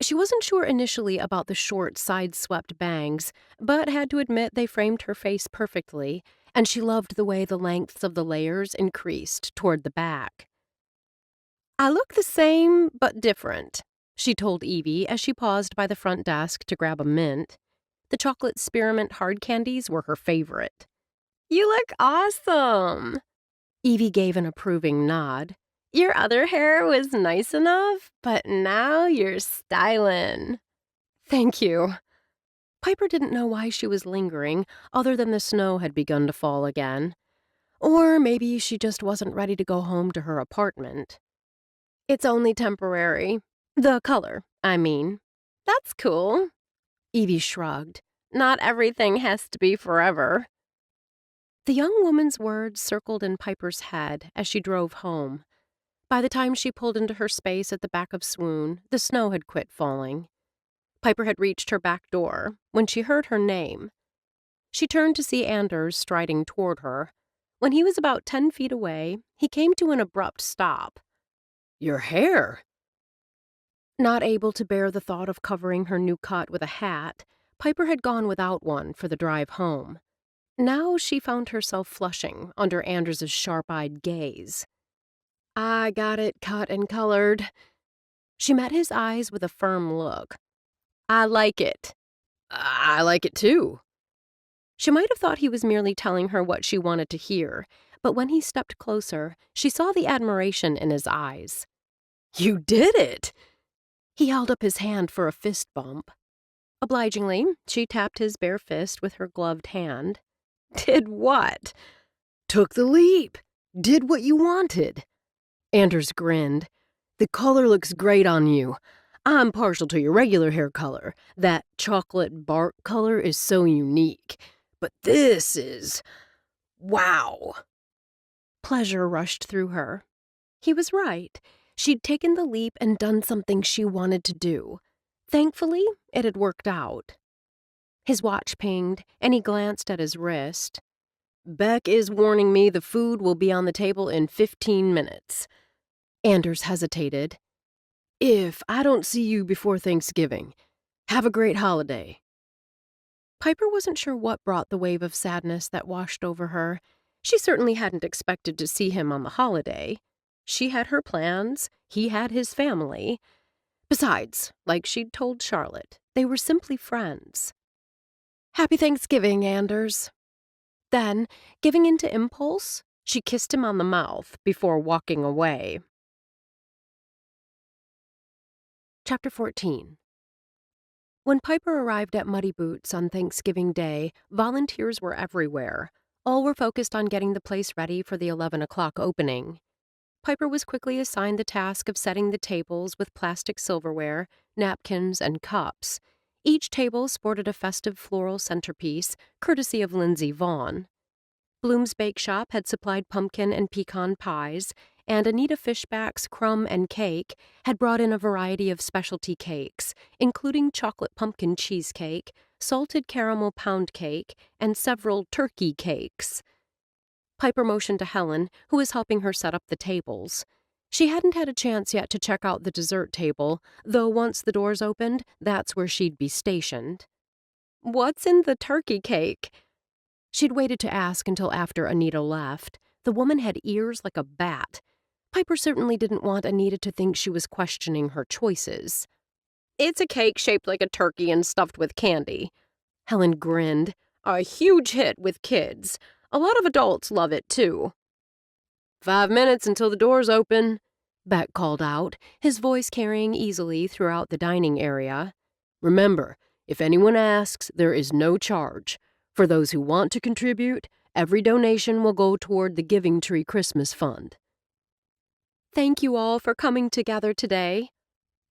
[SPEAKER 1] She wasn't sure initially about the short, side-swept bangs, but had to admit they framed her face perfectly, and she loved the way the lengths of the layers increased toward the back.
[SPEAKER 3] I look the same, but different,
[SPEAKER 1] she told Evie as she paused by the front desk to grab a mint. The chocolate spearmint hard candies were her favorite.
[SPEAKER 3] You look awesome.
[SPEAKER 1] Evie gave an approving nod.
[SPEAKER 3] Your other hair was nice enough, but now you're stylin'.
[SPEAKER 1] Thank you. Piper didn't know why she was lingering, other than the snow had begun to fall again. Or maybe she just wasn't ready to go home to her apartment.
[SPEAKER 3] It's only temporary.
[SPEAKER 1] The color, I mean.
[SPEAKER 3] That's cool.
[SPEAKER 1] Evie shrugged.
[SPEAKER 3] Not everything has to be forever.
[SPEAKER 1] The young woman's words circled in Piper's head as she drove home. By the time she pulled into her space at the back of Swoon, the snow had quit falling. Piper had reached her back door when she heard her name. She turned to see Anders striding toward her. When he was about 10 feet away, he came to an abrupt stop.
[SPEAKER 2] Your hair!
[SPEAKER 1] Not able to bear the thought of covering her new cut with a hat, Piper had gone without one for the drive home. Now she found herself flushing under Anders's sharp-eyed gaze.
[SPEAKER 2] I got it cut and colored.
[SPEAKER 1] She met his eyes with a firm look.
[SPEAKER 3] I like it.
[SPEAKER 2] I like it too.
[SPEAKER 1] She might have thought he was merely telling her what she wanted to hear, but when he stepped closer, she saw the admiration in his eyes.
[SPEAKER 2] You did it!
[SPEAKER 1] He held up his hand for a fist bump. Obligingly, she tapped his bare fist with her gloved hand.
[SPEAKER 3] Did what?
[SPEAKER 2] Took the leap. Did what you wanted. Anders grinned. The color looks great on you. I'm partial to your regular hair color. That chocolate bark color is so unique. But this is... wow.
[SPEAKER 1] Pleasure rushed through her. He was right. She'd taken the leap and done something she wanted to do. Thankfully, it had worked out. His watch pinged, and he glanced at his wrist.
[SPEAKER 2] Beck is warning me the food will be on the table in 15 minutes.
[SPEAKER 1] Anders hesitated.
[SPEAKER 2] If I don't see you before Thanksgiving, have a great holiday.
[SPEAKER 1] Piper wasn't sure what brought the wave of sadness that washed over her. She certainly hadn't expected to see him on the holiday. She had her plans, he had his family. Besides, like she'd told Charlotte, they were simply friends.
[SPEAKER 2] Happy Thanksgiving, Anders.
[SPEAKER 1] Then, giving in to impulse, she kissed him on the mouth before walking away. Chapter 14. When Piper arrived at Muddy Boots on Thanksgiving Day, volunteers were everywhere. All were focused on getting the place ready for the 11 o'clock opening. Piper was quickly assigned the task of setting the tables with plastic silverware, napkins, and cups. Each table sported a festive floral centerpiece, courtesy of Lindsay Vaughn. Bloom's Bake Shop had supplied pumpkin and pecan pies, and Anita Fishback's Crumb and Cake had brought in a variety of specialty cakes, including chocolate pumpkin cheesecake, salted caramel pound cake, and several turkey cakes. Piper motioned to Helen, who was helping her set up the tables. She hadn't had a chance yet to check out the dessert table, though once the doors opened, that's where she'd be stationed.
[SPEAKER 3] What's in the turkey cake?
[SPEAKER 1] She'd waited to ask until after Anita left. The woman had ears like a bat. Piper certainly didn't want Anita to think she was questioning her choices. It's a cake shaped like a turkey and stuffed with candy. Helen grinned. A huge hit with kids. A lot of adults love it, too. 5 minutes until the doors open, Beck called out, his voice carrying easily throughout the dining area. Remember, if anyone asks, there is no charge. For those who want to contribute, every donation will go toward the Giving Tree Christmas Fund.
[SPEAKER 2] Thank you all for coming together today.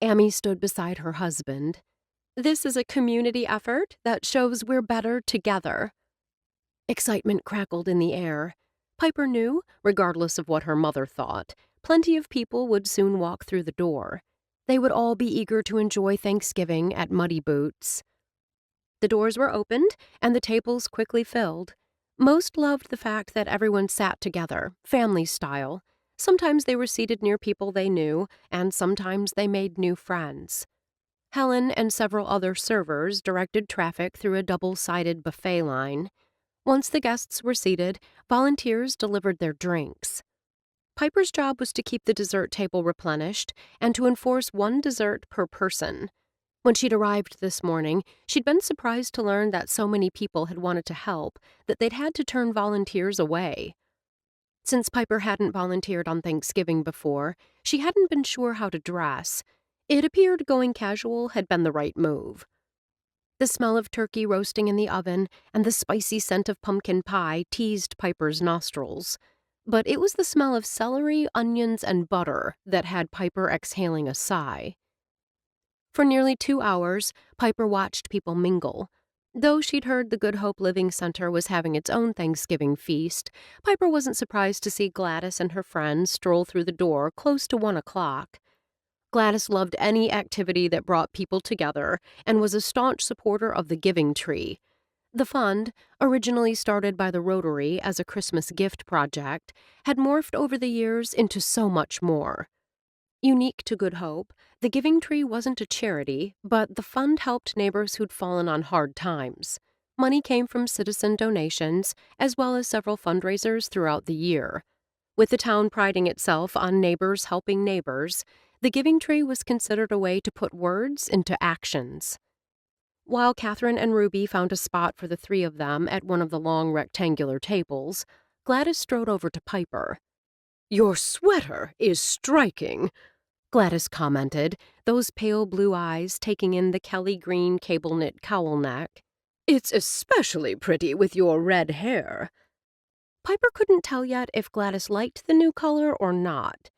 [SPEAKER 2] Amy stood beside her husband. This is a community effort that shows we're better together. Excitement crackled in the air. Piper knew, regardless of what her mother thought, plenty of people would soon walk through the door. They would all be eager to enjoy Thanksgiving at Muddy Boots. The doors were opened, and the tables quickly filled. Most loved the fact that everyone sat together, family style. Sometimes they were seated near people they knew, and sometimes they made new friends. Helen and several other servers directed traffic through a double-sided buffet line. Once the guests were seated, volunteers delivered their drinks. Piper's job was to keep the dessert table replenished and to enforce one dessert per person. When she'd arrived this morning, she'd been surprised to learn that so many people had wanted to help that they'd had to turn volunteers away. Since Piper hadn't volunteered on Thanksgiving before, she hadn't been sure how to dress. It appeared going casual had been the right move. The smell of turkey roasting in the oven and the spicy scent of pumpkin pie teased Piper's nostrils. But it was the smell of celery, onions, and butter that had Piper exhaling a sigh. For nearly 2 hours, Piper watched people mingle. Though she'd heard the Good Hope Living Center was having its own Thanksgiving feast, Piper wasn't surprised to see Gladys and her friends stroll through the door close to 1 o'clock. Gladys loved any activity that brought people together and was a staunch supporter of the Giving Tree. The fund, originally started by the Rotary as a Christmas gift project, had morphed over the years into so much more. Unique to Good Hope, the Giving Tree wasn't a charity, but the fund helped neighbors who'd fallen on hard times. Money came from citizen donations, as well as several fundraisers throughout the year. With the town priding itself on neighbors helping neighbors, the Giving Tree was considered a way to put words into actions. While Catherine and Ruby found a spot for the three of them at one of the long rectangular tables, Gladys strode over to Piper.
[SPEAKER 1] Your sweater is striking,
[SPEAKER 2] Gladys commented, those pale blue eyes taking in the Kelly green cable-knit cowl neck.
[SPEAKER 1] It's especially pretty with your red hair.
[SPEAKER 2] Piper couldn't tell yet if Gladys liked the new color or not.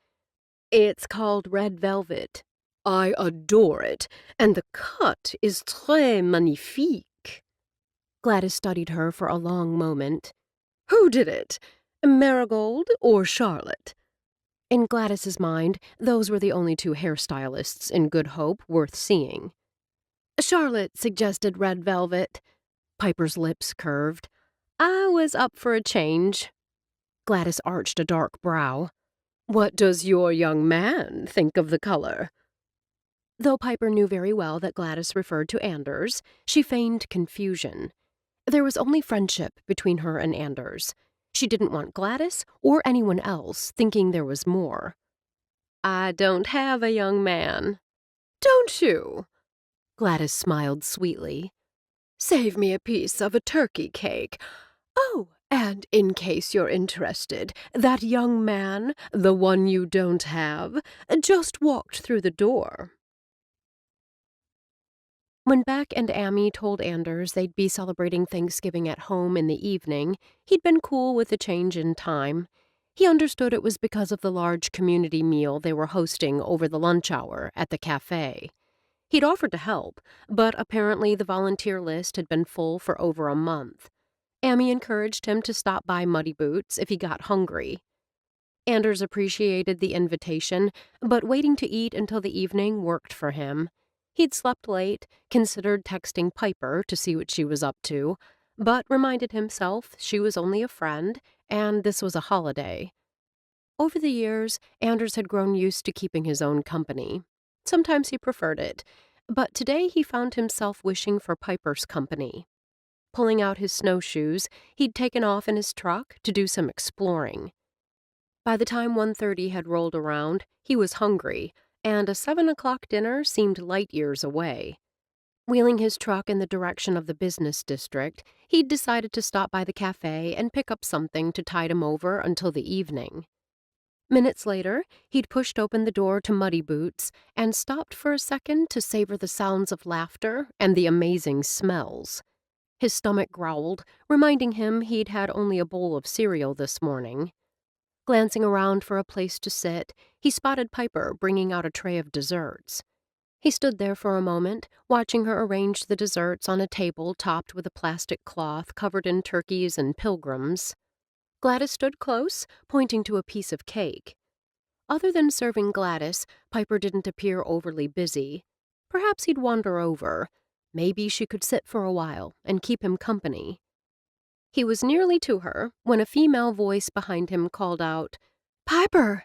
[SPEAKER 1] It's called red velvet. I adore it, and the cut is très magnifique.
[SPEAKER 2] Gladys studied her for a long moment.
[SPEAKER 1] Who did it? Marigold or Charlotte?
[SPEAKER 2] In Gladys's mind, those were the only two hairstylists in Good Hope worth seeing.
[SPEAKER 1] Charlotte suggested red velvet.
[SPEAKER 2] Piper's lips curved.
[SPEAKER 1] I was up for a change.
[SPEAKER 2] Gladys arched a dark brow.
[SPEAKER 1] What does your young man think of the color?
[SPEAKER 2] Though Piper knew very well that Gladys referred to Anders, she feigned confusion. There was only friendship between her and Anders. She didn't want Gladys or anyone else thinking there was more.
[SPEAKER 1] I don't have a young man. Don't you?
[SPEAKER 2] Gladys smiled sweetly.
[SPEAKER 1] Save me a piece of a turkey cake. Oh, and in case you're interested, that young man, the one you don't have, just walked through the door.
[SPEAKER 2] When Beck and Amy told Anders they'd be celebrating Thanksgiving at home in the evening, he'd been cool with the change in time. He understood it was because of the large community meal they were hosting over the lunch hour at the cafe. He'd offered to help, but apparently the volunteer list had been full for over a month. Amy encouraged him to stop by Muddy Boots if he got hungry. Anders appreciated the invitation, but waiting to eat until the evening worked for him. He'd slept late, considered texting Piper to see what she was up to, but reminded himself she was only a friend, and this was a holiday. Over the years, Anders had grown used to keeping his own company. Sometimes he preferred it, but today he found himself wishing for Piper's company. Pulling out his snowshoes, he'd taken off in his truck to do some exploring. By the time 1:30 had rolled around, he was hungry,
[SPEAKER 1] and a 7 o'clock dinner seemed light years away. Wheeling his truck in the direction of the business district, he'd decided to stop by the cafe and pick up something to tide him over until the evening. Minutes later, he'd pushed open the door to Muddy Boots and stopped for a second to savor the sounds of laughter and the amazing smells. His stomach growled, reminding him he'd had only a bowl of cereal this morning. Glancing around for a place to sit, he spotted Piper bringing out a tray of desserts. He stood there for a moment, watching her arrange the desserts on a table topped with a plastic cloth covered in turkeys and pilgrims. Gladys stood close, pointing to a piece of cake. Other than serving Gladys, Piper didn't appear overly busy. Perhaps he'd wander over. Maybe she could sit for a while and keep him company. He was nearly to her when a female voice behind him called out, "Piper!"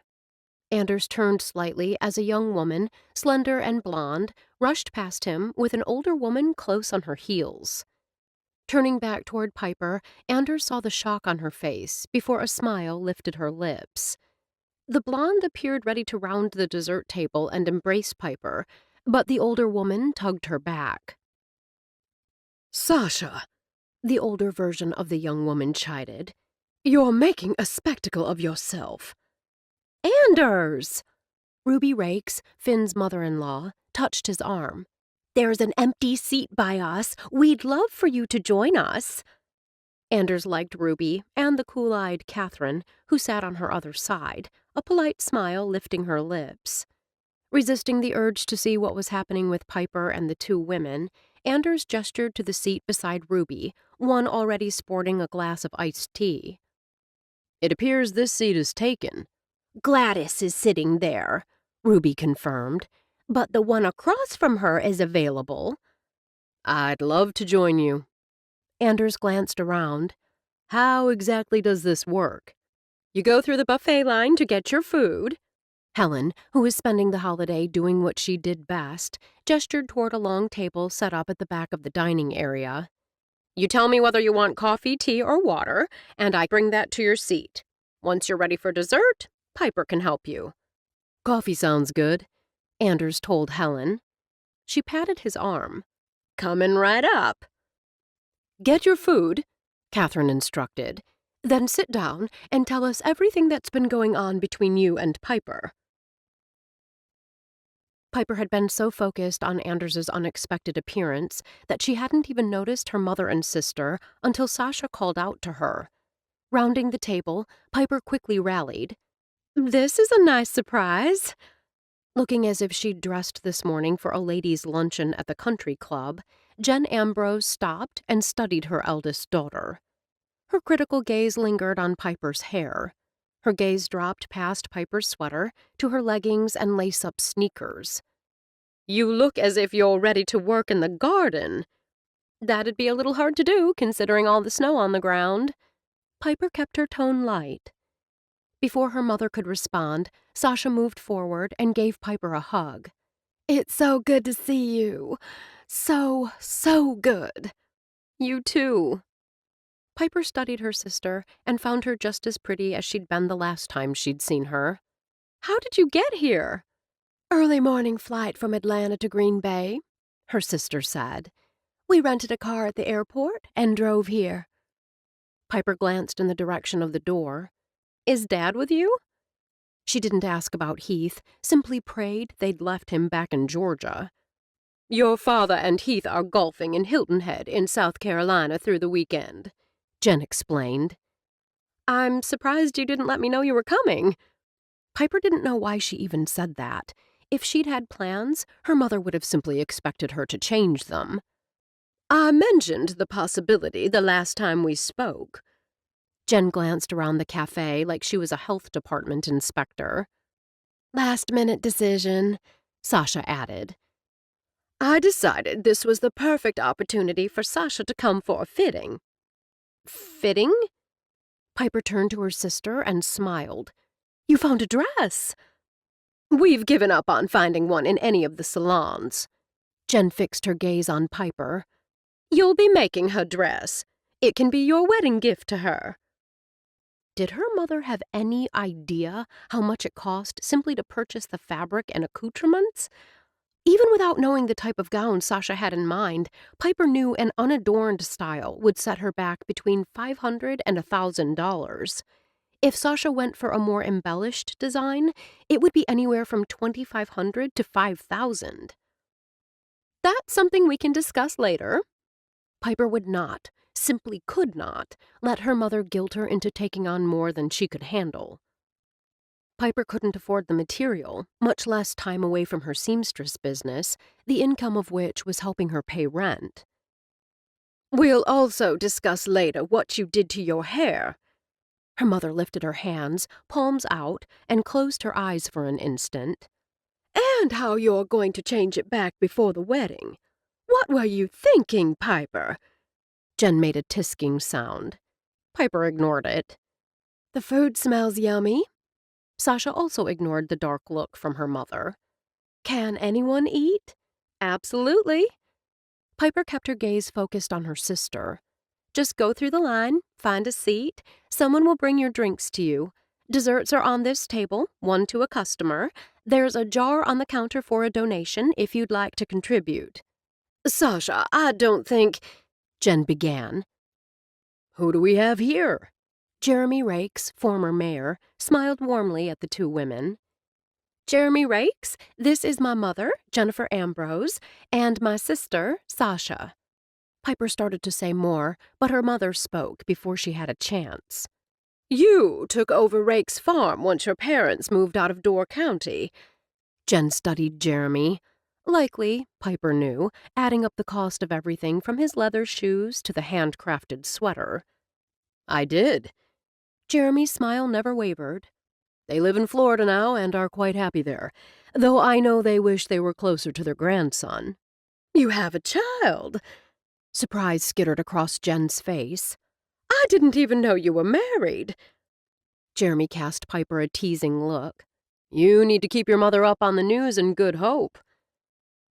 [SPEAKER 1] Anders turned slightly as a young woman, slender and blonde, rushed past him with an older woman close on her heels. Turning back toward Piper, Anders saw the shock on her face before a smile lifted her lips. The blonde appeared ready to round the dessert table and embrace Piper, but the older woman tugged her back.
[SPEAKER 2] "Sasha,"
[SPEAKER 1] the older version of the young woman chided.
[SPEAKER 2] "You're making a spectacle of yourself."
[SPEAKER 1] "Anders!" Ruby Rakes, Finn's mother-in-law, touched his arm. "There's an empty seat by us. We'd love for you to join us." Anders liked Ruby and the cool-eyed Catherine, who sat on her other side, a polite smile lifting her lips. Resisting the urge to see what was happening with Piper and the two women, Anders gestured to the seat beside Ruby, one already sporting a glass of iced tea.
[SPEAKER 2] "It appears this seat is taken."
[SPEAKER 3] Gladys is sitting there,"
[SPEAKER 1] Ruby confirmed, "but the one across from her is available."
[SPEAKER 2] "I'd love to join you."
[SPEAKER 1] Anders glanced around.
[SPEAKER 2] "How exactly does this work?"
[SPEAKER 1] "You go through the buffet line to get your food." Helen, who was spending the holiday doing what she did best, gestured toward a long table set up at the back of the dining area. "You tell me whether you want coffee, tea, or water, and I bring that to your seat. Once you're ready for dessert, Piper can help you."
[SPEAKER 2] "Coffee sounds good,"
[SPEAKER 1] Anders told Helen. She patted his arm. "Coming right up."
[SPEAKER 2] "Get your food,"
[SPEAKER 1] Catherine instructed. "Then sit down and tell us everything that's been going on between you and Piper." Piper had been so focused on Anders's unexpected appearance that she hadn't even noticed her mother and sister until Sasha called out to her. Rounding the table, Piper quickly rallied. "This is a nice surprise." Looking as if she'd dressed this morning for a ladies' luncheon at the country club, Jen Ambrose stopped and studied her eldest daughter. Her critical gaze lingered on Piper's hair. Her gaze dropped past Piper's sweater to her leggings and lace-up sneakers. "You look as if you're ready to work in the garden." "That'd be a little hard to do, considering all the snow on the ground." Piper kept her tone light. Before her mother could respond, Sasha moved forward and gave Piper a hug. "It's so good to see you. So good." "You too." Piper studied her sister and found her just as pretty as she'd been the last time she'd seen her. "How did you get here?" "Early morning flight from Atlanta to Green Bay," her sister said. "We rented a car at the airport and drove here." Piper glanced in the direction of the door. "Is Dad with you?" She didn't ask about Heath, simply prayed they'd left him back in Georgia. "Your father and Heath are golfing in Hilton Head in South Carolina through the weekend," Jen explained. "I'm surprised you didn't let me know you were coming." Piper didn't know why she even said that. If she'd had plans, her mother would have simply expected her to change them. "I mentioned the possibility the last time we spoke." Jen glanced around the cafe like she was a health department inspector. "Last-minute decision," Sasha added. "I decided this was the perfect opportunity for Sasha to come for a fitting." "Fitting?" Piper turned to her sister and smiled. "You found a dress." "We've given up on finding one in any of the salons." Jen fixed her gaze on Piper. "You'll be making her dress. It can be your wedding gift to her." Did her mother have any idea how much it cost simply to purchase the fabric and accoutrements? Even without knowing the type of gown Sasha had in mind, Piper knew an unadorned style would set her back between $500 and $1,000. If Sasha went for a more embellished design, it would be anywhere from $2,500 to $5,000. That's something we can discuss later. Piper would not, simply could not, let her mother guilt her into taking on more than she could handle. Piper couldn't afford the material, much less time away from her seamstress business, the income of which was helping her pay rent. We'll also discuss later what you did to your hair. Her mother lifted her hands, palms out, and closed her eyes for an instant. And how you're going to change it back before the wedding. What were you thinking, Piper? Jen made a tisking sound. Piper ignored it. The food smells yummy. Sasha also ignored the dark look from her mother. Can anyone eat? Absolutely. Piper kept her gaze focused on her sister. Just go through the line, find a seat. Someone will bring your drinks to you. Desserts are on this table, one to a customer. There's a jar on the counter for a donation if you'd like to contribute. Sasha, I don't think... Jen began. Who do we have here? Jeremy Rakes, former mayor, smiled warmly at the two women. Jeremy Rakes, this is my mother, Jennifer Ambrose, and my sister, Sasha. Piper started to say more, but her mother spoke before she had a chance. You took over Rakes' farm once your parents moved out of Door County. Jen studied Jeremy. Likely, Piper knew, adding up the cost of everything from his leather shoes to the handcrafted sweater. I did. Jeremy's smile never wavered. They live in Florida now and are quite happy there, though I know they wish they were closer to their grandson. You have a child? Surprise skittered across Jen's face. I didn't even know you were married. Jeremy cast Piper a teasing look. You need to keep your mother up on the news and Good Hope.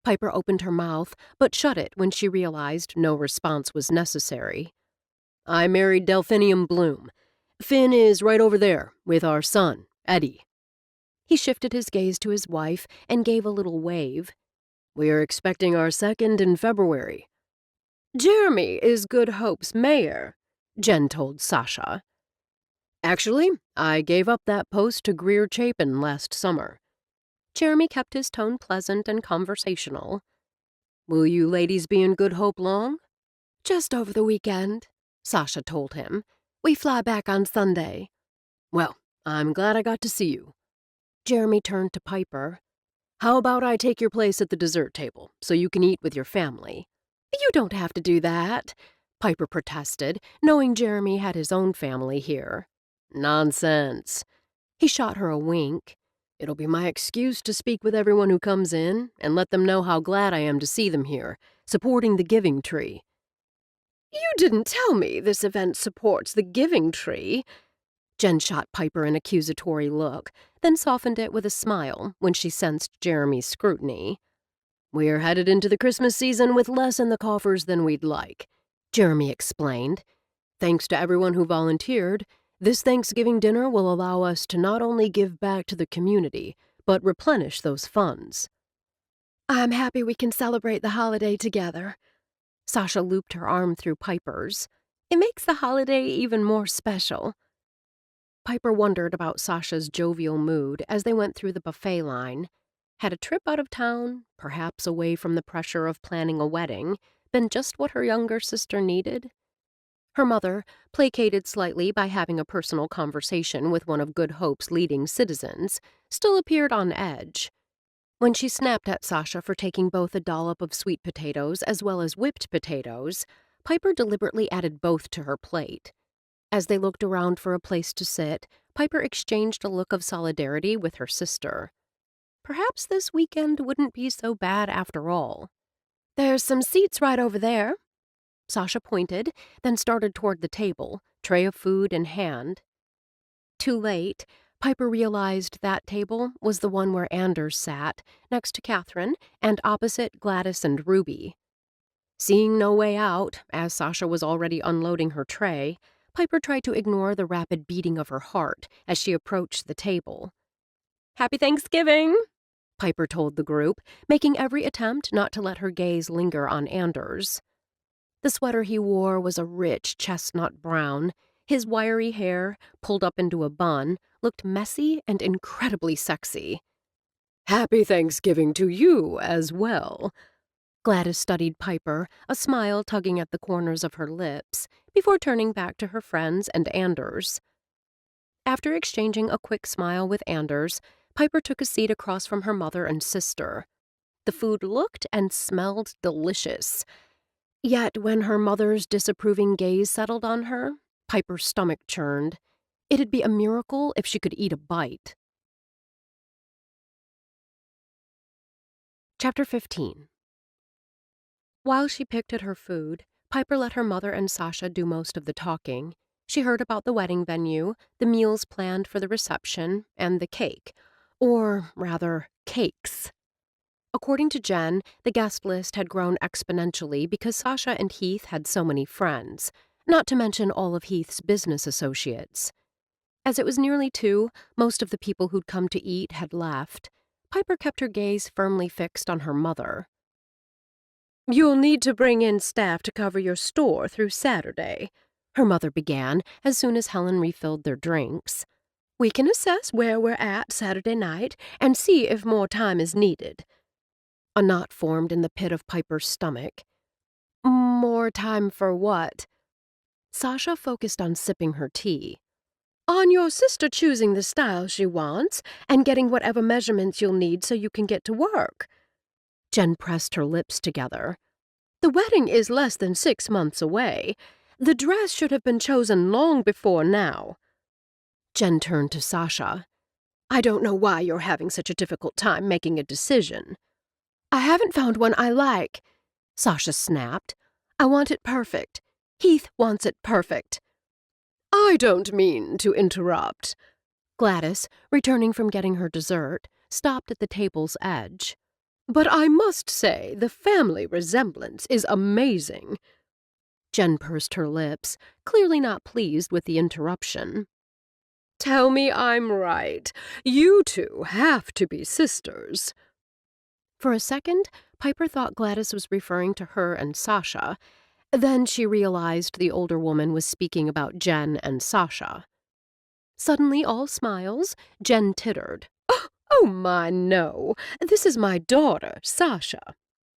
[SPEAKER 1] Piper opened her mouth, but shut it when she realized no response was necessary. I married Delphinium Bloom. Finn is right over there, with our son, Eddie. He shifted his gaze to his wife and gave a little wave. We're expecting our second in February. Jeremy is Good Hope's mayor, Jen told Sasha. Actually, I gave up that post to Greer Chapin last summer. Jeremy kept his tone pleasant and conversational. Will you ladies be in Good Hope long? Just over the weekend, Sasha told him. We fly back on Sunday. Well, I'm glad I got to see you. Jeremy turned to Piper. How about I take your place at the dessert table, so you can eat with your family? You don't have to do that, Piper protested, knowing Jeremy had his own family here. Nonsense. He shot her a wink. It'll be my excuse to speak with everyone who comes in and let them know how glad I am to see them here, supporting the Giving Tree. You didn't tell me this event supports the Giving Tree. Jen shot Piper an accusatory look, then softened it with a smile when she sensed Jeremy's scrutiny. We're headed into the Christmas season with less in the coffers than we'd like, Jeremy explained. Thanks to everyone who volunteered, this Thanksgiving dinner will allow us to not only give back to the community, but replenish those funds. I'm happy we can celebrate the holiday together. Sasha looped her arm through Piper's. It makes the holiday even more special. Piper wondered about Sasha's jovial mood as they went through the buffet line. Had a trip out of town, perhaps away from the pressure of planning a wedding, been just what her younger sister needed? Her mother, placated slightly by having a personal conversation with one of Good Hope's leading citizens, still appeared on edge. When she snapped at Sasha for taking both a dollop of sweet potatoes as well as whipped potatoes, Piper deliberately added both to her plate. As they looked around for a place to sit, Piper exchanged a look of solidarity with her sister. Perhaps this weekend wouldn't be so bad after all. There's some seats right over there. Sasha pointed, then started toward the table, tray of food in hand. Too late, Piper realized that table was the one where Anders sat, next to Catherine, and opposite Gladys and Ruby. Seeing no way out, as Sasha was already unloading her tray, Piper tried to ignore the rapid beating of her heart as she approached the table. "Happy Thanksgiving," Piper told the group, making every attempt not to let her gaze linger on Anders. The sweater he wore was a rich chestnut brown. His wiry hair, pulled up into a bun, looked messy and incredibly sexy.
[SPEAKER 2] "Happy Thanksgiving to you as well."
[SPEAKER 1] Gladys studied Piper, a smile tugging at the corners of her lips, before turning back to her friends and Anders. After exchanging a quick smile with Anders, Piper took a seat across from her mother and sister. The food looked and smelled delicious. Yet when her mother's disapproving gaze settled on her, Piper's stomach churned. It'd be a miracle if she could eat a bite. Chapter 15. While she picked at her food, Piper let her mother and Sasha do most of the talking. She heard about the wedding venue, the meals planned for the reception, and the cake. Or, rather, cakes. According to Jen, the guest list had grown exponentially because Sasha and Heath had so many friends, not to mention all of Heath's business associates. As it was nearly 2, most of the people who'd come to eat had left. Piper kept her gaze firmly fixed on her mother.
[SPEAKER 2] "You'll need to bring in staff to cover your store through Saturday,"
[SPEAKER 1] her mother began as soon as Helen refilled their drinks.
[SPEAKER 2] "We can assess where we're at Saturday night and see if more time is needed."
[SPEAKER 1] A knot formed in the pit of Piper's stomach.
[SPEAKER 2] "More time for what?"
[SPEAKER 1] Sasha focused on sipping her tea.
[SPEAKER 2] "On your sister choosing the style she wants and getting whatever measurements you'll need so you can get to work."
[SPEAKER 1] Jen pressed her lips together.
[SPEAKER 2] "The wedding is less than 6 months away. The dress should have been chosen long before now."
[SPEAKER 1] Jen turned to Sasha.
[SPEAKER 2] "I don't know why you're having such a difficult time making a decision." "I haven't found one I like,"
[SPEAKER 1] Sasha snapped.
[SPEAKER 2] "I want it perfect. Heath wants it perfect."
[SPEAKER 3] "I don't mean to interrupt."
[SPEAKER 1] Gladys, returning from getting her dessert, stopped at the table's edge.
[SPEAKER 3] "But I must say the family resemblance is amazing."
[SPEAKER 1] Jen pursed her lips, clearly not pleased with the interruption.
[SPEAKER 3] "Tell me I'm right. You two have to be sisters."
[SPEAKER 1] For a second, Piper thought Gladys was referring to her and Sasha. Then she realized the older woman was speaking about Jen and Sasha. Suddenly all smiles, Jen tittered.
[SPEAKER 3] "Oh my, no. This is my daughter, Sasha."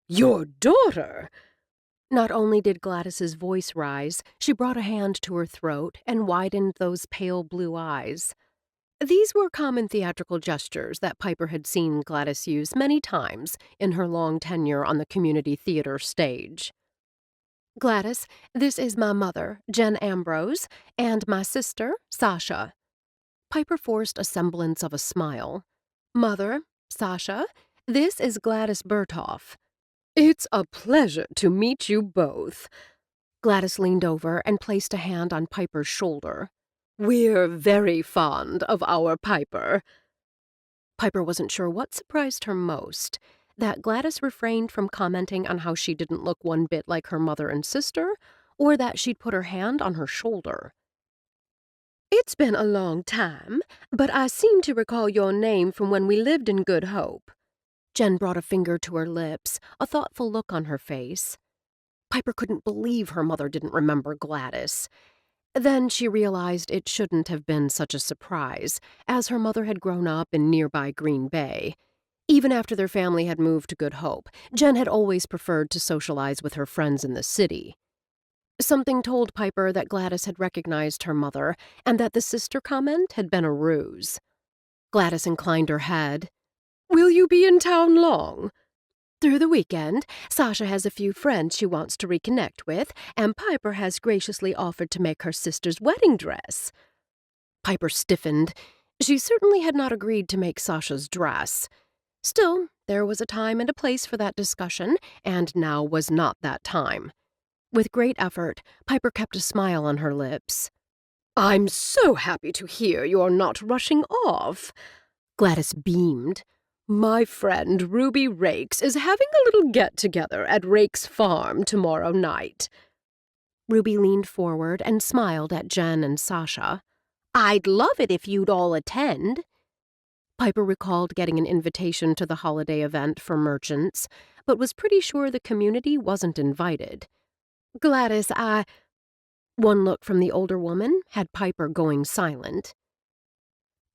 [SPEAKER 3] "Your daughter?"
[SPEAKER 1] Not only did Gladys's voice rise, she brought a hand to her throat and widened those pale blue eyes. These were common theatrical gestures that Piper had seen Gladys use many times in her long tenure on the community theater stage. "Gladys, this is my mother, Jen Ambrose, and my sister, Sasha." Piper forced a semblance of a smile. "Mother, Sasha, this is Gladys Berthoff."
[SPEAKER 3] "It's a pleasure to meet you both."
[SPEAKER 1] Gladys leaned over and placed a hand on Piper's shoulder.
[SPEAKER 3] "We're very fond of our Piper."
[SPEAKER 1] Piper wasn't sure what surprised her most, that Gladys refrained from commenting on how she didn't look one bit like her mother and sister, or that she'd put her hand on her shoulder.
[SPEAKER 3] "It's been a long time, but I seem to recall your name from when we lived in Good Hope."
[SPEAKER 1] Jen brought a finger to her lips, a thoughtful look on her face. Piper couldn't believe her mother didn't remember Gladys. Then she realized it shouldn't have been such a surprise, as her mother had grown up in nearby Green Bay. Even after their family had moved to Good Hope, Jen had always preferred to socialize with her friends in the city. Something told Piper that Gladys had recognized her mother and that the sister comment had been a ruse. Gladys inclined her head.
[SPEAKER 3] "Will you be in town long?"
[SPEAKER 2] "Through the weekend. Sasha has a few friends she wants to reconnect with, and Piper has graciously offered to make her sister's wedding dress."
[SPEAKER 1] Piper stiffened. She certainly had not agreed to make Sasha's dress. Still, there was a time and a place for that discussion, and now was not that time. With great effort, Piper kept a smile on her lips.
[SPEAKER 3] "I'm so happy to hear you're not rushing off."
[SPEAKER 1] Gladys beamed.
[SPEAKER 3] "My friend Ruby Rakes is having a little get-together at Rakes Farm tomorrow night."
[SPEAKER 1] Ruby leaned forward and smiled at Jen and Sasha.
[SPEAKER 3] I'd love it if you'd all attend.
[SPEAKER 1] Piper recalled getting an invitation to the holiday event for merchants, but was pretty sure the community wasn't invited. Gladys, One look from the older woman had Piper going silent.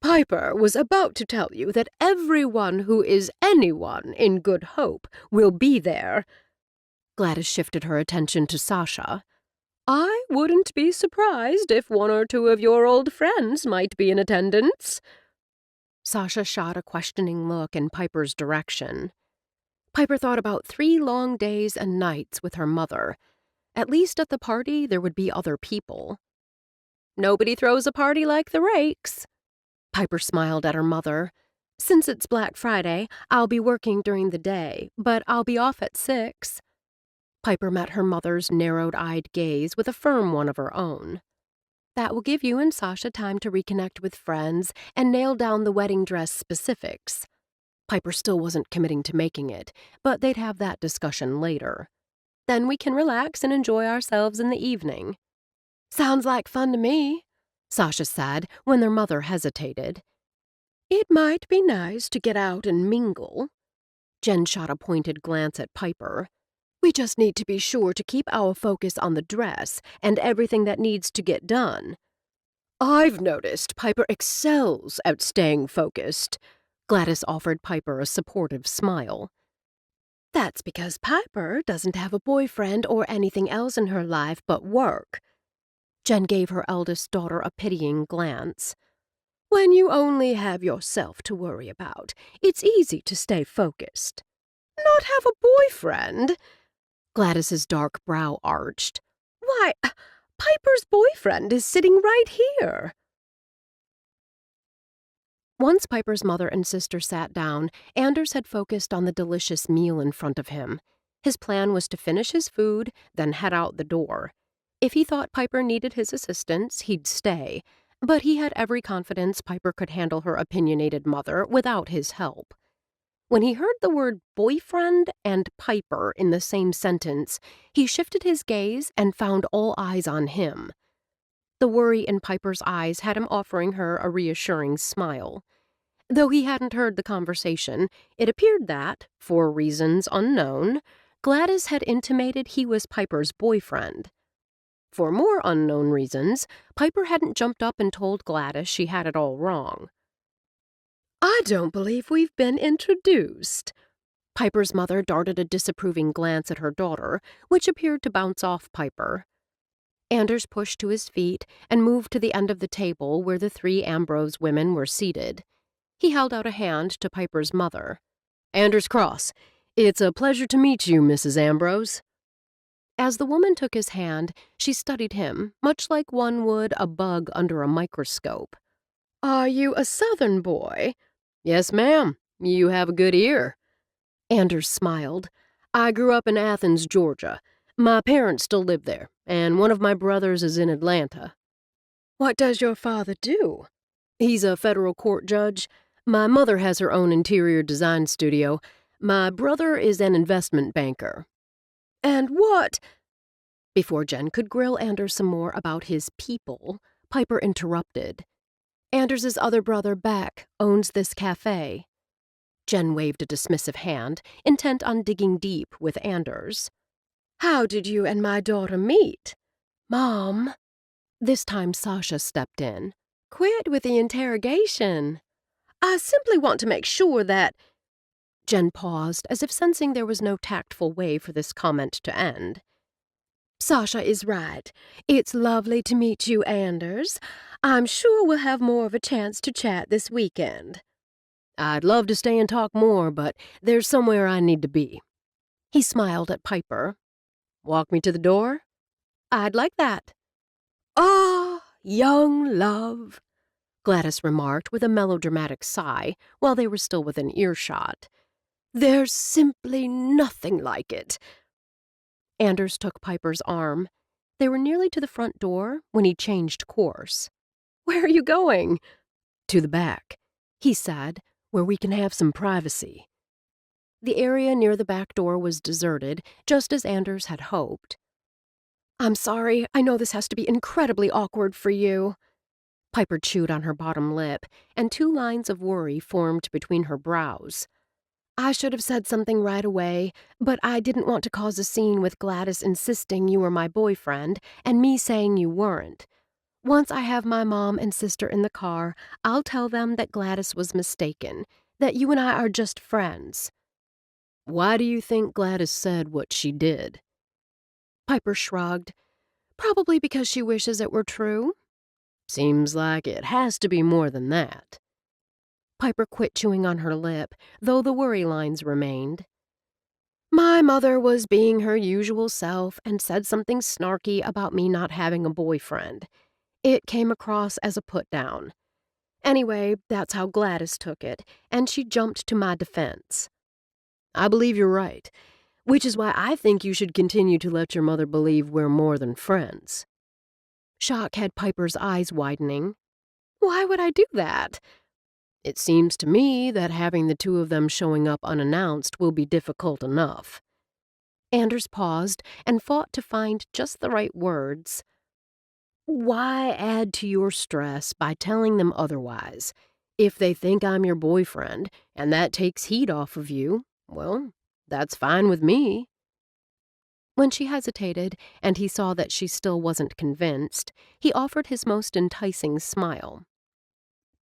[SPEAKER 1] Piper was about to tell you that everyone who is anyone in Good Hope will be there. Gladys shifted her attention to Sasha. I wouldn't be surprised if one or two of your old friends might be in attendance. Sasha shot a questioning look in Piper's direction. Piper thought about 3 long days and nights with her mother. At least at the party there would be other people. Nobody throws a party like the Rakes. Piper smiled at her mother. Since it's Black Friday, I'll be working during the day, but I'll be off at 6. Piper met her mother's narrowed-eyed gaze with a firm one of her own. That will give you and Sasha time to reconnect with friends and nail down the wedding dress specifics. Piper still wasn't committing to making it, but they'd have that discussion later. Then we can relax and enjoy ourselves in the evening. Sounds like fun to me, Sasha said when their mother hesitated. It might be nice to get out and mingle. Jen shot a pointed glance at Piper. We just need to be sure to keep our focus on the dress and everything that needs to get done. I've noticed Piper excels at staying focused. Gladys offered Piper a supportive smile. That's because Piper doesn't have a boyfriend or anything else in her life but work. Jen gave her eldest daughter a pitying glance. When you only have yourself to worry about, it's easy to stay focused. Not have a boyfriend? Gladys's dark brow arched. Why, Piper's boyfriend is sitting right here. Once Piper's mother and sister sat down, Anders had focused on the delicious meal in front of him. His plan was to finish his food, then head out the door. If he thought Piper needed his assistance, he'd stay, but he had every confidence Piper could handle her opinionated mother without his help. When he heard the word boyfriend and Piper in the same sentence, he shifted his gaze and found all eyes on him. The worry in Piper's eyes had him offering her a reassuring smile. Though he hadn't heard the conversation, it appeared that, for reasons unknown, Gladys had intimated he was Piper's boyfriend. For more unknown reasons, Piper hadn't jumped up and told Gladys she had it all wrong. I don't believe we've been introduced. Piper's mother darted a disapproving glance at her daughter, which appeared to bounce off Piper. Anders pushed to his feet and moved to the end of the table where the 3 Ambrose women were seated. He held out a hand to Piper's mother. Anders Cross, it's a pleasure to meet you, Mrs. Ambrose. As the woman took his hand, she studied him, much like one would a bug under a microscope. Are you a Southern boy? Yes, ma'am. You have a good ear. Anders smiled. I grew up in Athens, Georgia. My parents still live there, and one of my brothers is in Atlanta. What does your father do? He's a federal court judge. My mother has her own interior design studio. My brother is an investment banker. And what? Before Jen could grill Anders some more about his people, Piper interrupted. Anders's other brother, Beck, owns this cafe. Jen waved a dismissive hand, intent on digging deep with Anders. How did you and my daughter meet? Mom. This time Sasha stepped in. Quit with the interrogation. I simply want to make sure that... Jen paused, as if sensing there was no tactful way for this comment to end. Sasha is right. It's lovely to meet you, Anders. I'm sure we'll have more of a chance to chat this weekend. I'd love to stay and talk more, but there's somewhere I need to be. He smiled at Piper. Walk me to the door? I'd like that. Ah, young love, Gladys remarked with a melodramatic sigh while they were still within earshot. There's simply nothing like it. Anders took Piper's arm. They were nearly to the front door when he changed course. Where are you going? To the back, he said, where we can have some privacy. The area near the back door was deserted, just as Anders had hoped. I'm sorry. I know this has to be incredibly awkward for you. Piper chewed on her bottom lip, and 2 lines of worry formed between her brows. I should have said something right away, but I didn't want to cause a scene with Gladys insisting you were my boyfriend and me saying you weren't. Once I have my mom and sister in the car, I'll tell them that Gladys was mistaken, that you and I are just friends.
[SPEAKER 2] Why do you think Gladys said what she did?
[SPEAKER 1] Piper shrugged. Probably because she wishes it were true.
[SPEAKER 2] Seems like it has to be more than that.
[SPEAKER 1] Piper quit chewing on her lip, though the worry lines remained. My mother was being her usual self and said something snarky about me not having a boyfriend. It came across as a put-down. Anyway, that's how Gladys took it, and she jumped to my defense.
[SPEAKER 2] I believe you're right, which is why I think you should continue to let your mother believe we're more than friends.
[SPEAKER 1] Shock had Piper's eyes widening. Why would I do that?
[SPEAKER 2] It seems to me that having the 2 of them showing up unannounced will be difficult enough.
[SPEAKER 1] Anders paused and fought to find just the right words.
[SPEAKER 2] Why add to your stress by telling them otherwise? If they think I'm your boyfriend, and that takes heat off of you, well, that's fine with me.
[SPEAKER 1] When she hesitated, and he saw that she still wasn't convinced, he offered his most enticing smile.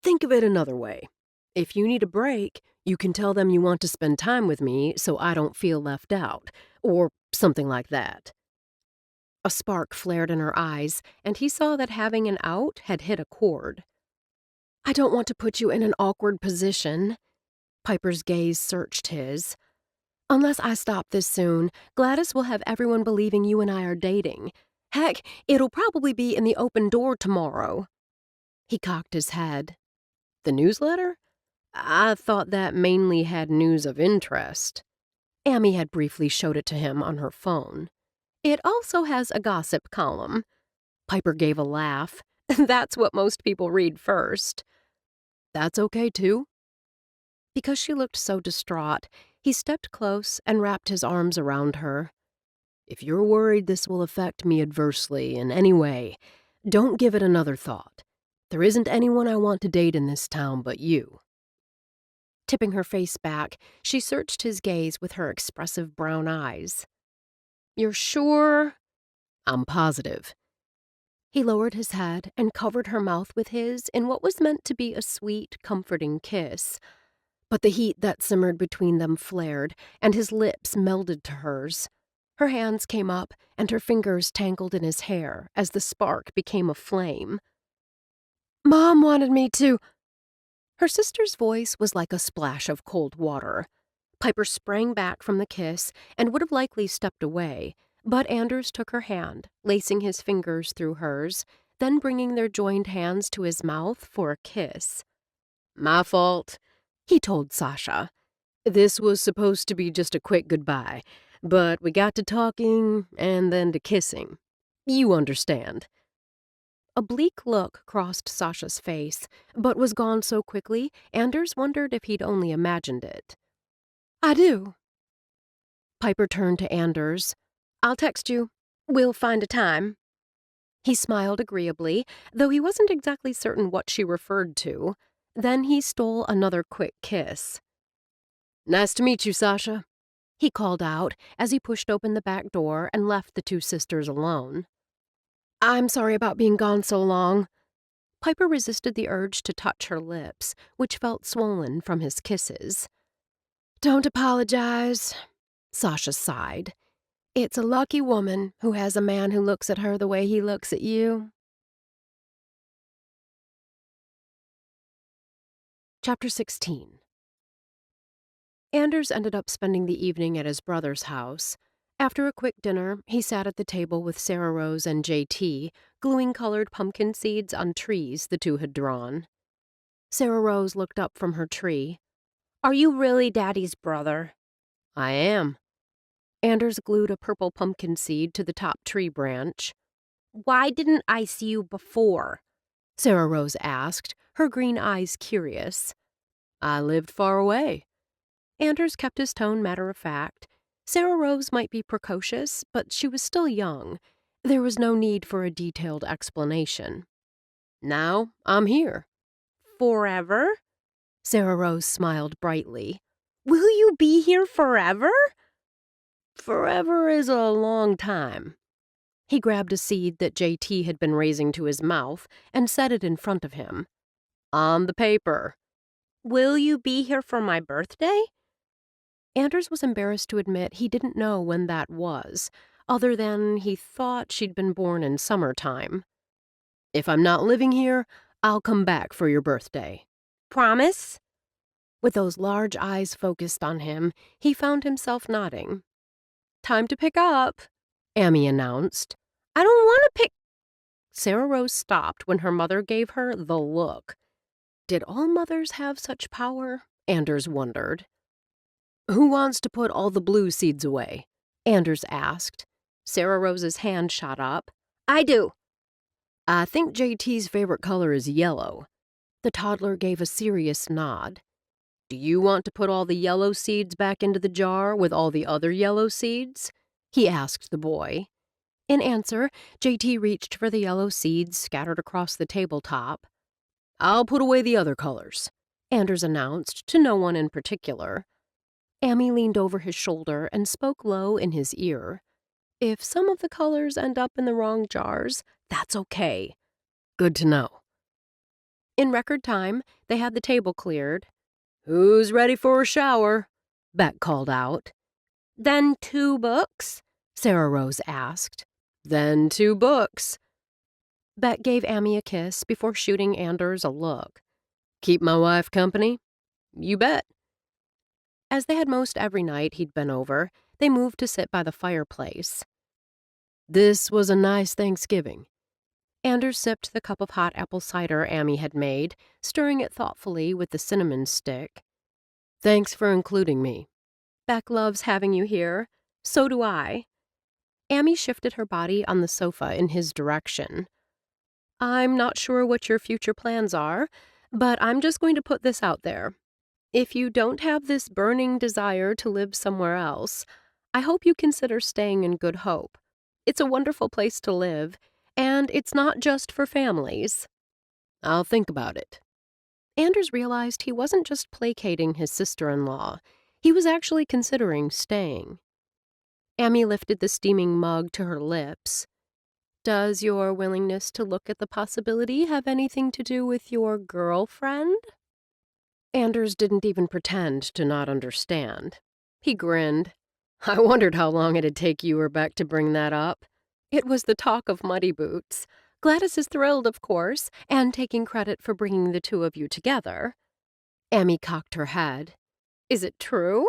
[SPEAKER 2] Think of it another way. If you need a break, you can tell them you want to spend time with me so I don't feel left out, or something like that.
[SPEAKER 1] A spark flared in her eyes, and he saw that having an out had hit a chord. I don't want to put you in an awkward position. Piper's gaze searched his. Unless I stop this soon, Gladys will have everyone believing you and I are dating. Heck, it'll probably be in the open door tomorrow. He cocked his head.
[SPEAKER 2] The newsletter? I thought that mainly had news of interest.
[SPEAKER 1] Amy had briefly showed it to him on her phone. It also has a gossip column. Piper gave a laugh. That's what most people read first.
[SPEAKER 2] That's okay, too.
[SPEAKER 1] Because she looked so distraught, he stepped close and wrapped his arms around her.
[SPEAKER 2] If you're worried this will affect me adversely in any way, don't give it another thought. There isn't anyone I want to date in this town but you.
[SPEAKER 1] Tipping her face back, she searched his gaze with her expressive brown eyes. You're sure?
[SPEAKER 2] I'm positive.
[SPEAKER 1] He lowered his head and covered her mouth with his in what was meant to be a sweet, comforting kiss. But the heat that simmered between them flared, and his lips melded to hers. Her hands came up, and her fingers tangled in his hair as the spark became a flame. Mom wanted me to... Her sister's voice was like a splash of cold water. Piper sprang back from the kiss and would have likely stepped away, but Anders took her hand, lacing his fingers through hers, then bringing their joined hands to his mouth for a kiss.
[SPEAKER 2] My fault,
[SPEAKER 1] he told Sasha.
[SPEAKER 2] This was supposed to be just a quick goodbye, but we got to talking and then to kissing. You understand.
[SPEAKER 1] A bleak look crossed Sasha's face, but was gone so quickly, Anders wondered if he'd only imagined it. I do. Piper turned to Anders. I'll text you. We'll find a time. He smiled agreeably, though he wasn't exactly certain what she referred to. Then he stole another quick kiss.
[SPEAKER 2] Nice to meet you, Sasha,
[SPEAKER 1] he called out as he pushed open the back door and left the 2 sisters alone. I'm sorry about being gone so long. Piper resisted the urge to touch her lips, which felt swollen from his kisses. Don't apologize, Sasha sighed. It's a lucky woman who has a man who looks at her the way he looks at you. Chapter 16. Anders ended up spending the evening at his brother's house. After a quick dinner, he sat at the table with Sarah Rose and JT, gluing colored pumpkin seeds on trees the 2 had drawn. Sarah Rose looked up from her tree. Are you really Daddy's brother?
[SPEAKER 2] I am.
[SPEAKER 1] Anders glued a purple pumpkin seed to the top tree branch. Why didn't I see you before? Sarah Rose asked, her green eyes curious.
[SPEAKER 2] I lived far away.
[SPEAKER 1] Anders kept his tone matter-of-fact. Sarah Rose might be precocious, but she was still young. There was no need for a detailed explanation. Now I'm here.
[SPEAKER 3] Forever?
[SPEAKER 1] Sarah Rose smiled brightly.
[SPEAKER 3] Will you be here forever?
[SPEAKER 1] Forever is a long time. He grabbed a seed that JT had been raising to his mouth and set it in front of him. On the paper.
[SPEAKER 3] Will you be here for my birthday?
[SPEAKER 1] Anders was embarrassed to admit he didn't know when that was, other than he thought she'd been born in summertime. If I'm not living here, I'll come back for your birthday.
[SPEAKER 3] Promise?
[SPEAKER 1] With those large eyes focused on him, he found himself nodding. Time to pick up, Amy announced.
[SPEAKER 3] I don't want to pick.
[SPEAKER 1] Sarah Rose stopped when her mother gave her the look. Did all mothers have such power? Anders wondered. Who wants to put all the blue seeds away? Anders asked. Sarah Rose's hand shot up.
[SPEAKER 3] I do.
[SPEAKER 1] I think JT's favorite color is yellow. The toddler gave a serious nod. Do you want to put all the yellow seeds back into the jar with all the other yellow seeds? He asked the boy. In answer, JT reached for the yellow seeds scattered across the tabletop. I'll put away the other colors, Anders announced to no one in particular. Amy leaned over his shoulder and spoke low in his ear. If some of the colors end up in the wrong jars, that's okay. Good to know. In record time, they had the table cleared. Who's ready for a shower? Beck called out.
[SPEAKER 3] Then 2 books?
[SPEAKER 1] Sarah Rose asked. Then 2 books. Beck gave Amy a kiss before shooting Anders a look. Keep my wife company? You bet. As they had most every night he'd been over, they moved to sit by the fireplace. This was a nice Thanksgiving. Anders sipped the cup of hot apple cider Amy had made, stirring it thoughtfully with the cinnamon stick. Thanks for including me. Beck loves having you here. So do I. Amy shifted her body on the sofa in his direction. I'm not sure what your future plans are, but I'm just going to put this out there. If you don't have this burning desire to live somewhere else, I hope you consider staying in Good Hope. It's a wonderful place to live, and it's not just for families. I'll think about it. Anders realized he wasn't just placating his sister-in-law. He was actually considering staying. Amy lifted the steaming mug to her lips. Does your willingness to look at the possibility have anything to do with your girlfriend? Anders didn't even pretend to not understand. He grinned. I wondered how long it'd take you or Beck to bring that up. It was the talk of Muddy Boots. Gladys is thrilled, of course, and taking credit for bringing the 2 of you together. Amy cocked her head. Is it true?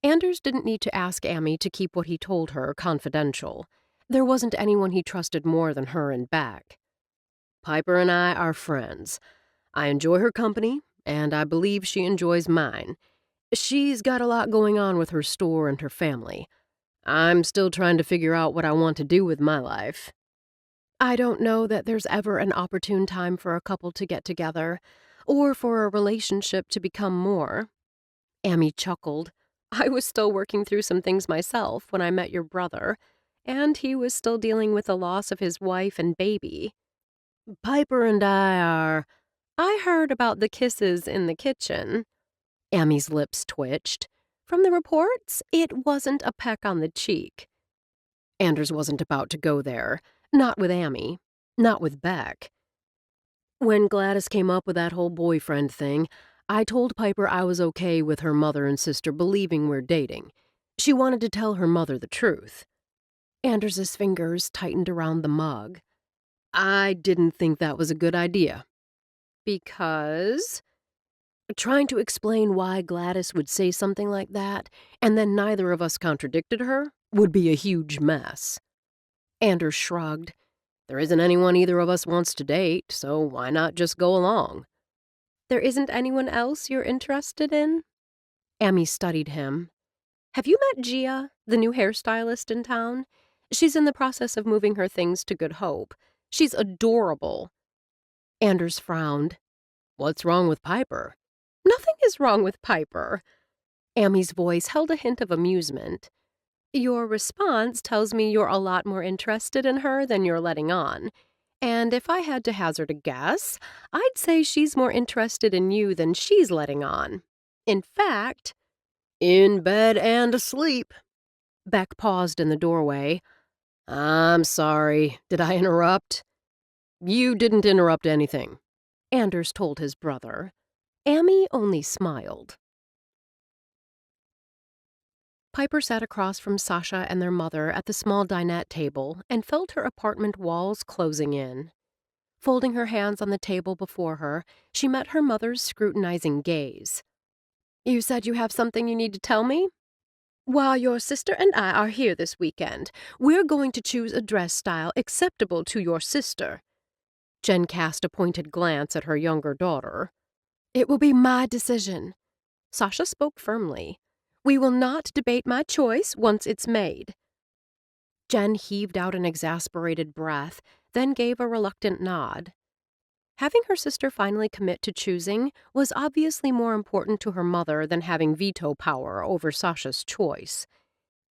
[SPEAKER 1] Anders didn't need to ask Amy to keep what he told her confidential. There wasn't anyone he trusted more than her and Beck. Piper and I are friends. I enjoy her company, and I believe she enjoys mine. She's got a lot going on with her store and her family. I'm still trying to figure out what I want to do with my life. I don't know that there's ever an opportune time for a couple to get together, or for a relationship to become more. Amy chuckled. I was still working through some things myself when I met your brother, and he was still dealing with the loss of his wife and baby. Piper and I are... I heard about the kisses in the kitchen. Amy's lips twitched. From the reports, it wasn't a peck on the cheek. Anders wasn't about to go there. Not with Amy. Not with Beck. When Gladys came up with that whole boyfriend thing, I told Piper I was okay with her mother and sister believing we're dating. She wanted to tell her mother the truth. Anders's fingers tightened around the mug. I didn't think that was a good idea. Because? Trying to explain why Gladys would say something like that, and then neither of us contradicted her, would be a huge mess. Anders shrugged. There isn't anyone either of us wants to date, so why not just go along? There isn't anyone else you're interested in? Amy studied him. Have you met Gia, the new hairstylist in town? She's in the process of moving her things to Good Hope. She's adorable. Anders frowned. What's wrong with Piper? Nothing is wrong with Piper. Amy's voice held a hint of amusement. Your response tells me you're a lot more interested in her than you're letting on. And if I had to hazard a guess, I'd say she's more interested in you than she's letting on. In fact,
[SPEAKER 2] In bed and asleep.
[SPEAKER 1] Beck paused in the doorway.
[SPEAKER 2] I'm sorry. Did I interrupt? You didn't interrupt anything,
[SPEAKER 1] Anders told his brother. Amy only smiled. Piper sat across from Sasha and their mother at the small dinette table and felt her apartment walls closing in. Folding her hands on the table before her, she met her mother's scrutinizing gaze. "You said you have something you need to tell me? While your sister and I are here this weekend, we're going to choose a dress style acceptable to your sister." Jen cast a pointed glance at her younger daughter. "It will be my decision." Sasha spoke firmly. "We will not debate my choice once it's made." Jen heaved out an exasperated breath, then gave a reluctant nod. Having her sister finally commit to choosing was obviously more important to her mother than having veto power over Sasha's choice.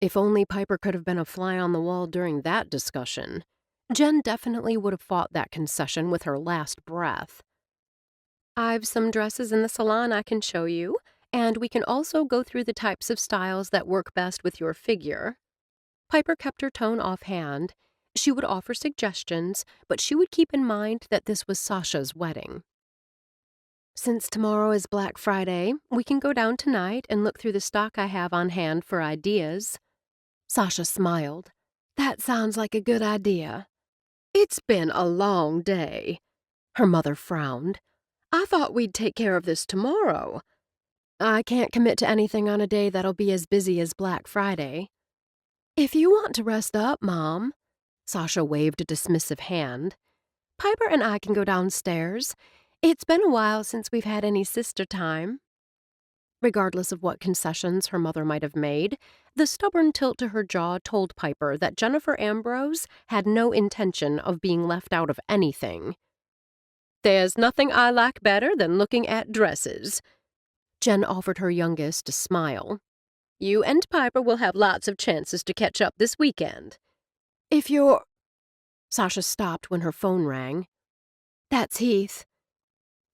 [SPEAKER 1] If only Piper could have been a fly on the wall during that discussion. Jen definitely would have fought that concession with her last breath. "I've some dresses in the salon I can show you, and we can also go through the types of styles that work best with your figure." Piper kept her tone offhand. She would offer suggestions, but she would keep in mind that this was Sasha's wedding. "Since tomorrow is Black Friday, we can go down tonight and look through the stock I have on hand for ideas." Sasha smiled. "That sounds like a good idea." "It's been a long day." Her mother frowned. "I thought we'd take care of this tomorrow." "I can't commit to anything on a day that'll be as busy as Black Friday." "If you want to rest up, Mom." Sasha waved a dismissive hand. "Piper and I can go downstairs. It's been a while since we've had any sister time." Regardless of what concessions her mother might have made, the stubborn tilt to her jaw told Piper that Jennifer Ambrose had no intention of being left out of anything. "There's nothing I like better than looking at dresses." Jen offered her youngest a smile. "You and Piper will have lots of chances to catch up this weekend." "If you're—" Sasha stopped when her phone rang. "That's Heath."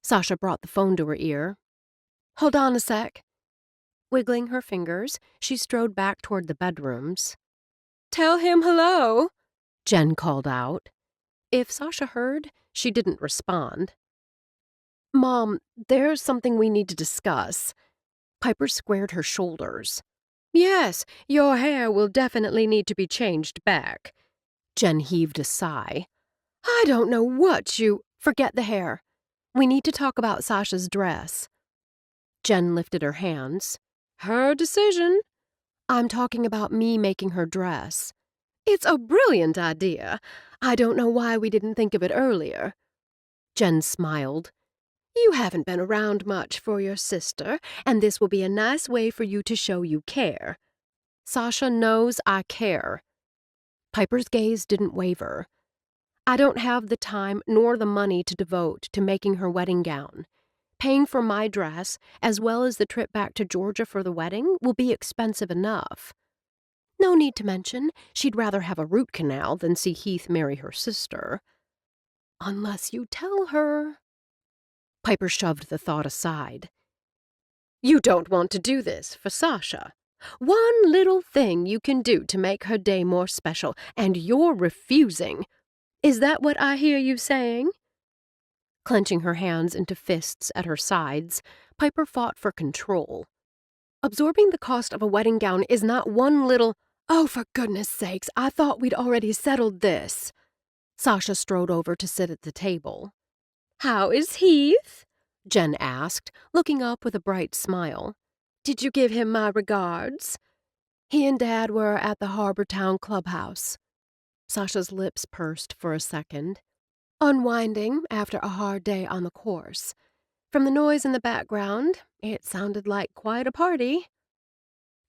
[SPEAKER 1] Sasha brought the phone to her ear. "Hold on a sec." Wiggling her fingers, she strode back toward the bedrooms. "Tell him hello," Jen called out. If Sasha heard, she didn't respond. "Mom, there's something we need to discuss." Piper squared her shoulders. "Yes, your hair will definitely need to be changed back." Jen heaved a sigh. "I don't know what you—" "Forget the hair. We need to talk about Sasha's dress." Jen lifted her hands. "Her decision." "I'm talking about me making her dress." "It's a brilliant idea. I don't know why we didn't think of it earlier." Jen smiled. "You haven't been around much for your sister, and this will be a nice way for you to show you care." "Sasha knows I care." Piper's gaze didn't waver. "I don't have the time nor the money to devote to making her wedding gown. Paying for my dress, as well as the trip back to Georgia for the wedding, will be expensive enough. No need to mention, she'd rather have a root canal than see Heath marry her sister." "Unless you tell her." Piper shoved the thought aside. "You don't want to do this for Sasha. One little thing you can do to make her day more special, and you're refusing. Is that what I hear you saying?" Clenching her hands into fists at her sides, Piper fought for control. "Absorbing the cost of a wedding gown is not one little—" "Oh, for goodness sakes, I thought we'd already settled this." Sasha strode over to sit at the table. "How is Heath?" Jen asked, looking up with a bright smile. "Did you give him my regards?" "He and Dad were at the Harbor Town Clubhouse." Sasha's lips pursed for a second. "Unwinding after a hard day on the course. From the noise in the background, it sounded like quite a party."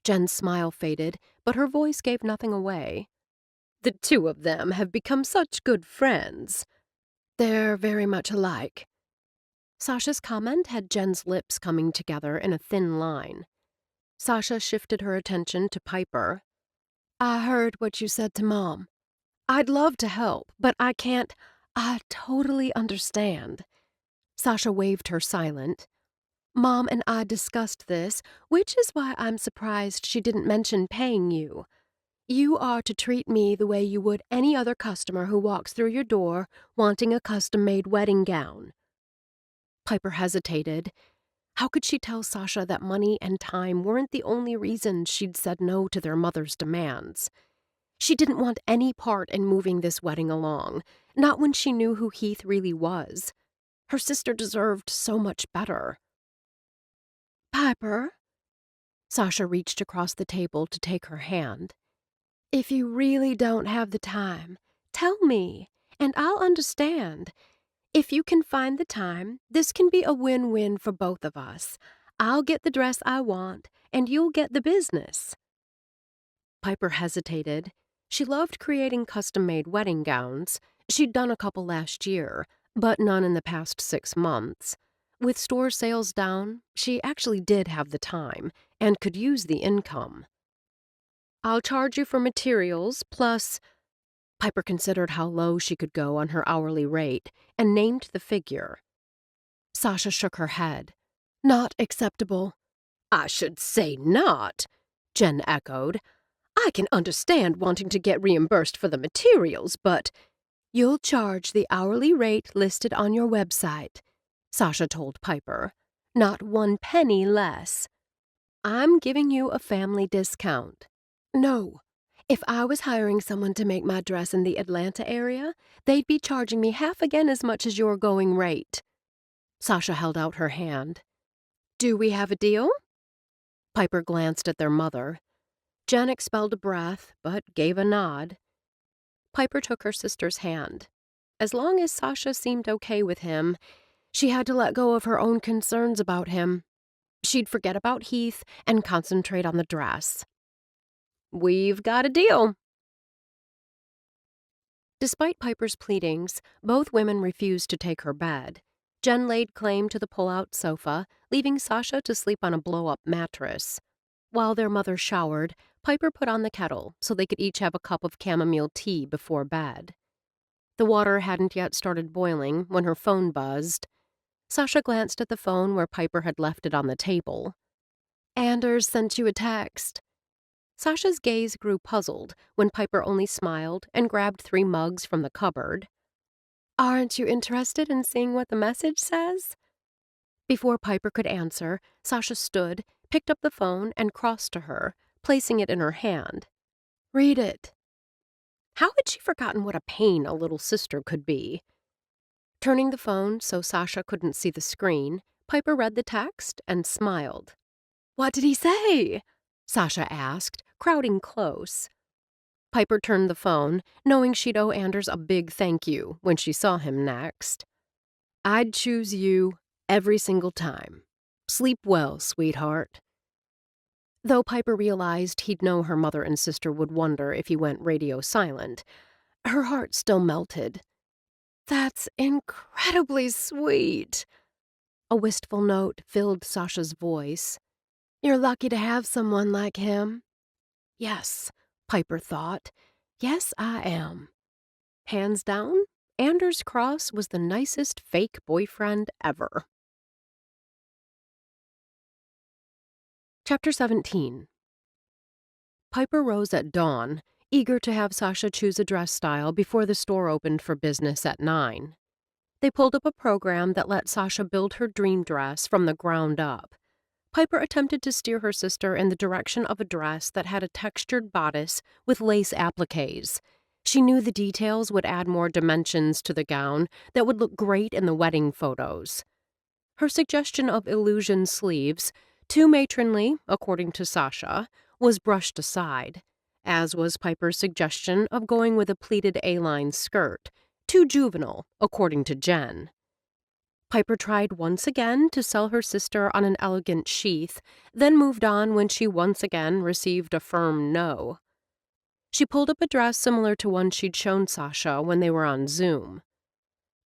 [SPEAKER 1] Jen's smile faded, but her voice gave nothing away. "The two of them have become such good friends." "They're very much alike." Sasha's comment had Jen's lips coming together in a thin line. Sasha shifted her attention to Piper.
[SPEAKER 2] I heard what you said to Mom. I'd love to help, but I can't. I totally understand. Sasha waved her silent. Mom and I discussed this, which is why I'm surprised she didn't mention paying you. You are to treat me the way you would any other customer who walks through your door wanting a custom-made wedding gown. Piper hesitated. How could she tell Sasha that money and time weren't the only reasons she'd said no to their mother's demands? She didn't want any part in moving this wedding along, not when she knew who Heath really was. Her sister deserved so much better. Piper? Sasha reached across the table to take her hand. If you really don't have the time, tell me, and I'll understand. If you can find the time, this can be a win-win for both of us. I'll get the dress I want, and you'll get the business. Piper hesitated. She loved creating custom-made wedding gowns. She'd done a couple last year, but none in the past 6 months. With store sales down, she actually did have the time and could use the income. I'll charge you for materials, plus... Piper considered how low she could go on her hourly rate and named the figure. Sasha shook her head. Not acceptable. I should say not, Jen echoed. I can understand wanting to get reimbursed for the materials, but you'll charge the hourly rate listed on your website, Sasha told Piper. Not 1 penny less. I'm giving you a family discount. No. If I was hiring someone to make my dress in the Atlanta area, they'd be charging me half again as much as your going rate. Sasha held out her hand. Do we have a deal? Piper glanced at their mother. Jen expelled a breath, but gave a nod. Piper took her sister's hand. As long as Sasha seemed okay with him, she had to let go of her own concerns about him. She'd forget about Heath and concentrate on the dress. We've got a deal. Despite Piper's pleadings, both women refused to take her bed. Jen laid claim to the pull-out sofa, leaving Sasha to sleep on a blow-up mattress. While their mother showered, Piper put on the kettle so they could each have a cup of chamomile tea before bed. The water hadn't yet started boiling when her phone buzzed. Sasha glanced at the phone where Piper had left it on the table. Anders sent you a text. Sasha's gaze grew puzzled when Piper only smiled and grabbed 3 mugs from the cupboard. Aren't you interested in seeing what the message says? Before Piper could answer, Sasha stood, picked up the phone, and crossed to her, placing it in her hand. Read it. How had she forgotten what a pain a little sister could be? Turning the phone so Sasha couldn't see the screen, Piper read the text and smiled. What did he say? Sasha asked, crowding close. Piper turned the phone, knowing she'd owe Anders a big thank you when she saw him next. I'd choose you every single time. Sleep well, sweetheart. Though Piper realized he'd know her mother and sister would wonder if he went radio silent, her heart still melted. That's incredibly sweet. A wistful note filled Sasha's voice. You're lucky to have someone like him. Yes, Piper thought. Yes, I am. Hands down, Anders Cross was the nicest fake boyfriend ever. Chapter 17. Piper rose at dawn, eager to have Sasha choose a dress style before the store opened for business at 9. They pulled up a program that let Sasha build her dream dress from the ground up. Piper attempted to steer her sister in the direction of a dress that had a textured bodice with lace appliques. She knew the details would add more dimensions to the gown that would look great in the wedding photos. Her suggestion of illusion sleeves, too matronly, according to Sasha, was brushed aside, as was Piper's suggestion of going with a pleated A-line skirt, too juvenile, according to Jen. Piper tried once again to sell her sister on an elegant sheath, then moved on when she once again received a firm no. She pulled up a dress similar to one she'd shown Sasha when they were on Zoom.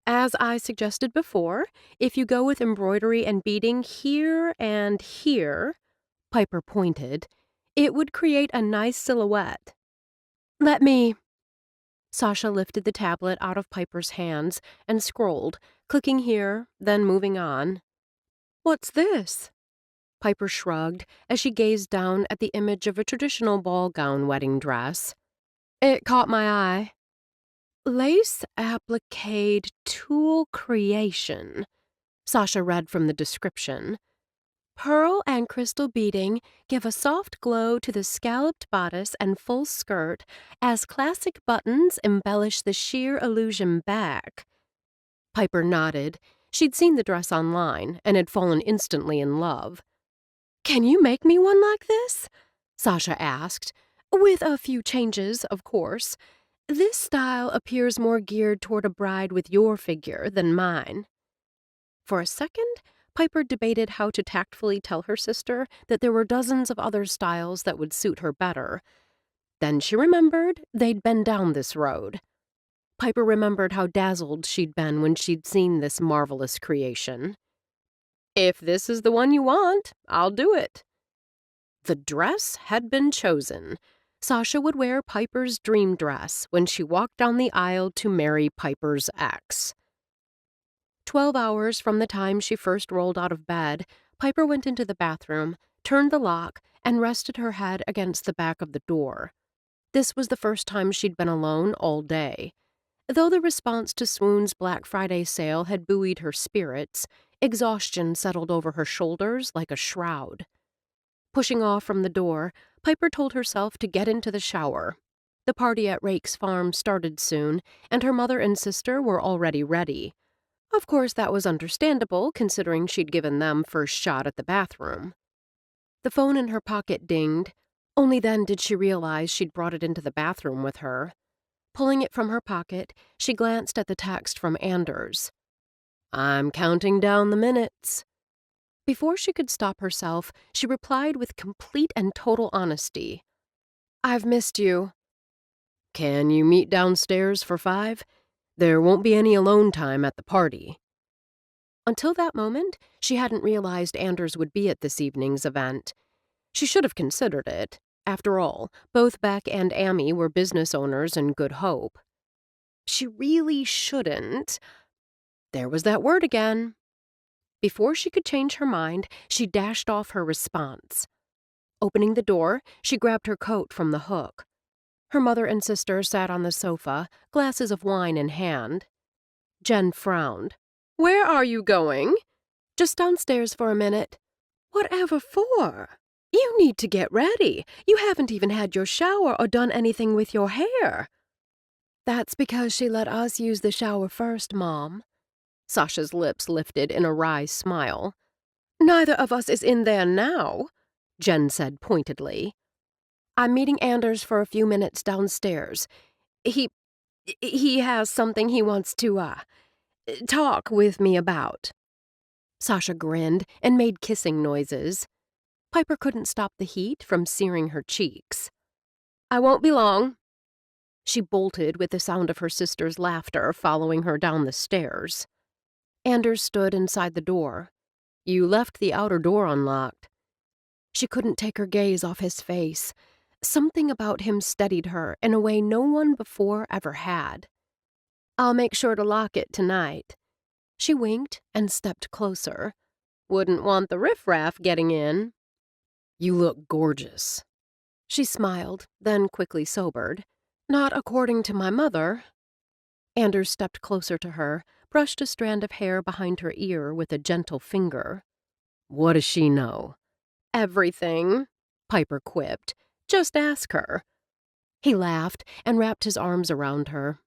[SPEAKER 2] As I suggested before, if you go with embroidery and beading here and here, Piper pointed, it would create a nice silhouette.
[SPEAKER 1] Let me. Sasha lifted the tablet out of Piper's hands and scrolled, clicking here, then moving on. What's this? Piper shrugged as she gazed down at the image of a traditional ball gown wedding dress. It caught my eye. Lace applique tulle creation, Sasha read from the description. Pearl and crystal beading give a soft glow to the scalloped bodice and full skirt as classic buttons embellish the sheer illusion back. Piper nodded. She'd seen the dress online and had fallen instantly in love. Can you make me one like this? Sasha asked. With a few changes, of course. This style appears more geared toward a bride with your figure than mine. For a second, Piper debated how to tactfully tell her sister that there were dozens of other styles that would suit her better. Then she remembered they'd been down this road. Piper remembered how dazzled she'd been when she'd seen this marvelous creation. If this is the one you want, I'll do it. The dress had been chosen. Sasha would wear Piper's dream dress when she walked down the aisle to marry Piper's ex. 12 hours from the time she first rolled out of bed, Piper went into the bathroom, turned the lock, and rested her head against the back of the door. This was the first time she'd been alone all day. Though the response to Swoon's Black Friday sale had buoyed her spirits, exhaustion settled over her shoulders like a shroud. Pushing off from the door, Piper told herself to get into the shower. The party at Rake's farm started soon, and her mother and sister were already ready. Of course, that was understandable, considering she'd given them first shot at the bathroom. The phone in her pocket dinged. Only then did she realize she'd brought it into the bathroom with her. Pulling it from her pocket, she glanced at the text from Anders. I'm counting down the minutes. Before she could stop herself, she replied with complete and total honesty. I've missed you. Can you meet downstairs for 5? There won't be any alone time at the party. Until that moment, she hadn't realized Anders would be at this evening's event. She should have considered it. After all, both Beck and Amy were business owners in Good Hope. She really shouldn't. There was that word again. Before she could change her mind, she dashed off her response. Opening the door, she grabbed her coat from the hook. Her mother and sister sat on the sofa, glasses of wine in hand. Jen frowned. Where are you going? Just downstairs for a minute. Whatever for? You need to get ready. You haven't even had your shower or done anything with your hair. That's because she let us use the shower first, Mom. Sasha's lips lifted in a wry smile. Neither of us is in there now, Jen said pointedly. I'm meeting Anders for a few minutes downstairs. He has something he wants to, talk with me about. Sasha grinned and made kissing noises. Piper couldn't stop the heat from searing her cheeks. I won't be long. She bolted with the sound of her sister's laughter following her down the stairs. Anders stood inside the door. You left the outer door unlocked. She couldn't take her gaze off his face. Something about him steadied her in a way no one before ever had. I'll make sure to lock it tonight. She winked and stepped closer. Wouldn't want the riffraff getting in. You look gorgeous. She smiled, then quickly sobered. Not according to my mother. Anders stepped closer to her, brushed a strand of hair behind her ear with a gentle finger. What does she know? Everything, Piper quipped. Just ask her. He laughed and wrapped his arms around her.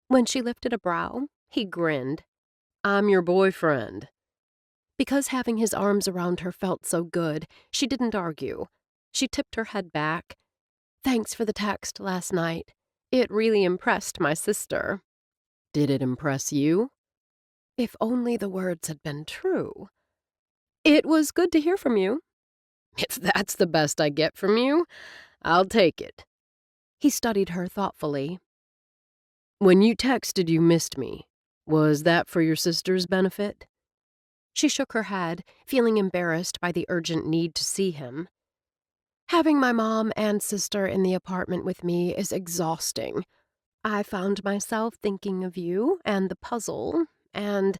[SPEAKER 1] When she lifted a brow, he grinned. I'm your boyfriend. Because having his arms around her felt so good, she didn't argue. She tipped her head back. Thanks for the text last night. It really impressed my sister. Did it impress you? If only the words had been true. It was good to hear from you. If that's the best I get from you, I'll take it. He studied her thoughtfully. When you texted you missed me, was that for your sister's benefit? She shook her head, feeling embarrassed by the urgent need to see him. Having my mom and sister in the apartment with me is exhausting. I found myself thinking of you and the puzzle and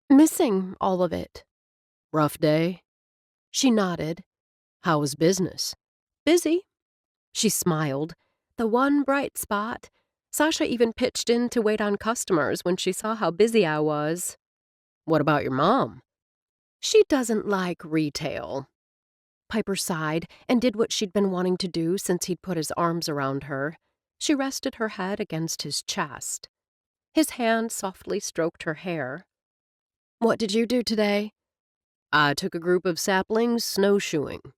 [SPEAKER 1] missing all of it.
[SPEAKER 2] Rough day?
[SPEAKER 1] She nodded.
[SPEAKER 2] How was business?
[SPEAKER 1] Busy. She smiled. The one bright spot. Sasha even pitched in to wait on customers when she saw how busy I was.
[SPEAKER 2] What about your mom?
[SPEAKER 1] She doesn't like retail. Piper sighed and did what she'd been wanting to do since he'd put his arms around her. She rested her head against his chest. His hand softly stroked her hair. What did you do today?
[SPEAKER 2] I took a group of saplings snowshoeing.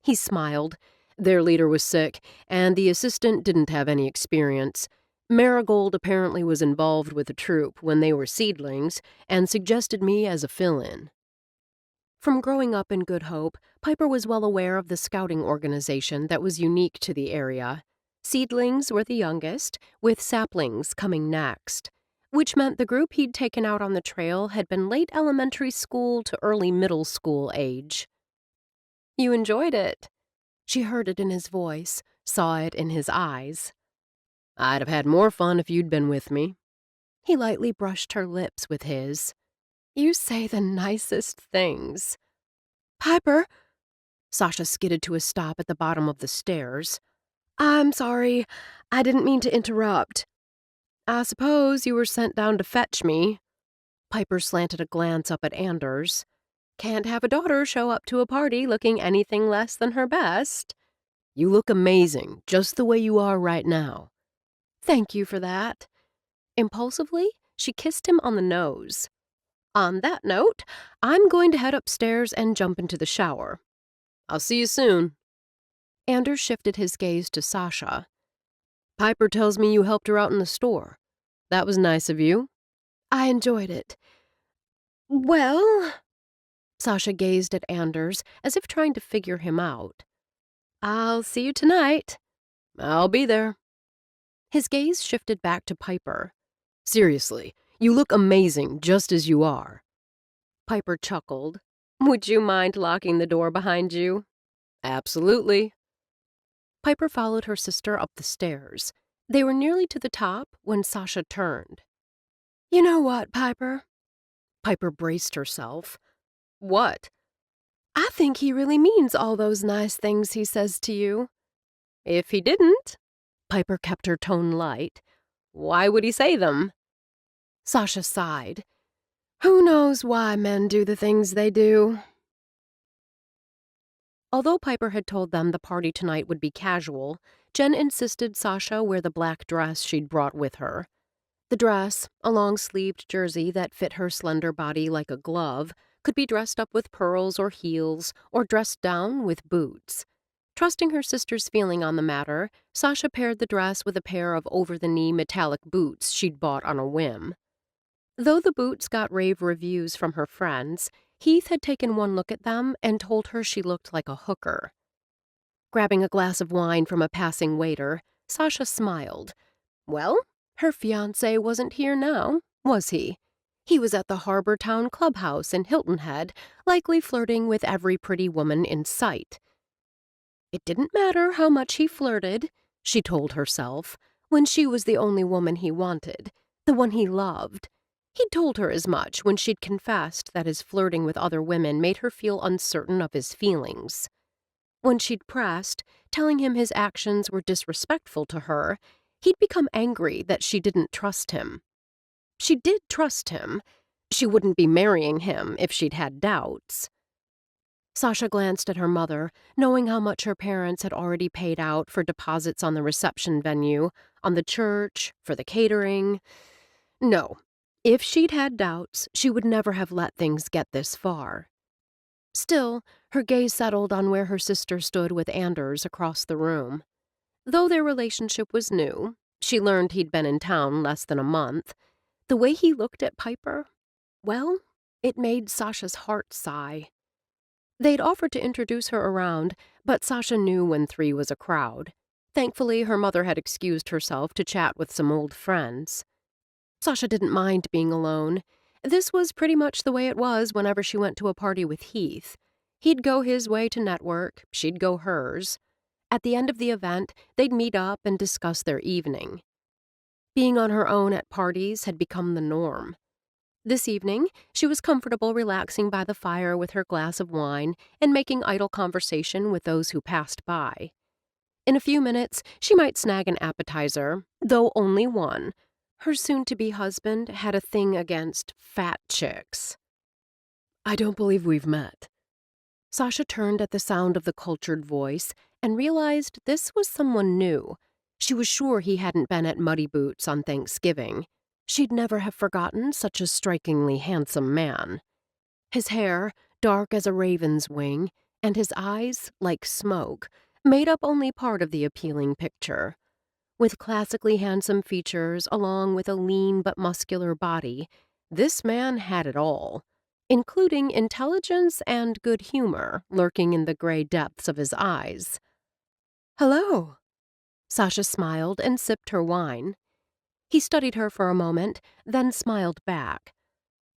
[SPEAKER 1] He smiled.
[SPEAKER 2] Their leader was sick, and the assistant didn't have any experience. Marigold apparently was involved with the troop when they were seedlings and suggested me as a fill-in.
[SPEAKER 1] From growing up in Good Hope, Piper was well aware of the scouting organization that was unique to the area. Seedlings were the youngest, with saplings coming next, which meant the group he'd taken out on the trail had been late elementary school to early middle school age. You enjoyed it. She heard it in his voice, saw it in his eyes.
[SPEAKER 2] I'd have had more fun if you'd been with me.
[SPEAKER 1] He lightly brushed her lips with his. You say the nicest things. Piper! Sasha skidded to a stop at the bottom of the stairs. I'm sorry. I didn't mean to interrupt. I suppose you were sent down to fetch me. Piper slanted a glance up at Anders. Can't have a daughter show up to a party looking anything less than her best.
[SPEAKER 2] You look amazing, just the way you are right now.
[SPEAKER 1] Thank you for that. Impulsively, she kissed him on the nose. On that note, I'm going to head upstairs and jump into the shower.
[SPEAKER 2] I'll see you soon.
[SPEAKER 1] Anders shifted his gaze to Sasha.
[SPEAKER 2] Piper tells me you helped her out in the store. That was nice of you.
[SPEAKER 1] I enjoyed it. Well... Sasha gazed at Anders as if trying to figure him out. I'll see you tonight.
[SPEAKER 2] I'll be there.
[SPEAKER 1] His gaze shifted back to Piper.
[SPEAKER 2] Seriously, you look amazing just as you are.
[SPEAKER 1] Piper chuckled. Would you mind locking the door behind you?
[SPEAKER 2] Absolutely.
[SPEAKER 1] Piper followed her sister up the stairs. They were nearly to the top when Sasha turned. You know what, Piper? Piper braced herself.
[SPEAKER 2] What?
[SPEAKER 1] I think he really means all those nice things he says to you.
[SPEAKER 2] If he didn't,
[SPEAKER 1] Piper kept her tone light.
[SPEAKER 2] Why would he say them?
[SPEAKER 1] Sasha sighed. Who knows why men do the things they do? Although Piper had told them the party tonight would be casual, Jen insisted Sasha wear the black dress she'd brought with her. The dress, a long-sleeved jersey that fit her slender body like a glove, could be dressed up with pearls or heels, or dressed down with boots. Trusting her sister's feeling on the matter, Sasha paired the dress with a pair of over-the-knee metallic boots she'd bought on a whim. Though the boots got rave reviews from her friends, Heath had taken one look at them and told her she looked like a hooker. Grabbing a glass of wine from a passing waiter, Sasha smiled. Well, her fiancé wasn't here now, was he? He was at the Harbor Town Clubhouse in Hilton Head, likely flirting with every pretty woman in sight. It didn't matter how much he flirted, she told herself, when she was the only woman he wanted, the one he loved. He'd told her as much when she'd confessed that his flirting with other women made her feel uncertain of his feelings. When she'd pressed, telling him his actions were disrespectful to her, he'd become angry that she didn't trust him. She did trust him. She wouldn't be marrying him if she'd had doubts. Sasha glanced at her mother, knowing how much her parents had already paid out for deposits on the reception venue, on the church, for the catering. No, if she'd had doubts, she would never have let things get this far. Still, her gaze settled on where her sister stood with Anders across the room. Though their relationship was new, she learned he'd been in town less than a month. The way he looked at Piper, well, it made Sasha's heart sigh. They'd offered to introduce her around, but Sasha knew when 3 was a crowd. Thankfully, her mother had excused herself to chat with some old friends. Sasha didn't mind being alone. This was pretty much the way it was whenever she went to a party with Heath. He'd go his way to network, she'd go hers. At the end of the event, they'd meet up and discuss their evening. Being on her own at parties had become the norm. This evening, she was comfortable relaxing by the fire with her glass of wine and making idle conversation with those who passed by. In a few minutes, she might snag an appetizer, though only one. Her soon-to-be husband had a thing against fat chicks.
[SPEAKER 2] I don't believe we've met.
[SPEAKER 1] Sasha turned at the sound of the cultured voice and realized this was someone new. She was sure he hadn't been at Muddy Boots on Thanksgiving. She'd never have forgotten such a strikingly handsome man. His hair, dark as a raven's wing, and his eyes, like smoke, made up only part of the appealing picture. With classically handsome features along with a lean but muscular body, this man had it all, including intelligence and good humor lurking in the gray depths of his eyes. "Hello." Sasha smiled and sipped her wine. He studied her for a moment, then smiled back.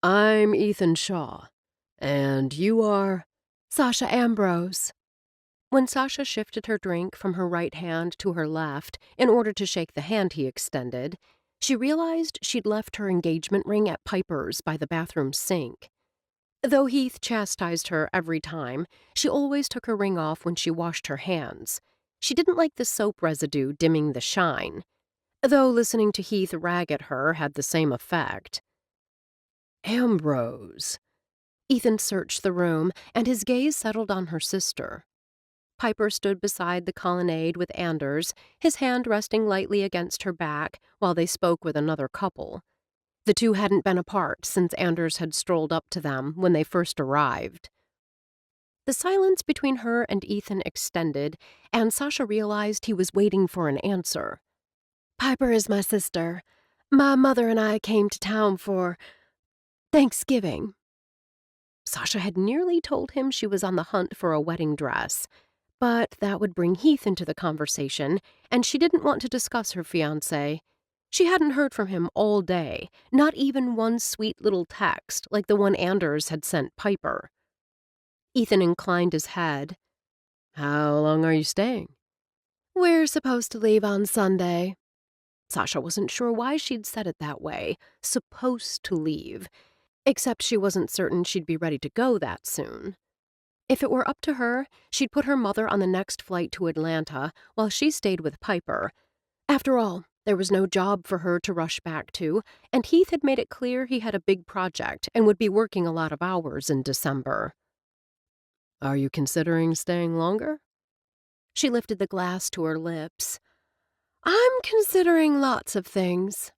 [SPEAKER 2] I'm Ethan Shaw, and you are...
[SPEAKER 1] Sasha Ambrose. When Sasha shifted her drink from her right hand to her left in order to shake the hand he extended, she realized she'd left her engagement ring at Piper's by the bathroom sink. Though Heath chastised her every time, she always took her ring off when she washed her hands. She didn't like the soap residue dimming the shine, though listening to Heath rag at her had the same effect.
[SPEAKER 2] Ambrose.
[SPEAKER 1] Ethan searched the room, and his gaze settled on her sister. Piper stood beside the colonnade with Anders, his hand resting lightly against her back while they spoke with another couple. The two hadn't been apart since Anders had strolled up to them when they first arrived. The silence between her and Ethan extended, and Sasha realized he was waiting for an answer. "Piper is my sister. My mother and I came to town for Thanksgiving." Sasha had nearly told him she was on the hunt for a wedding dress, but that would bring Heath into the conversation, and she didn't want to discuss her fiancé. She hadn't heard from him all day, not even one sweet little text like the one Anders had sent Piper. Ethan inclined his head.
[SPEAKER 2] How long are you staying?
[SPEAKER 1] "We're supposed to leave on Sunday." Sasha wasn't sure why she'd said it that way, supposed to leave, except she wasn't certain she'd be ready to go that soon. If it were up to her, she'd put her mother on the next flight to Atlanta while she stayed with Piper. After all, there was no job for her to rush back to, and Heath had made it clear he had a big project and would be working a lot of hours in December.
[SPEAKER 2] Are you considering staying longer?
[SPEAKER 1] She lifted the glass to her lips. "I'm considering lots of things."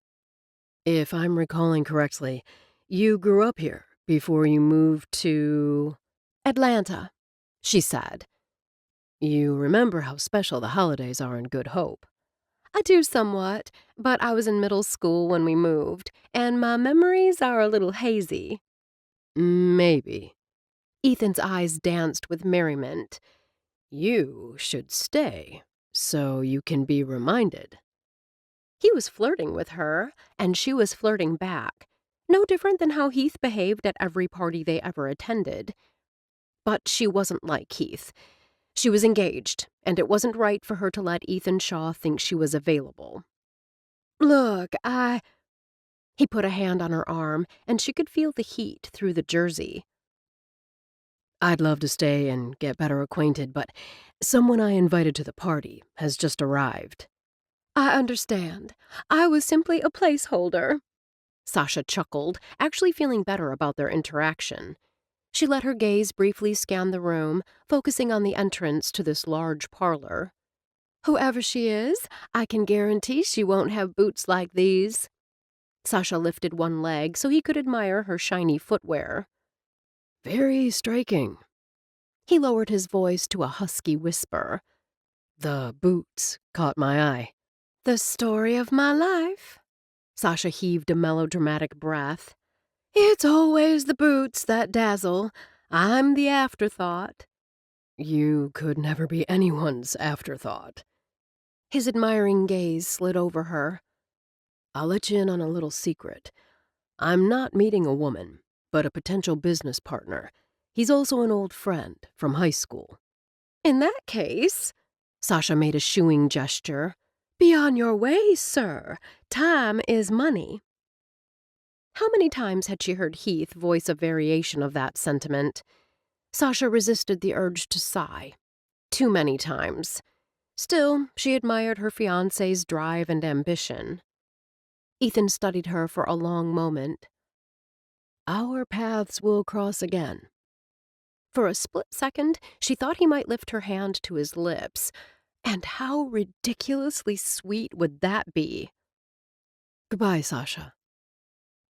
[SPEAKER 2] If I'm recalling correctly, you grew up here before you moved to...
[SPEAKER 1] "Atlanta," she said.
[SPEAKER 2] You remember how special the holidays are in Good Hope.
[SPEAKER 1] "I do somewhat, but I was in middle school when we moved, and my memories are a little hazy."
[SPEAKER 2] Maybe.
[SPEAKER 1] Ethan's eyes danced with merriment.
[SPEAKER 2] You should stay, so you can be reminded.
[SPEAKER 1] He was flirting with her, and she was flirting back. No different than how Heath behaved at every party they ever attended. But she wasn't like Heath. She was engaged, and it wasn't right for her to let Ethan Shaw think she was available. "Look, He put a hand on her arm, and she could feel the heat through the jersey.
[SPEAKER 2] I'd love to stay and get better acquainted, but someone I invited to the party has just arrived.
[SPEAKER 1] "I understand. I was simply a placeholder." Sasha chuckled, actually feeling better about their interaction. She let her gaze briefly scan the room, focusing on the entrance to this large parlor. "Whoever she is, I can guarantee she won't have boots like these." Sasha lifted one leg so he could admire her shiny footwear.
[SPEAKER 2] Very striking.
[SPEAKER 1] He lowered his voice to a husky whisper.
[SPEAKER 2] The boots caught my eye.
[SPEAKER 1] "The story of my life." Sasha heaved a melodramatic breath. "It's always the boots that dazzle. I'm the afterthought."
[SPEAKER 2] You could never be anyone's afterthought.
[SPEAKER 1] His admiring gaze slid over her.
[SPEAKER 2] I'll let you in on a little secret. I'm not meeting a woman, but a potential business partner, He's also an old friend from high school.
[SPEAKER 1] In that case, Sasha made a shooing gesture. Be on your way, sir. Time is money. How many times had she heard Heath voice a variation of that sentiment? Sasha resisted the urge to sigh. Too many times. Still, she admired her fiancé's drive and ambition. Ethan studied her for a long moment.
[SPEAKER 2] Our paths will cross again.
[SPEAKER 1] For a split second, she thought he might lift her hand to his lips. And how ridiculously sweet would that be?
[SPEAKER 2] Goodbye, Sasha.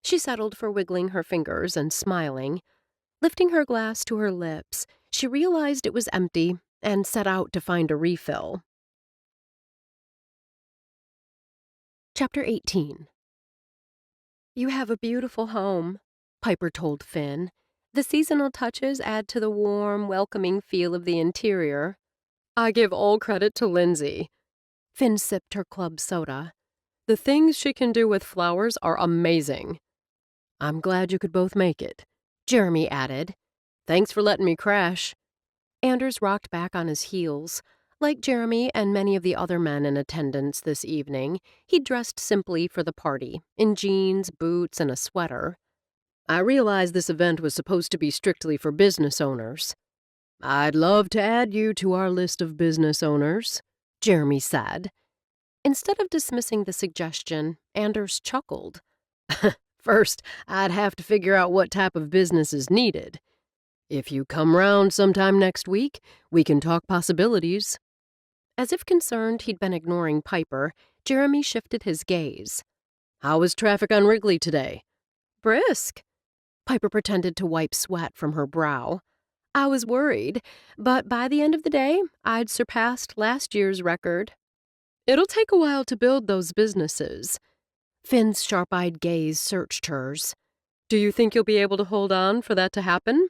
[SPEAKER 1] She settled for wiggling her fingers and smiling. Lifting her glass to her lips, she realized it was empty and set out to find a refill. Chapter 18. You have a beautiful home, Piper told Finn. The seasonal touches add to the warm, welcoming feel of the interior.
[SPEAKER 2] I give all credit to Lindsay.
[SPEAKER 1] Finn sipped her club soda.
[SPEAKER 2] The things she can do with flowers are amazing. I'm glad you could both make it,
[SPEAKER 1] Jeremy added.
[SPEAKER 2] Thanks for letting me crash.
[SPEAKER 1] Anders rocked back on his heels. Like Jeremy and many of the other men in attendance this evening, he dressed simply for the party, in jeans, boots, and a sweater.
[SPEAKER 2] I realize this event was supposed to be strictly for business owners. I'd love to add you to our list of business owners,
[SPEAKER 1] Jeremy said. Instead of dismissing the suggestion, Anders chuckled.
[SPEAKER 2] First, I'd have to figure out what type of business is needed. If you come round sometime next week, we can talk possibilities.
[SPEAKER 1] As if concerned he'd been ignoring Piper, Jeremy shifted his gaze.
[SPEAKER 2] How was traffic on Wrigley today?
[SPEAKER 1] Brisk. Piper pretended to wipe sweat from her brow. I was worried, but by the end of the day, I'd surpassed last year's record.
[SPEAKER 2] It'll take a while to build those businesses.
[SPEAKER 1] Finn's sharp-eyed gaze searched hers.
[SPEAKER 2] Do you think you'll be able to hold on for that to happen?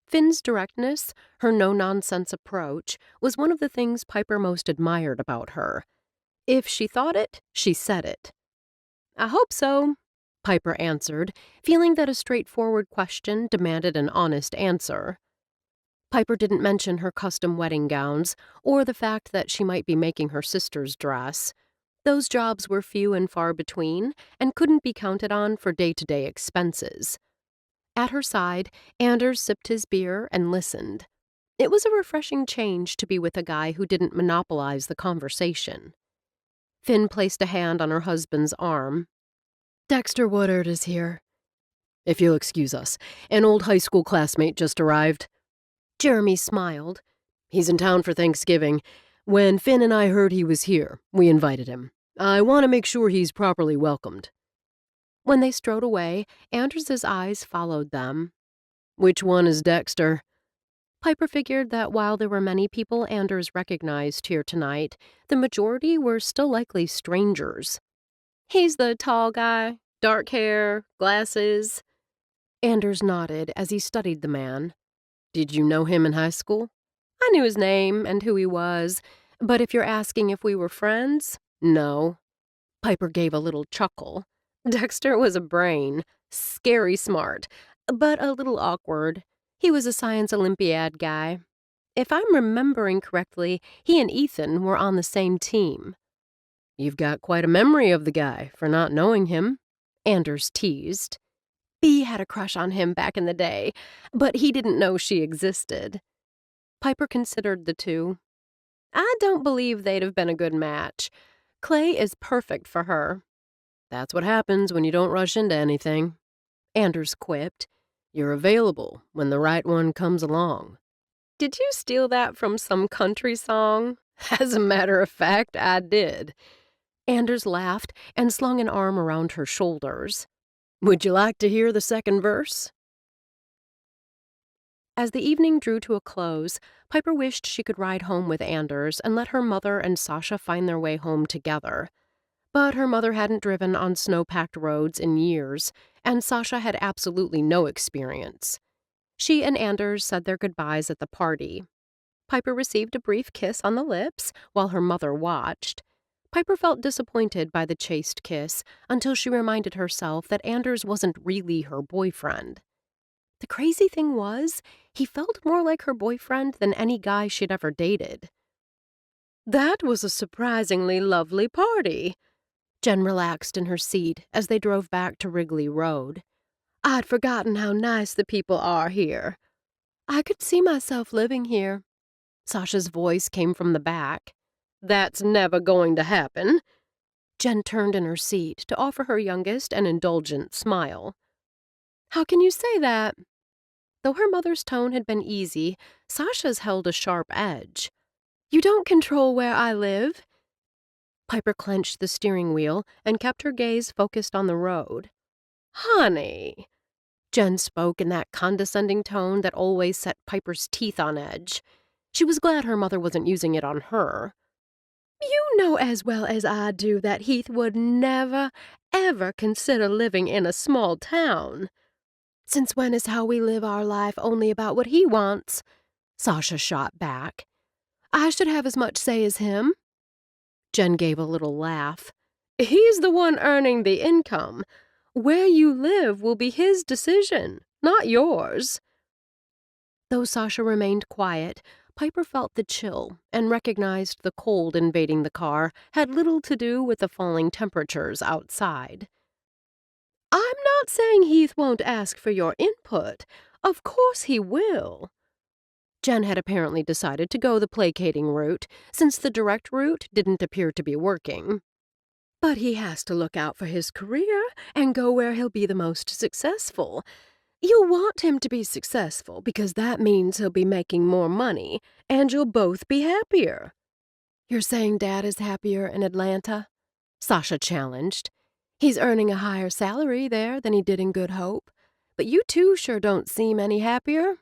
[SPEAKER 1] Finn's directness, her no-nonsense approach, was one of the things Piper most admired about her. If she thought it, she said it. I hope so, Piper answered, feeling that a straightforward question demanded an honest answer. Piper didn't mention her custom wedding gowns or the fact that she might be making her sister's dress. Those jobs were few and far between and couldn't be counted on for day-to-day expenses. At her side, Anders sipped his beer and listened. It was a refreshing change to be with a guy who didn't monopolize the conversation. Finn placed a hand on her husband's arm.
[SPEAKER 2] Dexter Woodard is here. If you'll excuse us, an old high school classmate just arrived.
[SPEAKER 1] Jeremy smiled.
[SPEAKER 2] He's in town for Thanksgiving. When Finn and I heard he was here, we invited him. I want to make sure he's properly welcomed.
[SPEAKER 1] When they strode away, Anders's eyes followed them.
[SPEAKER 2] Which one is Dexter?
[SPEAKER 1] Piper figured that while there were many people Anders recognized here tonight, the majority were still likely strangers. He's the tall guy, dark hair, glasses. Anders nodded as he studied the man.
[SPEAKER 2] Did you know him in high school?
[SPEAKER 1] I knew his name and who he was, but if you're asking if we were friends, no. Piper gave a little chuckle. Dexter was a brain, scary smart, but a little awkward. He was a science Olympiad guy. If I'm remembering correctly, he and Ethan were on the same team.
[SPEAKER 2] You've got quite a memory of the guy for not knowing him,
[SPEAKER 1] Anders teased. Bea had a crush on him back in the day, but he didn't know she existed. Piper considered the two. I don't believe they'd have been a good match. Clay is perfect for her.
[SPEAKER 2] That's what happens when you don't rush into anything,
[SPEAKER 1] Anders quipped.
[SPEAKER 2] You're available when the right one comes along.
[SPEAKER 1] Did you steal that from some country song?
[SPEAKER 2] As a matter of fact, I did.
[SPEAKER 1] Anders laughed and slung an arm around her shoulders.
[SPEAKER 2] Would you like to hear the second verse?
[SPEAKER 1] As the evening drew to a close, Piper wished she could ride home with Anders and let her mother and Sasha find their way home together. But her mother hadn't driven on snow-packed roads in years, and Sasha had absolutely no experience. She and Anders said their goodbyes at the party. Piper received a brief kiss on the lips while her mother watched. Piper felt disappointed by the chaste kiss until she reminded herself that Anders wasn't really her boyfriend. The crazy thing was, he felt more like her boyfriend than any guy she'd ever dated.
[SPEAKER 2] "That was a surprisingly lovely party."
[SPEAKER 1] Jen relaxed in her seat as they drove back to Wrigley Road.
[SPEAKER 2] "I'd forgotten how nice the people are here."
[SPEAKER 1] I could see myself living here. Sasha's voice came from the back.
[SPEAKER 2] "That's never going to happen."
[SPEAKER 1] Jen turned in her seat to offer her youngest an indulgent smile.
[SPEAKER 2] "How can you say that?"
[SPEAKER 1] Though her mother's tone had been easy, Sasha's held a sharp edge.
[SPEAKER 2] "You don't control where I live."
[SPEAKER 1] Piper clenched the steering wheel and kept her gaze focused on the road.
[SPEAKER 2] "Honey,"
[SPEAKER 1] Jen spoke in that condescending tone that always set Piper's teeth on edge. She was glad her mother wasn't using it on her.
[SPEAKER 2] "You know as well as I do that Heath would never, ever consider living in a small town."
[SPEAKER 1] "Since when is how we live our life only about what he wants?" Sasha shot back.
[SPEAKER 2] "I should have as much say as him."
[SPEAKER 1] Jen gave a little laugh.
[SPEAKER 2] "He's the one earning the income. Where you live will be his decision, not yours."
[SPEAKER 1] Though Sasha remained quiet, Piper felt the chill and recognized the cold invading the car had little to do with the falling temperatures outside.
[SPEAKER 2] "I'm not saying Heath won't ask for your input. Of course he will."
[SPEAKER 1] Jen had apparently decided to go the placating route, since the direct route didn't appear to be working.
[SPEAKER 2] "But he has to look out for his career and go where he'll be the most successful. You'll want him to be successful because that means he'll be making more money, and you'll both be happier."
[SPEAKER 1] "You're saying Dad is happier in Atlanta?" Sasha challenged.
[SPEAKER 2] "He's earning a higher salary there than he did in Good Hope, but you two sure don't seem any happier."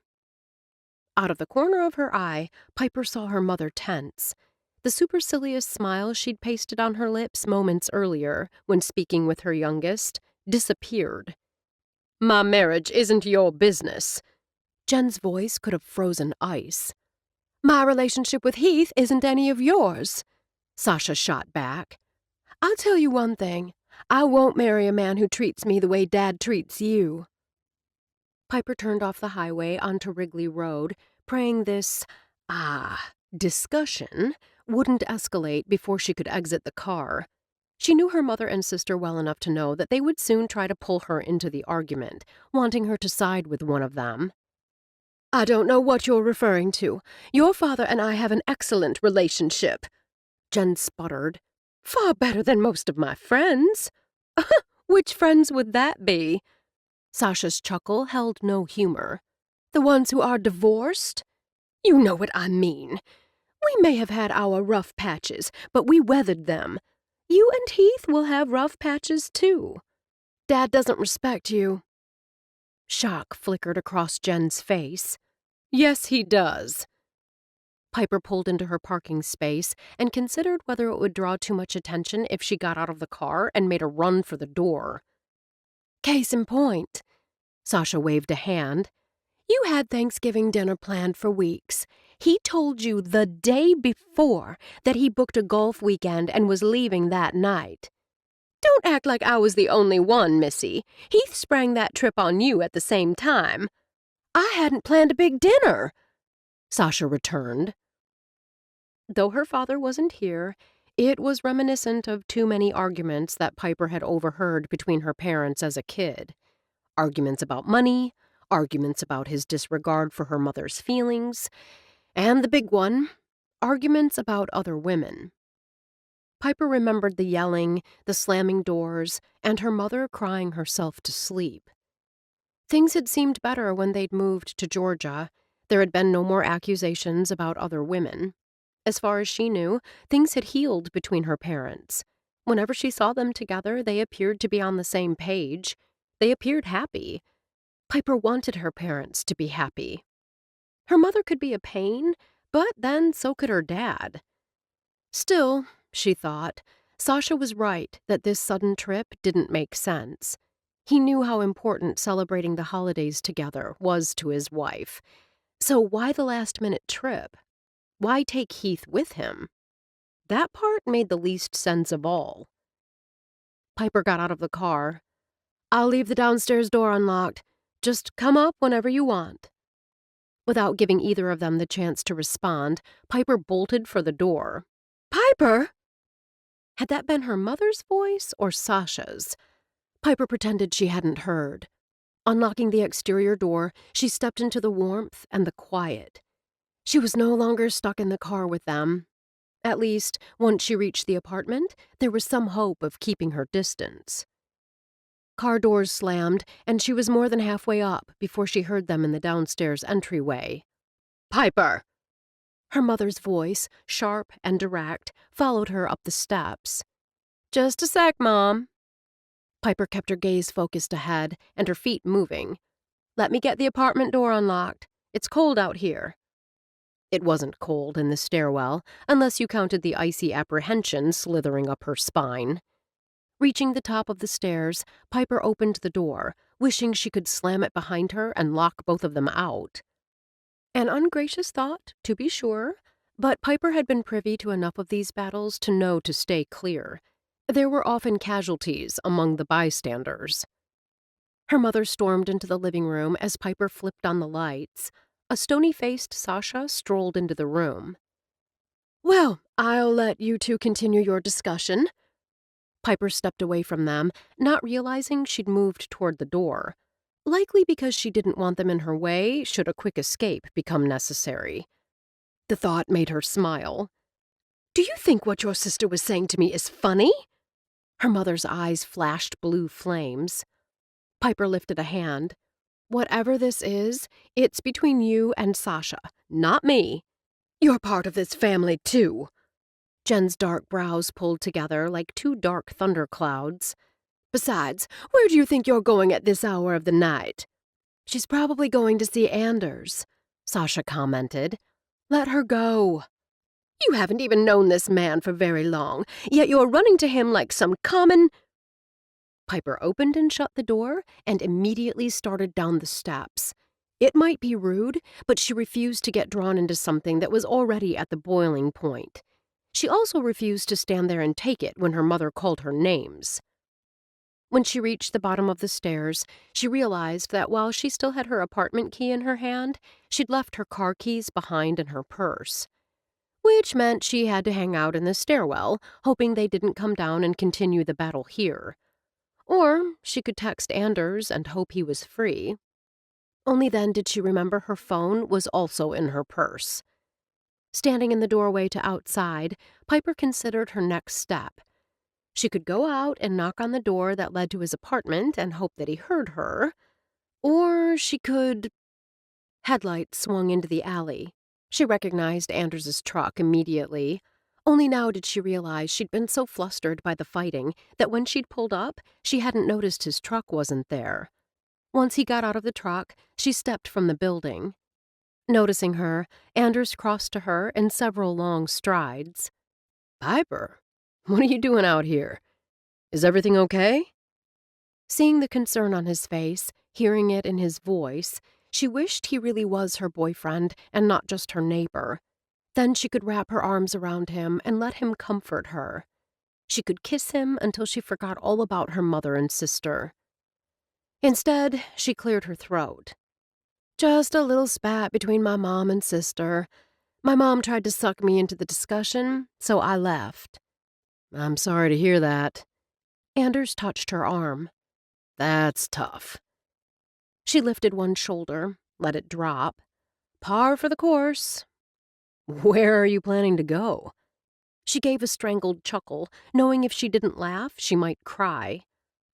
[SPEAKER 1] Out of the corner of her eye, Piper saw her mother tense. The supercilious smile she'd pasted on her lips moments earlier, when speaking with her youngest, disappeared.
[SPEAKER 2] "My marriage isn't your business."
[SPEAKER 1] Jen's voice could have frozen ice.
[SPEAKER 2] "My relationship with Heath isn't any of yours,"
[SPEAKER 1] Sasha shot back.
[SPEAKER 2] "I'll tell you one thing. I won't marry a man who treats me the way Dad treats you."
[SPEAKER 1] Piper turned off the highway onto Wrigley Road, praying this, discussion wouldn't escalate before she could exit the car. She knew her mother and sister well enough to know that they would soon try to pull her into the argument, wanting her to side with one of them.
[SPEAKER 2] "I don't know what you're referring to. Your father and I have an excellent relationship,"
[SPEAKER 1] Jen sputtered.
[SPEAKER 2] "Far better than most of my friends." "Which friends would that be?"
[SPEAKER 1] Sasha's chuckle held no humor.
[SPEAKER 2] "The ones who are divorced? You know what I mean. We may have had our rough patches, but we weathered them. You and Heath will have rough patches, too. Dad doesn't respect you."
[SPEAKER 1] Shock flickered across Jen's face.
[SPEAKER 2] "Yes, he does."
[SPEAKER 1] Piper pulled into her parking space and considered whether it would draw too much attention if she got out of the car and made a run for the door.
[SPEAKER 2] "Case in point."
[SPEAKER 1] Sasha waved a hand.
[SPEAKER 2] "You had Thanksgiving dinner planned for weeks. He told you the day before that he booked a golf weekend and was leaving that night. Don't act like I was the only one, Missy. Heath sprang that trip on you at the same time. I hadn't planned a big dinner,"
[SPEAKER 1] Sasha returned. Though her father wasn't here, it was reminiscent of too many arguments that Piper had overheard between her parents as a kid. Arguments about money, arguments about his disregard for her mother's feelings, and the big one, arguments about other women. Piper remembered the yelling, the slamming doors, and her mother crying herself to sleep. Things had seemed better when they'd moved to Georgia. There had been no more accusations about other women. As far as she knew, things had healed between her parents. Whenever she saw them together, they appeared to be on the same page. They appeared happy. Piper wanted her parents to be happy. Her mother could be a pain, but then so could her dad. Still, she thought, Sasha was right that this sudden trip didn't make sense. He knew how important celebrating the holidays together was to his wife. So why the last-minute trip? Why take Heath with him? That part made the least sense of all. Piper got out of the car.
[SPEAKER 2] "I'll leave the downstairs door unlocked.
[SPEAKER 1] Just come up whenever you want." Without giving either of them the chance to respond, Piper bolted for the door. "Piper!" Had that been her mother's voice or Sasha's? Piper pretended she hadn't heard. Unlocking the exterior door, she stepped into the warmth and the quiet. She was no longer stuck in the car with them. At least, once she reached the apartment, there was some hope of keeping her distance. Car doors slammed, and she was more than halfway up before she heard them in the downstairs entryway. "Piper!" Her mother's voice, sharp and direct, followed her up the steps. "Just a sec, Mom." Piper kept her gaze focused ahead and her feet moving. "Let me get the apartment door unlocked. It's cold out here." It wasn't cold in the stairwell, unless you counted the icy apprehension slithering up her spine. Reaching the top of the stairs, Piper opened the door, wishing she could slam it behind her and lock both of them out. An ungracious thought, to be sure, but Piper had been privy to enough of these battles to know to stay clear. There were often casualties among the bystanders. Her mother stormed into the living room as Piper flipped on the lights. A stony-faced Sasha strolled into the room. "Well, I'll let you two continue your discussion." Piper stepped away from them, not realizing she'd moved toward the door, likely because she didn't want them in her way should a quick escape become necessary. The thought made her smile. "Do you think what your sister was saying to me is funny?" Her mother's eyes flashed blue flames. Piper lifted a hand. "Whatever this is, it's between you and Sasha, not me. You're part of this family, too." Jen's dark brows pulled together like two dark thunderclouds. "Besides, where do you think you're going at this hour of the night?" "She's probably going to see Anders," Sasha commented. "Let her go." "You haven't even known this man for very long, yet you're running to him like some common—" Piper opened and shut the door and immediately started down the steps. It might be rude, but she refused to get drawn into something that was already at the boiling point. She also refused to stand there and take it when her mother called her names. When she reached the bottom of the stairs, she realized that while she still had her apartment key in her hand, she'd left her car keys behind in her purse. Which meant she had to hang out in the stairwell, hoping they didn't come down and continue the battle here. Or she could text Anders and hope he was free. Only then did she remember her phone was also in her purse. Standing in the doorway to outside, Piper considered her next step. She could go out and knock on the door that led to his apartment and hope that he heard her. Or she could— Headlights swung into the alley. She recognized Anders's truck immediately. Only now did she realize she'd been so flustered by the fighting that when she'd pulled up, she hadn't noticed his truck wasn't there. Once he got out of the truck, she stepped from the building. Noticing her, Anders crossed to her in several long strides. "Piper, what are you doing out here? Is everything okay?" Seeing the concern on his face, hearing it in his voice, she wished he really was her boyfriend and not just her neighbor. Then she could wrap her arms around him and let him comfort her. She could kiss him until she forgot all about her mother and sister. Instead, she cleared her throat. "Just a little spat between my mom and sister. My mom tried to suck me into the discussion, so I left." "I'm sorry to hear that." Anders touched her arm. "That's tough." She lifted one shoulder, let it drop. "Par for the course." "Where are you planning to go?" She gave a strangled chuckle, knowing if she didn't laugh, she might cry.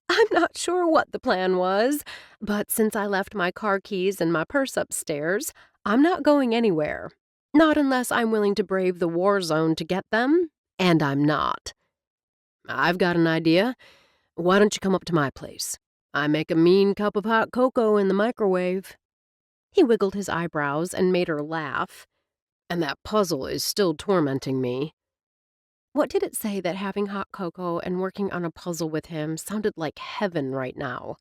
[SPEAKER 1] "I'm not sure what the plan was, but since I left my car keys and my purse upstairs, I'm not going anywhere. Not unless I'm willing to brave the war zone to get them, and I'm not." "I've got an idea. Why don't you come up to my place? I make a mean cup of hot cocoa in the microwave." He wiggled his eyebrows and made her laugh. "And that puzzle is still tormenting me." What did it say that having hot cocoa and working on a puzzle with him sounded like heaven right now?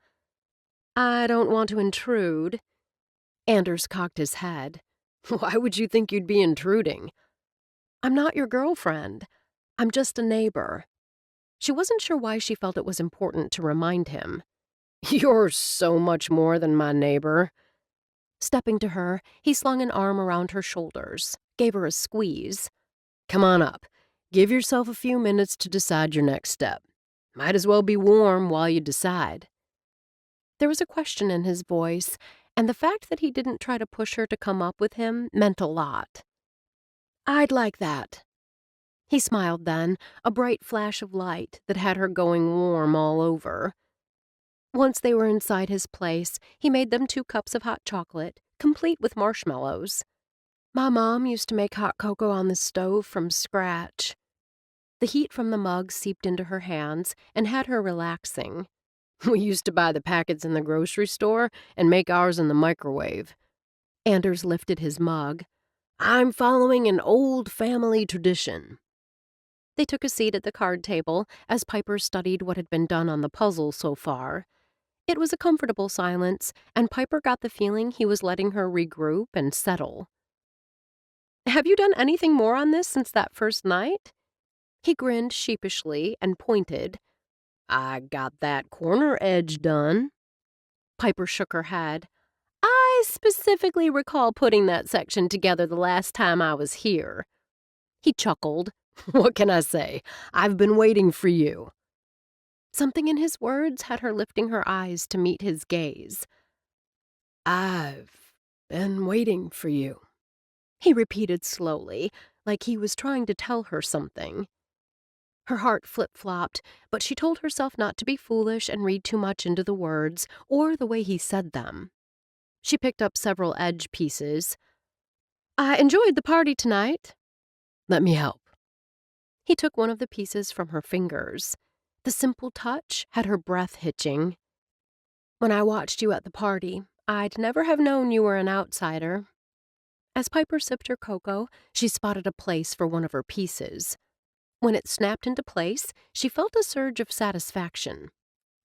[SPEAKER 1] "I don't want to intrude." Anders cocked his head. "Why would you think you'd be intruding?" "I'm not your girlfriend. I'm just a neighbor." She wasn't sure why she felt it was important to remind him.
[SPEAKER 2] You're so much more than my neighbor. Stepping to her, he slung an arm around her shoulders, gave her a squeeze. Come on up. Give yourself a few minutes to decide your next step. Might as well be warm while you decide. There was a question in his voice, and the fact that he didn't try to push her to come up with him meant a lot. I'd like that. He smiled then, a bright flash of light that had her going warm all over. Once they were inside his place, he made them 2 cups of hot chocolate, complete with marshmallows. My mom used to make hot cocoa on the stove from scratch. The heat from the mug seeped into her hands and had her relaxing. We used to buy the packets in the grocery store and make ours in the microwave. Anders lifted his mug. I'm following an old family tradition. They took a seat at the card table as Piper studied what had been done on the puzzle so far. It was a comfortable silence, and Piper got the feeling he was letting her regroup and settle. Have you done anything more on this since that first night? He grinned sheepishly and pointed. I got that corner edge done. Piper shook her head. I specifically recall putting that section together the last time I was here. He chuckled. What can I say? I've been waiting for you. Something in his words had her lifting her eyes to meet his gaze. I've been waiting for you, he repeated slowly, like he was trying to tell her something. Her heart flip-flopped, but she told herself not to be foolish and read too much into the words or the way he said them. She picked up several edge pieces. I enjoyed the party tonight. Let me help. He took one of the pieces from her fingers. The simple touch had her breath hitching. When I watched you at the party, I'd never have known you were an outsider. As Piper sipped her cocoa, she spotted a place for one of her pieces. When it snapped into place, she felt a surge of satisfaction.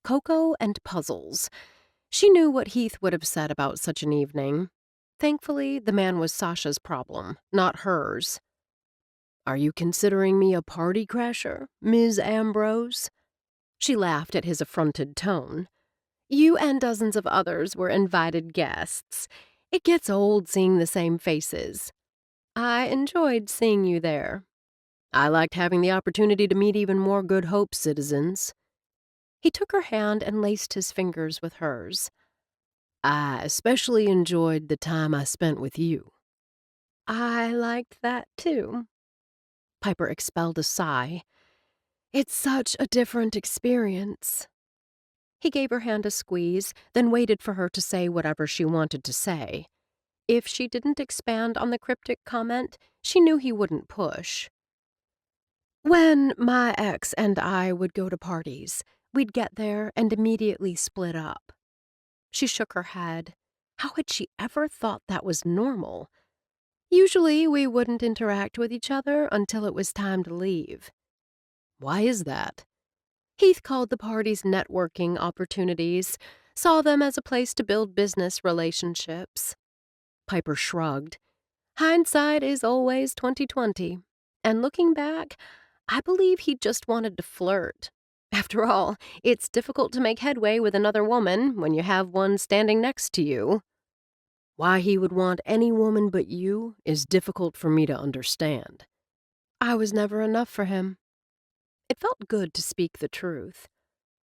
[SPEAKER 2] Cocoa and puzzles. She knew what Heath would have said about such an evening. Thankfully, the man was Sasha's problem, not hers. Are you considering me a party crasher, Ms. Ambrose? She laughed at his affronted tone. You and dozens of others were invited guests. It gets old seeing the same faces. I enjoyed seeing you there. I liked having the opportunity to meet even more Good Hope citizens. He took her hand and laced his fingers with hers. I especially enjoyed the time I spent with you. I liked that too. Piper expelled a sigh. It's such a different experience. He gave her hand a squeeze, then waited for her to say whatever she wanted to say. If she didn't expand on the cryptic comment, she knew he wouldn't push. When my ex and I would go to parties, we'd get there and immediately split up. She shook her head. How had she ever thought that was normal? Usually we wouldn't interact with each other until it was time to leave. Why is that? Heath called the parties networking opportunities, saw them as a place to build business relationships. Piper shrugged. Hindsight is always 20/20, and looking back, I believe he just wanted to flirt. After all, it's difficult to make headway with another woman when you have one standing next to you. Why he would want any woman but you is difficult for me to understand. I was never enough for him. It felt good to speak the truth.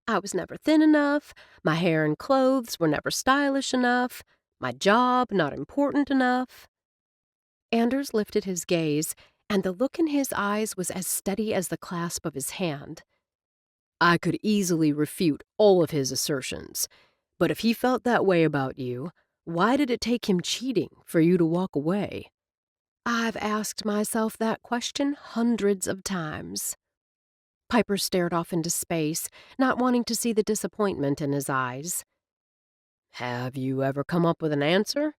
[SPEAKER 2] I was never thin enough, my hair and clothes were never stylish enough, my job not important enough. Anders lifted his gaze, and the look in his eyes was as steady as the clasp of his hand. I could easily refute all of his assertions, but if he felt that way about you, why did it take him cheating for you to walk away? I've asked myself that question hundreds of times. Piper stared off into space, not wanting to see the disappointment in his eyes. Have you ever come up with an answer?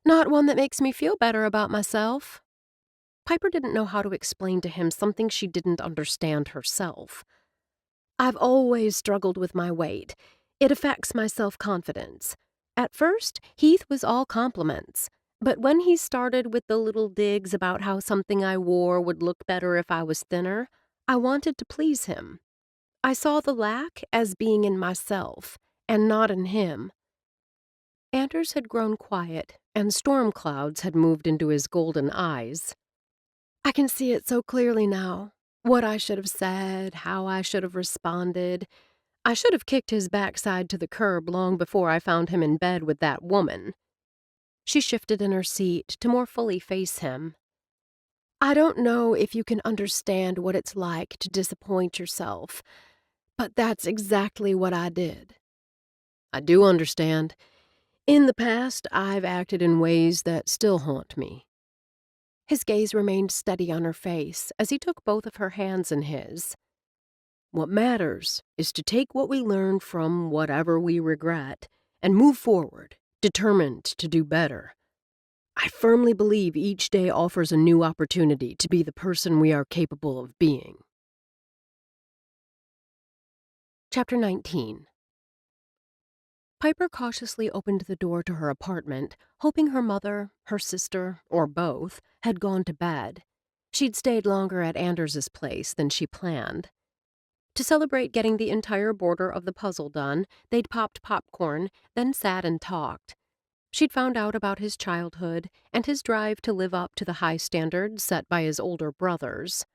[SPEAKER 2] Not one that makes me feel better about myself. Piper didn't know how to explain to him something she didn't understand herself. I've always struggled with my weight. It affects my self-confidence. At first, Heath was all compliments, but when he started with the little digs about how something I wore would look better if I was thinner, I wanted to please him. I saw the lack as being in myself,
[SPEAKER 1] and not in him. Anders had grown quiet, and storm clouds had moved into his golden eyes. I can see it so clearly now. What I should have said, how I should have responded. I should have kicked his backside to the curb long before I found him in bed with that woman. She shifted in her seat to more fully face him. I don't know if you can understand what it's like to disappoint yourself, but that's exactly what I did. I do understand. In the past, I've acted in ways that still haunt me. His gaze remained steady on her face as he took both of her hands in his. What matters is to take what we learn from whatever we regret and move forward, determined to do better. I firmly believe each day offers a new opportunity to be the person we are capable of being. Chapter 19. Piper cautiously opened the door to her apartment, hoping her mother, her sister, or both, had gone to bed. She'd stayed longer at Anders's place than she planned. To celebrate getting the entire border of the puzzle done, they'd popped popcorn, then sat and talked. She'd found out about his childhood and his drive to live up to the high standards set by his older brothers.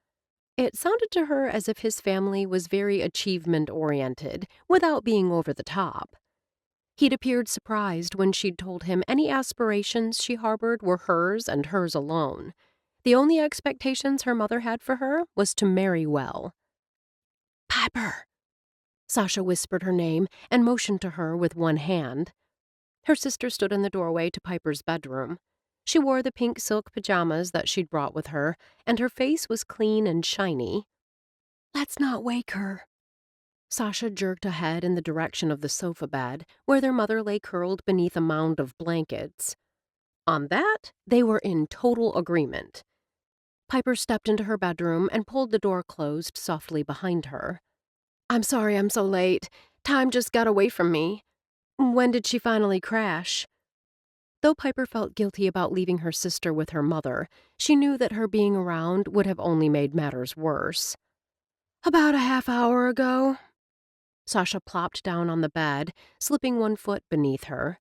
[SPEAKER 1] It sounded to her as if his family was very achievement-oriented, without being over the top. He'd appeared surprised when she'd told him any aspirations she harbored were hers and hers alone. The only expectations her mother had for her was to marry well. Piper! Sasha whispered her name and motioned to her with one hand. Her sister stood in the doorway to Piper's bedroom. She wore the pink silk pajamas that she'd brought with her, and her face was clean and shiny. Let's not wake her. Sasha jerked ahead in the direction of the sofa bed, where their mother lay curled beneath a mound of blankets. On that, they were in total agreement. Piper stepped into her bedroom and pulled the door closed softly behind her. I'm sorry I'm so late. Time just got away from me. When did she finally crash? Though Piper felt guilty about leaving her sister with her mother, she knew that her being around would have only made matters worse. About a half hour ago. Sasha plopped down on the bed, slipping one foot beneath her.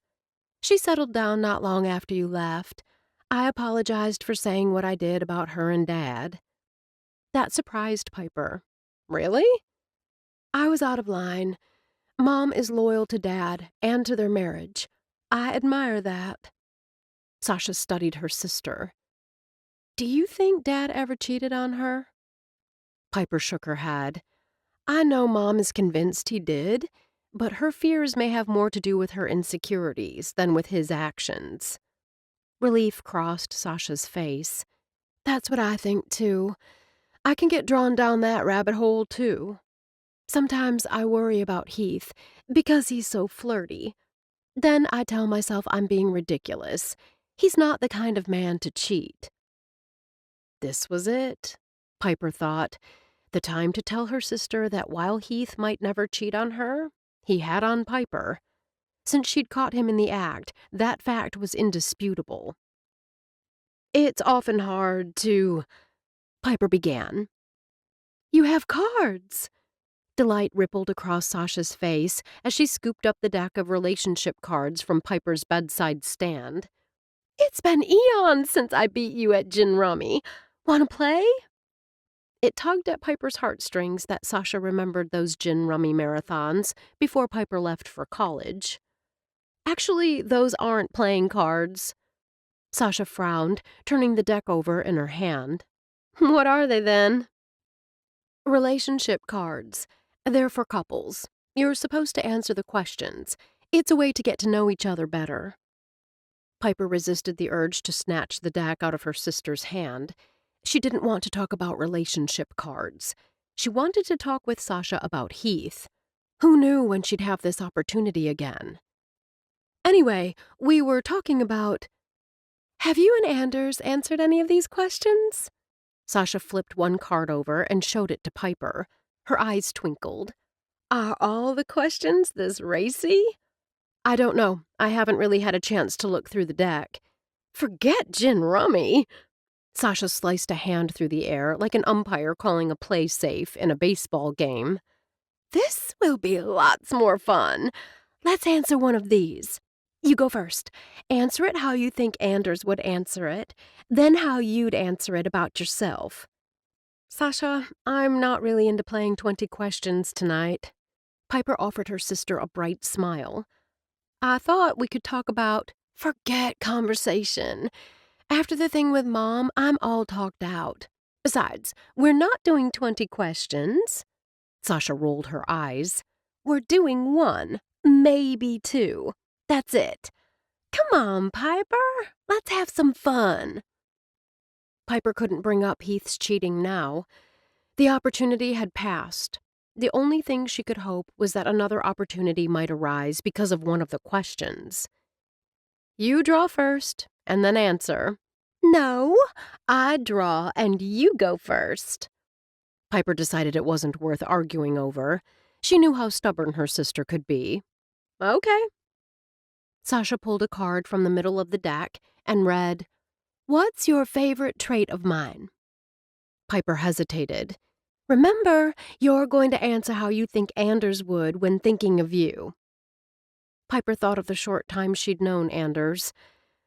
[SPEAKER 1] She settled down not long after you left. I apologized for saying what I did about her and Dad. That surprised Piper. Really? I was out of line. Mom is loyal to Dad and to their marriage. I admire that. Sasha studied her sister. Do you think Dad ever cheated on her? Piper shook her head. I know Mom is convinced he did, but her fears may have more to do with her insecurities than with his actions. Relief crossed Sasha's face. That's what I think, too. I can get drawn down that rabbit hole, too. Sometimes I worry about Heath, because he's so flirty. Then I tell myself I'm being ridiculous. He's not the kind of man to cheat. This was it, Piper thought. The time to tell her sister that while Heath might never cheat on her, he had on Piper. Since she'd caught him in the act, that fact was indisputable. It's often hard to... Piper began. You have cards! Delight rippled across Sasha's face as she scooped up the deck of relationship cards from Piper's bedside stand. It's been eons since I beat you at gin rummy. Want to play? It tugged at Piper's heartstrings that Sasha remembered those gin rummy marathons before Piper left for college. Actually, those aren't playing cards. Sasha frowned, turning the deck over in her hand. What are they then? Relationship cards. They're for couples. You're supposed to answer the questions. It's a way to get to know each other better. Piper resisted the urge to snatch the deck out of her sister's hand. She didn't want to talk about relationship cards. She wanted to talk with Sasha about Heath. Who knew when she'd have this opportunity again? Anyway, we were talking about... Have you and Anders answered any of these questions? Sasha flipped one card over and showed it to Piper. Her eyes twinkled. Are all the questions this racy? I don't know. I haven't really had a chance to look through the deck. Forget gin rummy. Sasha sliced a hand through the air like an umpire calling a play safe in a baseball game. This will be lots more fun. Let's answer one of these. You go first. Answer it how you think Anders would answer it, then how you'd answer it about yourself. Sasha, I'm not really into playing 20 questions tonight. Piper offered her sister a bright smile. I thought we could talk about— Forget conversation. After the thing with Mom, I'm all talked out. Besides, we're not doing 20 questions. Sasha rolled her eyes. We're doing one, maybe two. That's it. Come on, Piper. Let's have some fun. Piper couldn't bring up Heath's cheating now. The opportunity had passed. The only thing she could hope was that another opportunity might arise because of one of the questions. You draw first, and then answer. No, I draw and you go first. Piper decided it wasn't worth arguing over. She knew how stubborn her sister could be. Okay. Sasha pulled a card from the middle of the deck and read, What's your favorite trait of mine? Piper hesitated. Remember, you're going to answer how you think Anders would when thinking of you. Piper thought of the short time she'd known Anders.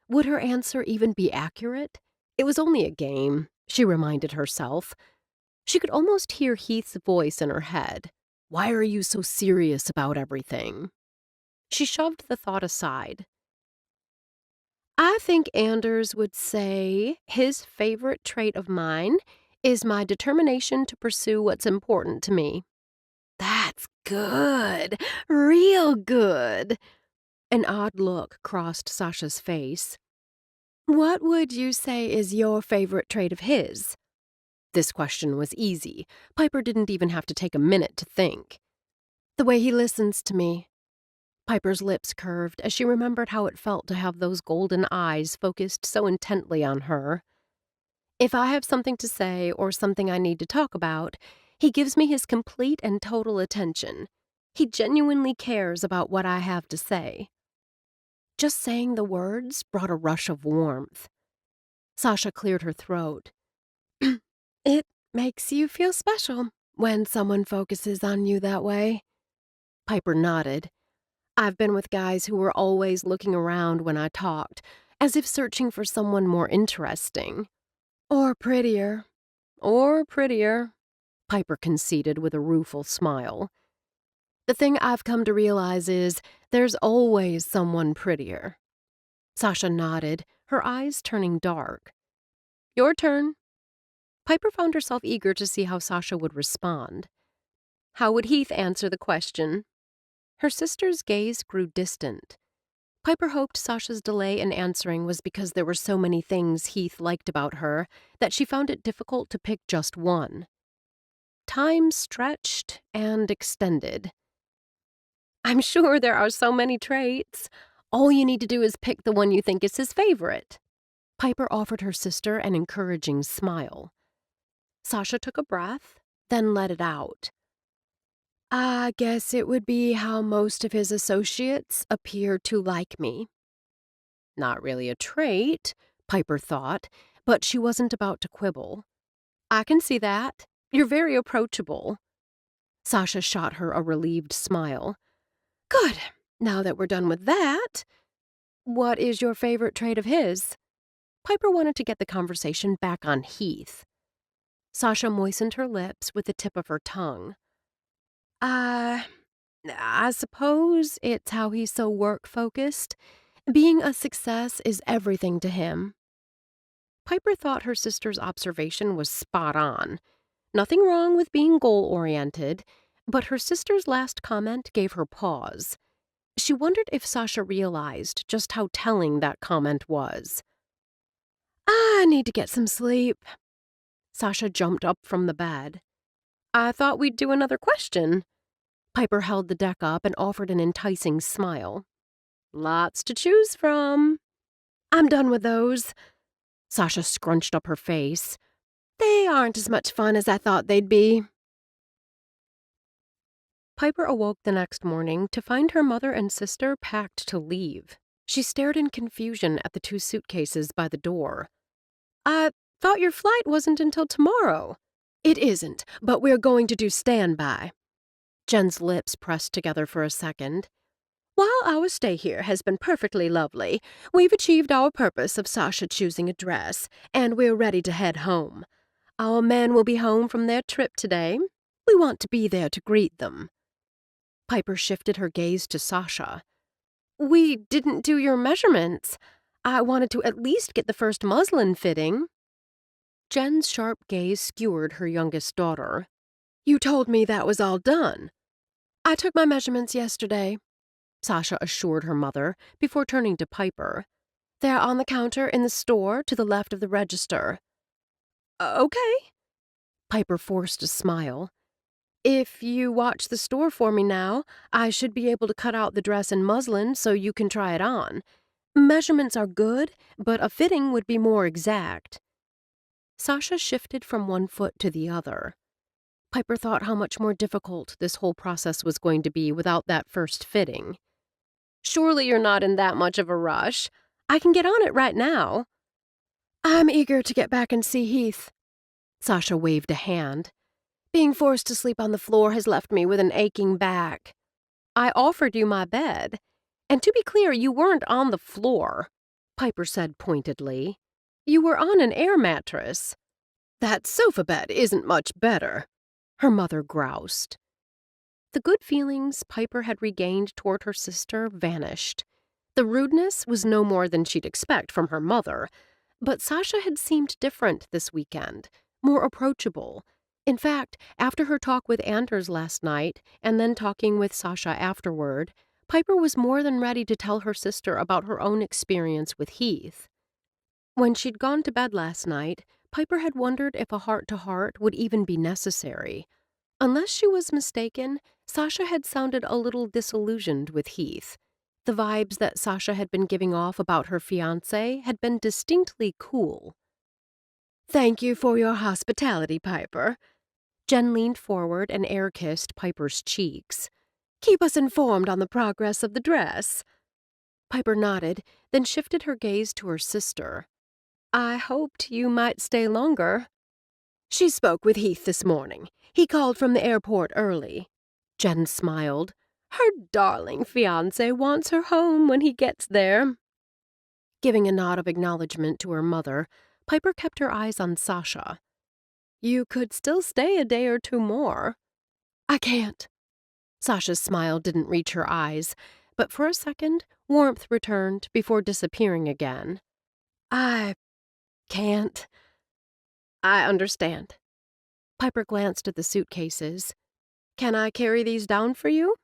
[SPEAKER 1] Would her answer even be accurate? It was only a game, she reminded herself. She could almost hear Heath's voice in her head. Why are you so serious about everything? She shoved the thought aside. I think Anders would say his favorite trait of mine is my determination to pursue what's important to me. That's good. Real good. An odd look crossed Sasha's face. What would you say is your favorite trait of his? This question was easy. Piper didn't even have to take a minute to think. The way he listens to me. Piper's lips curved as she remembered how it felt to have those golden eyes focused so intently on her. If I have something to say or something I need to talk about, he gives me his complete and total attention. He genuinely cares about what I have to say. Just saying the words brought a rush of warmth. Sasha cleared her throat. It makes you feel special when someone focuses on you that way. Piper nodded. I've been with guys who were always looking around when I talked, as if searching for someone more interesting. Or prettier. Or prettier, Piper conceded with a rueful smile. The thing I've come to realize is there's always someone prettier. Sasha nodded, her eyes turning dark. Your turn. Piper found herself eager to see how Sasha would respond. How would Heath answer the question? Her sister's gaze grew distant. Piper hoped Sasha's delay in answering was because there were so many things Heath liked about her that she found it difficult to pick just one. Time stretched and extended. I'm sure there are so many traits. All you need to do is pick the one you think is his favorite. Piper offered her sister an encouraging smile. Sasha took a breath, then let it out. I guess it would be how most of his associates appear to like me. Not really a trait, Piper thought, but she wasn't about to quibble. I can see that. You're very approachable. Sasha shot her a relieved smile. Good. Now that we're done with that, what is your favorite trait of his? Piper wanted to get the conversation back on Heath. Sasha moistened her lips with the tip of her tongue. I suppose it's how he's so work-focused. Being a success is everything to him. Piper thought her sister's observation was spot on. Nothing wrong with being goal-oriented, but her sister's last comment gave her pause. She wondered if Sasha realized just how telling that comment was. I need to get some sleep. Sasha jumped up from the bed. I thought we'd do another question. Piper held the deck up and offered an enticing smile. Lots to choose from. I'm done with those. Sasha scrunched up her face. They aren't as much fun as I thought they'd be. Piper awoke the next morning to find her mother and sister packed to leave. She stared in confusion at the two suitcases by the door. I thought your flight wasn't until tomorrow. It isn't, but we're going to do standby. Jen's lips pressed together for a second. While our stay here has been perfectly lovely, we've achieved our purpose of Sasha choosing a dress, and we're ready to head home. Our men will be home from their trip today. We want to be there to greet them." Piper shifted her gaze to Sasha. "We didn't do your measurements. I wanted to at least get the first muslin fitting." Jen's sharp gaze skewered her youngest daughter. "You told me that was all done." "I took my measurements yesterday," Sasha assured her mother before turning to Piper. "They're on the counter in the store to the left of the register." "Okay." Piper forced a smile. "If you watch the store for me now, I should be able to cut out the dress in muslin so you can try it on. Measurements are good, but a fitting would be more exact." Sasha shifted from one foot to the other. Piper thought how much more difficult this whole process was going to be without that first fitting. "Surely you're not in that much of a rush. I can get on it right now." "I'm eager to get back and see Heath." Sasha waved a hand. "Being forced to sleep on the floor has left me with an aching back." "I offered you my bed. And to be clear, you weren't on the floor," Piper said pointedly. "You were on an air mattress." "That sofa bed isn't much better," her mother groused. The good feelings Piper had regained toward her sister vanished. The rudeness was no more than she'd expect from her mother, but Sasha had seemed different this weekend, more approachable. In fact, after her talk with Anders last night, and then talking with Sasha afterward, Piper was more than ready to tell her sister about her own experience with Heath. When she'd gone to bed last night, Piper had wondered if a heart-to-heart would even be necessary. Unless she was mistaken, Sasha had sounded a little disillusioned with Heath. The vibes that Sasha had been giving off about her fiancé had been distinctly cool. "Thank you for your hospitality, Piper." Jen leaned forward and air-kissed Piper's cheeks. "Keep us informed on the progress of the dress." Piper nodded, then shifted her gaze to her sister. "I hoped you might stay longer." "She spoke with Heath this morning. He called from the airport early." Jen smiled. "Her darling fiancé wants her home when he gets there." Giving a nod of acknowledgement to her mother, Piper kept her eyes on Sasha. "You could still stay a day or two more." "I can't." Sasha's smile didn't reach her eyes, but for a second, warmth returned before disappearing again. "I can't." "I understand." Piper glanced at the suitcases. "Can I carry these down for you?"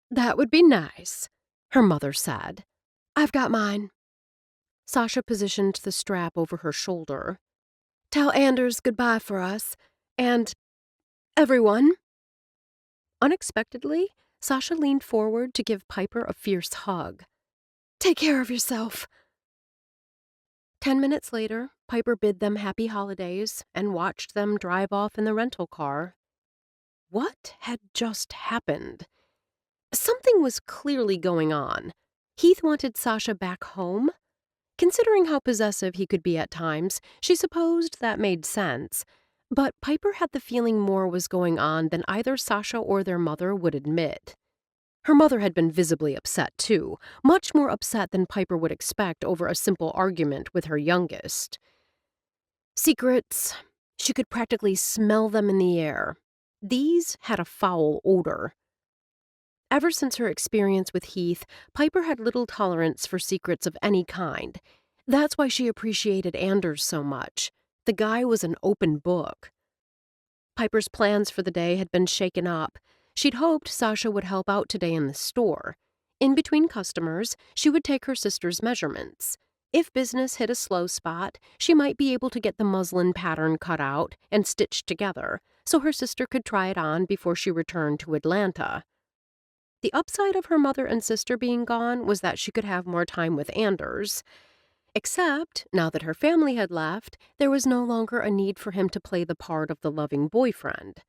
[SPEAKER 1] "That would be nice," her mother said. "I've got mine." Sasha positioned the strap over her shoulder. "Tell Anders goodbye for us, and everyone." Unexpectedly, Sasha leaned forward to give Piper a fierce hug. "Take care of yourself." 10 minutes later, Piper bid them happy holidays and watched them drive off in the rental car. What had just happened? Something was clearly going on. Heath wanted Sasha back home? Considering how possessive he could be at times, she supposed that made sense. But Piper had the feeling more was going on than either Sasha or their mother would admit. Her mother had been visibly upset, too, much more upset than Piper would expect over a simple argument with her youngest. Secrets. She could practically smell them in the air. These had a foul odor. Ever since her experience with Heath, Piper had little tolerance for secrets of any kind. That's why she appreciated Anders so much. The guy was an open book. Piper's plans for the day had been shaken up. She'd hoped Sasha would help out today in the store. In between customers, she would take her sister's measurements. If business hit a slow spot, she might be able to get the muslin pattern cut out and stitched together, so her sister could try it on before she returned to Atlanta. The upside of her mother and sister being gone was that she could have more time with Anders. Except, now that her family had left, there was no longer a need for him to play the part of the loving boyfriend.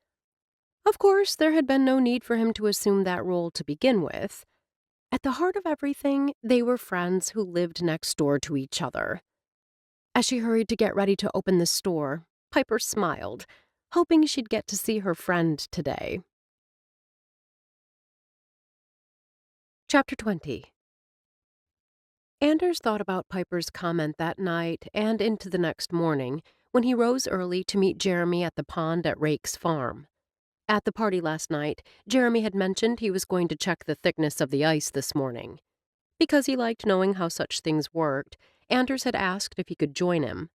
[SPEAKER 1] Of course, there had been no need for him to assume that role to begin with. At the heart of everything, they were friends who lived next door to each other. As she hurried to get ready to open the store, Piper smiled, hoping she'd get to see her friend today. Chapter 20. Anders thought about Piper's comment that night and into the next morning when he rose early to meet Jeremy at the pond at Rake's farm. At the party last night, Jeremy had mentioned he was going to check the thickness of the ice this morning. Because he liked knowing how such things worked, Anders had asked if he could join him.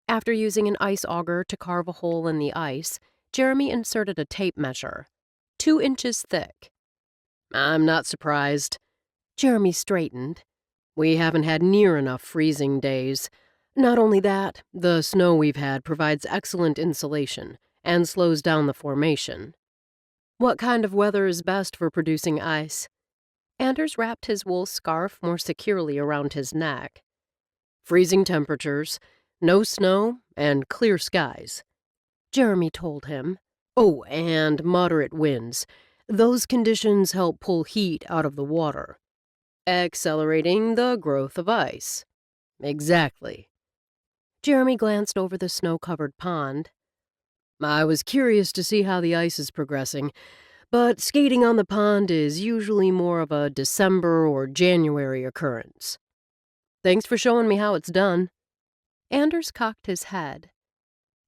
[SPEAKER 1] After using an ice auger to carve a hole in the ice, Jeremy inserted a tape measure, 2 inches thick.
[SPEAKER 2] I'm not surprised.
[SPEAKER 1] Jeremy straightened.
[SPEAKER 2] We haven't had near enough freezing days. Not only that, the snow we've had provides excellent insulation and slows down the formation. What kind of weather is best for producing ice?
[SPEAKER 1] Anders wrapped his wool scarf more securely around his neck.
[SPEAKER 2] Freezing temperatures, no snow, and clear skies,
[SPEAKER 1] Jeremy told him.
[SPEAKER 2] Oh, and moderate winds. Those conditions help pull heat out of the water, accelerating the growth of ice. Exactly.
[SPEAKER 1] Jeremy glanced over the snow-covered pond.
[SPEAKER 2] I was curious to see how the ice is progressing, but skating on the pond is usually more of a December or January occurrence. Thanks for showing me how it's done.
[SPEAKER 1] Anders cocked his head.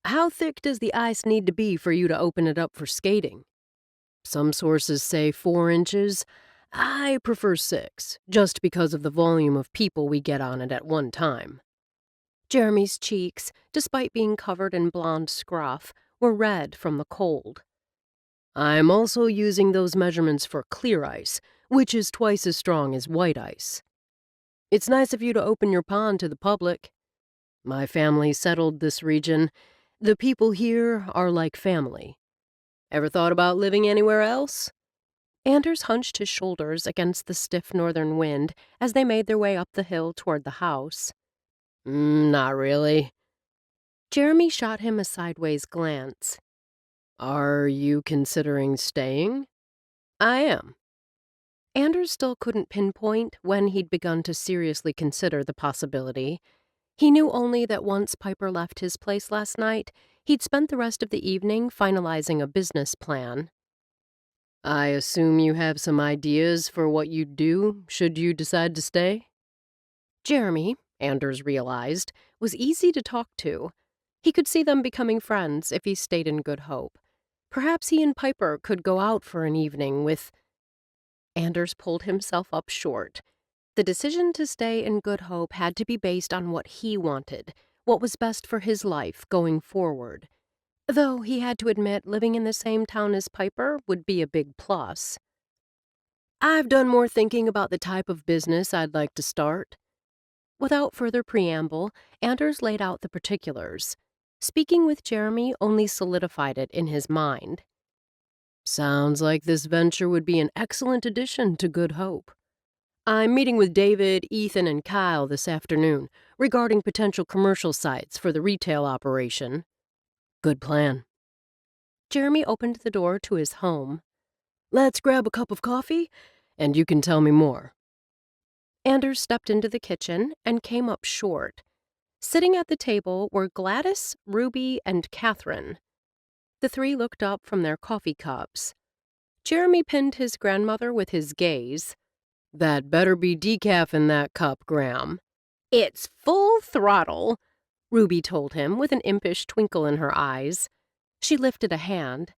[SPEAKER 2] How thick does the ice need to be for you to open it up for skating? Some sources say 4 inches. I prefer 6, just because of the volume of people we get on it at one time.
[SPEAKER 1] Jeremy's cheeks, despite being covered in blonde scruff, were red from the cold.
[SPEAKER 2] I'm also using those measurements for clear ice, which is twice as strong as white ice. It's nice of you to open your pond to the public. My family settled this region. The people here are like family. Ever thought about living anywhere else?
[SPEAKER 1] Anders hunched his shoulders against the stiff northern wind as they made their way up the hill toward the house.
[SPEAKER 2] Not really.
[SPEAKER 1] Jeremy shot him a sideways glance.
[SPEAKER 2] Are you considering staying?
[SPEAKER 1] I am. Anders still couldn't pinpoint when he'd begun to seriously consider the possibility. He knew only that once Piper left his place last night, he'd spent the rest of the evening finalizing a business plan.
[SPEAKER 2] I assume you have some ideas for what you'd do should you decide to stay?
[SPEAKER 1] Jeremy, Anders realized, was easy to talk to. He could see them becoming friends if he stayed in Good Hope. Perhaps he and Piper could go out for an evening with... Anders pulled himself up short. The decision to stay in Good Hope had to be based on what he wanted, what was best for his life going forward. Though he had to admit living in the same town as Piper would be a big plus.
[SPEAKER 2] I've done more thinking about the type of business I'd like to start.
[SPEAKER 1] Without further preamble, Anders laid out the particulars. Speaking with Jeremy only solidified it in his mind.
[SPEAKER 2] Sounds like this venture would be an excellent addition to Good Hope. I'm meeting with David, Ethan, and Kyle this afternoon regarding potential commercial sites for the retail operation. Good plan.
[SPEAKER 1] Jeremy opened the door to his home.
[SPEAKER 2] Let's grab a cup of coffee, and you can tell me more.
[SPEAKER 1] Anders stepped into the kitchen and came up short. Sitting at the table were Gladys, Ruby, and Catherine. The three looked up from their coffee cups. Jeremy pinned his grandmother with his gaze.
[SPEAKER 2] That better be decaf in that cup, Graham.
[SPEAKER 3] It's full throttle,
[SPEAKER 1] Ruby told him with an impish twinkle in her eyes. She lifted a hand.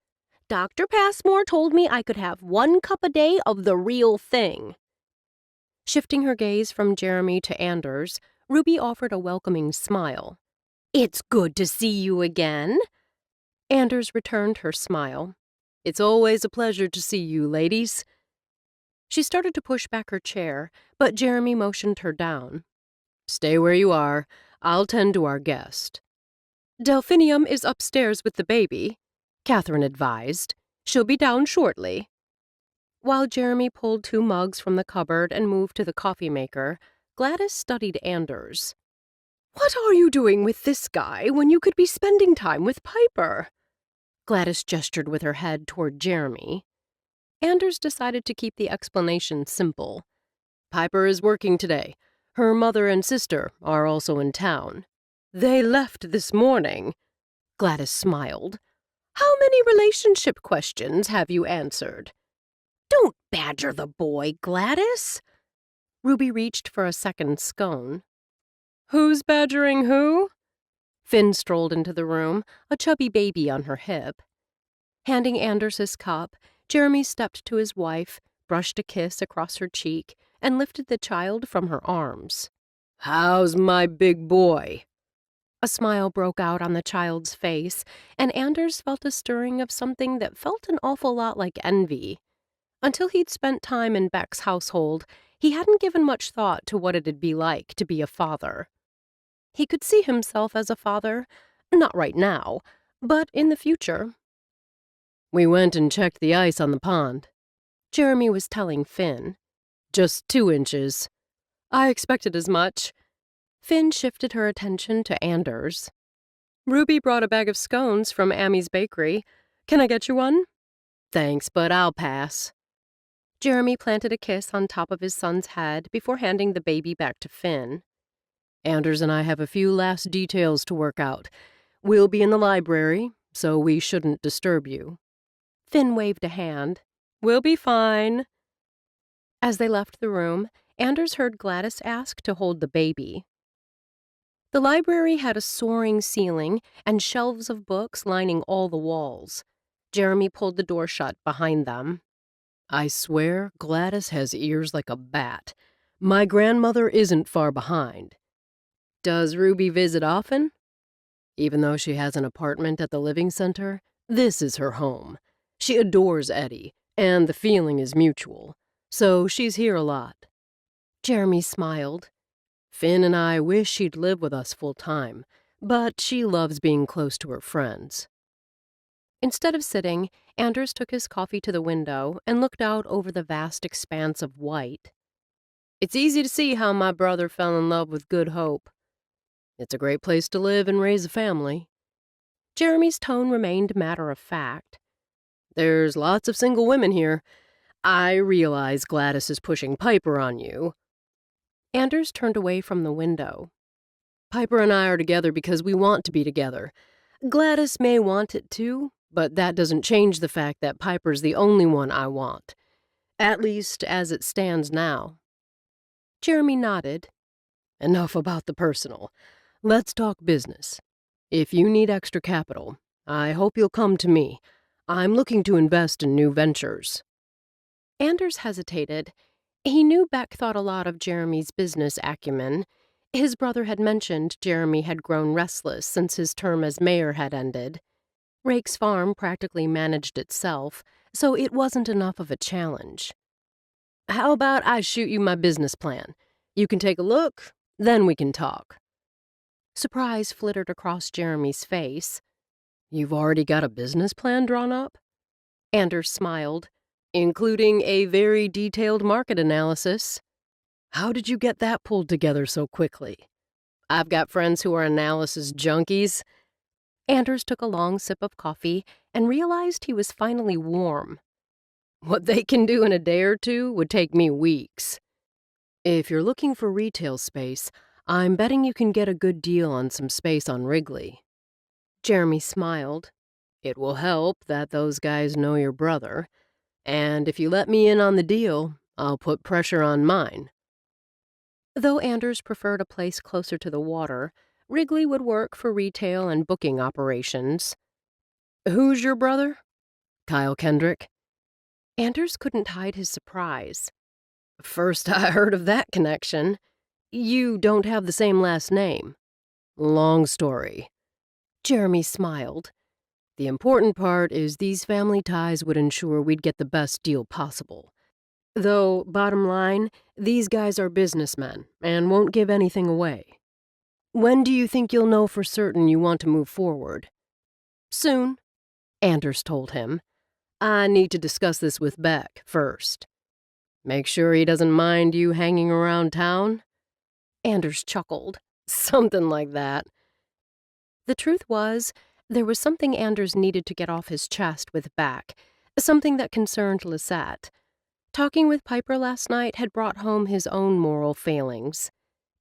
[SPEAKER 3] Dr. Passmore told me I could have 1 cup a day of the real thing.
[SPEAKER 1] Shifting her gaze from Jeremy to Anders, Ruby offered a welcoming smile.
[SPEAKER 3] It's good to see you again.
[SPEAKER 1] Anders returned her smile.
[SPEAKER 2] It's always a pleasure to see you, ladies.
[SPEAKER 1] She started to push back her chair, but Jeremy motioned her down.
[SPEAKER 2] Stay where you are. I'll tend to our guest.
[SPEAKER 1] Delphinium is upstairs with the baby, Catherine advised. She'll be down shortly. While Jeremy pulled 2 mugs from the cupboard and moved to the coffee maker, Gladys studied Anders.
[SPEAKER 2] What are you doing with this guy when you could be spending time with Piper?
[SPEAKER 1] Gladys gestured with her head toward Jeremy. Anders decided to keep the explanation simple.
[SPEAKER 2] Piper is working today. Her mother and sister are also in town.
[SPEAKER 1] They left this morning. Gladys smiled. How many relationship questions have you answered? Don't badger the boy, Gladys. Ruby reached for a second scone.
[SPEAKER 2] Who's badgering who?
[SPEAKER 1] Finn strolled into the room, a chubby baby on her hip. Handing Anders his cup, Jeremy stepped to his wife, brushed a kiss across her cheek, and lifted the child from her arms.
[SPEAKER 2] How's my big boy?
[SPEAKER 1] A smile broke out on the child's face, and Anders felt a stirring of something that felt an awful lot like envy. Until he'd spent time in Beck's household, he hadn't given much thought to what it'd be like to be a father. He could see himself as a father, not right now, but in the future.
[SPEAKER 2] We went and checked the ice on the pond.
[SPEAKER 1] Jeremy was telling Finn.
[SPEAKER 2] Just 2 inches.
[SPEAKER 1] I expected as much. Finn shifted her attention to Anders.
[SPEAKER 2] Ruby brought a bag of scones from Amy's bakery. Can I get you one?
[SPEAKER 1] Thanks, but I'll pass. Jeremy planted a kiss on top of his son's head before handing the baby back to Finn.
[SPEAKER 2] Anders and I have a few last details to work out. We'll be in the library, so we shouldn't disturb you.
[SPEAKER 1] Finn waved a hand.
[SPEAKER 2] We'll be fine.
[SPEAKER 1] As they left the room, Anders heard Gladys ask to hold the baby. The library had a soaring ceiling and shelves of books lining all the walls. Jeremy pulled the door shut behind them.
[SPEAKER 2] I swear Gladys has ears like a bat. My grandmother isn't far behind.
[SPEAKER 1] Does Ruby visit often?
[SPEAKER 2] Even though she has an apartment at the living center, this is her home. She adores Eddie, and the feeling is mutual, so she's here a lot.
[SPEAKER 1] Jeremy smiled.
[SPEAKER 2] Finn and I wish she'd live with us full time, but she loves being close to her friends.
[SPEAKER 1] Instead of sitting, Anders took his coffee to the window and looked out over the vast expanse of white.
[SPEAKER 2] It's easy to see how my brother fell in love with Good Hope. It's a great place to live and raise a family.
[SPEAKER 1] Jeremy's tone remained matter-of-fact.
[SPEAKER 2] There's lots of single women here. I realize Gladys is pushing Piper on you.
[SPEAKER 1] Anders turned away from the window.
[SPEAKER 2] Piper and I are together because we want to be together. Gladys may want it too, but that doesn't change the fact that Piper's the only one I want. At least as it stands now.
[SPEAKER 1] Jeremy nodded.
[SPEAKER 2] Enough about the personal. Let's talk business. If you need extra capital, I hope you'll come to me. I'm looking to invest in new ventures.
[SPEAKER 1] Anders hesitated. He knew Beck thought a lot of Jeremy's business acumen. His brother had mentioned Jeremy had grown restless since his term as mayor had ended. Rake's farm practically managed itself, so it wasn't enough of a challenge.
[SPEAKER 2] How about I shoot you my business plan? You can take a look, then we can talk.
[SPEAKER 1] Surprise flittered across Jeremy's face.
[SPEAKER 2] You've already got a business plan drawn up?
[SPEAKER 1] Anders smiled.
[SPEAKER 2] Including a very detailed market analysis. How did you get that pulled together so quickly?
[SPEAKER 1] I've got friends who are analysis junkies. Anders took a long sip of coffee and realized he was finally warm.
[SPEAKER 2] What they can do in a day or two would take me weeks. If you're looking for retail space, I'm betting you can get a good deal on some space on Wrigley.
[SPEAKER 1] Jeremy smiled.
[SPEAKER 2] It will help that those guys know your brother. And if you let me in on the deal, I'll put pressure on mine.
[SPEAKER 1] Though Anders preferred a place closer to the water, Wrigley would work for retail and booking operations.
[SPEAKER 2] Who's your brother? Kyle Kendrick.
[SPEAKER 1] Anders couldn't hide his surprise.
[SPEAKER 2] First I heard of that connection. You don't have the same last name. Long story.
[SPEAKER 1] Jeremy smiled.
[SPEAKER 2] The important part is these family ties would ensure we'd get the best deal possible. Though, bottom line, these guys are businessmen and won't give anything away. When do you think you'll know for certain you want to move forward?
[SPEAKER 1] Soon,
[SPEAKER 2] Anders told him. I need to discuss this with Beck first. Make sure he doesn't mind you hanging around town?
[SPEAKER 1] Anders chuckled.
[SPEAKER 2] Something like that.
[SPEAKER 1] The truth was, there was something Anders needed to get off his chest with Beck, something that concerned Lisette. Talking with Piper last night had brought home his own moral failings.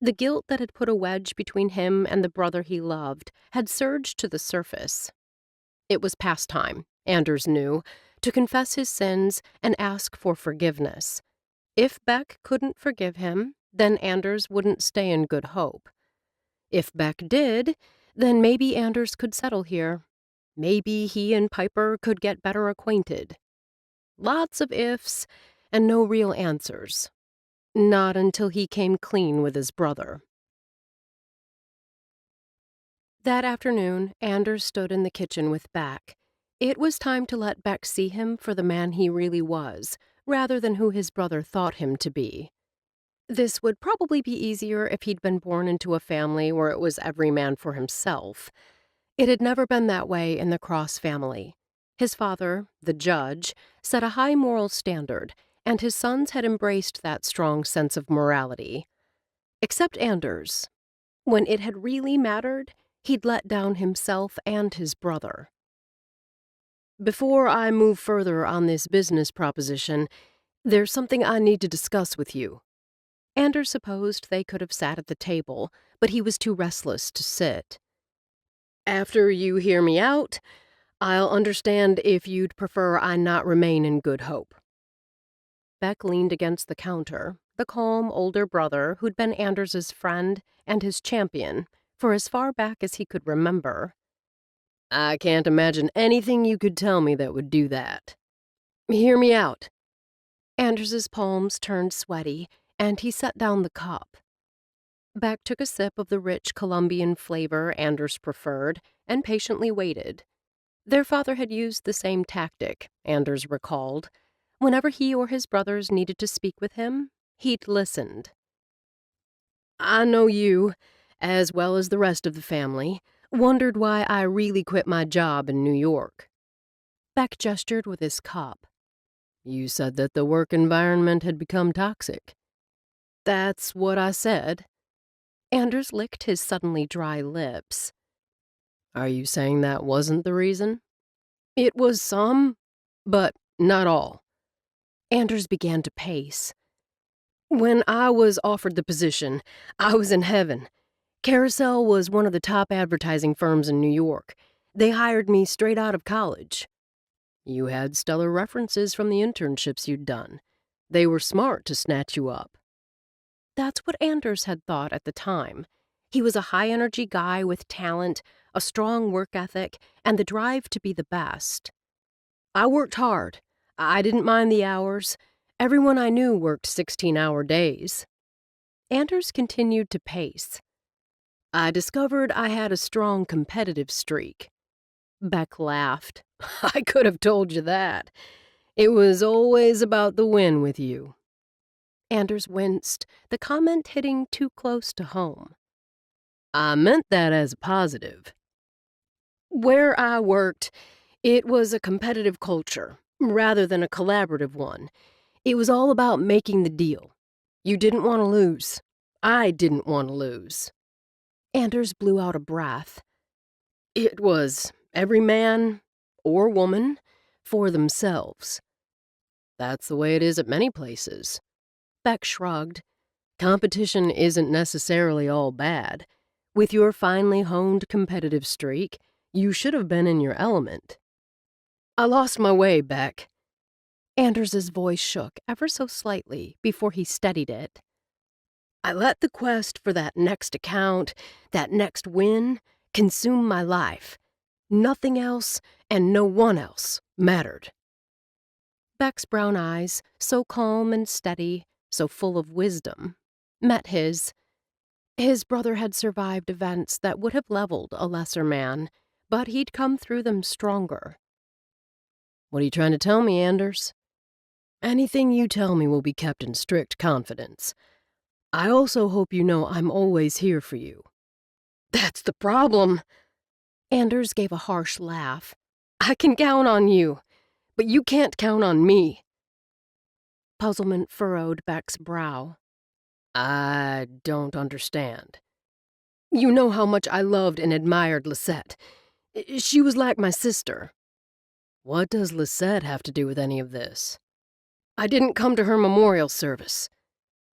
[SPEAKER 1] The guilt that had put a wedge between him and the brother he loved had surged to the surface. It was past time, Anders knew, to confess his sins and ask for forgiveness. If Beck couldn't forgive him, then Anders wouldn't stay in Good Hope. If Beck did, then maybe Anders could settle here. Maybe he and Piper could get better acquainted. Lots of ifs and no real answers. Not until he came clean with his brother. That afternoon, Anders stood in the kitchen with Beck. It was time to let Beck see him for the man he really was, rather than who his brother thought him to be. This would probably be easier if he'd been born into a family where it was every man for himself. It had never been that way in the Cross family. His father, the judge, set a high moral standard, and his sons had embraced that strong sense of morality. Except Anders. When it had really mattered, he'd let down himself and his brother. Before I move further on this business proposition, there's something I need to discuss with you. Anders supposed they could have sat at the table, but he was too restless to sit. After you hear me out, I'll understand if you'd prefer I not remain in Good Hope. Beck leaned against the counter, the calm older brother who'd been Anders's friend and his champion for as far back as he could remember. I can't imagine anything you could tell me that would do that. Hear me out. Anders's palms turned sweaty, and he set down the cup. Beck took a sip of the rich Colombian flavor Anders preferred and patiently waited. Their father had used the same tactic, Anders recalled. Whenever he or his brothers needed to speak with him, he'd listened. I know you, as well as the rest of the family, wondered why I really quit my job in New York. Beck gestured with his cup. You said that the work environment had become toxic. That's what I said. Anders licked his suddenly dry lips. Are you saying that wasn't the reason? It was some, but not all. Anders began to pace. When I was offered the position, I was in heaven. Carousel was one of the top advertising firms in New York. They hired me straight out of college. You had stellar references from the internships you'd done. They were smart to snatch you up. That's what Anders had thought at the time. He was a high-energy guy with talent, a strong work ethic, and the drive to be the best. I worked hard. I didn't mind the hours. Everyone I knew worked 16-hour days. Anders continued to pace. I discovered I had a strong competitive streak. Beck laughed. I could have told you that. It was always about the win with you. Anders winced, the comment hitting too close to home. I meant that as a positive. Where I worked, it was a competitive culture, rather than a collaborative one. It was all about making the deal. You didn't want to lose. I didn't want to lose. Anders blew out a breath. It was every man or woman for themselves. That's the way it is at many places. Beck shrugged. Competition isn't necessarily all bad. With your finely honed competitive streak, you should have been in your element. I lost my way, Beck. Anders's voice shook ever so slightly before he steadied it. I let the quest for that next account, that next win, consume my life. Nothing else and no one else mattered. Beck's brown eyes, so calm and steady, so full of wisdom, met his. His brother had survived events that would have leveled a lesser man, but he'd come through them stronger. What are you trying to tell me, Anders? Anything you tell me will be kept in strict confidence. I also hope you know I'm always here for you. That's the problem. Anders gave a harsh laugh. I can count on you, but you can't count on me. Puzzlement furrowed Beck's brow. I don't understand. You know how much I loved and admired Lisette. She was like my sister. What does Lisette have to do with any of this? I didn't come to her memorial service.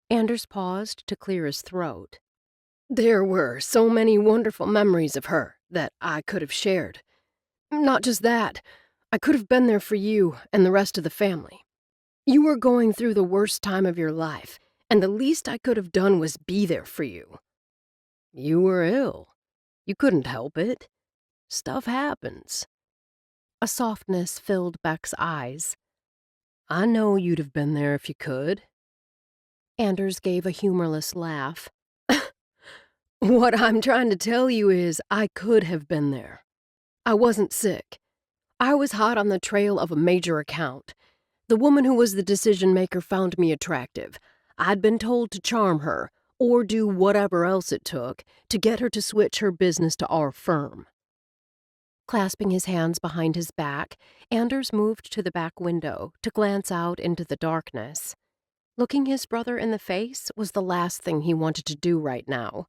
[SPEAKER 1] Anders paused to clear his throat. There were so many wonderful memories of her that I could have shared. Not just that,
[SPEAKER 2] I could have been there for you and the rest of the family. You were going through the worst time of your life, and the least I could have done was be there for you. You were ill. You couldn't help it. Stuff happens.
[SPEAKER 1] A softness filled Beck's eyes.
[SPEAKER 2] I know you'd have been there if you could.
[SPEAKER 1] Anders gave a humorless laugh.
[SPEAKER 2] What I'm trying to tell you is I could have been there. I wasn't sick. I was hot on the trail of a major account. The woman who was the decision-maker found me attractive. I'd been told to charm her, or do whatever else it took, to get her to switch her business to our firm.
[SPEAKER 1] Clasping his hands behind his back, Anders moved to the back window to glance out into the darkness. Looking his brother in the face was the last thing he wanted to do right now.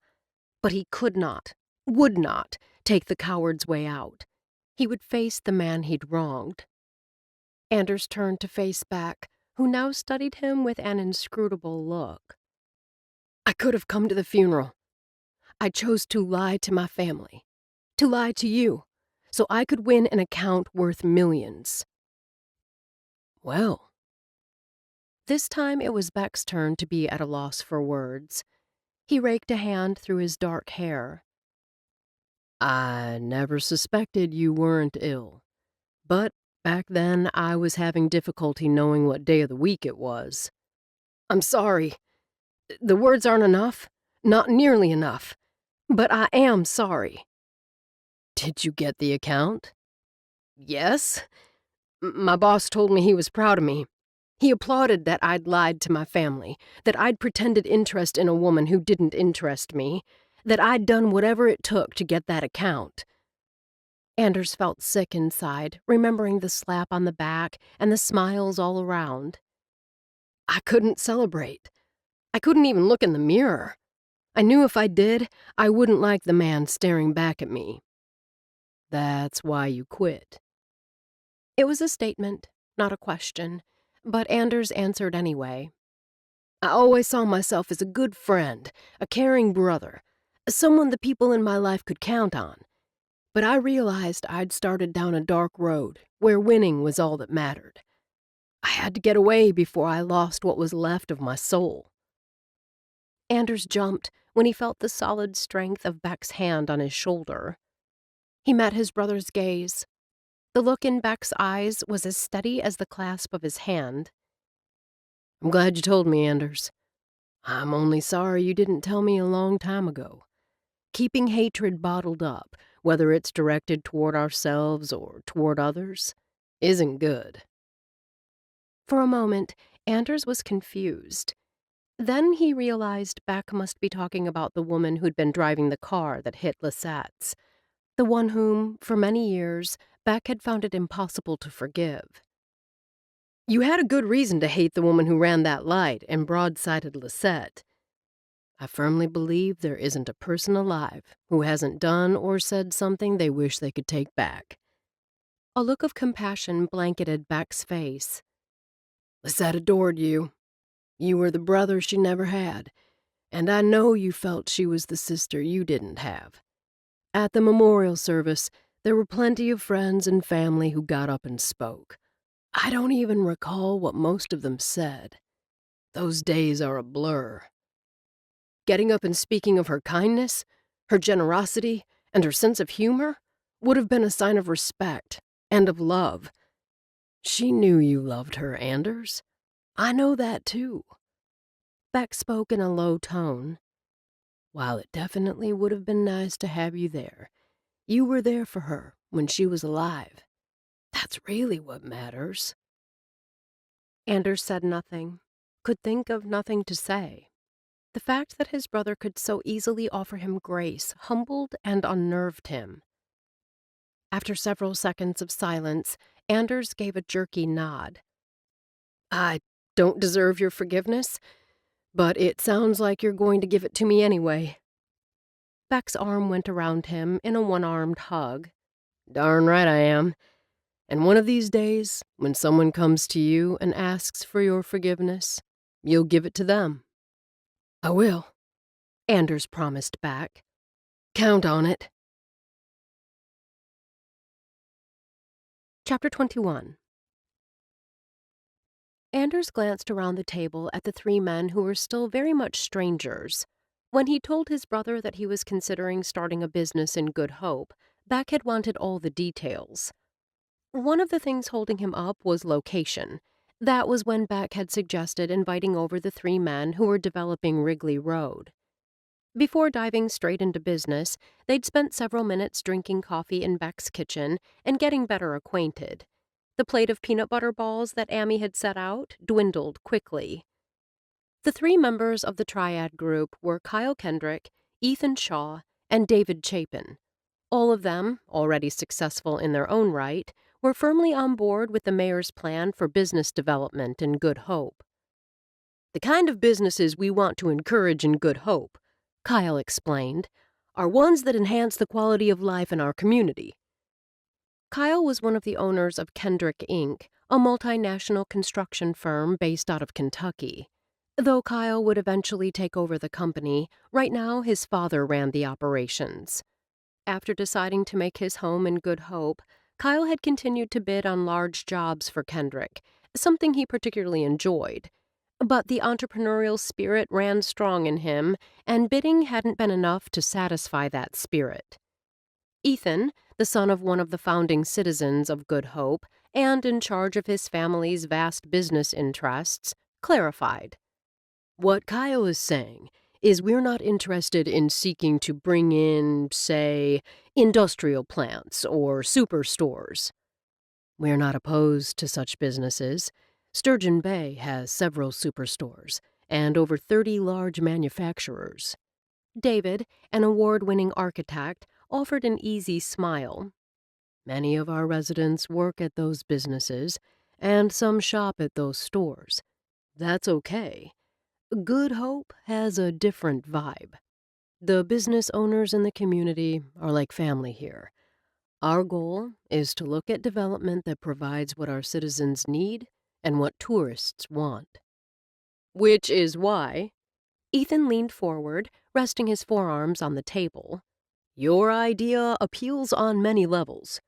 [SPEAKER 1] But he could not, would not, take the coward's way out. He would face the man he'd wronged. Anders turned to face Beck, who now studied him with an inscrutable look.
[SPEAKER 2] I could have come to the funeral. I chose to lie to my family, to lie to you, so I could win an account worth millions. Well.
[SPEAKER 1] This time it was Beck's turn to be at a loss for words. He raked a hand through his dark hair.
[SPEAKER 2] I never suspected you weren't ill, but back then I was having difficulty knowing what day of the week it was. I'm sorry. The words aren't enough, not nearly enough, but I am sorry. Did you get the account? Yes. My boss told me he was proud of me. He applauded that I'd lied to my family, that I'd pretended interest in a woman who didn't interest me, that I'd done whatever it took to get that account.
[SPEAKER 1] Anders felt sick inside, remembering the slap on the back and the smiles all around.
[SPEAKER 2] I couldn't celebrate. I couldn't even look in the mirror. I knew if I did, I wouldn't like the man staring back at me. That's why you quit.
[SPEAKER 1] It was a statement, not a question, but Anders answered anyway.
[SPEAKER 2] I always saw myself as a good friend, a caring brother, someone the people in my life could count on. But I realized I'd started down a dark road where winning was all that mattered. I had to get away before I lost what was left of my soul.
[SPEAKER 1] Anders jumped when he felt the solid strength of Beck's hand on his shoulder. He met his brother's gaze. The look in Beck's eyes was as steady as the clasp of his hand.
[SPEAKER 2] I'm glad you told me, Anders. I'm only sorry you didn't tell me a long time ago. Keeping hatred bottled up, whether it's directed toward ourselves or toward others, isn't good.
[SPEAKER 1] For a moment, Anders was confused. Then he realized Beck must be talking about the woman who'd been driving the car that hit Lisette's, the one whom, for many years, Beck had found it impossible to forgive.
[SPEAKER 2] You had a good reason to hate the woman who ran that light and broadsided Lisette. I firmly believe there isn't a person alive who hasn't done or said something they wish they could take back.
[SPEAKER 1] A look of compassion blanketed Beck's face.
[SPEAKER 2] Lisette adored you. You were the brother she never had, and I know you felt she was the sister you didn't have. At the memorial service, there were plenty of friends and family who got up and spoke. I don't even recall what most of them said. Those days are a blur. Getting up and speaking of her kindness, her generosity, and her sense of humor would have been a sign of respect and of love. She knew you loved her, Anders. I know that too.
[SPEAKER 1] Beck spoke in a low tone.
[SPEAKER 2] While it definitely would have been nice to have you there, you were there for her when she was alive. That's really what matters.
[SPEAKER 1] Anders said nothing, could think of nothing to say. The fact that his brother could so easily offer him grace humbled and unnerved him. After several seconds of silence, Anders gave a jerky nod.
[SPEAKER 2] I don't deserve your forgiveness, but it sounds like you're going to give it to me anyway.
[SPEAKER 1] Beck's arm went around him in a one-armed hug.
[SPEAKER 2] Darn right I am. And one of these days, when someone comes to you and asks for your forgiveness, you'll give it to them. I will,
[SPEAKER 1] Anders promised back.
[SPEAKER 2] Count on it.
[SPEAKER 1] Chapter 21. Anders glanced around the table at the three men who were still very much strangers. When he told his brother that he was considering starting a business in Good Hope, Beck had wanted all the details. One of the things holding him up was location. That was when Beck had suggested inviting over the three men who were developing Wrigley Road. Before diving straight into business, they'd spent several minutes drinking coffee in Beck's kitchen and getting better acquainted. The plate of peanut butter balls that Amy had set out dwindled quickly. The three members of the triad group were Kyle Kendrick, Ethan Shaw, and David Chapin. All of them, already successful in their own right, were firmly on board with the mayor's plan for business development in Good Hope. "The kind of businesses we want to encourage in Good Hope," Kyle explained, "are ones that enhance the quality of life in our community." Kyle was one of the owners of Kendrick, Inc., a multinational construction firm based out of Kentucky. Though Kyle would eventually take over the company, right now his father ran the operations. After deciding to make his home in Good Hope, Kyle had continued to bid on large jobs for Kendrick, something he particularly enjoyed. But the entrepreneurial spirit ran strong in him, and bidding hadn't been enough to satisfy that spirit. Ethan, the son of one of the founding citizens of Good Hope and in charge of his family's vast business interests, clarified. "What Kyle is saying is we're not interested in seeking to bring in, say, industrial plants or superstores. We're not opposed to such businesses. Sturgeon Bay has several superstores and over 30 large manufacturers." David, an award-winning architect, offered an easy smile. "Many of our residents work at those businesses, and some shop at those stores. That's okay. Good Hope has a different vibe. The business owners in the community are like family here. Our goal is to look at development that provides what our citizens need and what tourists want." Which is why, Ethan leaned forward, resting his forearms on the table, "your idea appeals on many levels."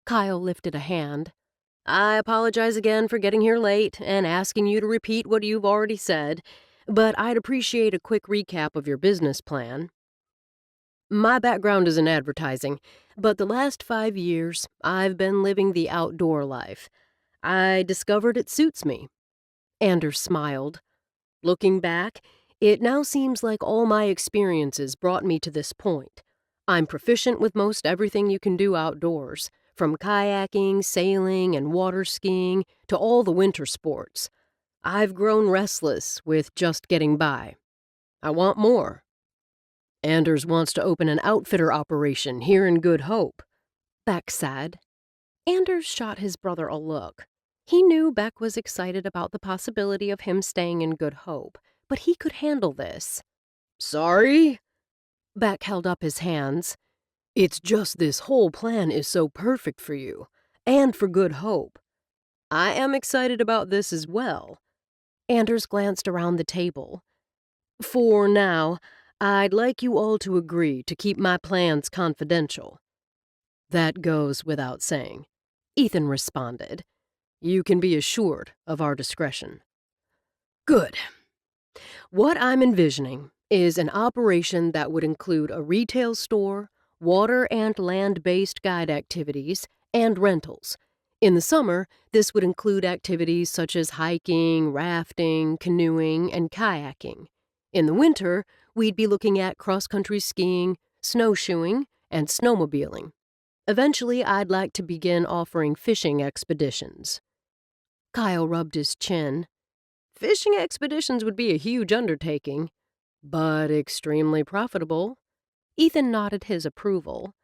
[SPEAKER 1] Kyle lifted a hand. "I apologize again for getting here late and asking you to repeat what you've already said, but I'd appreciate a quick recap of your business plan." "My background is in advertising, but the last 5 years I've been living the outdoor life. I discovered it suits me." Anders smiled. "Looking back, it now seems like all my experiences brought me to this point. I'm proficient with most everything you can do outdoors, from kayaking, sailing, and water skiing to all the winter sports. I've grown restless with just getting by. I want more." "Anders wants to open an outfitter operation here in Good Hope," Beck said. Anders shot his brother a look. He knew Beck was excited about the possibility of him staying in Good Hope, but he could handle this. "Sorry?" Beck held up his hands. "It's just this whole plan is so perfect for you, and for Good Hope. I am excited about this as well." Anders glanced around the table. "For now, I'd like you all to agree to keep my plans confidential." "That goes without saying," Ethan responded. "You can be assured of our discretion." "Good. What I'm envisioning is an operation that would include a retail store, water and land-based guide activities, and rentals. In the summer, this would include activities such as hiking, rafting, canoeing, and kayaking. In the winter, we'd be looking at cross-country skiing, snowshoeing, and snowmobiling. Eventually, I'd like to begin offering fishing expeditions." Kyle rubbed his chin. "Fishing expeditions would be a huge undertaking, but extremely profitable." Ethan nodded his approval.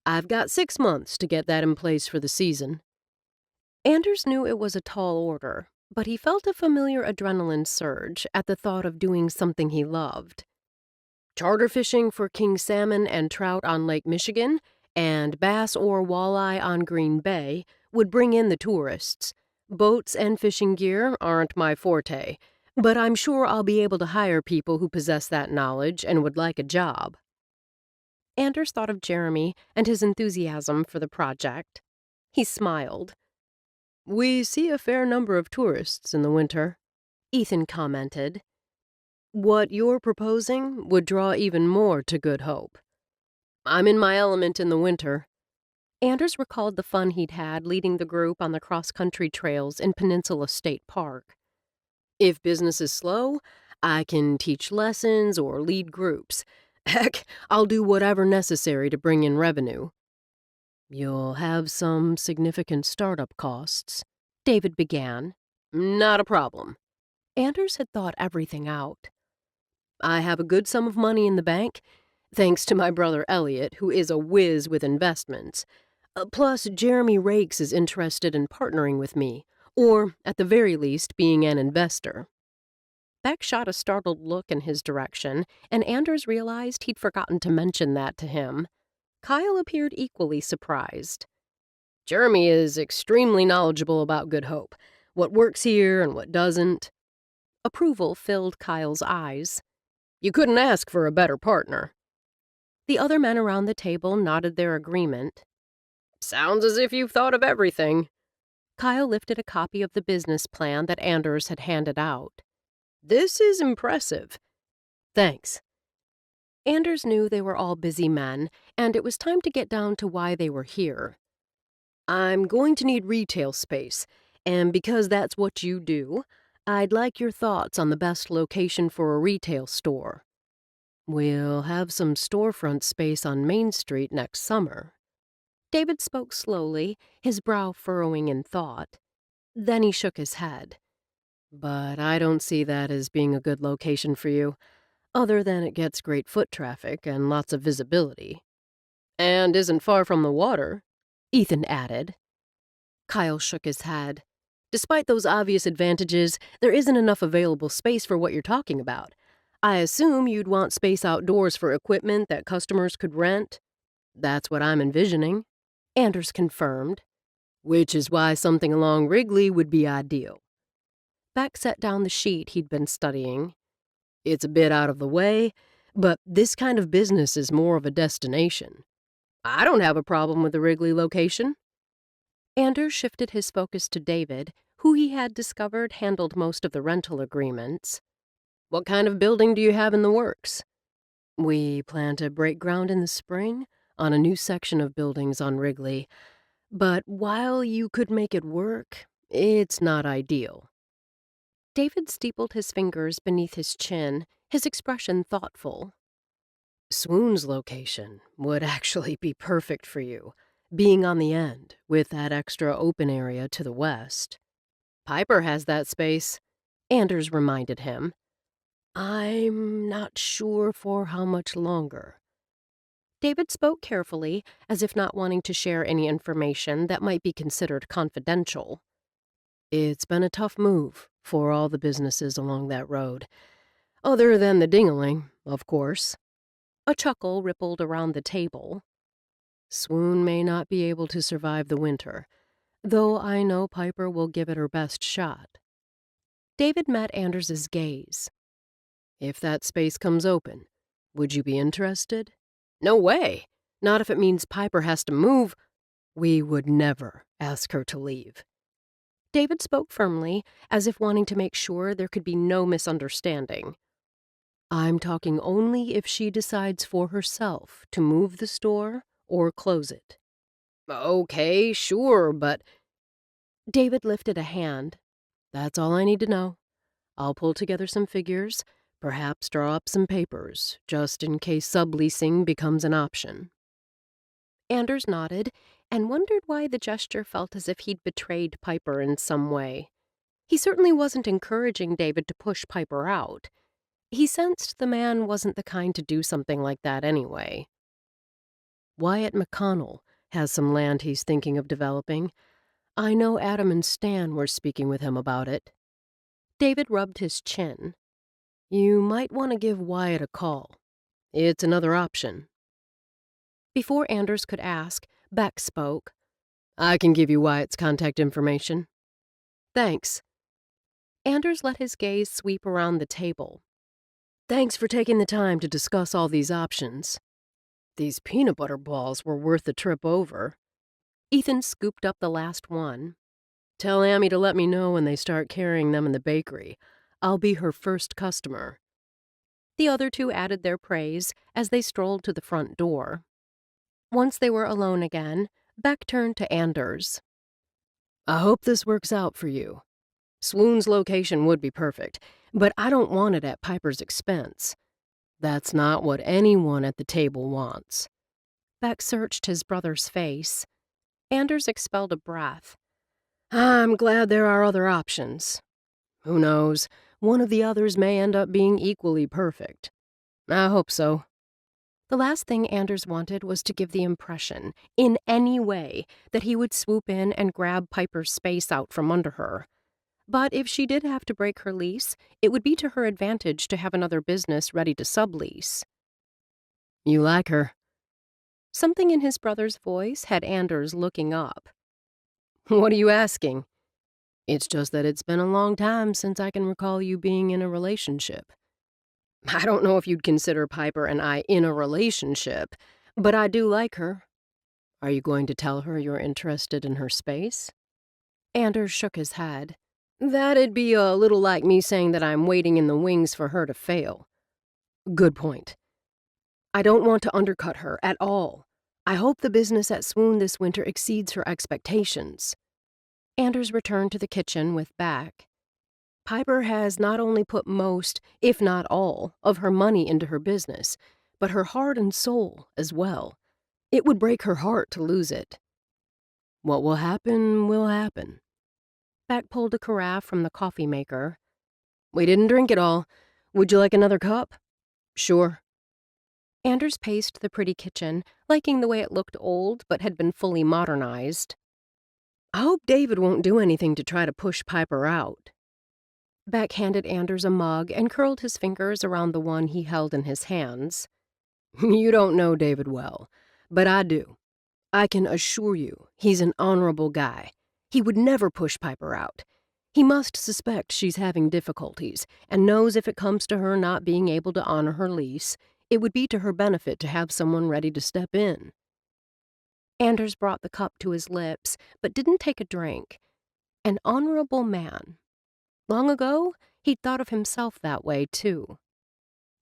[SPEAKER 1] "I've got 6 months to get that in place for the season." Anders knew it was a tall order, but he felt a familiar adrenaline surge at the thought of doing something he loved. "Charter fishing for king salmon and trout on Lake Michigan and bass or walleye on Green Bay would bring in the tourists. Boats and fishing gear aren't my forte, but I'm sure I'll be able to hire people who possess that knowledge and would like a job." Anders thought of Jeremy and his enthusiasm for the project. He smiled.
[SPEAKER 2] We see a fair number of tourists in the winter,
[SPEAKER 1] Ethan commented.
[SPEAKER 2] What you're proposing would draw even more to Good Hope. I'm in my element in the winter.
[SPEAKER 1] Anders recalled the fun he'd had leading the group on the cross-country trails in Peninsula State Park.
[SPEAKER 2] If business is slow, I can teach lessons or lead groups. Heck, I'll do whatever necessary to bring in revenue. You'll have some significant startup costs,
[SPEAKER 1] David began.
[SPEAKER 2] Not a problem.
[SPEAKER 1] Anders had thought everything out.
[SPEAKER 2] I have a good sum of money in the bank, thanks to my brother Elliot, who is a whiz with investments. Plus, Jeremy Rakes is interested in partnering with me, or, at the very least, being an investor.
[SPEAKER 1] Beck shot a startled look in his direction, and Anders realized he'd forgotten to mention that to him. Kyle appeared equally surprised.
[SPEAKER 2] Jeremy is extremely knowledgeable about Good Hope, what works here and what doesn't.
[SPEAKER 1] Approval filled Kyle's eyes.
[SPEAKER 2] You couldn't ask for a better partner.
[SPEAKER 1] The other men around the table nodded their agreement.
[SPEAKER 2] Sounds as if you've thought of everything.
[SPEAKER 1] Kyle lifted a copy of the business plan that Anders had handed out.
[SPEAKER 2] This is impressive. Thanks.
[SPEAKER 1] Anders knew they were all busy men, and it was time to get down to why they were here.
[SPEAKER 2] I'm going to need retail space, and because that's what you do, I'd like your thoughts on the best location for a retail store. We'll have some storefront space on Main Street next summer.
[SPEAKER 1] David spoke slowly, his brow furrowing in thought. Then he shook his head.
[SPEAKER 2] But I don't see that as being a good location for you, other than it gets great foot traffic and lots of visibility. And isn't far from the water,
[SPEAKER 1] Ethan added.
[SPEAKER 2] Kyle shook his head. Despite those obvious advantages, there isn't enough available space for what you're talking about. I assume you'd want space outdoors for equipment that customers could rent. That's what I'm envisioning,
[SPEAKER 1] Anders confirmed.
[SPEAKER 2] Which is why something along Wrigley would be ideal.
[SPEAKER 1] Beck set down the sheet he'd been studying.
[SPEAKER 2] It's a bit out of the way, but this kind of business is more of a destination. I don't have a problem with the Wrigley location.
[SPEAKER 1] Anders shifted his focus to David, who he had discovered handled most of the rental agreements.
[SPEAKER 2] What kind of building do you have in the works?
[SPEAKER 1] We plan to break ground in the spring on a new section of buildings on Wrigley. But while you could make it work, it's not ideal. David steepled his fingers beneath his chin, his expression thoughtful.
[SPEAKER 2] Swoon's location would actually be perfect for you, being on the end, with that extra open area to the west. Piper has that space,
[SPEAKER 1] Anders reminded him.
[SPEAKER 2] I'm not sure for how much longer.
[SPEAKER 1] David spoke carefully, as if not wanting to share any information that might be considered confidential.
[SPEAKER 2] It's been a tough move for all the businesses along that road. Other than the Dingaling, of course.
[SPEAKER 1] A chuckle rippled around the table.
[SPEAKER 2] Swoon may not be able to survive the winter, though I know Piper will give it her best shot.
[SPEAKER 1] David met Anders's gaze.
[SPEAKER 2] If that space comes open, would you be interested? No way. Not if it means Piper has to move. We would never ask her to leave.
[SPEAKER 1] David spoke firmly, as if wanting to make sure there could be no misunderstanding.
[SPEAKER 2] I'm talking only if she decides for herself to move the store or close it. Okay, sure, but...
[SPEAKER 1] David lifted a hand.
[SPEAKER 2] That's all I need to know. I'll pull together some figures, perhaps draw up some papers, just in case subleasing becomes an option.
[SPEAKER 1] Anders nodded and wondered why the gesture felt as if he'd betrayed Piper in some way. He certainly wasn't encouraging David to push Piper out. He sensed the man wasn't the kind to do something like that anyway.
[SPEAKER 2] Wyatt McConnell has some land he's thinking of developing. I know Adam and Stan were speaking with him about it.
[SPEAKER 1] David rubbed his chin.
[SPEAKER 2] You might want to give Wyatt a call. It's another option.
[SPEAKER 1] Before Anders could ask, Beck spoke.
[SPEAKER 2] I can give you Wyatt's contact information.
[SPEAKER 1] Thanks. Anders let his gaze sweep around the table.
[SPEAKER 2] Thanks for taking the time to discuss all these options. These peanut butter balls were worth the trip over.
[SPEAKER 1] Ethan scooped up the last one. "Tell Amy to let me know when they start carrying them in the bakery. I'll be her first customer." The other two added their praise as they strolled to the front door. Once they were alone again, Beck turned to Anders. "I hope this works out for you. Swoon's location would be perfect, but I don't want it at Piper's expense. That's not what anyone at the table wants." Beck searched his brother's face. Anders expelled a breath. "I'm glad there are other options. Who knows, one of the others may end up being equally perfect. I hope so." The last thing Anders wanted was to give the impression, in any way, that he would swoop in and grab Piper's space out from under her. But if she did have to break her lease, it would be to her advantage to have another business ready to sublease. "You like her?" Something in his brother's voice had Anders looking up. "What are you asking?" "It's just that it's been a long time since I can recall you being in a relationship." "I don't know if you'd consider Piper and I in a relationship, but I do like her." "Are you going to tell her you're interested in her space?" Anders shook his head. "That'd be a little like me saying that I'm waiting in the wings for her to fail." "Good point. I don't want to undercut her at all. I hope the business at Swoon this winter exceeds her expectations." Anders returned to the kitchen with Beck. "Piper has not only put most, if not all, of her money into her business, but her heart and soul as well. It would break her heart to lose it." "What will happen, will happen." Beck pulled a carafe from the coffee maker. "We didn't drink it all. Would you like another cup?" "Sure." Anders paced the pretty kitchen, liking the way it looked old but had been fully modernized. "I hope David won't do anything to try to push Piper out." Beck handed Anders a mug and curled his fingers around the one he held in his hands. "You don't know David well, but I do. I can assure you he's an honorable guy. He would never push Piper out. He must suspect she's having difficulties and knows if it comes to her not being able to honor her lease, it would be to her benefit to have someone ready to step in." Anders brought the cup to his lips, but didn't take a drink. An honorable man. Long ago, he'd thought of himself that way, too.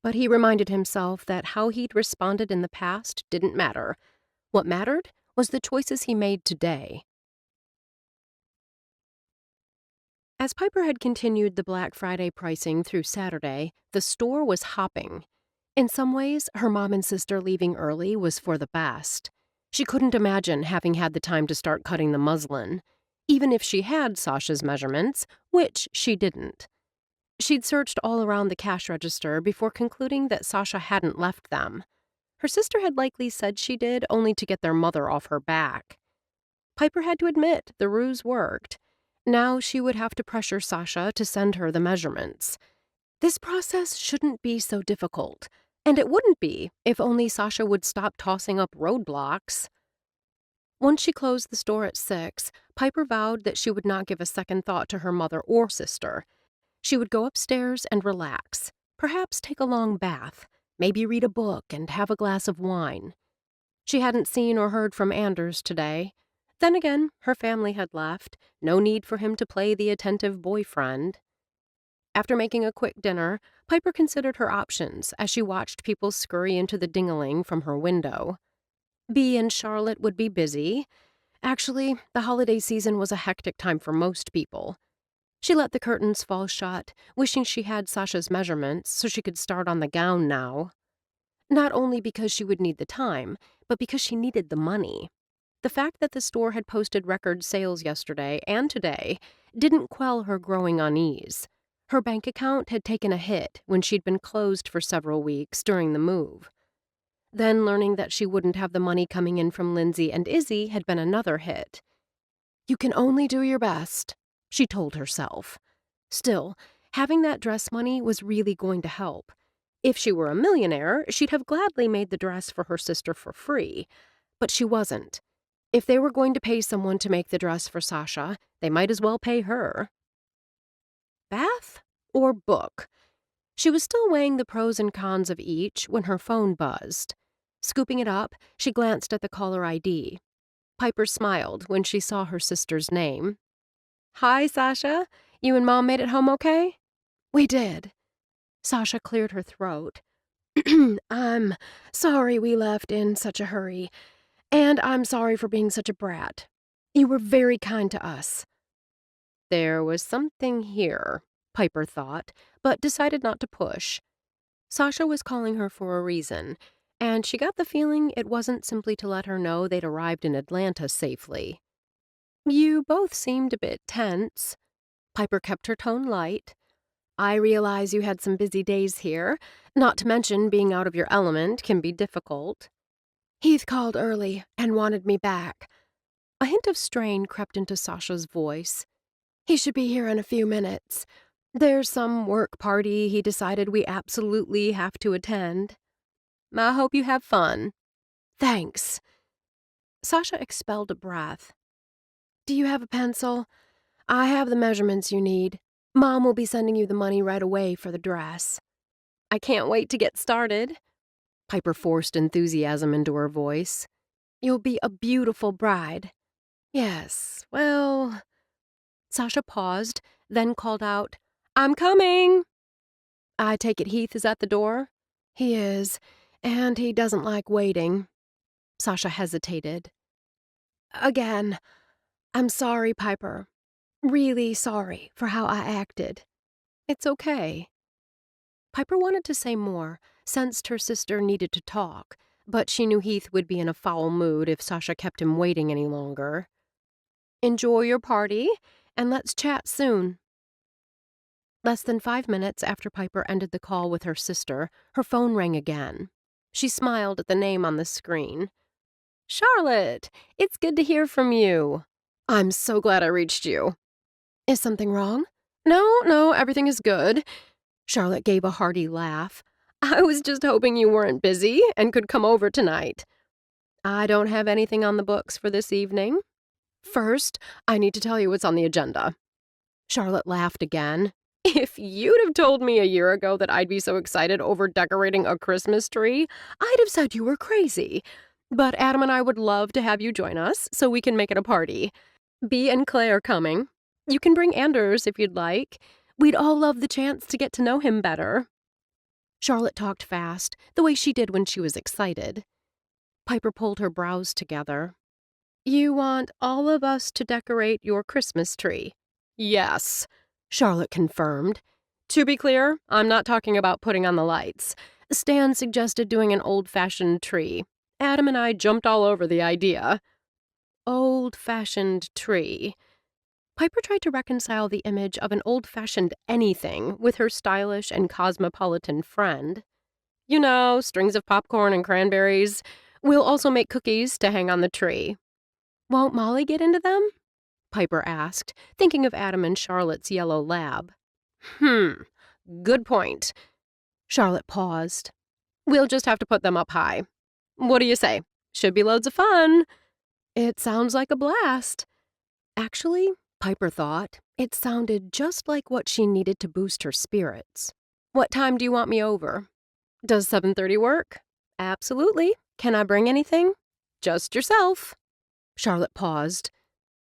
[SPEAKER 1] But he reminded himself that how he'd responded in the past didn't matter. What mattered was the choices he made today. As Piper had continued the Black Friday pricing through Saturday, the store was hopping. In some ways, her mom and sister leaving early was for the best. She couldn't imagine having had the time to start cutting the muslin, even if she had Sasha's measurements, which she didn't. She'd searched all around the cash register before concluding that Sasha hadn't left them. Her sister had likely said she did, only to get their mother off her back. Piper had to admit the ruse worked. Now she would have to pressure Sasha to send her the measurements. This process shouldn't be so difficult, and it wouldn't be if only Sasha would stop tossing up roadblocks. Once she closed the store at 6, Piper vowed that she would not give a second thought to her mother or sister. She would go upstairs and relax, perhaps take a long bath, maybe read a book and have a glass of wine. She hadn't seen or heard from Anders today. Then again, her family had left, no need for him to play the attentive boyfriend. After making a quick dinner, Piper considered her options as she watched people scurry into the ding-a-ling from her window. Bea and Charlotte would be busy. Actually, the holiday season was a hectic time for most people. She let the curtains fall shut, wishing she had Sasha's measurements so she could start on the gown now. Not only because she would need the time, but because she needed the money. The fact that the store had posted record sales yesterday and today didn't quell her growing unease. Her bank account had taken a hit when she'd been closed for several weeks during the move. Then learning that she wouldn't have the money coming in from Lindsay and Izzy had been another hit. "You can only do your best," she told herself. Still, having that dress money was really going to help. If she were a millionaire, she'd have gladly made the dress for her sister for free. But she wasn't. If they were going to pay someone to make the dress for Sasha, they might as well pay her. Bath or book? She was still weighing the pros and cons of each when her phone buzzed. Scooping it up, she glanced at the caller ID. Piper smiled when she saw her sister's name. "Hi, Sasha. You and Mom made it home okay?" "We did." Sasha cleared her throat. "I'm sorry we left in such a hurry, and I'm sorry for being such a brat. You were very kind to us." There was something here, Piper thought, but decided not to push. Sasha was calling her for a reason, and she got the feeling it wasn't simply to let her know they'd arrived in Atlanta safely. "You both seemed a bit tense." Piper kept her tone light. "I realize you had some busy days here, not to mention being out of your element can be difficult." "Heath called early and wanted me back." A hint of strain crept into Sasha's voice. "He should be here in a few minutes. There's some work party he decided we absolutely have to attend." "I hope you have fun." "Thanks." Sasha expelled a breath. "Do you have a pencil? I have the measurements you need. Mom will be sending you the money right away for the dress." "I can't wait to get started." Piper forced enthusiasm into her voice. "You'll be a beautiful bride." "Yes, well—" Sasha paused, then called out, "I'm coming!" "I take it Heath is at the door?" "He is, and he doesn't like waiting." Sasha hesitated. "Again, I'm sorry, Piper. Really sorry for how I acted." "It's okay." Piper wanted to say more, sensed her sister needed to talk, but she knew Heath would be in a foul mood if Sasha kept him waiting any longer. "Enjoy your party, and let's chat soon." Less than 5 minutes after Piper ended the call with her sister, her phone rang again. She smiled at the name on the screen. "Charlotte, it's good to hear from you." "I'm so glad I reached you." "Is something wrong?" No, everything is good." Charlotte gave a hearty laugh. "I was just hoping you weren't busy and could come over tonight." "I don't have anything on the books for this evening." "First, I need to tell you what's on the agenda." Charlotte laughed again. "If you'd have told me a year ago that I'd be so excited over decorating a Christmas tree, I'd have said you were crazy. But Adam and I would love to have you join us so we can make it a party. Bea and Clay are coming. You can bring Anders if you'd like. We'd all love the chance to get to know him better." Charlotte talked fast, the way she did when she was excited. Piper pulled her brows together. "You want all of us to decorate your Christmas tree?" "Yes," Charlotte confirmed. "To be clear, I'm not talking about putting on the lights. Stan suggested doing an old-fashioned tree. Adam and I jumped all over the idea." Old-fashioned tree. Piper tried to reconcile the image of an old-fashioned anything with her stylish and cosmopolitan friend. "You know, strings of popcorn and cranberries. We'll also make cookies to hang on the tree." "Won't Molly get into them?" Piper asked, thinking of Adam and Charlotte's yellow lab. Good point." Charlotte paused. "We'll just have to put them up high. What do you say? Should be loads of fun." "It sounds like a blast." Actually, Piper thought, it sounded just like what she needed to boost her spirits. "What time do you want me over?" "Does 7:30 work?" "Absolutely. Can I bring anything?" "Just yourself." Charlotte paused.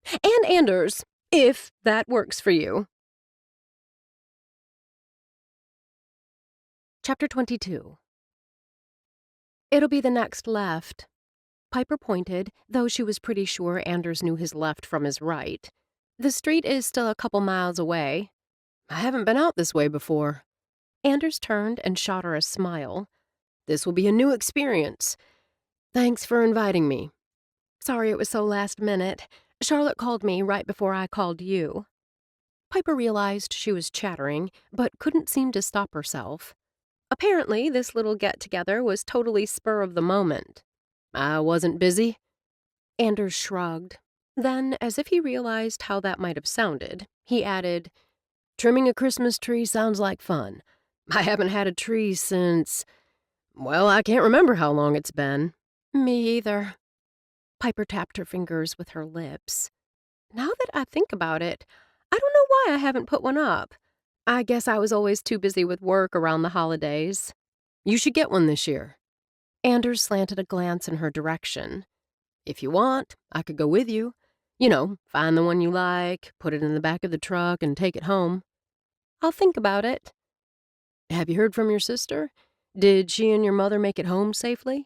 [SPEAKER 1] "And Anders, if that works for you." Chapter 22. "It'll be the next left." Piper pointed, though she was pretty sure Anders knew his left from his right. "The street is still a couple miles away." "I haven't been out this way before." Anders turned and shot her a smile. "This will be a new experience. Thanks for inviting me." "Sorry it was so last minute. Charlotte called me right before I called you." Piper realized she was chattering, but couldn't seem to stop herself. Apparently, this little get-together was totally spur of the moment. "I wasn't busy." Anders shrugged. Then, as if he realized how that might have sounded, he added, "Trimming a Christmas tree sounds like fun. I haven't had a tree since... well, I can't remember how long it's been." "Me either." Piper tapped her fingers with her lips. "Now that I think about it, I don't know why I haven't put one up. I guess I was always too busy with work around the holidays." "You should get one this year." Anders slanted a glance in her direction.
[SPEAKER 2] If you want, I could go with you. You know, find the one you like, put it in the back of the truck, and take it home.
[SPEAKER 1] I'll think about it.
[SPEAKER 2] Have you heard from your sister? Did she and your mother make it home safely?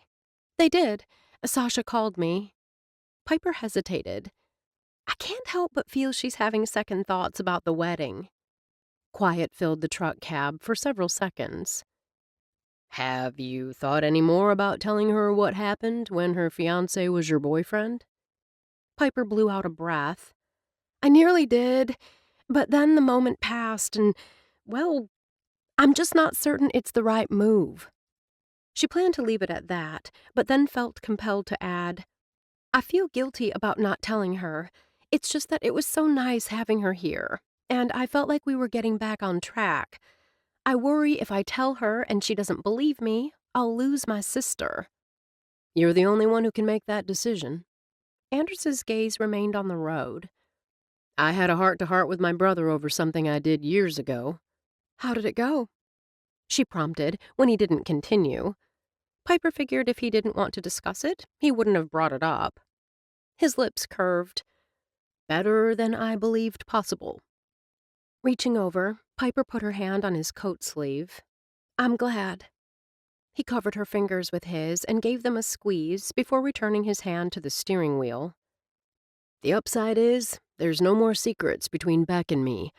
[SPEAKER 1] They did. Sasha called me. Piper hesitated. I can't help but feel she's having second thoughts about the wedding.
[SPEAKER 2] Quiet filled the truck cab for several seconds. Have you thought any more about telling her what happened when her fiancé was your boyfriend?
[SPEAKER 1] Piper blew out a breath. I nearly did, but then the moment passed and, well, I'm just not certain it's the right move. She planned to leave it at that, but then felt compelled to add, I feel guilty about not telling her. It's just that it was so nice having her here, and I felt like we were getting back on track. I worry if I tell her and she doesn't believe me, I'll lose my sister.
[SPEAKER 2] You're the only one who can make that decision.
[SPEAKER 1] Anders's gaze remained on the road.
[SPEAKER 2] I had a heart-to-heart with my brother over something I did years ago.
[SPEAKER 1] How did it go? She prompted when he didn't continue. Piper figured if he didn't want to discuss it, he wouldn't have brought it up. His lips curved.
[SPEAKER 2] Better than I believed possible.
[SPEAKER 1] Reaching over, Piper put her hand on his coat sleeve. I'm glad. He covered her fingers with his and gave them a squeeze before returning his hand to the steering wheel.
[SPEAKER 2] The upside is, there's no more secrets between Beck and me.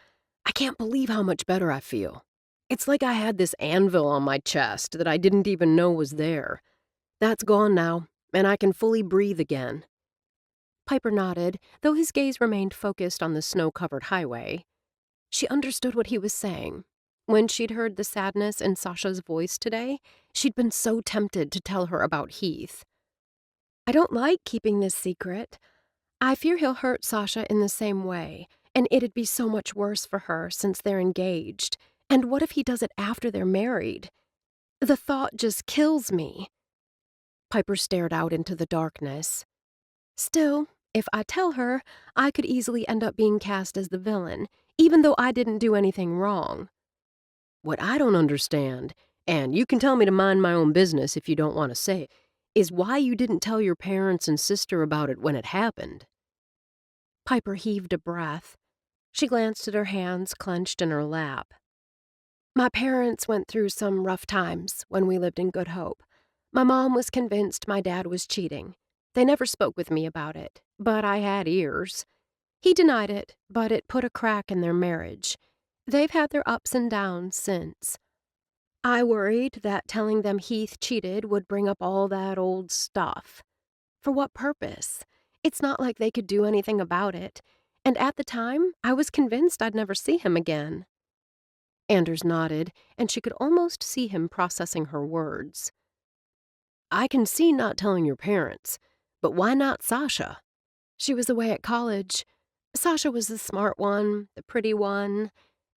[SPEAKER 2] I can't believe how much better I feel. It's like I had this anvil on my chest that I didn't even know was there. That's gone now, and I can fully breathe again.
[SPEAKER 1] Piper nodded, though his gaze remained focused on the snow-covered highway. She understood what he was saying. When she'd heard the sadness in Sasha's voice today, she'd been so tempted to tell her about Heath. I don't like keeping this secret. I fear he'll hurt Sasha in the same way, and it'd be so much worse for her since they're engaged. And what if he does it after they're married? The thought just kills me. Piper stared out into the darkness. Still, if I tell her, I could easily end up being cast as the villain, even though I didn't do anything wrong.
[SPEAKER 2] What I don't understand, and you can tell me to mind my own business if you don't want to say it, is why you didn't tell your parents and sister about it when it happened.
[SPEAKER 1] Piper heaved a breath. She glanced at her hands clenched in her lap. My parents went through some rough times when we lived in Good Hope. My mom was convinced my dad was cheating. They never spoke with me about it, but I had ears. He denied it, but it put a crack in their marriage. They've had their ups and downs since. I worried that telling them Heath cheated would bring up all that old stuff. For what purpose? It's not like they could do anything about it, and at the time, I was convinced I'd never see him again. Anders nodded, and she could almost see him processing her words.
[SPEAKER 2] I can see not telling your parents, but why not Sasha?
[SPEAKER 1] She was away at college. Sasha was the smart one, the pretty one,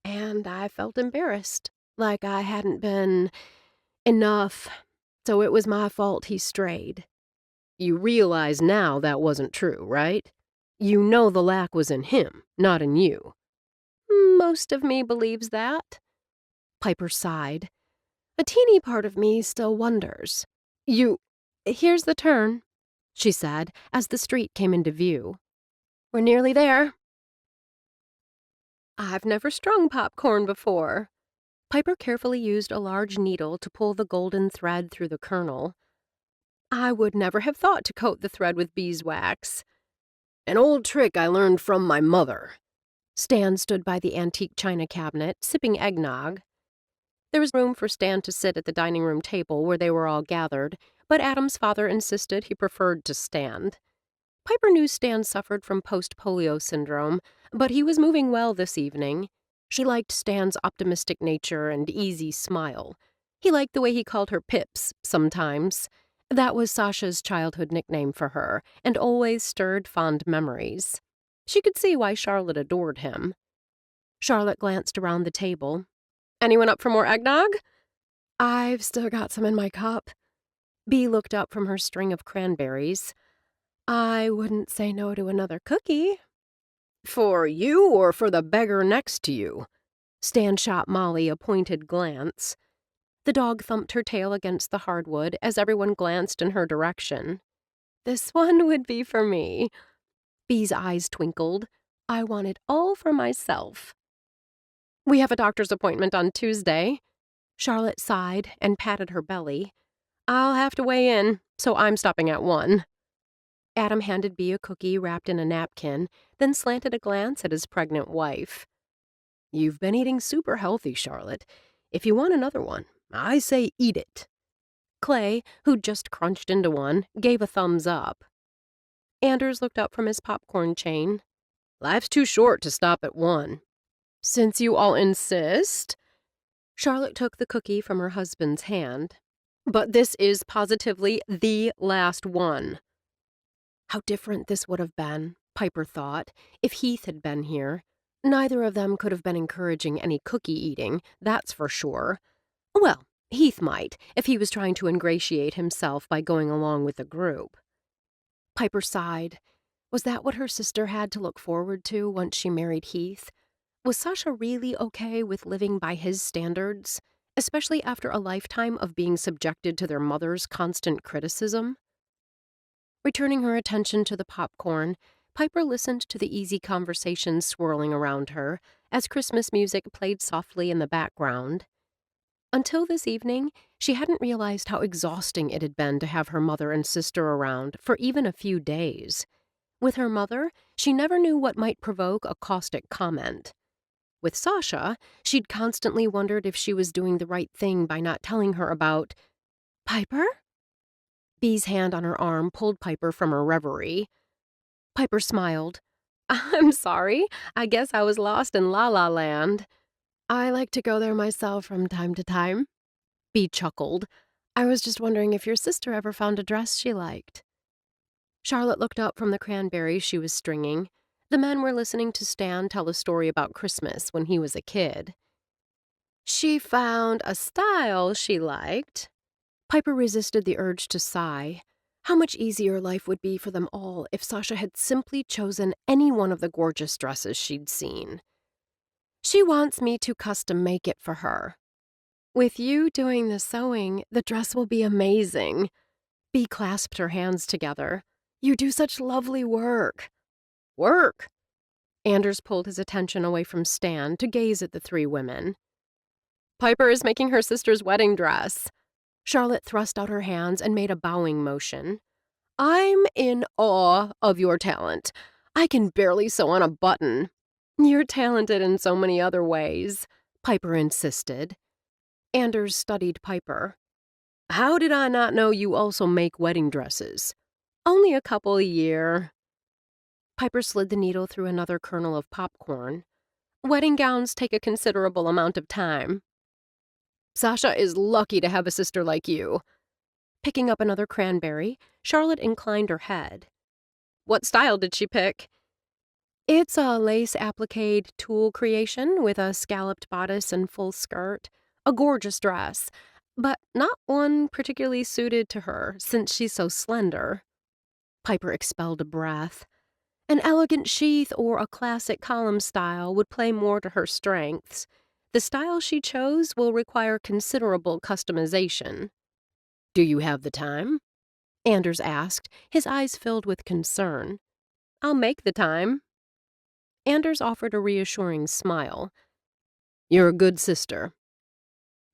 [SPEAKER 1] and I felt embarrassed, like I hadn't been enough, so it was my fault he strayed.
[SPEAKER 2] You realize now that wasn't true, right? You know the lack was in him, not in you.
[SPEAKER 1] Most of me believes that. Piper sighed. A teeny part of me still wonders. Here's the turn, she said as the street came into view. We're nearly there. I've never strung popcorn before. Piper carefully used a large needle to pull the golden thread through the kernel. I would never have thought to coat the thread with beeswax.
[SPEAKER 2] An old trick I learned from my mother.
[SPEAKER 1] Stan stood by the antique china cabinet, sipping eggnog. There was room for Stan to sit at the dining room table where they were all gathered, but Adam's father insisted he preferred to stand. Piper knew Stan suffered from post-polio syndrome, but he was moving well this evening. She liked Stan's optimistic nature and easy smile. He liked the way he called her Pips sometimes. That was Sasha's childhood nickname for her, and always stirred fond memories. She could see why Charlotte adored him. Charlotte glanced around the table. Anyone up for more eggnog? I've still got some in my cup. Bea looked up from her string of cranberries. I wouldn't say no to another cookie.
[SPEAKER 2] For you or for the beggar next to you?
[SPEAKER 1] Stan shot Molly a pointed glance. The dog thumped her tail against the hardwood as everyone glanced in her direction. This one would be for me. Bee's eyes twinkled. I want it all for myself. We have a doctor's appointment on Tuesday. Charlotte sighed and patted her belly. I'll have to weigh in, so I'm stopping at 1. Adam handed Bea a cookie wrapped in a napkin, then slanted a glance at his pregnant wife. You've been eating super healthy, Charlotte. If you want another one, I say eat it. Clay, who'd just crunched into one, gave a thumbs up. Anders looked up from his popcorn chain. Life's too short to stop at 1. Since you all insist. Charlotte took the cookie from her husband's hand. But this is positively the last one. How different this would have been, Piper thought, if Heath had been here. Neither of them could have been encouraging any cookie eating, that's for sure. Well, Heath might, if he was trying to ingratiate himself by going along with the group. Piper sighed. Was that what her sister had to look forward to once she married Heath? Was Sasha really okay with living by his standards, especially after a lifetime of being subjected to their mother's constant criticism? Returning her attention to the popcorn, Piper listened to the easy conversation swirling around her as Christmas music played softly in the background. Until this evening, she hadn't realized how exhausting it had been to have her mother and sister around for even a few days. With her mother, she never knew what might provoke a caustic comment. With Sasha, she'd constantly wondered if she was doing the right thing by not telling her about... Piper? Bee's hand on her arm pulled Piper from her reverie. Piper smiled. I'm sorry. I guess I was lost in La La Land. I like to go there myself from time to time. Bee chuckled. I was just wondering if your sister ever found a dress she liked. Charlotte looked up from the cranberries she was stringing. The men were listening to Stan tell a story about Christmas when he was a kid. She found a style she liked. Piper resisted the urge to sigh. How much easier life would be for them all if Sasha had simply chosen any one of the gorgeous dresses she'd seen. She wants me to custom make it for her. With you doing the sewing, the dress will be amazing. Bee clasped her hands together. You do such lovely work. Work? Anders pulled his attention away from Stan to gaze at the three women. Piper is making her sister's wedding dress. Charlotte thrust out her hands and made a bowing motion. I'm in awe of your talent. I can barely sew on a button. You're talented in so many other ways, Piper insisted. Anders studied Piper. How did I not know you also make wedding dresses? Only a couple a year. Piper slid the needle through another kernel of popcorn. Wedding gowns take a considerable amount of time. Sasha is lucky to have a sister like you. Picking up another cranberry, Charlotte inclined her head. What style did she pick? It's a lace applique tulle creation with a scalloped bodice and full skirt. A gorgeous dress, but not one particularly suited to her since she's so slender. Piper expelled a breath. An elegant sheath or a classic column style would play more to her strengths. The style she chose will require considerable customization. Do you have the time? Anders asked, his eyes filled with concern. I'll make the time. Anders offered a reassuring smile. You're a good sister.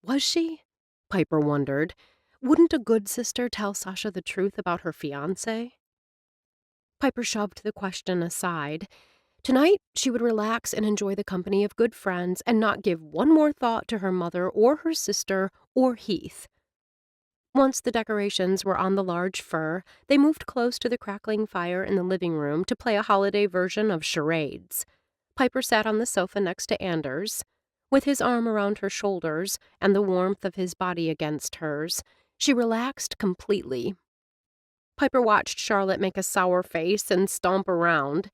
[SPEAKER 1] Was she? Piper wondered. Wouldn't a good sister tell Sasha the truth about her fiancé? Piper shoved the question aside. Tonight, she would relax and enjoy the company of good friends and not give one more thought to her mother or her sister or Heath. Once the decorations were on the large fur, they moved close to the crackling fire in the living room to play a holiday version of charades. Piper sat on the sofa next to Anders. With his arm around her shoulders and the warmth of his body against hers, she relaxed completely. Piper watched Charlotte make a sour face and stomp around.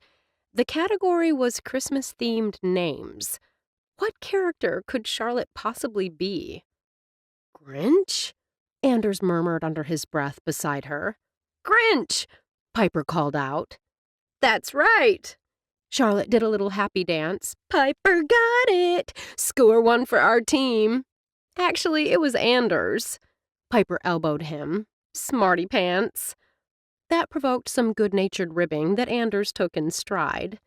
[SPEAKER 1] The category was Christmas-themed names. What character could Charlotte possibly be? Grinch? Anders murmured under his breath beside her. Grinch! Piper called out. That's right! Charlotte did a little happy dance. Piper got it! Score one for our team. Actually, it was Anders. Piper elbowed him. Smarty pants. That provoked some good-natured ribbing that Anders took in stride.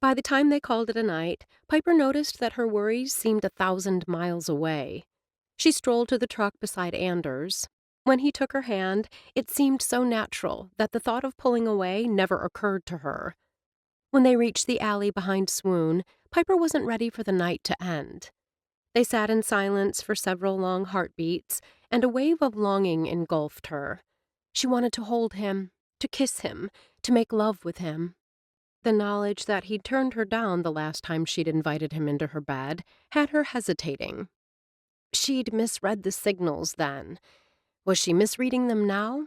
[SPEAKER 1] By the time they called it a night, Piper noticed that her worries seemed 1,000 miles away. She strolled to the truck beside Anders. When he took her hand, it seemed so natural that the thought of pulling away never occurred to her. When they reached the alley behind Swoon, Piper wasn't ready for the night to end. They sat in silence for several long heartbeats, and a wave of longing engulfed her. She wanted to hold him, to kiss him, to make love with him. The knowledge that he'd turned her down the last time she'd invited him into her bed had her hesitating. She'd misread the signals then. Was she misreading them now?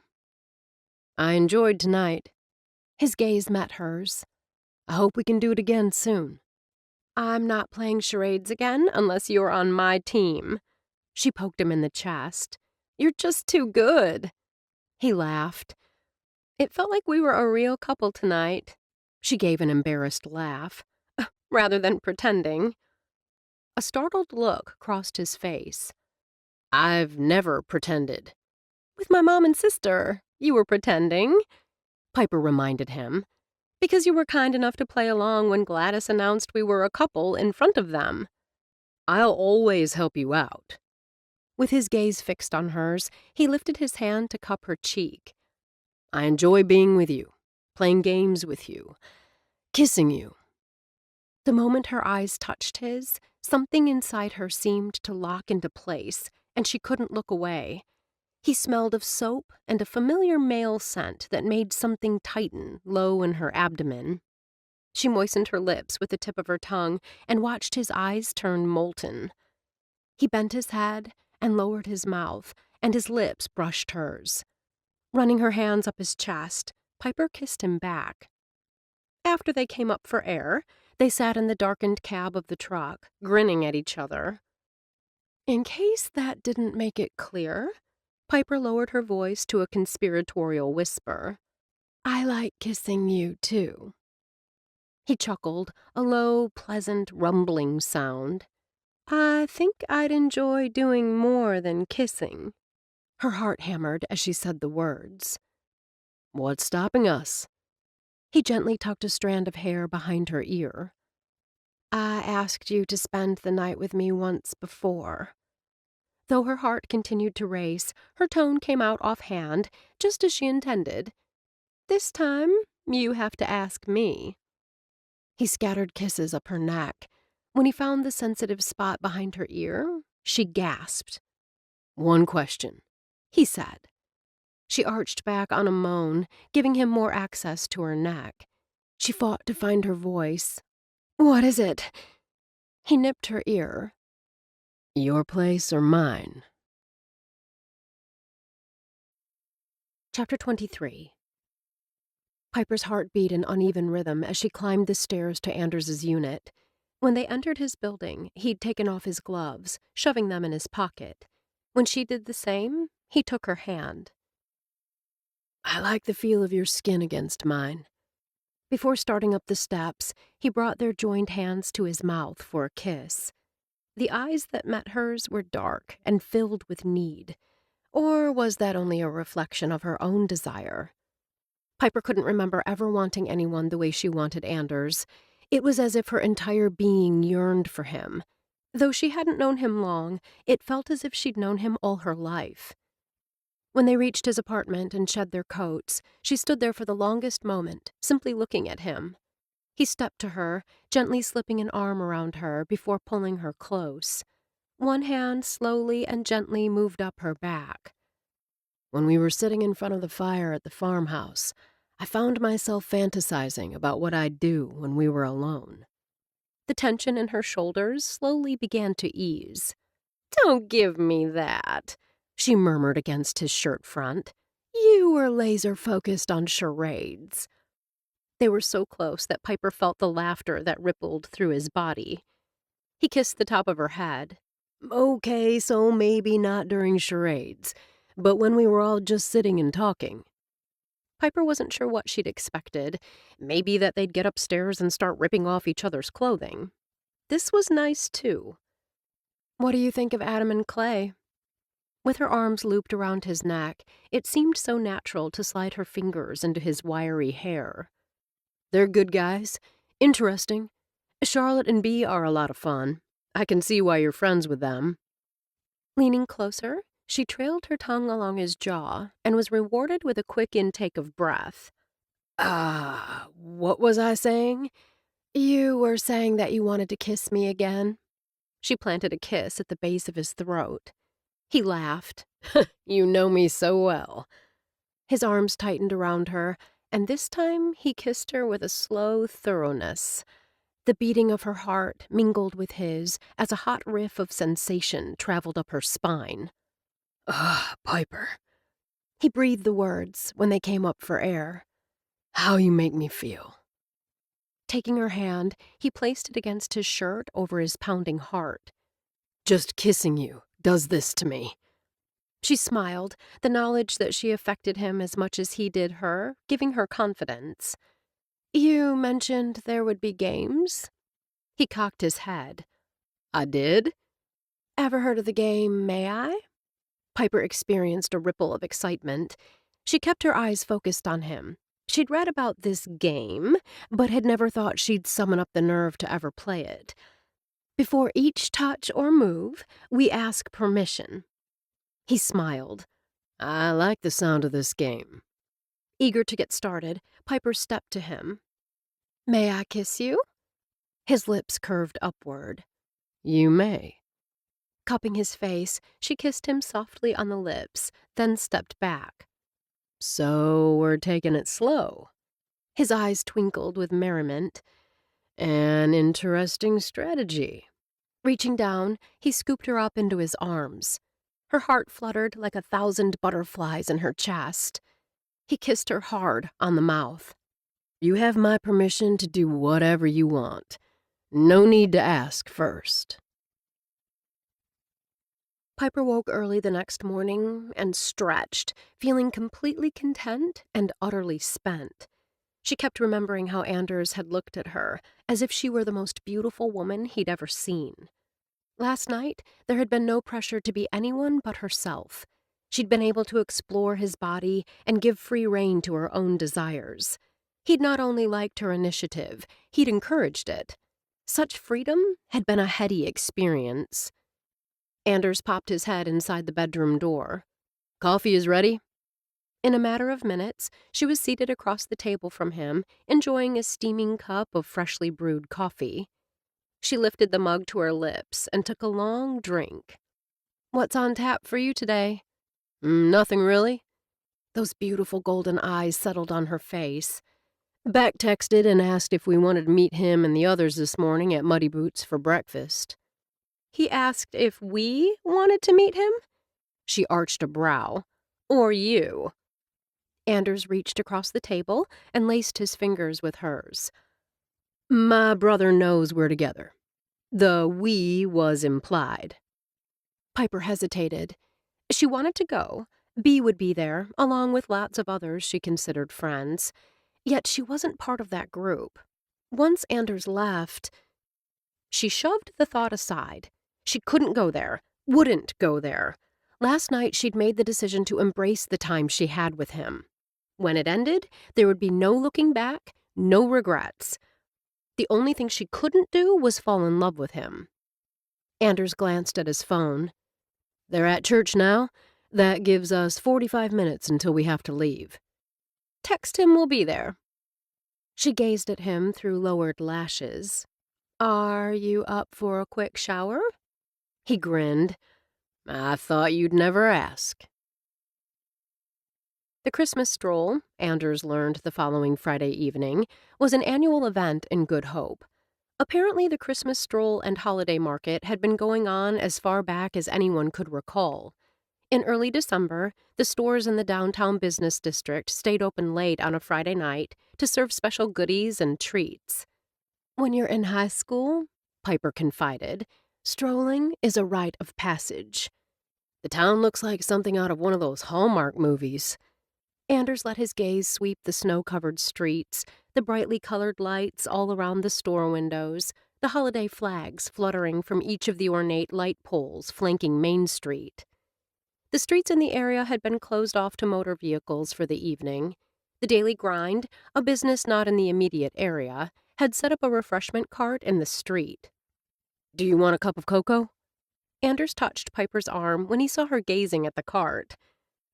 [SPEAKER 1] I enjoyed tonight. His gaze met hers. I hope we can do it again soon. I'm not playing charades again unless you're on my team. She poked him in the chest. You're just too good. He laughed. It felt like we were a real couple tonight. She gave an embarrassed laugh, rather than pretending. A startled look crossed his face. I've never pretended. With my mom and sister, you were pretending, Piper reminded him, because you were kind enough to play along when Gladys announced we were a couple in front of them. I'll always help you out. With his gaze fixed on hers, he lifted his hand to cup her cheek. I enjoy being with you, playing games with you, kissing you. The moment her eyes touched his, something inside her seemed to lock into place, and she couldn't look away. He smelled of soap and a familiar male scent that made something tighten low in her abdomen. She moistened her lips with the tip of her tongue and watched his eyes turn molten. He bent his head and lowered his mouth, and his lips brushed hers. Running her hands up his chest, Piper kissed him back. After they came up for air, they sat in the darkened cab of the truck, grinning at each other. In case that didn't make it clear, Piper lowered her voice to a conspiratorial whisper. I like kissing you, too. He chuckled, a low, pleasant, rumbling sound. I think I'd enjoy doing more than kissing. Her heart hammered as she said the words. What's stopping us? He gently tucked a strand of hair behind her ear. I asked you to spend the night with me once before. Though her heart continued to race, her tone came out offhand, just as she intended. This time, you have to ask me. He scattered kisses up her neck. When he found the sensitive spot behind her ear, she gasped. One question, he said. She arched back on a moan, giving him more access to her neck. She fought to find her voice. What is it? He nipped her ear. Your place or mine? Chapter 23. Piper's heart beat in uneven rhythm as she climbed the stairs to Anders's unit. When they entered his building, he'd taken off his gloves, shoving them in his pocket. When she did the same, he took her hand. I like the feel of your skin against mine. Before starting up the steps, he brought their joined hands to his mouth for a kiss. The eyes that met hers were dark and filled with need. Or was that only a reflection of her own desire? Piper couldn't remember ever wanting anyone the way she wanted Anders. It was as if her entire being yearned for him. Though she hadn't known him long, it felt as if she'd known him all her life. When they reached his apartment and shed their coats, she stood there for the longest moment, simply looking at him. He stepped to her, gently slipping an arm around her before pulling her close. One hand slowly and gently moved up her back. When we were sitting in front of the fire at the farmhouse, I found myself fantasizing about what I'd do when we were alone. The tension in her shoulders slowly began to ease. Don't give me that, she murmured against his shirt front. You were laser-focused on charades. They were so close that Piper felt the laughter that rippled through his body. He kissed the top of her head. Okay, so maybe not during charades, but when we were all just sitting and talking. Piper wasn't sure what she'd expected. Maybe that they'd get upstairs and start ripping off each other's clothing. This was nice, too. What do you think of Adam and Clay? With her arms looped around his neck, it seemed so natural to slide her fingers into his wiry hair.
[SPEAKER 2] They're good guys. Interesting. Charlotte and Bea are a lot of fun. I can see why you're friends with them.
[SPEAKER 1] Leaning closer, she trailed her tongue along his jaw and was rewarded with a quick intake of breath.
[SPEAKER 2] What was I saying?
[SPEAKER 1] You were saying that you wanted to kiss me again. She planted a kiss at the base of his throat. He laughed.
[SPEAKER 2] You know me so well.
[SPEAKER 1] His arms tightened around her, and this time he kissed her with a slow thoroughness. The beating of her heart mingled with his as a hot riff of sensation traveled up her spine.
[SPEAKER 2] Piper.
[SPEAKER 1] He breathed the words when they came up for air.
[SPEAKER 2] How you make me feel.
[SPEAKER 1] Taking her hand, he placed it against his shirt over his pounding heart.
[SPEAKER 2] Just kissing you does this to me.
[SPEAKER 1] She smiled, the knowledge that she affected him as much as he did her, giving her confidence. You mentioned there would be games? He cocked his head.
[SPEAKER 2] I did?
[SPEAKER 1] Ever heard of the game May I? Piper experienced a ripple of excitement. She kept her eyes focused on him. She'd read about this game, but had never thought she'd summon up the nerve to ever play it. Before each touch or move, we ask permission. He smiled.
[SPEAKER 2] I like the sound of this game.
[SPEAKER 1] Eager to get started, Piper stepped to him. May I kiss you? His lips curved upward.
[SPEAKER 2] You may.
[SPEAKER 1] Cupping his face, she kissed him softly on the lips, then stepped back.
[SPEAKER 2] So we're taking it slow.
[SPEAKER 1] His eyes twinkled with merriment.
[SPEAKER 2] An interesting strategy.
[SPEAKER 1] Reaching down, he scooped her up into his arms. Her heart fluttered like 1,000 butterflies in her chest. He kissed her hard on the mouth.
[SPEAKER 2] You have my permission to do whatever you want. No need to ask first.
[SPEAKER 1] Piper woke early the next morning and stretched, feeling completely content and utterly spent. She kept remembering how Anders had looked at her, as if she were the most beautiful woman he'd ever seen. Last night, there had been no pressure to be anyone but herself. She'd been able to explore his body and give free rein to her own desires. He'd not only liked her initiative, he'd encouraged it. Such freedom had been a heady experience. Anders popped his head inside the bedroom door.
[SPEAKER 2] Coffee is ready?
[SPEAKER 1] In a matter of minutes, she was seated across the table from him, enjoying a steaming cup of freshly brewed coffee. She lifted the mug to her lips and took a long drink. What's on tap for you today?
[SPEAKER 2] Nothing really.
[SPEAKER 1] Those beautiful golden eyes settled on her face.
[SPEAKER 2] Beck texted and asked if we wanted to meet him and the others this morning at Muddy Boots for breakfast.
[SPEAKER 1] He asked if we wanted to meet him? She arched a brow. Or you? Anders reached across the table and laced his fingers with hers.
[SPEAKER 2] My brother knows we're together. The we was implied.
[SPEAKER 1] Piper hesitated. She wanted to go. Bea would be there, along with lots of others she considered friends. Yet she wasn't part of that group. Once Anders left, she shoved the thought aside. She couldn't go there, wouldn't go there. Last night she'd made the decision to embrace the time she had with him. When it ended, there would be no looking back, no regrets. The only thing she couldn't do was fall in love with him. Anders glanced at his phone.
[SPEAKER 2] They're at church now? That gives us 45 minutes until we have to leave.
[SPEAKER 1] Text him we'll be there. She gazed at him through lowered lashes. Are you up for a quick shower?
[SPEAKER 2] He grinned. I thought you'd never ask.
[SPEAKER 1] The Christmas stroll, Anders learned the following Friday evening, was an annual event in Good Hope. Apparently the Christmas stroll and holiday market had been going on as far back as anyone could recall. In early December, the stores in the downtown business district stayed open late on a Friday night to serve special goodies and treats. When you're in high school, Piper confided, strolling is a rite of passage.
[SPEAKER 2] The town looks like something out of one of those Hallmark movies.
[SPEAKER 1] Anders let his gaze sweep the snow-covered streets, the brightly colored lights all around the store windows, the holiday flags fluttering from each of the ornate light poles flanking Main Street. The streets in the area had been closed off to motor vehicles for the evening. The Daily Grind, a business not in the immediate area, had set up a refreshment cart in the street. "Do you want a cup of cocoa?" Anders touched Piper's arm when he saw her gazing at the cart.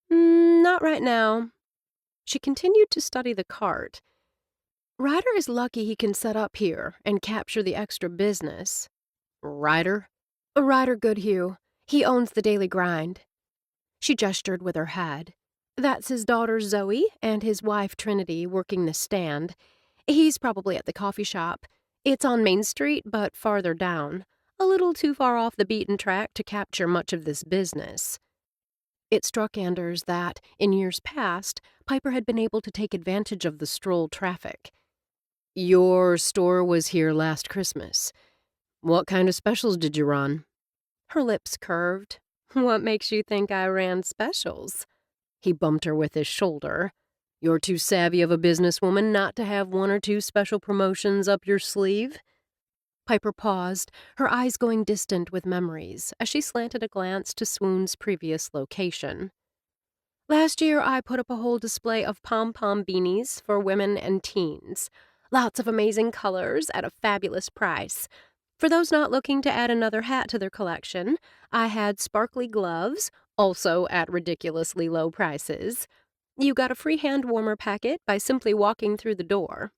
[SPEAKER 1] Not right now." She continued to study the cart. "Ryder is lucky he can set up here and capture the extra business." "Ryder?" "Ryder Goodhue. He owns the Daily Grind." She gestured with her head. "That's his daughter Zoe and his wife Trinity working the stand. He's probably at the coffee shop. It's on Main Street, but farther down. A little too far off the beaten track to capture much of this business." It struck Anders that, in years past, Piper had been able to take advantage of the stroll traffic. "Your store was here last Christmas. What kind of specials did you run?" Her lips curved. "What makes you think I ran specials?" He bumped her with his shoulder. "You're too savvy of a businesswoman not to have one or two special promotions up your sleeve?" Piper paused, her eyes going distant with memories, as she slanted a glance to Swoon's previous location. "Last year I put up a whole display of pom-pom beanies for women and teens. Lots of amazing colors at a fabulous price. For those not looking to add another hat to their collection, I had sparkly gloves, also at ridiculously low prices. You got a free hand warmer packet by simply walking through the door."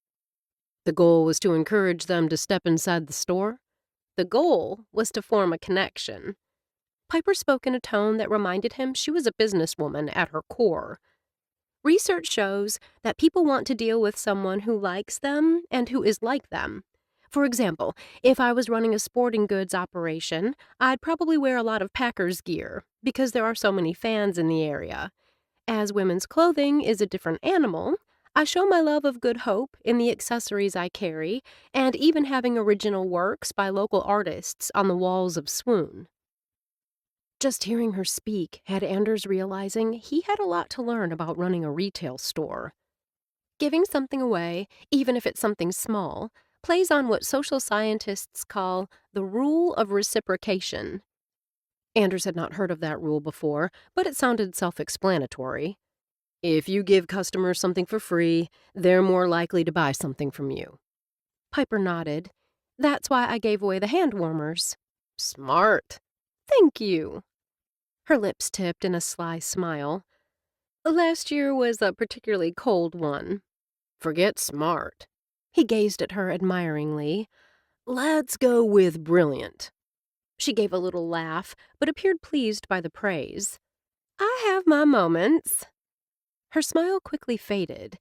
[SPEAKER 1] The goal was to encourage them to step inside the store. The goal was to form a connection. Piper spoke in a tone that reminded him she was a businesswoman at her core. Research shows that people want to deal with someone who likes them and who is like them. For example, if I was running a sporting goods operation, I'd probably wear a lot of Packers gear because there are so many fans in the area. As women's clothing is a different animal, I show my love of Good Hope in the accessories I carry and even having original works by local artists on the walls of Swoon. Just hearing her speak had Anders realizing he had a lot to learn about running a retail store. Giving something away, even if it's something small, plays on what social scientists call the rule of reciprocation. Anders had not heard of that rule before, but it sounded self-explanatory. If you give customers something for free, they're more likely to buy something from you. Piper nodded. "That's why I gave away the hand warmers." "Smart." "Thank you." Her lips tipped in a sly smile. "Last year was a particularly cold one." "Forget smart." He gazed at her admiringly. "Let's go with brilliant." She gave a little laugh, but appeared pleased by the praise. "I have my moments." Her smile quickly faded.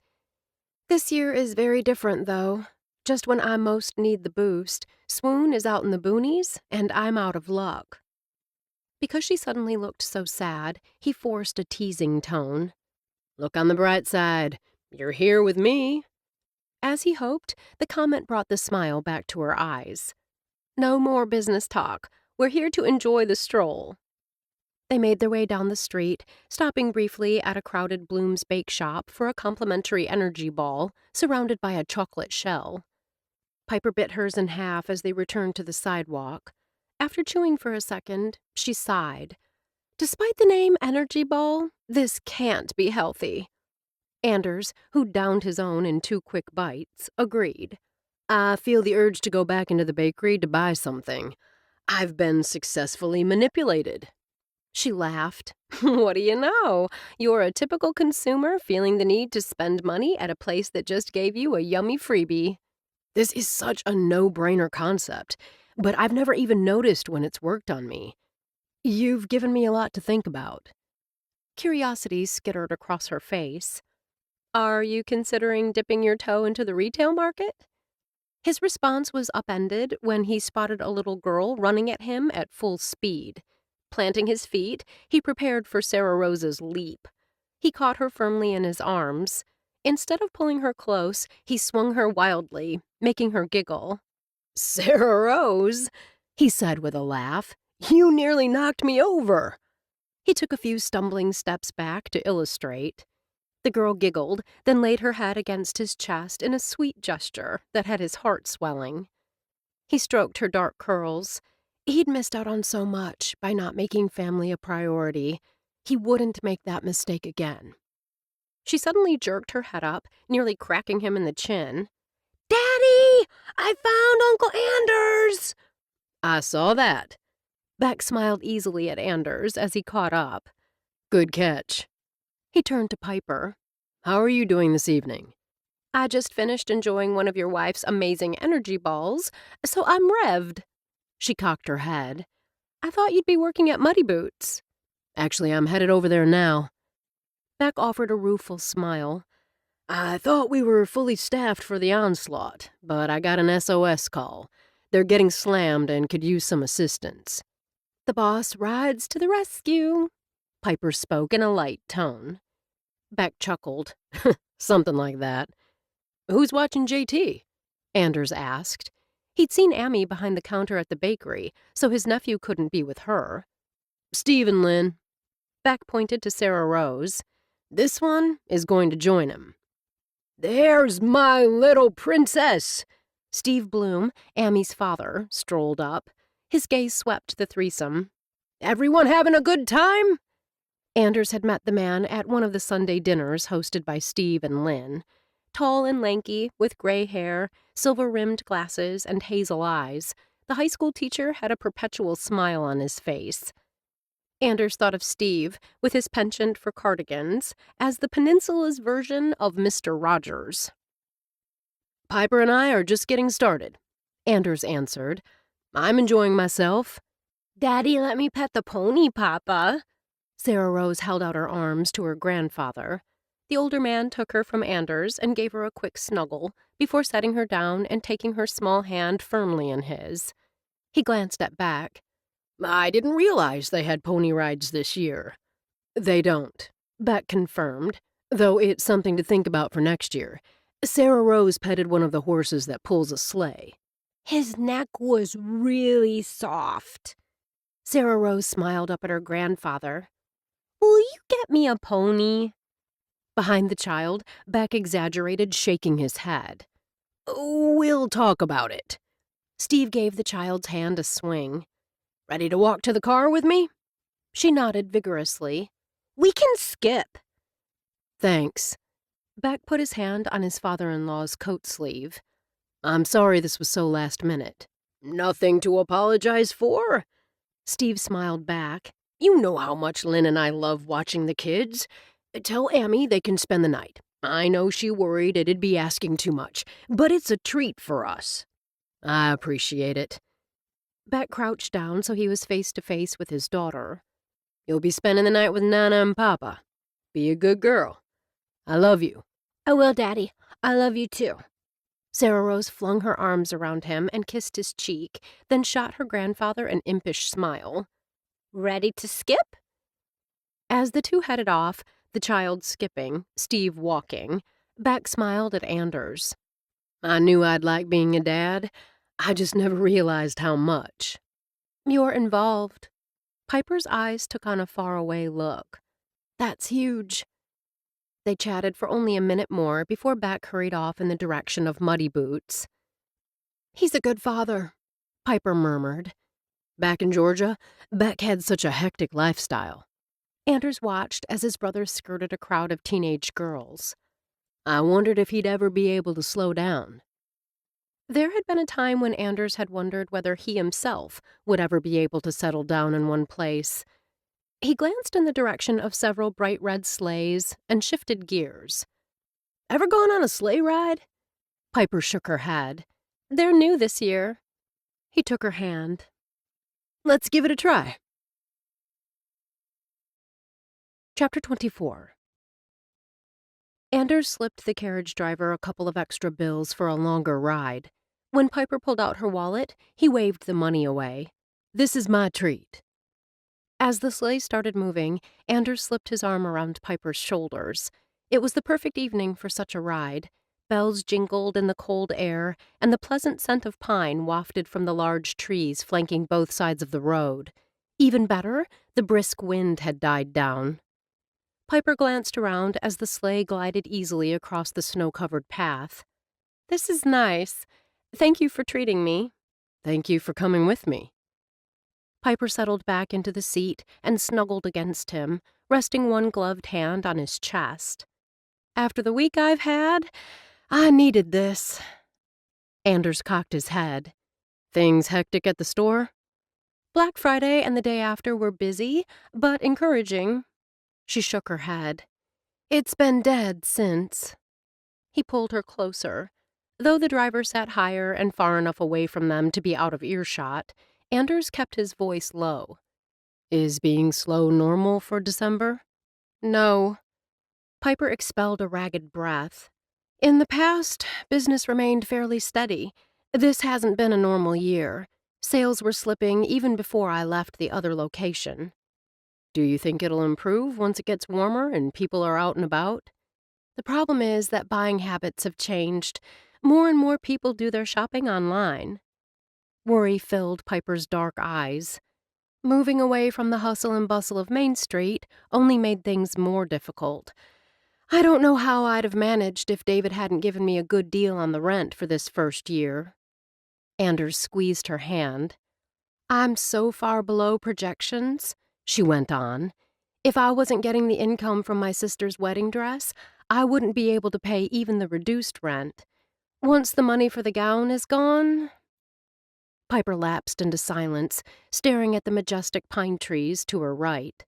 [SPEAKER 1] "This year is very different, though. Just when I most need the boost, Swoon is out in the boonies, and I'm out of luck." Because she suddenly looked so sad, he forced a teasing tone. "Look on the bright side. You're here with me." As he hoped, the comment brought the smile back to her eyes. "No more business talk. We're here to enjoy the stroll." They made their way down the street, stopping briefly at a crowded Bloom's Bake Shop for a complimentary energy ball surrounded by a chocolate shell. Piper bit hers in half as they returned to the sidewalk. After chewing for a second, she sighed. Despite the name Energy Ball, this can't be healthy. Anders, who downed his own in 2 quick bites, agreed. "I feel the urge to go back into the bakery to buy something. I've been successfully manipulated." She laughed. "What do you know? You're a typical consumer feeling the need to spend money at a place that just gave you a yummy freebie." This is such a no-brainer concept, but I've never even noticed when it's worked on me. You've given me a lot to think about. Curiosity skittered across her face. "Are you considering dipping your toe into the retail market?" His response was upended when he spotted a little girl running at him at full speed. Planting his feet, he prepared for Sarah Rose's leap. He caught her firmly in his arms. Instead of pulling her close, he swung her wildly, making her giggle. "Sarah Rose," he said with a laugh. "You nearly knocked me over." He took a few stumbling steps back to illustrate. The girl giggled, then laid her head against his chest in a sweet gesture that had his heart swelling. He stroked her dark curls. He'd missed out on so much by not making family a priority. He wouldn't make that mistake again. She suddenly jerked her head up, nearly cracking him in the chin.
[SPEAKER 3] Daddy! I found Uncle Anders!
[SPEAKER 2] I saw that.
[SPEAKER 1] Beck smiled easily at Anders as he caught up.
[SPEAKER 2] Good catch.
[SPEAKER 1] He turned to Piper.
[SPEAKER 2] How are you doing this evening?
[SPEAKER 1] I just finished enjoying one of your wife's amazing energy balls, so I'm revved. She cocked her head. I thought you'd be working at Muddy Boots.
[SPEAKER 2] Actually, I'm headed over there now.
[SPEAKER 1] Beck offered a rueful smile.
[SPEAKER 2] I thought we were fully staffed for the onslaught, but I got an SOS call. They're getting slammed and could use some assistance.
[SPEAKER 1] The boss rides to the rescue, Piper spoke in a light tone.
[SPEAKER 2] Beck chuckled. Something like that. Who's watching JT?
[SPEAKER 1] Anders asked. He'd seen Amy behind the counter at the bakery, so his nephew couldn't be with her.
[SPEAKER 2] Steve and Lynn.
[SPEAKER 1] Beck pointed to Sarah Rose.
[SPEAKER 2] This one is going to join him. There's my little princess.
[SPEAKER 1] Steve Bloom, Amy's father, strolled up. His gaze swept the threesome.
[SPEAKER 2] Everyone having a good time?
[SPEAKER 1] Anders had met the man at one of the Sunday dinners hosted by Steve and Lynn. Tall and lanky, with gray hair, silver-rimmed glasses, and hazel eyes, the high school teacher had a perpetual smile on his face. Anders thought of Steve, with his penchant for cardigans, as the peninsula's version of Mr. Rogers.
[SPEAKER 2] Piper and I are just getting started,
[SPEAKER 1] Anders answered.
[SPEAKER 2] I'm enjoying myself.
[SPEAKER 3] Daddy, let me pet the pony, Papa.
[SPEAKER 1] Sarah Rose held out her arms to her grandfather. The older man took her from Anders and gave her a quick snuggle before setting her down and taking her small hand firmly in his. He glanced at Beck.
[SPEAKER 2] I didn't realize they had pony rides this year.
[SPEAKER 1] They don't, Beck confirmed,
[SPEAKER 2] though it's something to think about for next year. Sarah Rose petted one of the horses that pulls a sleigh.
[SPEAKER 3] His neck was really soft.
[SPEAKER 1] Sarah Rose smiled up at her grandfather.
[SPEAKER 3] Will you get me a pony?
[SPEAKER 1] Behind the child, Beck exaggerated, shaking his head.
[SPEAKER 2] We'll talk about it.
[SPEAKER 1] Steve gave the child's hand a swing.
[SPEAKER 2] Ready to walk to the car with me?
[SPEAKER 1] She nodded vigorously.
[SPEAKER 3] We can skip.
[SPEAKER 2] Thanks.
[SPEAKER 1] Beck put his hand on his father-in-law's coat sleeve.
[SPEAKER 2] I'm sorry this was so last minute. Nothing to apologize for.
[SPEAKER 1] Steve smiled back.
[SPEAKER 2] You know how much Lynn and I love watching the kids. Tell Amy they can spend the night. I know she worried it'd be asking too much, but it's a treat for us. I appreciate it.
[SPEAKER 1] Beck crouched down so he was face to face with his daughter.
[SPEAKER 2] You'll be spending the night with Nana and Papa. Be a good girl. I love you.
[SPEAKER 3] I will, Daddy. I love you too.
[SPEAKER 1] Sarah Rose flung her arms around him and kissed his cheek, then shot her grandfather an impish smile.
[SPEAKER 3] Ready to skip?
[SPEAKER 1] As the two headed off, the child skipping, Steve walking, Beck smiled at Anders.
[SPEAKER 2] I knew I'd like being a dad. I just never realized how much.
[SPEAKER 1] You're involved. Piper's eyes took on a faraway look. That's huge. They chatted for only a minute more before Beck hurried off in the direction of Muddy Boots. He's a good father, Piper murmured.
[SPEAKER 2] Back in Georgia, Beck had such a hectic lifestyle.
[SPEAKER 1] Anders watched as his brother skirted a crowd of teenage girls.
[SPEAKER 2] I wondered if he'd ever be able to slow down.
[SPEAKER 1] There had been a time when Anders had wondered whether he himself would ever be able to settle down in one place. He glanced in the direction of several bright red sleighs and shifted gears.
[SPEAKER 2] Ever gone on a sleigh ride?
[SPEAKER 1] Piper shook her head. They're new this year. He took her hand.
[SPEAKER 2] Let's give it a try.
[SPEAKER 1] Chapter 24. Anders slipped the carriage driver a couple of extra bills for a longer ride. When Piper pulled out her wallet, he waved the money away.
[SPEAKER 2] This is my treat.
[SPEAKER 1] As the sleigh started moving, Anders slipped his arm around Piper's shoulders. It was the perfect evening for such a ride. Bells jingled in the cold air, and the pleasant scent of pine wafted from the large trees flanking both sides of the road. Even better, the brisk wind had died down. Piper glanced around as the sleigh glided easily across the snow-covered path. This is nice. Thank you for treating me.
[SPEAKER 2] Thank you for coming with me.
[SPEAKER 1] Piper settled back into the seat and snuggled against him, resting one gloved hand on his chest. "After the week I've had, I needed this." Anders cocked his head. "Things hectic at the store?" "Black Friday and the day after were busy, but encouraging." She shook her head. "It's been dead since." He pulled her closer. Though the driver sat higher and far enough away from them to be out of earshot, Anders kept his voice low. "Is being slow normal for December?" "No." Piper expelled a ragged breath. "In the past, business remained fairly steady. This hasn't been a normal year. Sales were slipping even before I left the other location." "Do you think it'll improve once it gets warmer and people are out and about?" "The problem is that buying habits have changed. More and more people do their shopping online." Worry filled Piper's dark eyes. Moving away from the hustle and bustle of Main Street only made things more difficult. "I don't know how I'd have managed if David hadn't given me a good deal on the rent for this first year." Anders squeezed her hand. "I'm so far below projections," she went on. "If I wasn't getting the income from my sister's wedding dress, I wouldn't be able to pay even the reduced rent. Once the money for the gown is gone—" Piper lapsed into silence, staring at the majestic pine trees to her right.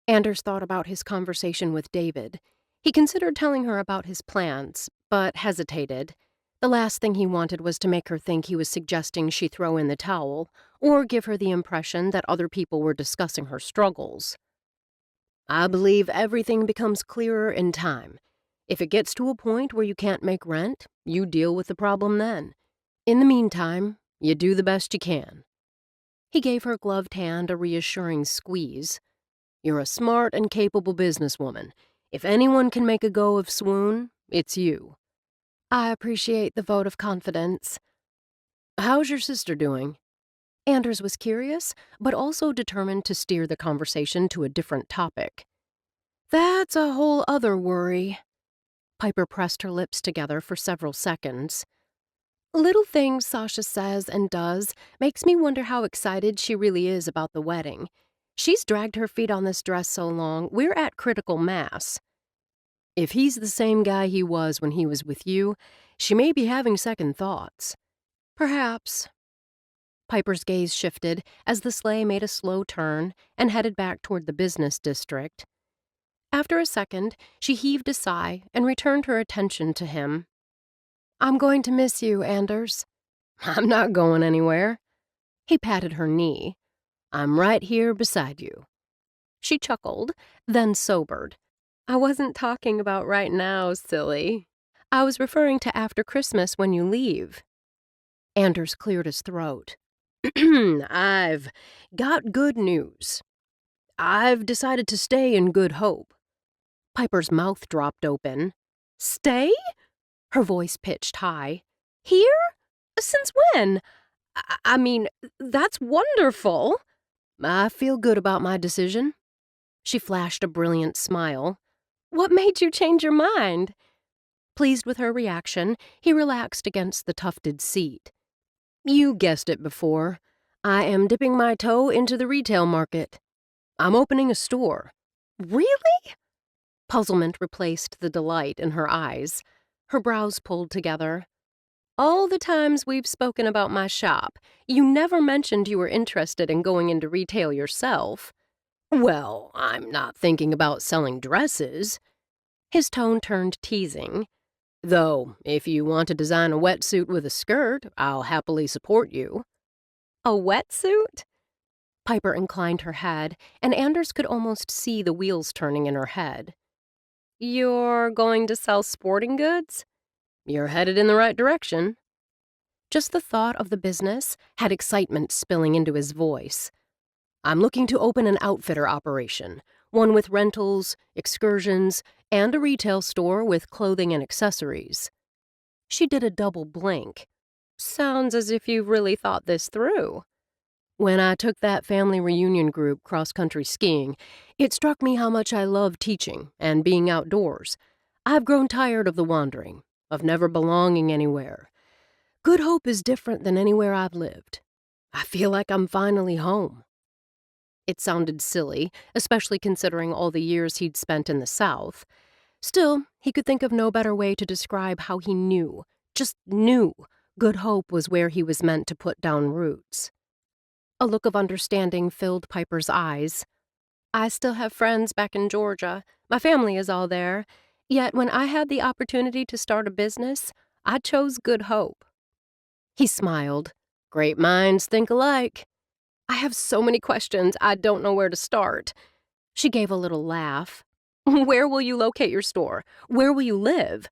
[SPEAKER 1] Anders thought about his conversation with David. He considered telling her about his plans, but hesitated. The last thing he wanted was to make her think he was suggesting she throw in the towel, or give her the impression that other people were discussing her struggles. "I believe everything becomes clearer in time. If it gets to a point where you can't make rent, you deal with the problem then. In the meantime, you do the best you can." He gave her gloved hand a reassuring squeeze. "You're a smart and capable businesswoman. If anyone can make a go of Swoon, it's you." "I appreciate the vote of confidence." "How's your sister doing?" Anders was curious, but also determined to steer the conversation to a different topic. "That's a whole other worry." Piper pressed her lips together for several seconds. "Little things Sasha says and does makes me wonder how excited she really is about the wedding. She's dragged her feet on this dress so long, we're at critical mass." "If he's the same guy he was when he was with you, she may be having second thoughts." "Perhaps." Piper's gaze shifted as the sleigh made a slow turn and headed back toward the business district. After a second, she heaved a sigh and returned her attention to him. "I'm going to miss you, Anders." "I'm not going anywhere." He patted her knee. "I'm right here beside you." She chuckled, then sobered. "I wasn't talking about right now, silly. I was referring to after Christmas when you leave." Anders cleared his throat. "I've got good news. I've decided to stay in Good Hope." Piper's mouth dropped open. "Stay?" Her voice pitched high. "Here? Since when? I mean, that's wonderful." "I feel good about my decision." She flashed a brilliant smile. "What made you change your mind?" Pleased with her reaction, he relaxed against the tufted seat. "You guessed it before. I am dipping my toe into the retail market. I'm opening a store." "Really?" Puzzlement replaced the delight in her eyes. Her brows pulled together. "All the times we've spoken about my shop, you never mentioned you were interested in going into retail yourself." "Well, I'm not thinking about selling dresses." His tone turned teasing. "Though, if you want to design a wetsuit with a skirt, I'll happily support you." "A wetsuit?" Piper inclined her head, and Anders could almost see the wheels turning in her head. "You're going to sell sporting goods?" "You're headed in the right direction." Just the thought of the business had excitement spilling into his voice. "I'm looking to open an outfitter operation, one with rentals, excursions, and a retail store with clothing and accessories." She did a double blink. "Sounds as if you've really thought this through." "When I took that family reunion group cross-country skiing, it struck me how much I love teaching and being outdoors. I've grown tired of the wandering, of never belonging anywhere. Good Hope is different than anywhere I've lived. I feel like I'm finally home." It sounded silly, especially considering all the years he'd spent in the South. Still, he could think of no better way to describe how he knew, just knew, Good Hope was where he was meant to put down roots. A look of understanding filled Piper's eyes. I still have friends back in Georgia. My family is all there. Yet when I had the opportunity to start a business, I chose Good Hope. He smiled. Great minds think alike. I have so many questions, I don't know where to start. She gave a little laugh. Where will you locate your store? Where will you live?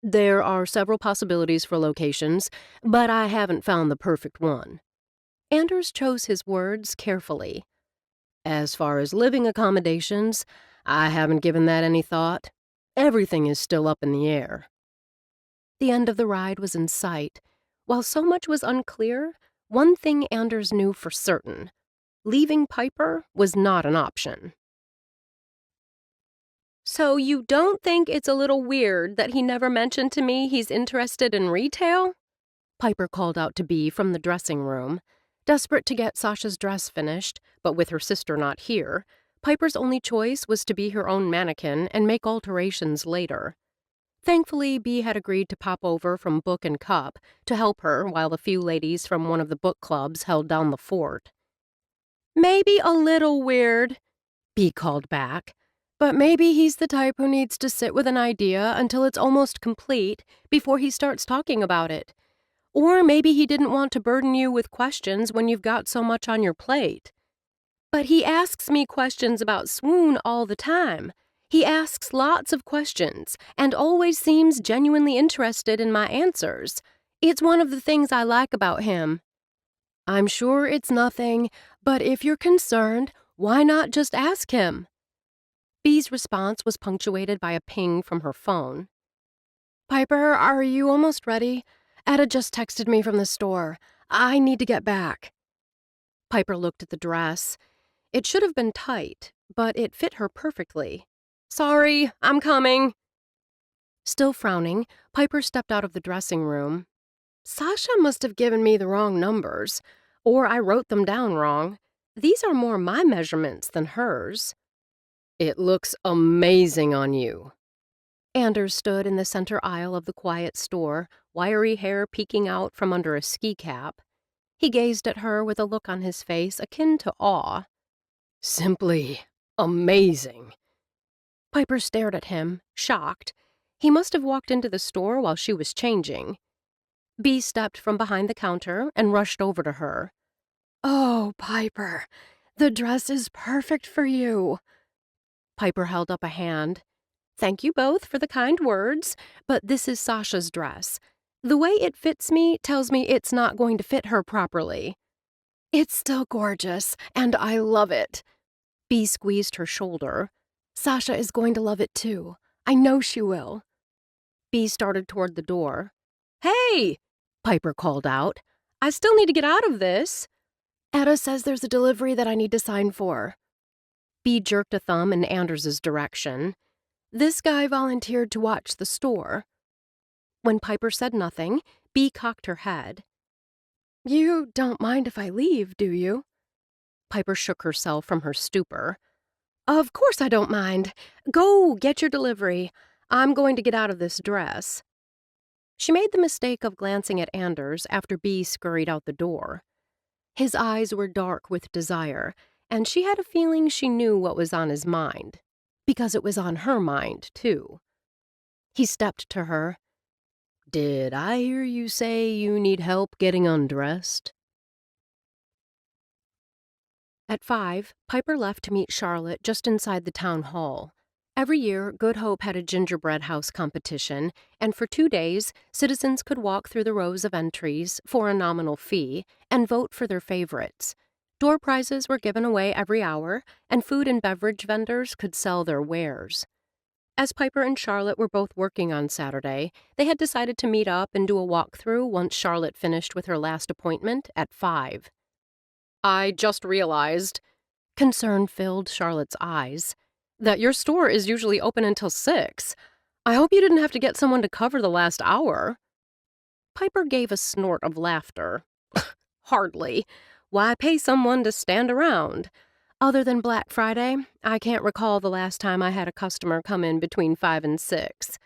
[SPEAKER 1] There are several possibilities for locations, but I haven't found the perfect one. Anders chose his words carefully. As far as living accommodations, I haven't given that any thought. Everything is still up in the air. The end of the ride was in sight. While so much was unclear, one thing Anders knew for certain. Leaving Piper was not an option. So you don't think it's a little weird that he never mentioned to me he's interested in retail? Piper called out to Bea from the dressing room. Desperate to get Sasha's dress finished, but with her sister not here, Piper's only choice was to be her own mannequin and make alterations later. Thankfully, Bea had agreed to pop over from Book and Cup to help her while a few ladies from one of the book clubs held down the fort. Maybe a little weird, Bea called back, but maybe he's the type who needs to sit with an idea until it's almost complete before he starts talking about it. Or maybe he didn't want to burden you with questions when you've got so much on your plate. But he asks me questions about Swoon all the time. He asks lots of questions and always seems genuinely interested in my answers. It's one of the things I like about him. I'm sure it's nothing, but if you're concerned, why not just ask him? Bea's response was punctuated by a ping from her phone. Piper, are you almost ready? Etta just texted me from the store. I need to get back. Piper looked at the dress. It should have been tight, but it fit her perfectly. Sorry, I'm coming. Still frowning, Piper stepped out of the dressing room. Sasha must have given me the wrong numbers, or I wrote them down wrong. These are more my measurements than hers. It looks amazing on you. Anders stood in the center aisle of the quiet store, wiry hair peeking out from under a ski cap. He gazed at her with a look on his face akin to awe. Simply amazing. Piper stared at him, shocked. He must have walked into the store while she was changing. Bea stepped from behind the counter and rushed over to her. Oh, Piper, the dress is perfect for you. Piper held up a hand. Thank you both for the kind words, but this is Sasha's dress. The way it fits me tells me it's not going to fit her properly. It's still gorgeous, and I love it. Bea squeezed her shoulder. Sasha is going to love it too. I know she will. Bea started toward the door. Hey! Piper called out. I still need to get out of this. Etta says there's a delivery that I need to sign for. Bea jerked a thumb in Anders's direction. This guy volunteered to watch the store. When Piper said nothing, Bea cocked her head. You don't mind if I leave, do you? Piper shook herself from her stupor. Of course I don't mind. Go get your delivery. I'm going to get out of this dress. She made the mistake of glancing at Anders after Bea scurried out the door. His eyes were dark with desire, and she had a feeling she knew what was on his mind, because it was on her mind, too. He stepped to her. Did I hear you say you need help getting undressed? At 5, Piper left to meet Charlotte just inside the town hall. Every year, Good Hope had a gingerbread house competition, and for 2 days, citizens could walk through the rows of entries for a nominal fee and vote for their favorites. Door prizes were given away every hour, and food and beverage vendors could sell their wares. As Piper and Charlotte were both working on Saturday, they had decided to meet up and do a walkthrough once Charlotte finished with her last appointment at 5. I just realized, concern filled Charlotte's eyes, that your store is usually open until 6. I hope you didn't have to get someone to cover the last hour. Piper gave a snort of laughter. Hardly. Why pay someone to stand around? Other than Black Friday, I can't recall the last time I had a customer come in between 5 and 6.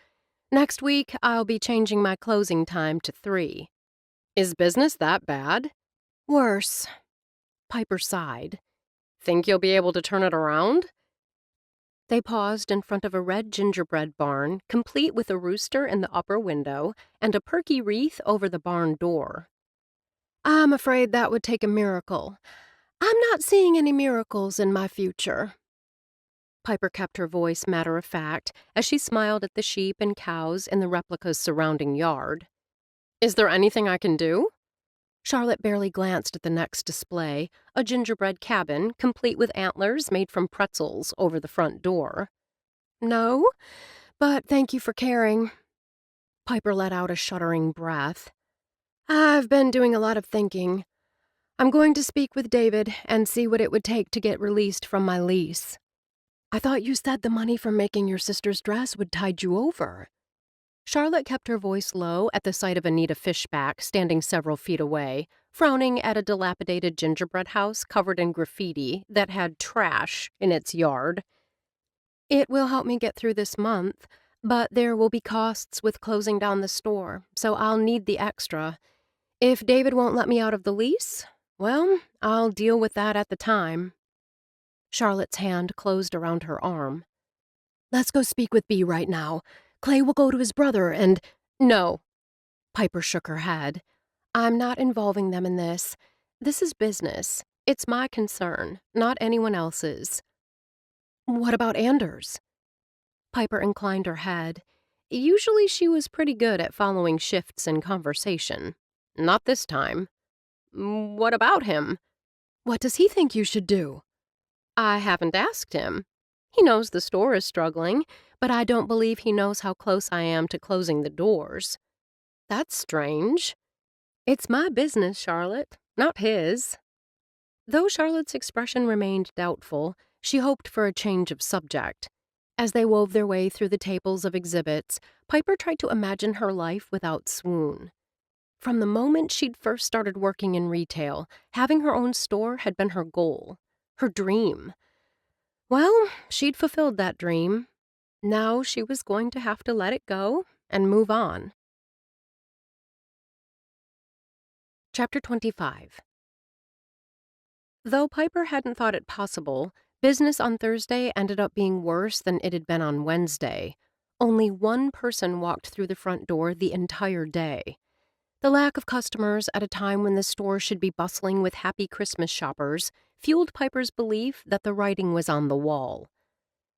[SPEAKER 1] Next week, I'll be changing my closing time to 3.
[SPEAKER 2] Is business that bad?
[SPEAKER 1] Worse. Piper sighed.
[SPEAKER 2] Think you'll be able to turn it around?
[SPEAKER 1] They paused in front of a red gingerbread barn, complete with a rooster in the upper window and a perky wreath over the barn door. I'm afraid that would take a miracle. I'm not seeing any miracles in my future. Piper kept her voice matter-of-fact as she smiled at the sheep and cows in the replica's surrounding yard.
[SPEAKER 2] Is there anything I can do?
[SPEAKER 1] Charlotte barely glanced at the next display, a gingerbread cabin complete with antlers made from pretzels over the front door. No, but thank you for caring. Piper let out a shuddering breath. I've been doing a lot of thinking. I'm going to speak with David and see what it would take to get released from my lease. I thought you said the money from making your sister's dress would tide you over. Charlotte kept her voice low at the sight of Anita Fishback standing several feet away, frowning at a dilapidated gingerbread house covered in graffiti that had trash in its yard. It will help me get through this month, but there will be costs with closing down the store, so I'll need the extra. If David won't let me out of the lease, well, I'll deal with that at the time. Charlotte's hand closed around her arm. Let's go speak with Bea right now. Clay will go to his brother and— No. Piper shook her head. I'm not involving them in this. This is business. It's my concern, not anyone else's. What about Anders? Piper inclined her head. Usually she was pretty good at following shifts in conversation. Not this time. What about him? What does he think you should do? I haven't asked him. He knows the store is struggling, but I don't believe he knows how close I am to closing the doors. That's strange. It's my business, Charlotte, not his. Though Charlotte's expression remained doubtful, she hoped for a change of subject. As they wove their way through the tables of exhibits, Piper tried to imagine her life without swoon. From the moment she'd first started working in retail, having her own store had been her goal, her dream. Well, she'd fulfilled that dream. Now she was going to have to let it go and move on. Chapter 25. Though Piper hadn't thought it possible, business on Thursday ended up being worse than it had been on Wednesday. Only one person walked through the front door the entire day. The lack of customers at a time when the store should be bustling with happy Christmas shoppers fueled Piper's belief that the writing was on the wall.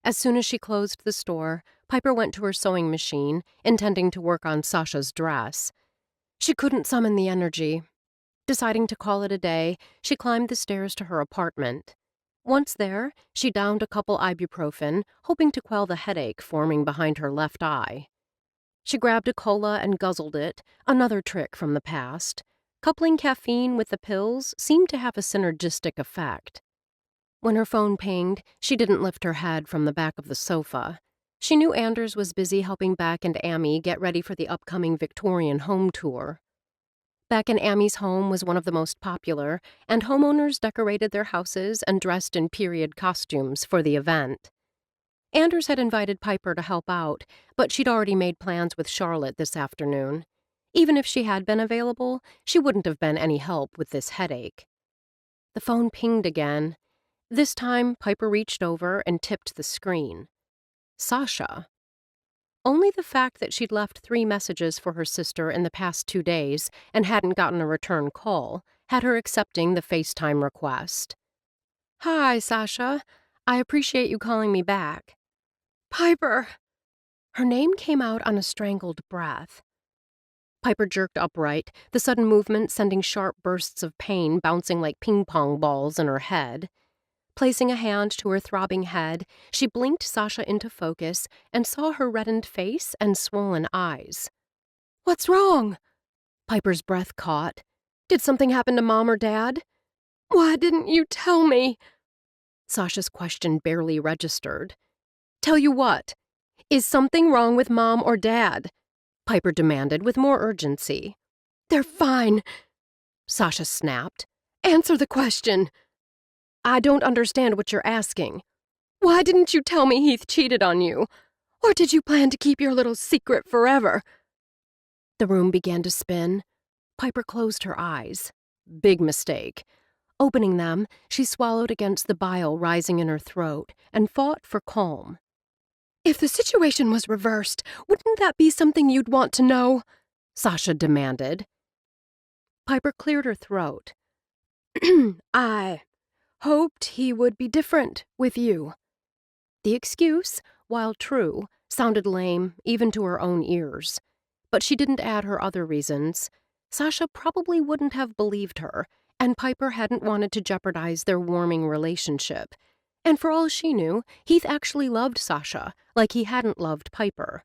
[SPEAKER 1] As soon as she closed the store, Piper went to her sewing machine, intending to work on Sasha's dress. She couldn't summon the energy. Deciding to call it a day, she climbed the stairs to her apartment. Once there, she downed a couple ibuprofen, hoping to quell the headache forming behind her left eye. She grabbed a cola and guzzled it, another trick from the past. Coupling caffeine with the pills seemed to have a synergistic effect. When her phone pinged, she didn't lift her head from the back of the sofa. She knew Anders was busy helping Beck and Amy get ready for the upcoming Victorian home tour. Beck and Amy's home was one of the most popular, and homeowners decorated their houses and dressed in period costumes for the event. Anders had invited Piper to help out, but she'd already made plans with Charlotte this afternoon. Even if she had been available, she wouldn't have been any help with this headache. The phone pinged again. This time, Piper reached over and tipped the screen. Sasha. Only the fact that she'd left 3 messages for her sister in the past 2 days and hadn't gotten a return call had her accepting the FaceTime request. Hi, Sasha. I appreciate you calling me back. Piper! Her name came out on a strangled breath. Piper jerked upright, the sudden movement sending sharp bursts of pain bouncing like ping-pong balls in her head. Placing a hand to her throbbing head, she blinked Sasha into focus and saw her reddened face and swollen eyes. What's wrong? Piper's breath caught. Did something happen to Mom or Dad? Why didn't you tell me? Sasha's question barely registered. Tell you what? Is something wrong with Mom or Dad? Piper demanded with more urgency. They're fine, Sasha snapped. Answer the question. I don't understand what you're asking. Why didn't you tell me Heath cheated on you? Or did you plan to keep your little secret forever?" The room began to spin. Piper closed her eyes. Big mistake. Opening them, she swallowed against the bile rising in her throat and fought for calm. "If the situation was reversed, wouldn't that be something you'd want to know?" Sasha demanded. Piper cleared her throat. "I hoped he would be different with you." The excuse, while true, sounded lame even to her own ears. But she didn't add her other reasons. Sasha probably wouldn't have believed her, and Piper hadn't wanted to jeopardize their warming relationship. And for all she knew, Heath actually loved Sasha, like he hadn't loved Piper.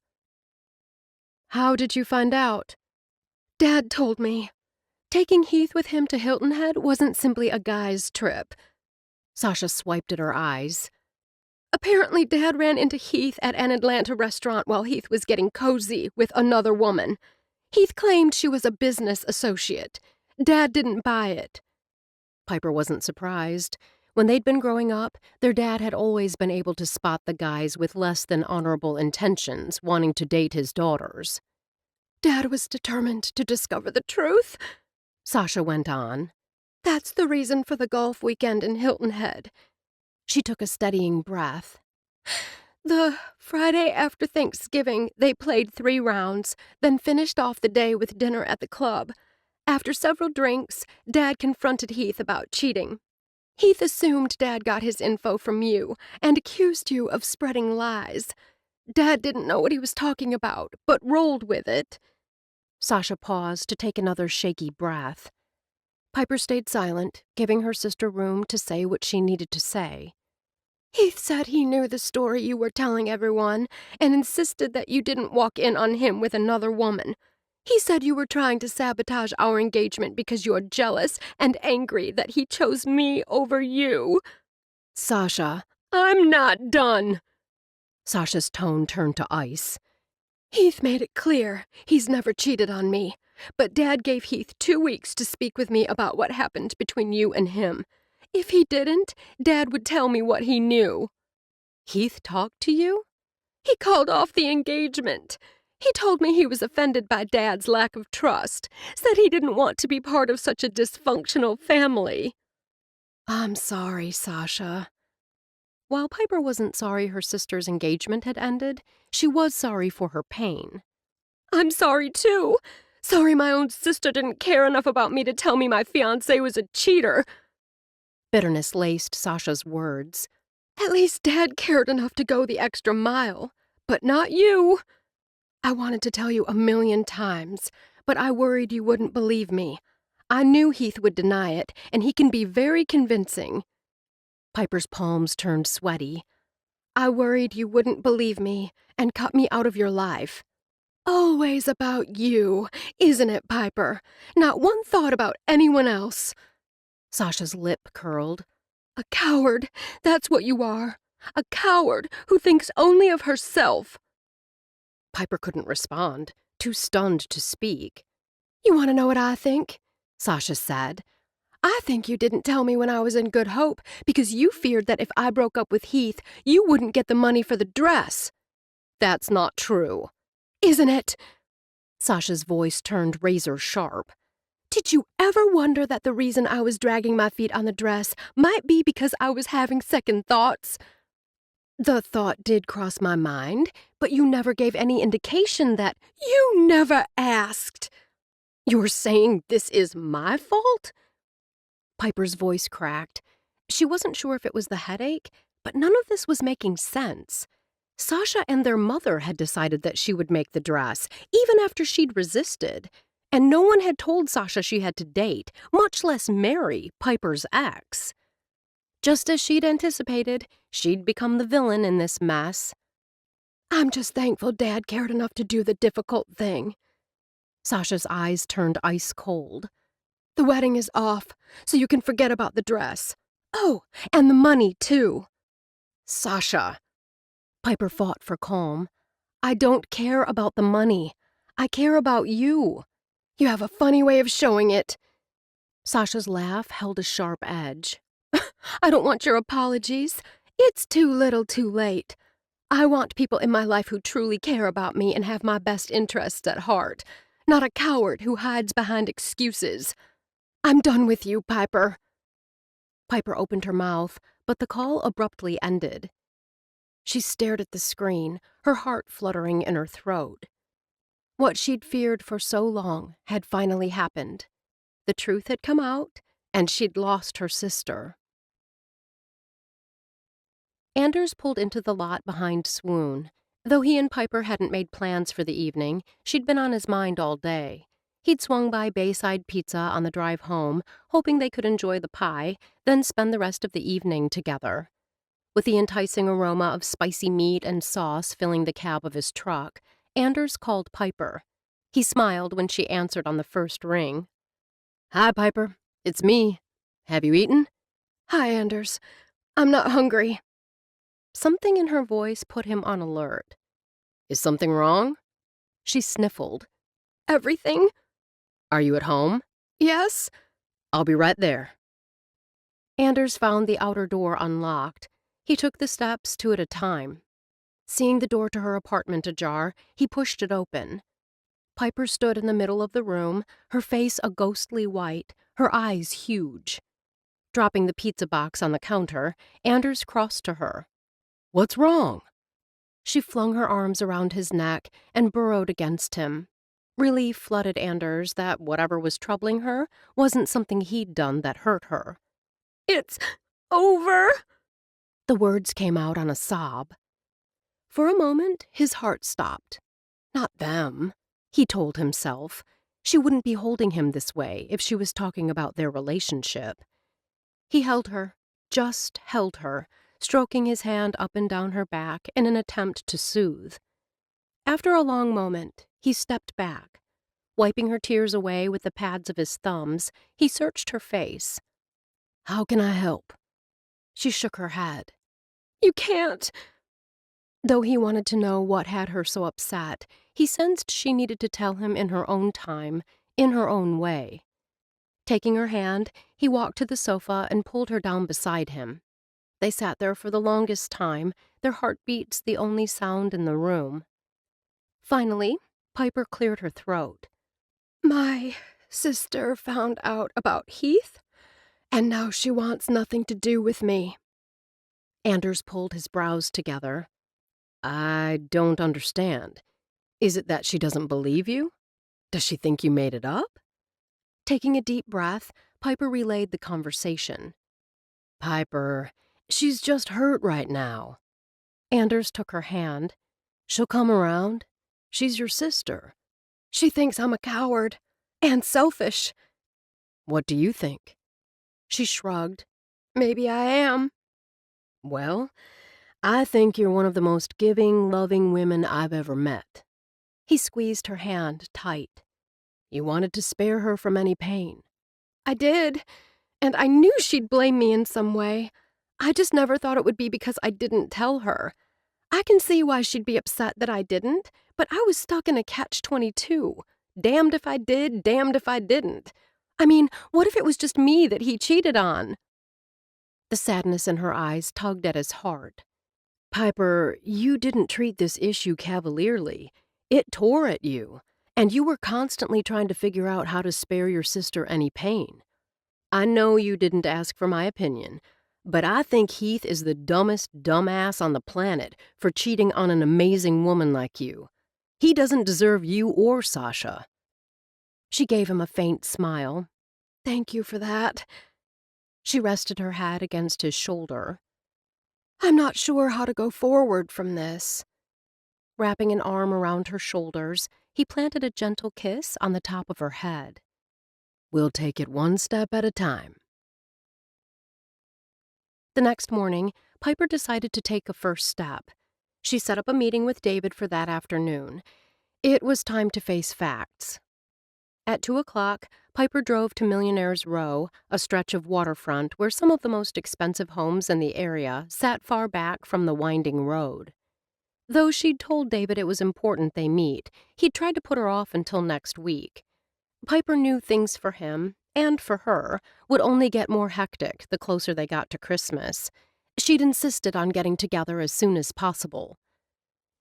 [SPEAKER 1] "How did you find out?" "Dad told me. Taking Heath with him to Hilton Head wasn't simply a guy's trip." Sasha swiped at her eyes. "Apparently Dad ran into Heath at an Atlanta restaurant while Heath was getting cozy with another woman. Heath claimed she was a business associate. Dad didn't buy it." Piper wasn't surprised. When they'd been growing up, their dad had always been able to spot the guys with less than honorable intentions wanting to date his daughters. "Dad was determined to discover the truth," Sasha went on. "That's the reason for the golf weekend in Hilton Head." She took a steadying breath. "The Friday after Thanksgiving, they played 3 rounds, then finished off the day with dinner at the club. After several drinks, Dad confronted Heath about cheating. Heath assumed Dad got his info from you and accused you of spreading lies. Dad didn't know what he was talking about, but rolled with it." Sasha paused to take another shaky breath. Piper stayed silent, giving her sister room to say what she needed to say. "Heath said he knew the story you were telling everyone and insisted that you didn't walk in on him with another woman. He said you were trying to sabotage our engagement because you're jealous and angry that he chose me over you." "Sasha, I'm not done." Sasha's tone turned to ice. "Heath made it clear he's never cheated on me, but Dad gave Heath 2 weeks to speak with me about what happened between you and him. If he didn't, Dad would tell me what he knew." "Heath talked to you?" "He called off the engagement. He told me he was offended by Dad's lack of trust, said he didn't want to be part of such a dysfunctional family." "I'm sorry, Sasha." While Piper wasn't sorry her sister's engagement had ended, she was sorry for her pain. "I'm sorry, too. Sorry my own sister didn't care enough about me to tell me my fiancé was a cheater." Bitterness laced Sasha's words. "At least Dad cared enough to go the extra mile, but not you. I wanted to tell you 1,000,000 times, but I worried you wouldn't believe me. I knew Heath would deny it, and he can be very convincing." Piper's palms turned sweaty. "I worried you wouldn't believe me and cut me out of your life." "Always about you, isn't it, Piper? Not one thought about anyone else." Sasha's lip curled. "A coward, that's what you are. A coward who thinks only of herself." Piper couldn't respond, too stunned to speak. "You want to know what I think?" Sasha said. "I think you didn't tell me when I was in Good Hope because you feared that if I broke up with Heath, you wouldn't get the money for the dress." "That's not true." "Isn't it?" Sasha's voice turned razor sharp. "Did you ever wonder that the reason I was dragging my feet on the dress might be because I was having second thoughts?" "The thought did cross my mind, but you never gave any indication that—" "You never asked." "You're saying this is my fault?" Piper's voice cracked. She wasn't sure if it was the headache, but none of this was making sense. Sasha and their mother had decided that she would make the dress, even after she'd resisted. And no one had told Sasha she had to date, much less marry, Piper's ex. Just as she'd anticipated, she'd become the villain in this mess. "I'm just thankful Dad cared enough to do the difficult thing." Sasha's eyes turned ice cold. "The wedding is off, so you can forget about the dress. Oh, and the money, too." "Sasha." Piper fought for calm. "I don't care about the money. I care about you." "You have a funny way of showing it." Sasha's laugh held a sharp edge. I don't want your apologies. It's too little too late. I want people in my life who truly care about me and have my best interests at heart, not a coward who hides behind excuses. I'm done with you, Piper. Piper opened her mouth, but the call abruptly ended. She stared at the screen, her heart fluttering in her throat. What she'd feared for so long had finally happened. The truth had come out, and she'd lost her sister. Anders pulled into the lot behind Swoon. Though he and Piper hadn't made plans for the evening, she'd been on his mind all day. He'd swung by Bayside Pizza on the drive home, hoping they could enjoy the pie, then spend the rest of the evening together. With the enticing aroma of spicy meat and sauce filling the cab of his truck, Anders called Piper. He smiled when she answered on the first ring.
[SPEAKER 2] Hi, Piper. It's me. Have you eaten?
[SPEAKER 1] Hi, Anders. I'm not hungry. Something in her voice put him on alert.
[SPEAKER 2] Is something wrong?
[SPEAKER 1] She sniffled. Everything?
[SPEAKER 2] Are you at home?
[SPEAKER 1] Yes.
[SPEAKER 2] I'll be right there.
[SPEAKER 1] Anders found the outer door unlocked. He took the steps two at a time. Seeing the door to her apartment ajar, he pushed it open. Piper stood in the middle of the room, her face a ghostly white, her eyes huge. Dropping the pizza box on the counter, Anders crossed to her.
[SPEAKER 2] What's wrong?
[SPEAKER 1] She flung her arms around his neck and burrowed against him. Relief flooded Anders that whatever was troubling her wasn't something he'd done that hurt her. It's over. The words came out on a sob. For a moment, his heart stopped. Not them, he told himself. She wouldn't be holding him this way if she was talking about their relationship. He held her, just held her, stroking his hand up and down her back in an attempt to soothe. After a long moment, he stepped back. Wiping her tears away with the pads of his thumbs, he searched her face.
[SPEAKER 2] How can I help?
[SPEAKER 1] She shook her head. You can't. Though he wanted to know what had her so upset, he sensed she needed to tell him in her own time, in her own way. Taking her hand, he walked to the sofa and pulled her down beside him. They sat there for the longest time, their heartbeats the only sound in the room. Finally, Piper cleared her throat. My sister found out about Heath, and now she wants nothing to do with me. Anders pulled his brows together.
[SPEAKER 2] I don't understand. Is it that she doesn't believe you? Does she think you made it up?
[SPEAKER 1] Taking a deep breath, Piper relayed the conversation.
[SPEAKER 2] Piper, she's just hurt right now.
[SPEAKER 1] Anders took her hand.
[SPEAKER 2] She'll come around. She's your sister.
[SPEAKER 1] She thinks I'm a coward. And selfish.
[SPEAKER 2] What do you think?
[SPEAKER 1] She shrugged. Maybe I am.
[SPEAKER 2] Well, I think you're one of the most giving, loving women I've ever met.
[SPEAKER 1] He squeezed her hand tight.
[SPEAKER 2] You wanted to spare her from any pain.
[SPEAKER 1] I did, and I knew she'd blame me in some way. I just never thought it would be because I didn't tell her. I can see why she'd be upset that I didn't, but I was stuck in a catch-22. Damned if I did, damned if I didn't. I mean, what if it was just me that he cheated on? The sadness in her eyes tugged at his heart.
[SPEAKER 2] Piper, you didn't treat this issue cavalierly. It tore at you, and you were constantly trying to figure out how to spare your sister any pain. I know you didn't ask for my opinion, but I think Heath is the dumbest dumbass on the planet for cheating on an amazing woman like you. He doesn't deserve you or Sasha.
[SPEAKER 1] She gave him a faint smile. Thank you for that. She rested her head against his shoulder. I'm not sure how to go forward from this. Wrapping an arm around her shoulders, he planted a gentle kiss on the top of her head.
[SPEAKER 2] We'll take it one step at a time.
[SPEAKER 1] The next morning, Piper decided to take a first step. She set up a meeting with David for that afternoon. It was time to face facts. At 2 o'clock, Piper drove to Millionaire's Row, a stretch of waterfront where some of the most expensive homes in the area sat far back from the winding road. Though she'd told David it was important they meet, he'd tried to put her off until next week. Piper knew things for him, and for her, would only get more hectic the closer they got to Christmas. She'd insisted on getting together as soon as possible.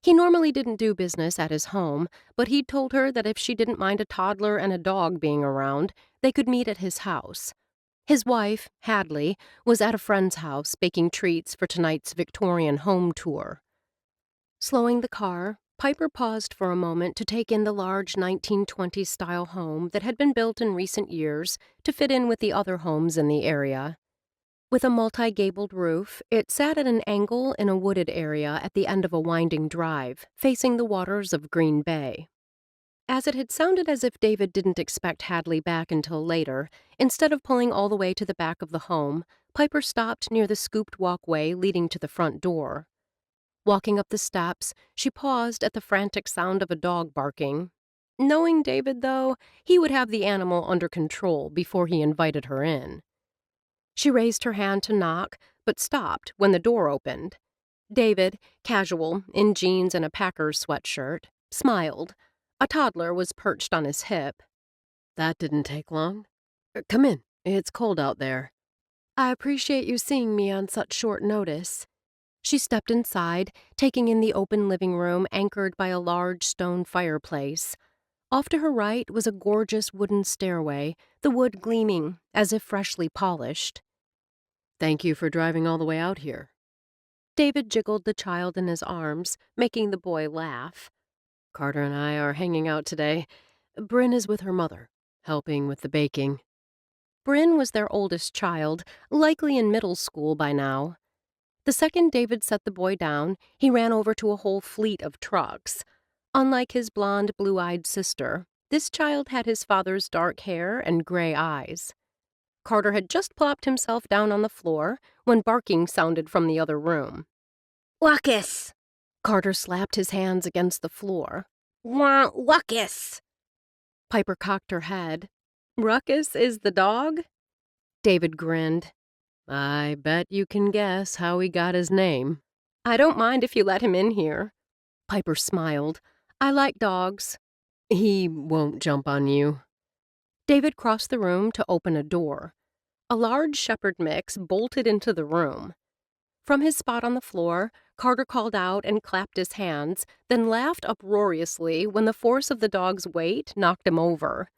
[SPEAKER 1] He normally didn't do business at his home, but he'd told her that if she didn't mind a toddler and a dog being around, they could meet at his house. His wife, Hadley, was at a friend's house baking treats for tonight's Victorian home tour. Slowing the car, Piper paused for a moment to take in the large 1920s-style home that had been built in recent years to fit in with the other homes in the area. With a multi-gabled roof, it sat at an angle in a wooded area at the end of a winding drive, facing the waters of Green Bay. As it had sounded as if David didn't expect Hadley back until later, instead of pulling all the way to the back of the home, Piper stopped near the scooped walkway leading to the front door. Walking up the steps, she paused at the frantic sound of a dog barking. Knowing David, though, he would have the animal under control before he invited her in. She raised her hand to knock, but stopped when the door opened. David, casual, in jeans and a Packers sweatshirt, smiled. A toddler was perched on his hip.
[SPEAKER 2] That didn't take long. Come in. It's cold out there.
[SPEAKER 1] I appreciate you seeing me on such short notice. She stepped inside, taking in the open living room anchored by a large stone fireplace. Off to her right was a gorgeous wooden stairway, the wood gleaming, as if freshly polished.
[SPEAKER 2] Thank you for driving all the way out here.
[SPEAKER 1] David jiggled the child in his arms, making the boy laugh.
[SPEAKER 2] Carter and I are hanging out today. Bryn is with her mother, helping with the baking.
[SPEAKER 1] Bryn was their oldest child, likely in middle school by now. The second David set the boy down, he ran over to a whole fleet of trucks. Unlike his blonde, blue-eyed sister, this child had his father's dark hair and gray eyes. Carter had just plopped himself down on the floor when barking sounded from the other room.
[SPEAKER 3] Ruckus!
[SPEAKER 1] Carter slapped his hands against the floor.
[SPEAKER 3] Want Ruckus!
[SPEAKER 1] Piper cocked her head. Ruckus is the dog? David grinned.
[SPEAKER 2] I bet you can guess how he got his name.
[SPEAKER 1] I don't mind if you let him in here. Piper smiled. I like dogs.
[SPEAKER 2] He won't jump on you.
[SPEAKER 1] David crossed the room to open a door. A large shepherd mix bolted into the room. From his spot on the floor, Carter called out and clapped his hands, then laughed uproariously when the force of the dog's weight knocked him over.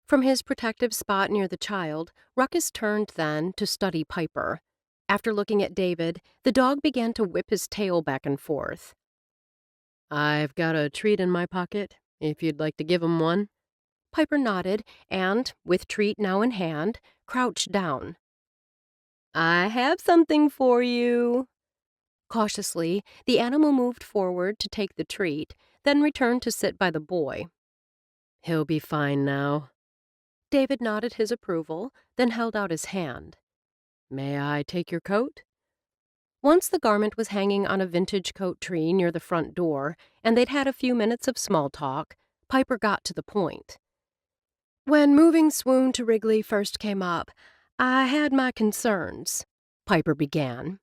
[SPEAKER 1] From his protective spot near the child, Ruckus turned then to study Piper. After looking at David, the dog began to whip his tail back and forth.
[SPEAKER 2] I've got a treat in my pocket, if you'd like to give him one.
[SPEAKER 1] Piper nodded and, with treat now in hand, crouched down. I have something for you. Cautiously, the animal moved forward to take the treat, then returned to sit by the boy.
[SPEAKER 2] He'll be fine now.
[SPEAKER 1] David nodded his approval, then held out his hand.
[SPEAKER 2] May I take your coat?
[SPEAKER 1] Once the garment was hanging on a vintage coat tree near the front door, and they'd had a few minutes of small talk, Piper got to the point. When moving Swoon to Wrigley first came up, I had my concerns, Piper began.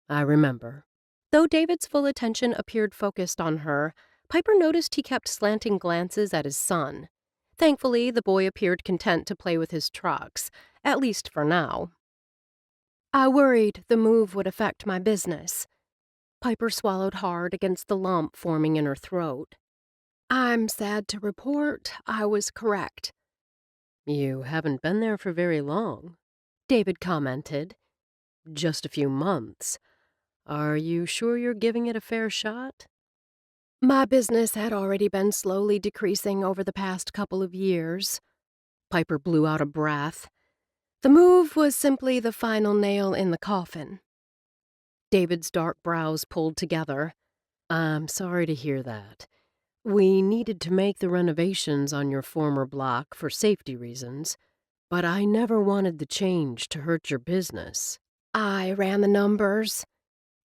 [SPEAKER 2] I remember.
[SPEAKER 1] Though David's full attention appeared focused on her, Piper noticed he kept slanting glances at his son. Thankfully, the boy appeared content to play with his trucks, at least for now. I worried the move would affect my business. Piper swallowed hard against the lump forming in her throat. I'm sad to report I was correct.
[SPEAKER 2] You haven't been there for very long,
[SPEAKER 1] David commented.
[SPEAKER 2] Just a few months. Are you sure you're giving it a fair shot?
[SPEAKER 1] My business had already been slowly decreasing over the past couple of years. Piper blew out a breath. The move was simply the final nail in the coffin. David's dark brows pulled together.
[SPEAKER 2] I'm sorry to hear that. We needed to make the renovations on your former block for safety reasons, but I never wanted the change to hurt your business.
[SPEAKER 1] I ran the numbers.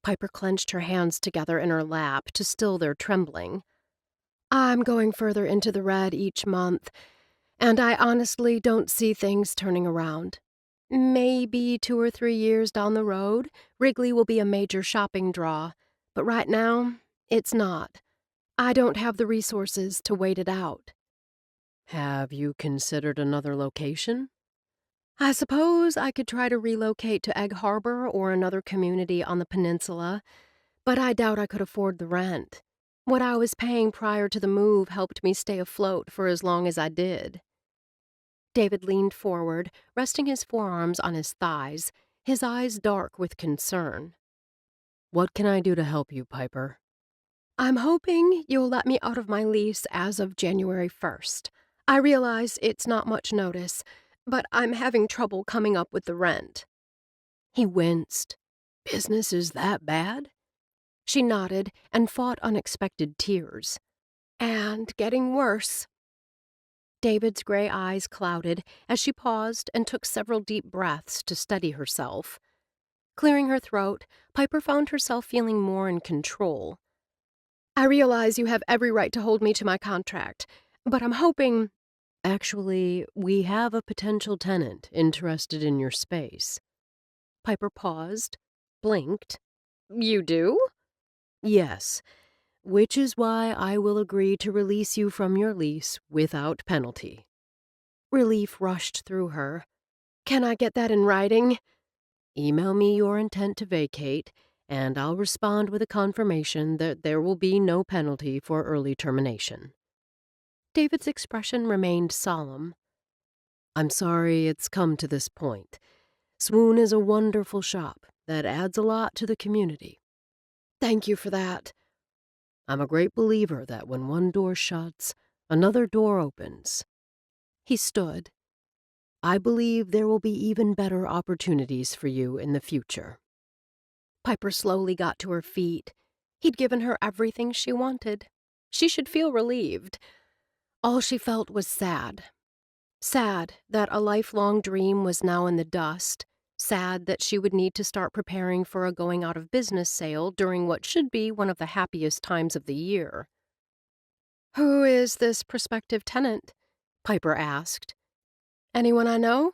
[SPEAKER 1] Piper clenched her hands together in her lap to still their trembling. I'm going further into the red each month, and I honestly don't see things turning around. Maybe 2 or 3 years down the road, Wrigley will be a major shopping draw, but right now, it's not. I don't have the resources to wait it out.
[SPEAKER 2] Have you considered another location?
[SPEAKER 1] I suppose I could try to relocate to Egg Harbor or another community on the peninsula, but I doubt I could afford the rent. What I was paying prior to the move helped me stay afloat for as long as I did. David leaned forward, resting his forearms on his thighs, his eyes dark with concern.
[SPEAKER 2] What can I do to help you, Piper?
[SPEAKER 1] I'm hoping you'll let me out of my lease as of January 1st. I realize it's not much notice, but I'm having trouble coming up with the rent. He winced. Business is that bad? She nodded and fought unexpected tears. And getting worse. David's gray eyes clouded as she paused and took several deep breaths to steady herself. Clearing her throat, Piper found herself feeling more in control. I realize you have every right to hold me to my contract, but I'm hoping—
[SPEAKER 2] Actually, we have a potential tenant interested in your space.
[SPEAKER 1] Piper paused, blinked. You do?
[SPEAKER 2] Yes, which is why I will agree to release you from your lease without penalty.
[SPEAKER 1] Relief rushed through her. Can I get that in writing?
[SPEAKER 2] Email me your intent to vacate, and I'll respond with a confirmation that there will be no penalty for early termination.
[SPEAKER 1] David's expression remained solemn.
[SPEAKER 2] I'm sorry it's come to this point. Swoon is a wonderful shop that adds a lot to the community.
[SPEAKER 1] Thank you for that.
[SPEAKER 2] I'm a great believer that when one door shuts, another door opens.
[SPEAKER 1] He stood.
[SPEAKER 2] I believe there will be even better opportunities for you in the future.
[SPEAKER 1] Piper slowly got to her feet. He'd given her everything she wanted. She should feel relieved. All she felt was sad. Sad that a lifelong dream was now in the dust. Sad that she would need to start preparing for a going out of business sale during what should be one of the happiest times of the year. Who is this prospective tenant? Piper asked. Anyone I know?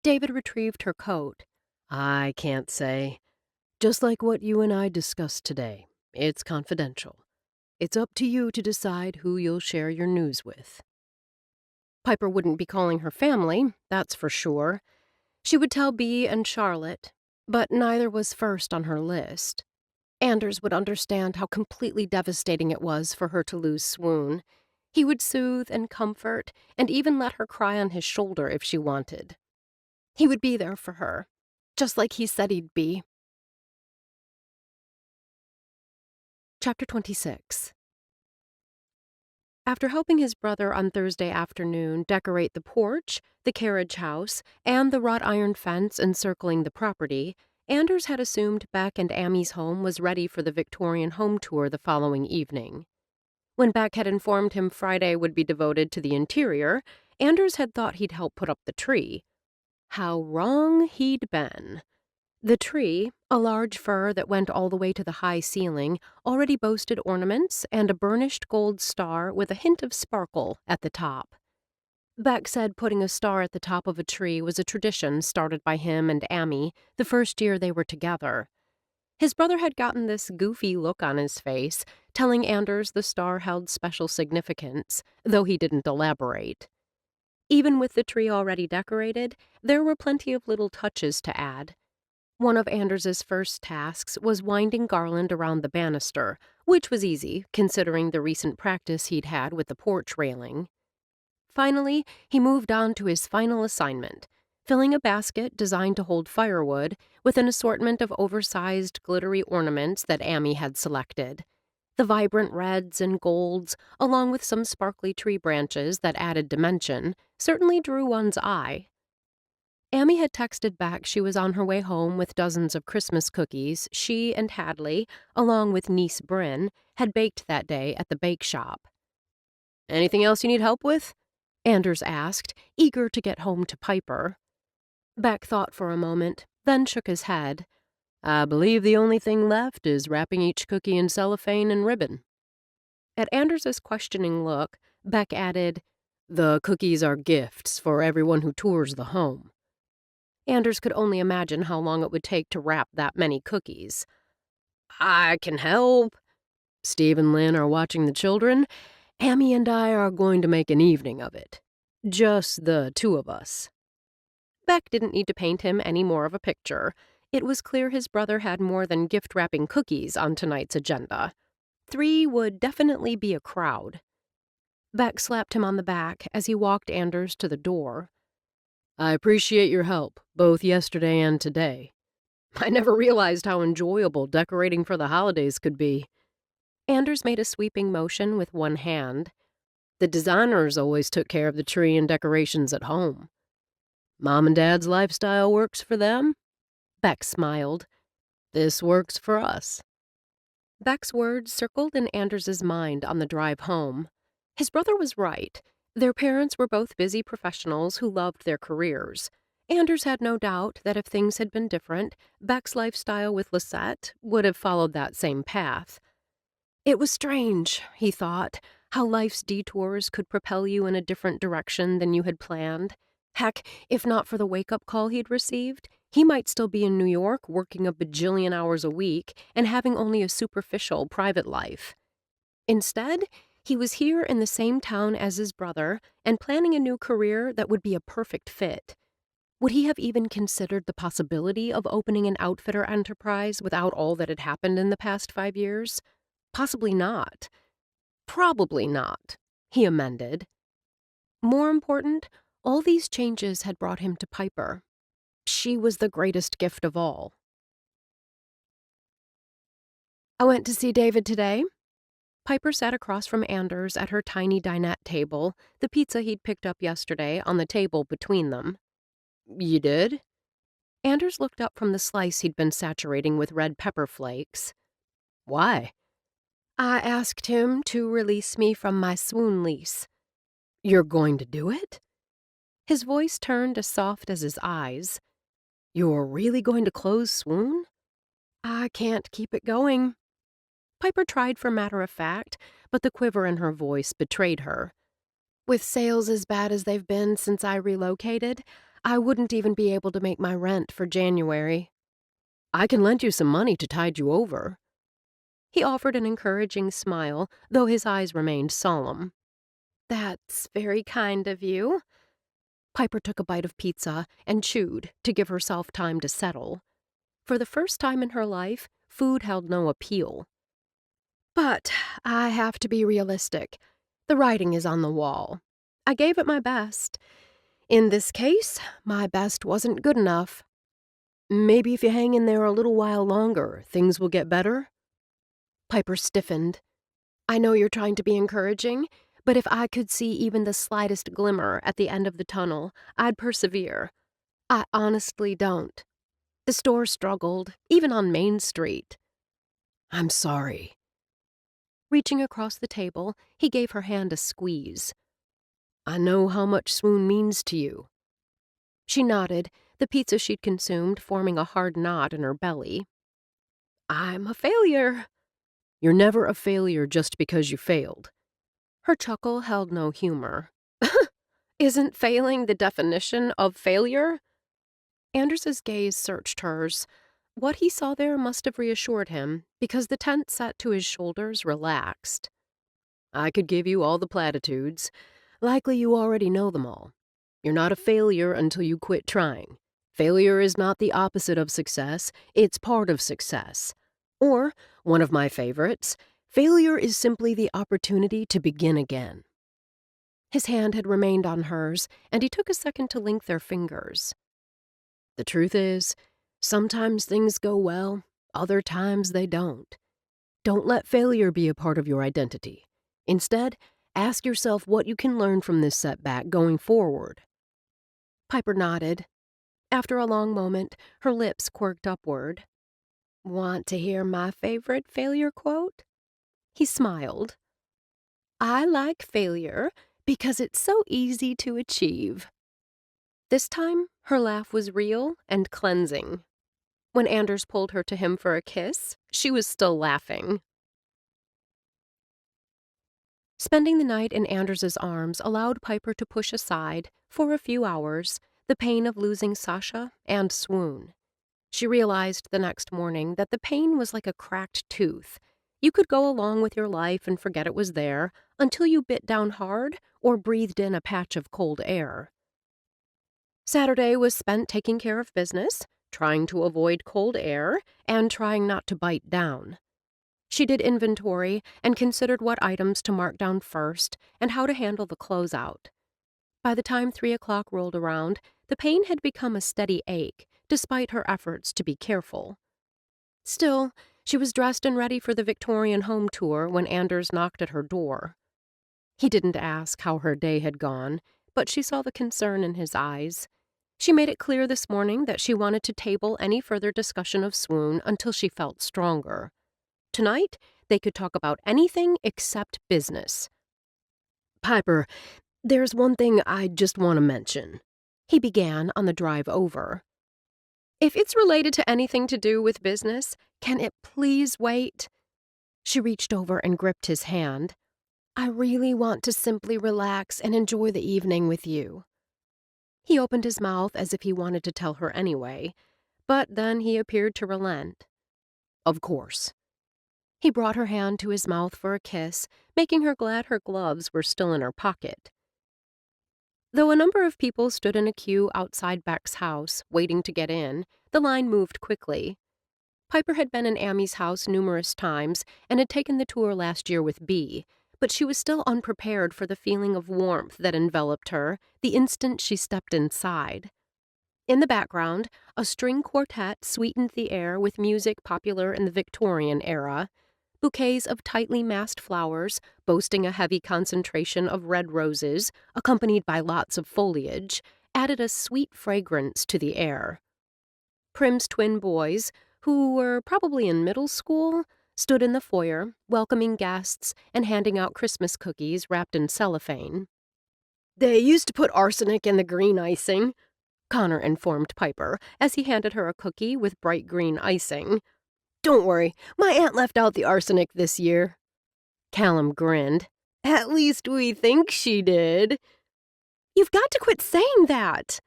[SPEAKER 1] David retrieved her coat.
[SPEAKER 2] I can't say. Just like what you and I discussed today, it's confidential. It's up to you to decide who you'll share your news with.
[SPEAKER 1] Piper wouldn't be calling her family, that's for sure. She would tell Bea and Charlotte, but neither was first on her list. Anders would understand how completely devastating it was for her to lose Swoon. He would soothe and comfort, and even let her cry on his shoulder if she wanted. He would be there for her, just like he said he'd be. Chapter 26. After helping his brother on Thursday afternoon decorate the porch, the carriage house, and the wrought iron fence encircling the property, Anders had assumed Beck and Amy's home was ready for the Victorian home tour the following evening. When Beck had informed him Friday would be devoted to the interior, Anders had thought he'd help put up the tree. How wrong he'd been. The tree, a large fir that went all the way to the high ceiling, already boasted ornaments and a burnished gold star with a hint of sparkle at the top. Beck said putting a star at the top of a tree was a tradition started by him and Amy the first year they were together. His brother had gotten this goofy look on his face, telling Anders the star held special significance, though he didn't elaborate. Even with the tree already decorated, there were plenty of little touches to add. One of Anders's first tasks was winding garland around the banister, which was easy, considering the recent practice he'd had with the porch railing. Finally, he moved on to his final assignment, filling a basket designed to hold firewood with an assortment of oversized, glittery ornaments that Amy had selected. The vibrant reds and golds, along with some sparkly tree branches that added dimension, certainly drew one's eye. Amy had texted back she was on her way home with dozens of Christmas cookies she and Hadley, along with niece Bryn, had baked that day at the bake shop. "Anything else you need help with?" Anders asked, eager to get home to Piper. Beck thought for a moment, then shook his head.
[SPEAKER 2] I believe the only thing left is wrapping each cookie in cellophane and ribbon.
[SPEAKER 1] At Anders's questioning look, Beck added,
[SPEAKER 2] The cookies are gifts for everyone who tours the home.
[SPEAKER 1] Anders could only imagine how long it would take to wrap that many cookies.
[SPEAKER 2] I can help. Steve and Lynn are watching the children. Amy and I are going to make an evening of it. Just the two of us.
[SPEAKER 1] Beck didn't need to paint him any more of a picture. It was clear his brother had more than gift-wrapping cookies on tonight's agenda. 3 would definitely be a crowd. Beck slapped him on the back as he walked Anders to the door.
[SPEAKER 2] I appreciate your help, both yesterday and today.
[SPEAKER 1] I never realized how enjoyable decorating for the holidays could be. Anders made a sweeping motion with one hand.
[SPEAKER 2] The designers always took care of the tree and decorations at home. Mom and Dad's lifestyle works for them.
[SPEAKER 1] Beck smiled.
[SPEAKER 2] This works for us.
[SPEAKER 1] Beck's words circled in Anders's mind on the drive home. His brother was right. Their parents were both busy professionals who loved their careers. Anders had no doubt that if things had been different, Beck's lifestyle with Lisette would have followed that same path. It was strange, he thought, how life's detours could propel you in a different direction than you had planned. Heck, if not for the wake-up call he'd received, he might still be in New York working a bajillion hours a week and having only a superficial private life. Instead, he was here in the same town as his brother and planning a new career that would be a perfect fit. Would he have even considered the possibility of opening an outfitter enterprise without all that had happened in the past 5 years? Possibly not. Probably not, he amended. More important, all these changes had brought him to Piper. She was the greatest gift of all. I went to see David today. Piper sat across from Anders at her tiny dinette table, the pizza he'd picked up yesterday on the table between them.
[SPEAKER 2] You did?
[SPEAKER 1] Anders looked up from the slice he'd been saturating with red pepper flakes.
[SPEAKER 2] Why?
[SPEAKER 1] I asked him to release me from my swoon lease.
[SPEAKER 2] You're going to do it?
[SPEAKER 1] His voice turned as soft as his eyes.
[SPEAKER 2] You're really going to close Swoon?
[SPEAKER 1] I can't keep it going. Piper tried for matter-of-fact, but the quiver in her voice betrayed her. With sales as bad as they've been since I relocated, I wouldn't even be able to make my rent for January.
[SPEAKER 2] I can lend you some money to tide you over.
[SPEAKER 1] He offered an encouraging smile, though his eyes remained solemn. That's very kind of you. Piper took a bite of pizza and chewed to give herself time to settle. For the first time in her life, food held no appeal. But I have to be realistic. The writing is on the wall. I gave it my best. In this case, my best wasn't good enough.
[SPEAKER 2] Maybe if you hang in there a little while longer, things will get better?
[SPEAKER 1] Piper stiffened. I know you're trying to be encouraging, but if I could see even the slightest glimmer at the end of the tunnel, I'd persevere. I honestly don't. The store struggled, even on Main Street.
[SPEAKER 2] I'm sorry.
[SPEAKER 1] Reaching across the table, he gave her hand a squeeze.
[SPEAKER 2] I know how much Swoon means to you.
[SPEAKER 1] She nodded, the pizza she'd consumed forming a hard knot in her belly. I'm a failure.
[SPEAKER 2] You're never a failure just because you failed.
[SPEAKER 1] Her chuckle held no humor. Isn't failing the definition of failure? Anders's gaze searched hers. What he saw there must have reassured him, because the tent set to his shoulders relaxed.
[SPEAKER 2] I could give you all the platitudes. Likely you already know them all. You're not a failure until you quit trying. Failure is not the opposite of success, it's part of success. Or, one of my favorites, failure is simply the opportunity to begin again.
[SPEAKER 1] His hand had remained on hers, and he took a second to link their fingers.
[SPEAKER 2] The truth is, sometimes things go well, other times they don't. Don't let failure be a part of your identity. Instead, ask yourself what you can learn from this setback going forward.
[SPEAKER 1] Piper nodded. After a long moment, her lips quirked upward. Want to hear my favorite failure quote? He smiled. I like failure because it's so easy to achieve. This time, her laugh was real and cleansing. When Anders pulled her to him for a kiss, she was still laughing. Spending the night in Anders's arms allowed Piper to push aside, for a few hours, the pain of losing Sasha and Swoon. She realized the next morning that the pain was like a cracked tooth. You could go along with your life and forget it was there until you bit down hard or breathed in a patch of cold air. Saturday was spent taking care of business, trying to avoid cold air, and trying not to bite down. She did inventory and considered what items to mark down first and how to handle the closeout. By the time 3 o'clock rolled around, the pain had become a steady ache, despite her efforts to be careful. Still, she was dressed and ready for the Victorian home tour when Anders knocked at her door. He didn't ask how her day had gone, but she saw the concern in his eyes. She made it clear this morning that she wanted to table any further discussion of swoon until she felt stronger. Tonight, they could talk about anything except business. "Piper, there's one thing I just want to mention," he began on the drive over. "If it's related to anything to do with business, can it please wait?" She reached over and gripped his hand. "I really want to simply relax and enjoy the evening with you." He opened his mouth as if he wanted to tell her anyway, but then he appeared to relent. "Of course." He brought her hand to his mouth for a kiss, making her glad her gloves were still in her pocket. Though a number of people stood in a queue outside Beck's house, waiting to get in, the line moved quickly. Piper had been in Amy's house numerous times and had taken the tour last year with Bee, but she was still unprepared for the feeling of warmth that enveloped her the instant she stepped inside. In the background, a string quartet sweetened the air with music popular in the Victorian era. Bouquets of tightly massed flowers, boasting a heavy concentration of red roses, accompanied by lots of foliage, added a sweet fragrance to the air. Prim's twin boys, who were probably in middle school, stood in the foyer, welcoming guests and handing out Christmas cookies wrapped in cellophane. "They used to put arsenic in the green icing," Connor informed Piper as he handed her a cookie with bright green icing. "Don't worry, my aunt left out the arsenic this year." Callum grinned. "At least we think she did." "You've got to quit saying that."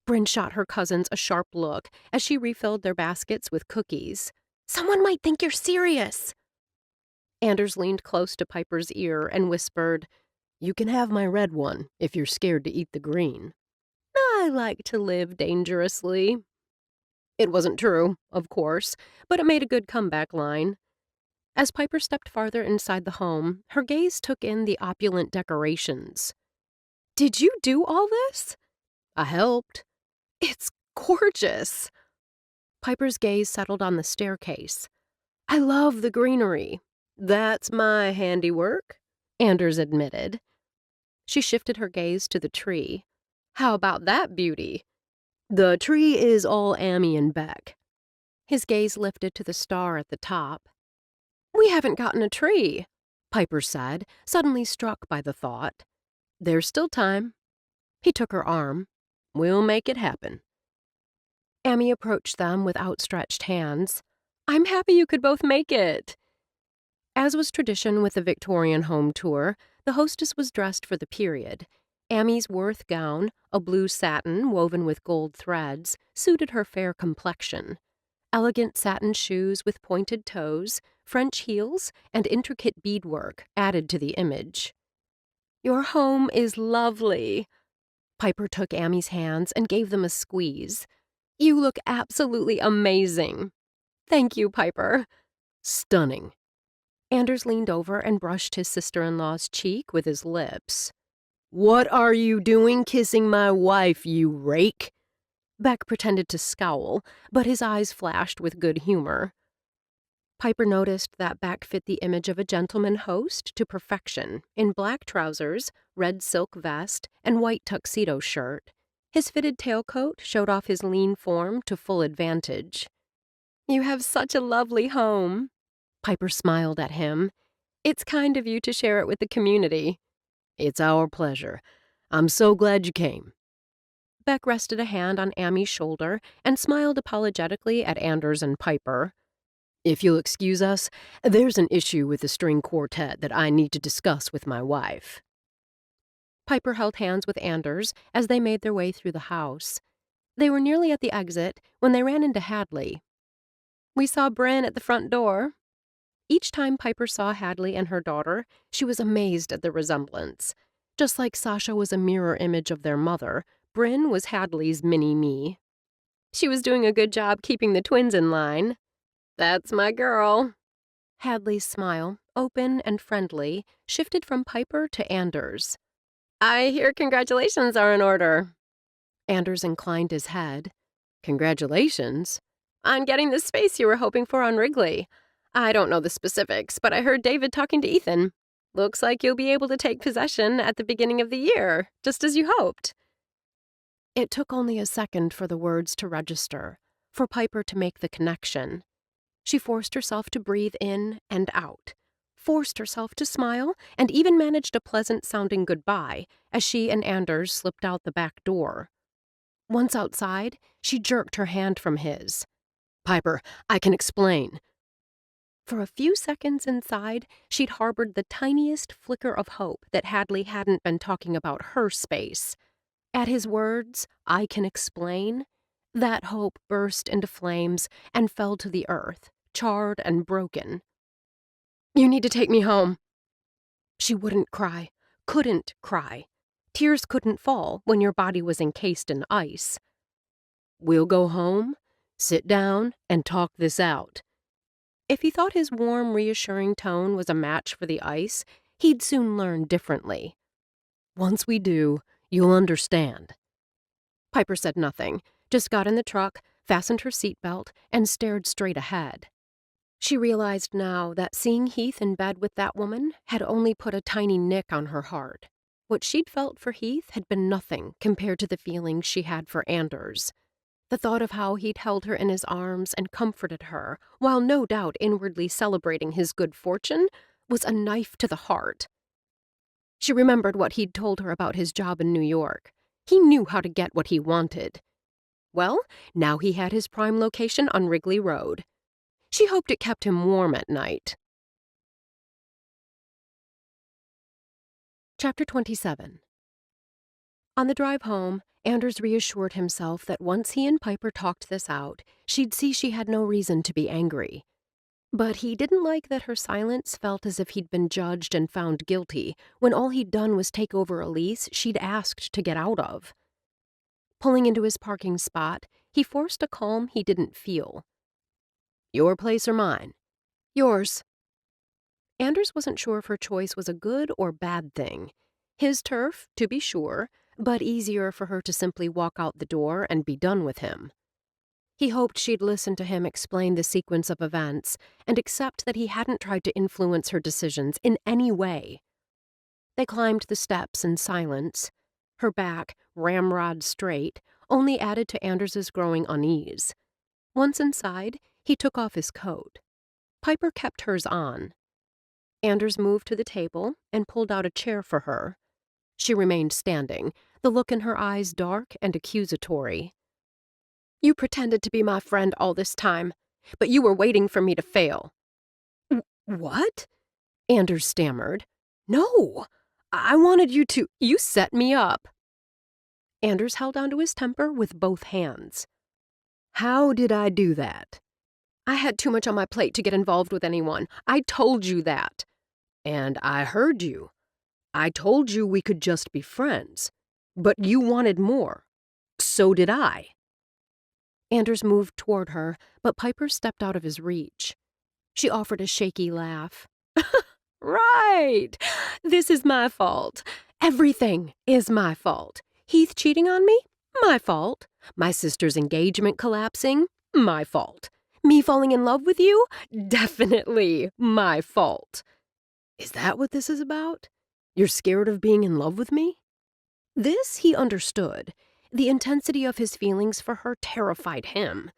[SPEAKER 1] Bryn shot her cousins a sharp look as she refilled their baskets with cookies. "Someone might think you're serious." Anders leaned close to Piper's ear and whispered, "You can have my red one if you're scared to eat the green." "I like to live dangerously." It wasn't true, of course, but it made a good comeback line. As Piper stepped farther inside the home, her gaze took in the opulent decorations. "Did you do all this?" "I helped." "It's gorgeous." Piper's gaze settled on the staircase. "I love the greenery." "That's my handiwork," Anders admitted. She shifted her gaze to the tree. "How about that beauty?" "The tree is all Amy and Beck." His gaze lifted to the star at the top. "We haven't gotten a tree," Piper said, suddenly struck by the thought. "There's still time." He took her arm. "We'll make it happen." Amy approached them with outstretched hands. "I'm happy you could both make it." As was tradition with the Victorian home tour, the hostess was dressed for the period. Amy's Worth gown, a blue satin woven with gold threads, suited her fair complexion. Elegant satin shoes with pointed toes, French heels, and intricate beadwork added to the image. "Your home is lovely." Piper took Amy's hands and gave them a squeeze. "You look absolutely amazing." "Thank you, Piper." "Stunning." Anders leaned over and brushed his sister-in-law's cheek with his lips. "What are you doing kissing my wife, you rake?" Beck pretended to scowl, but his eyes flashed with good humor. Piper noticed that Beck fit the image of a gentleman host to perfection in black trousers, red silk vest, and white tuxedo shirt. His fitted tailcoat showed off his lean form to full advantage. "You have such a lovely home." Piper smiled at him. "It's kind of you to share it with the community." "It's our pleasure. I'm so glad you came." Beck rested a hand on Amy's shoulder and smiled apologetically at Anders and Piper. "If you'll excuse us, there's an issue with the string quartet that I need to discuss with my wife." Piper held hands with Anders as they made their way through the house. They were nearly at the exit when they ran into Hadley. "We saw Bryn at the front door." Each time Piper saw Hadley and her daughter, she was amazed at the resemblance. Just like Sasha was a mirror image of their mother, Bryn was Hadley's mini-me. She was doing a good job keeping the twins in line. That's my girl. Hadley's smile, open and friendly, shifted from Piper to Anders. I hear congratulations are in order. Anders inclined his head. Congratulations? On getting the space you were hoping for on Wrigley. I don't know the specifics, but I heard David talking to Ethan. Looks like you'll be able to take possession at the beginning of the year, just as you hoped. It took only a second for the words to register, for Piper to make the connection. She forced herself to breathe in and out, forced herself to smile, and even managed a pleasant-sounding goodbye as she and Anders slipped out the back door. Once outside, she jerked her hand from his. Piper, I can explain. For a few seconds inside, she'd harbored the tiniest flicker of hope that Hadley hadn't been talking about her space. At his words, I can explain, that hope burst into flames and fell to the earth, charred and broken. You need to take me home. She wouldn't cry, couldn't cry. Tears couldn't fall when your body was encased in ice. We'll go home, sit down, and talk this out. If he thought his warm, reassuring tone was a match for the ice, he'd soon learn differently. Once we do, you'll understand. Piper said nothing, just got in the truck, fastened her seatbelt, and stared straight ahead. She realized now that seeing Heath in bed with that woman had only put a tiny nick on her heart. What she'd felt for Heath had been nothing compared to the feelings she had for Anders. The thought of how he'd held her in his arms and comforted her, while no doubt inwardly celebrating his good fortune, was a knife to the heart. She remembered what he'd told her about his job in New York. He knew how to get what he wanted. Well, now he had his prime location on Wrigley Road. She hoped it kept him warm at night. Chapter 27. On the drive home, Anders reassured himself that once he and Piper talked this out, she'd see she had no reason to be angry. But he didn't like that her silence felt as if he'd been judged and found guilty, when all he'd done was take over a lease she'd asked to get out of. Pulling into his parking spot, he forced a calm he didn't feel. Your place or mine? Yours. Anders wasn't sure if her choice was a good or bad thing. His turf, to be sure, but easier for her to simply walk out the door and be done with him. He hoped she'd listen to him explain the sequence of events and accept that he hadn't tried to influence her decisions in any way. They climbed the steps in silence. Her back, ramrod straight, only added to Anders's growing unease. Once inside, he took off his coat. Piper kept hers on. Anders moved to the table and pulled out a chair for her. She remained standing, the look in her eyes dark and accusatory. You pretended to be my friend all this time, but you were waiting for me to fail. What? Anders stammered. No, I wanted you to. You set me up. Anders held onto his temper with both hands. How did I do that? I had too much on my plate to get involved with anyone. I told you that. And I heard you. I told you we could just be friends. But you wanted more. So did I. Anders moved toward her, but Piper stepped out of his reach. She offered a shaky laugh. Right. This is my fault. Everything is my fault. Heath cheating on me? My fault. My sister's engagement collapsing? My fault. Me falling in love with you? Definitely my fault. Is that what this is about? You're scared of being in love with me? This he understood. The intensity of his feelings for her terrified him.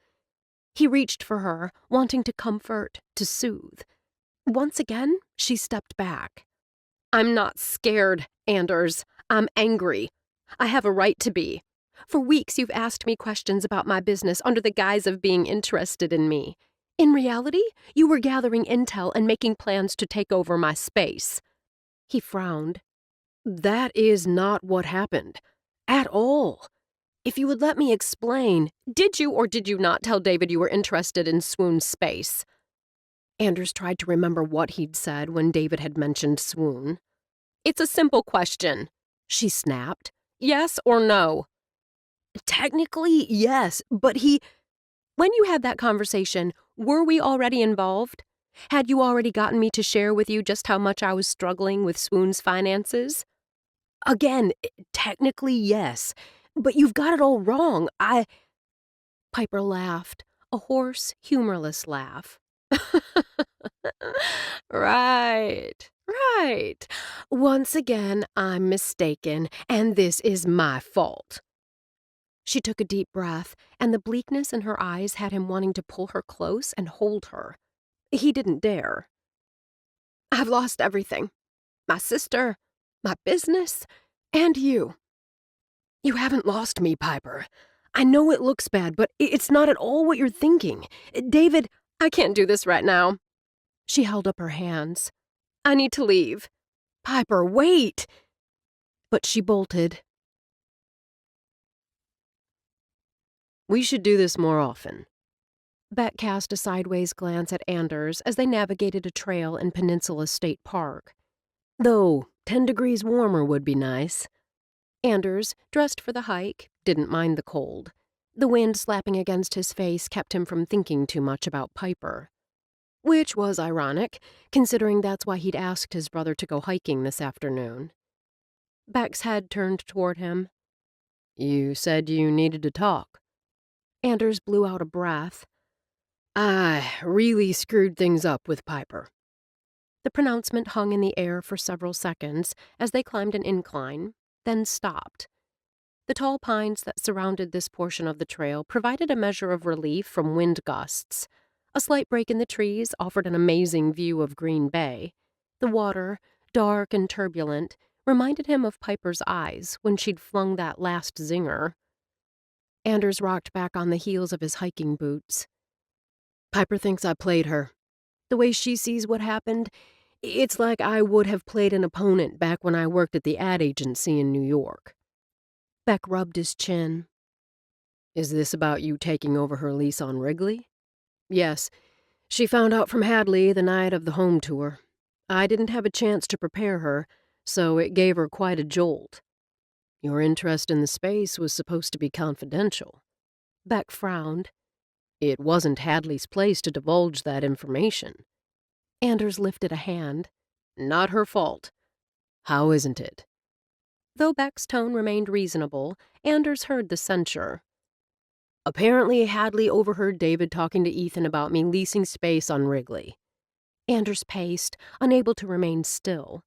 [SPEAKER 1] He reached for her, wanting to comfort, to soothe. Once again, she stepped back. I'm not scared, Anders. I'm angry. I have a right to be. For weeks you've asked me questions about my business under the guise of being interested in me. In reality, you were gathering intel and making plans to take over my space. He frowned. That is not what happened. At all. If you would let me explain, did you or did you not tell David you were interested in Swoon's space? Anders tried to remember what he'd said when David had mentioned Swoon. It's a simple question, she snapped. Yes or no? Technically, yes, but when you had that conversation, were we already involved? Had you already gotten me to share with you just how much I was struggling with Swoon's finances? Again, technically, yes, but you've got it all wrong. Piper laughed, a hoarse, humorless laugh. Right, right. Once again, I'm mistaken, and this is my fault. She took a deep breath, and the bleakness in her eyes had him wanting to pull her close and hold her. He didn't dare. I've lost everything. My sister, my business, and you. You haven't lost me, Piper. I know it looks bad, but it's not at all what you're thinking. David, I can't do this right now. She held up her hands. I need to leave. Piper, wait! But she bolted. We should do this more often. Beck cast a sideways glance at Anders as they navigated a trail in Peninsula State Park. Though 10 degrees warmer would be nice. Anders, dressed for the hike, didn't mind the cold. The wind slapping against his face kept him from thinking too much about Piper. Which was ironic, considering that's why he'd asked his brother to go hiking this afternoon. Beck's head turned toward him. You said you needed to talk. Anders blew out a breath. I really screwed things up with Piper. The pronouncement hung in the air for several seconds as they climbed an incline, then stopped. The tall pines that surrounded this portion of the trail provided a measure of relief from wind gusts. A slight break in the trees offered an amazing view of Green Bay. The water, dark and turbulent, reminded him of Piper's eyes when she'd flung that last zinger. Anders rocked back on the heels of his hiking boots. Piper thinks I played her. The way she sees what happened, it's like I would have played an opponent back when I worked at the ad agency in New York. Beck rubbed his chin. Is this about you taking over her lease on Wrigley? Yes. She found out from Hadley the night of the home tour. I didn't have a chance to prepare her, so it gave her quite a jolt. Your interest in the space was supposed to be confidential. Beck frowned. It wasn't Hadley's place to divulge that information. Anders lifted a hand. Not her fault. How isn't it? Though Beck's tone remained reasonable, Anders heard the censure. Apparently, Hadley overheard David talking to Ethan about me leasing space on Wrigley. Anders paced, unable to remain still.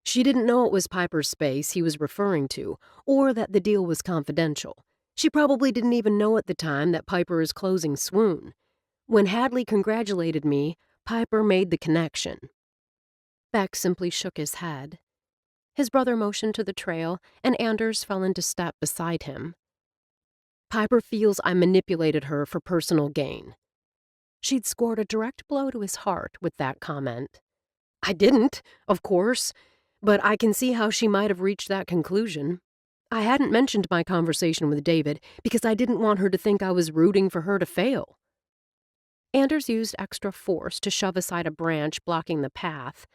[SPEAKER 1] She didn't know it was Piper's space he was referring to, or that the deal was confidential. She probably didn't even know at the time that Piper is closing Swoon. When Hadley congratulated me, Piper made the connection. Beck simply shook his head. His brother motioned to the trail, and Anders fell into step beside him. Piper feels I manipulated her for personal gain. She'd scored a direct blow to his heart with that comment. I didn't, of course, but I can see how she might have reached that conclusion. I hadn't mentioned my conversation with David because I didn't want her to think I was rooting for her to fail. Anders used extra force to shove aside a branch blocking the path.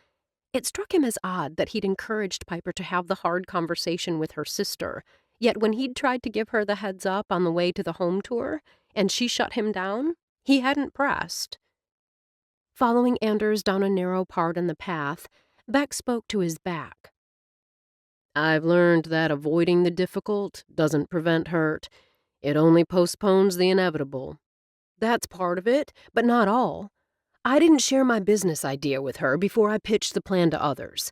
[SPEAKER 1] It struck him as odd that he'd encouraged Piper to have the hard conversation with her sister, yet when he'd tried to give her the heads up on the way to the home tour, and she shut him down, he hadn't pressed. Following Anders down a narrow part in the path, Beck spoke to his back. I've learned that avoiding the difficult doesn't prevent hurt. It only postpones the inevitable. That's part of it, but not all. I didn't share my business idea with her before I pitched the plan to others.